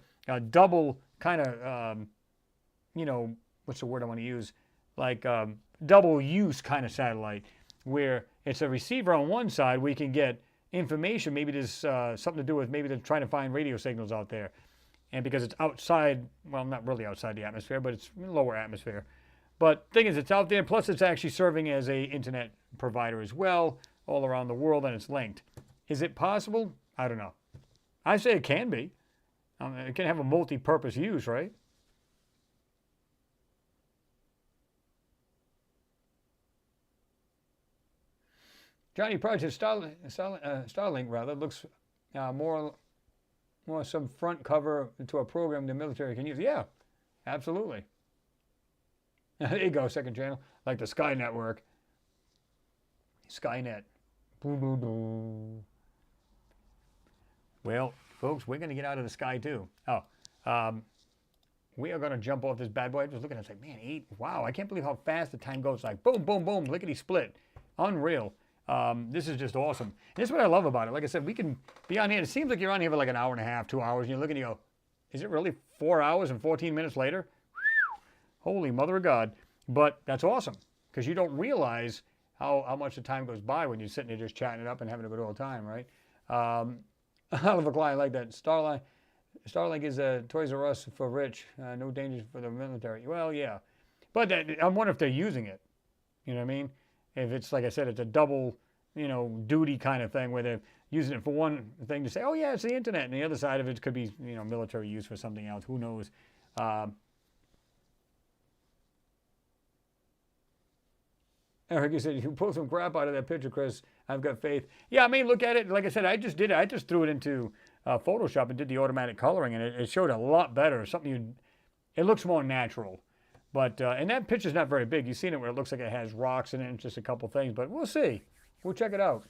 double kind of, you know, what's the word I want to use? Like double use kind of satellite, where it's a receiver on one side where you can get information. Maybe there's something to do with, maybe they're trying to find radio signals out there. And because it's outside, well, not really outside the atmosphere, but it's lower atmosphere. But thing is, it's out there, plus it's actually serving as a internet provider as well, all around the world, and it's linked. Is it possible? I don't know. I say it can be. It can have a multi-purpose use, right? Johnny Project Starlink rather looks more some front cover to a program the military can use. Yeah, absolutely. There you go, second channel, like the Sky Network. Skynet. Well, folks, we're going to get out of the sky too. We are going to jump off this bad boy. I was looking at it, like, man, 8. Wow, I can't believe how fast the time goes. Like, boom, boom, boom, lickety split. Unreal. This is just awesome. And this is what I love about it. Like I said, we can be on here. It seems like you're on here for like an hour and a half, 2 hours, and you look and you go, is it really 4 hours and 14 minutes later? Holy mother of God. But that's awesome, because you don't realize how much the time goes by when you're sitting there just chatting it up and having a good old time, right? Out of a client like that. Starlink is a Toys R Us for rich. No dangers for the military. Well, yeah. But I wonder if they're using it. You know what I mean? If it's, like I said, it's a double, you know, duty kind of thing where they're using it for one thing to say, oh, yeah, it's the internet. And the other side of it could be, you know, military use for something else. Who knows? Eric, you said, you pull some crap out of that picture, Chris. I've got faith. Yeah, I mean, look at it. Like I said, I just did it. I just threw it into Photoshop and did the automatic coloring, and it showed a lot better. It looks more natural. But, and that picture's not very big. You've seen it where it looks like it has rocks in it and just a couple things, but we'll see. We'll check it out.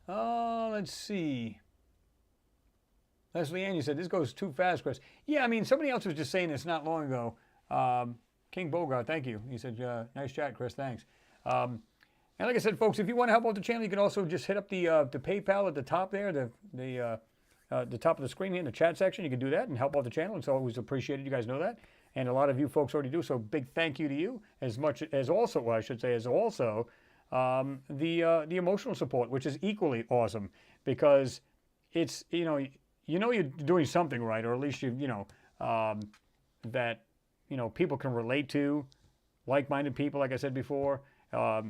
Let's see. Leslie Ann, you said, this goes too fast, Chris. Yeah, I mean, somebody else was just saying this not long ago. King Bogart, thank you. He said, nice chat, Chris, thanks. And like I said, folks, if you want to help out the channel, you can also just hit up the PayPal at the top there, the top of the screen here in the chat section. You can do that and help out the channel. It's always appreciated. You guys know that. And a lot of you folks already do, so big thank you to you, as much as also, well, I should say, as also the emotional support, which is equally awesome, because it's, you know you're doing something right, or at least that, you know, people can relate to, like-minded people, like I said before.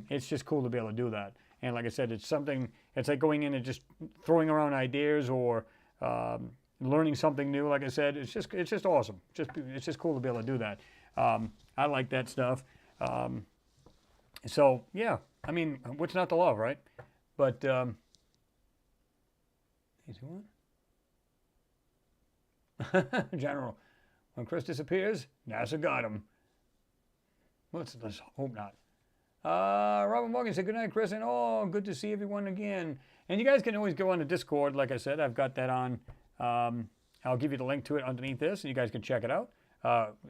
It's just cool to be able to do that. And like I said, it's like going in and just throwing around ideas, or learning something new. Like I said, it's just awesome. It's just cool to be able to do that. I like that stuff. So yeah, I mean, what's not to love, right? But General, when Chris disappears, NASA got him. Let's hope not. Robert Morgan said, good night, Chris, and good to see everyone again. And you guys can always go on the Discord. Like I said, I've got that on. I'll give you the link to it underneath this, and you guys can check it out.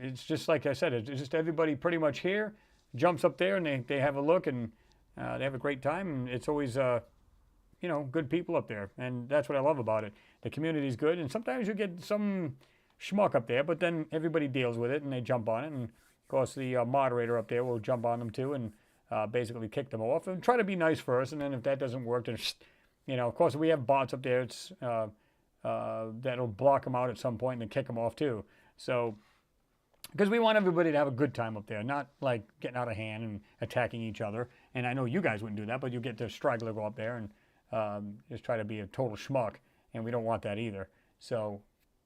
It's just like I said, it's just everybody pretty much here jumps up there, and they have a look, and they have a great time. And it's always, good people up there, and that's what I love about it. The community's good, and sometimes you get some schmuck up there, but then everybody deals with it, and they jump on it. And of course, the moderator up there will jump on them too, and basically kick them off and try to be nice first. And then if that doesn't work, then You know, of course, we have bots up there. It's that'll block them out at some point and then kick them off too. So, because we want everybody to have a good time up there, not like getting out of hand and attacking each other. And I know you guys wouldn't do that, but you get the straggler go up there and just try to be a total schmuck, and we don't want that either. So,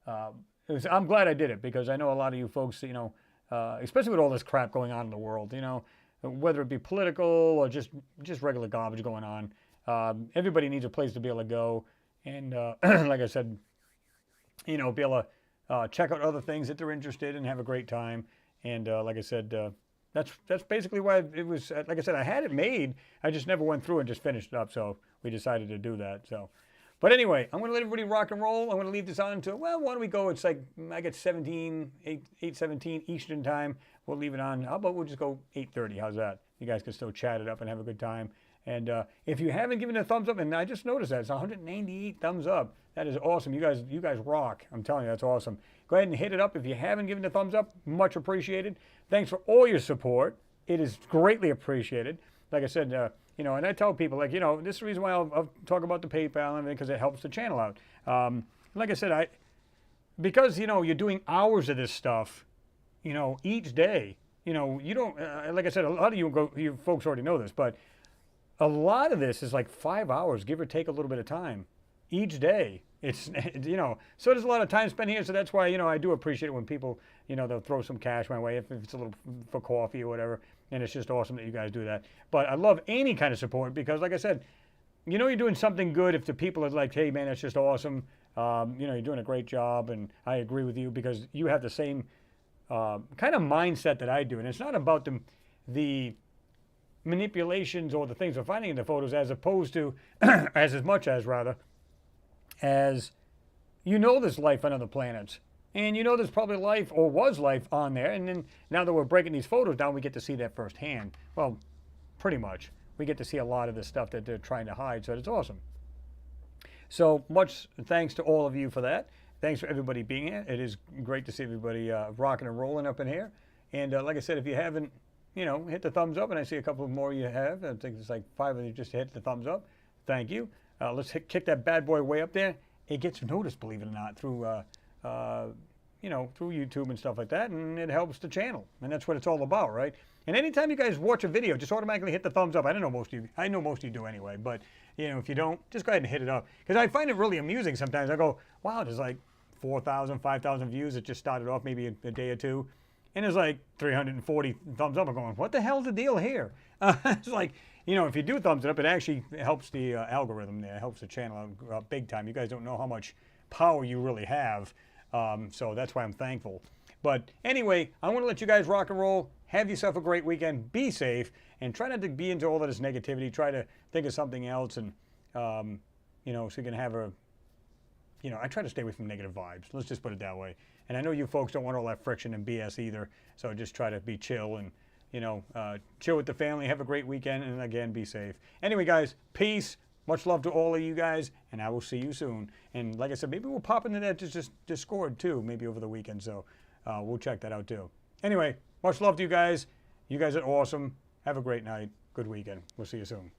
I'm glad I did it because I know a lot of you folks, you know, especially with all this crap going on in the world, you know, whether it be political or just regular garbage going on. Everybody needs a place to be able to go and, like I said, you know, be able to check out other things that they're interested in, have a great time. And like I said, that's basically why it was, like I said, I had it made. I just never went through and just finished it up. So we decided to do that. So, but anyway, I'm going to let everybody rock and roll. I'm going to leave this on until, well, why don't we go? It's like, I get 8:17 Eastern time. We'll leave it on. How about we'll just go 8:30? How's that? You guys can still chat it up and have a good time. And if you haven't given it a thumbs up, and I just noticed that it's 198 thumbs up. That is awesome. You guys rock. I'm telling you, that's awesome. Go ahead and hit it up if you haven't given it a thumbs up. Much appreciated. Thanks for all your support. It is greatly appreciated. Like I said, you know, and I tell people, like, you know, this is the reason why I'll talk about the PayPal and everything, because it helps the channel out. Like I said, because, you know, you're doing hours of this stuff, you know, each day. You know, you don't, like I said, a lot of you folks already know this, but a lot of this is like 5 hours, give or take a little bit of time each day. It's, you know, so there's a lot of time spent here. So that's why, you know, I do appreciate it when people, you know, they'll throw some cash my way if it's a little for coffee or whatever. And it's just awesome that you guys do that. But I love any kind of support because, like I said, you know, you're doing something good if the people are like, hey, man, that's just awesome. You know, you're doing a great job. And I agree with you because you have the same kind of mindset that I do. And it's not about the manipulations or the things we're finding in the photos as opposed to, as much as rather, as you know there's life on other planets. And you know there's probably life or was life on there. And then now that we're breaking these photos down, we get to see that firsthand. Well, pretty much. We get to see a lot of the stuff that they're trying to hide. So it's awesome. So much thanks to all of you for that. Thanks for everybody being here. It is great to see everybody rocking and rolling up in here. And like I said, if you haven't, you know, hit the thumbs up, and I see a couple more you have. I think it's like 5 of you just hit the thumbs up. Thank you. Let's kick that bad boy way up there. It gets noticed, believe it or not, through, you know, through YouTube and stuff like that, and it helps the channel. And that's what it's all about, right? And anytime you guys watch a video, just automatically hit the thumbs up. I know most of you do anyway, but, you know, if you don't, just go ahead and hit it up. Because I find it really amusing sometimes. I go, wow, there's like 4,000, 5,000 views. It just started off maybe a day or two. And there's like 340 thumbs up. I'm going, what the hell's the deal here? It's like, you know, if you do thumbs it up, it actually helps the algorithm there. It helps the channel out big time. You guys don't know how much power you really have. So that's why I'm thankful. But anyway, I want to let you guys rock and roll. Have yourself a great weekend. Be safe. And try not to be into all of this negativity. Try to think of something else. And, you know, so you can have a, you know, I try to stay away from negative vibes. Let's just put it that way. And I know you folks don't want all that friction and BS either. So just try to be chill and, you know, chill with the family. Have a great weekend. And again, be safe. Anyway, guys, peace. Much love to all of you guys. And I will see you soon. And like I said, maybe we'll pop into that just Discord too, maybe over the weekend. So we'll check that out too. Anyway, much love to you guys. You guys are awesome. Have a great night. Good weekend. We'll see you soon.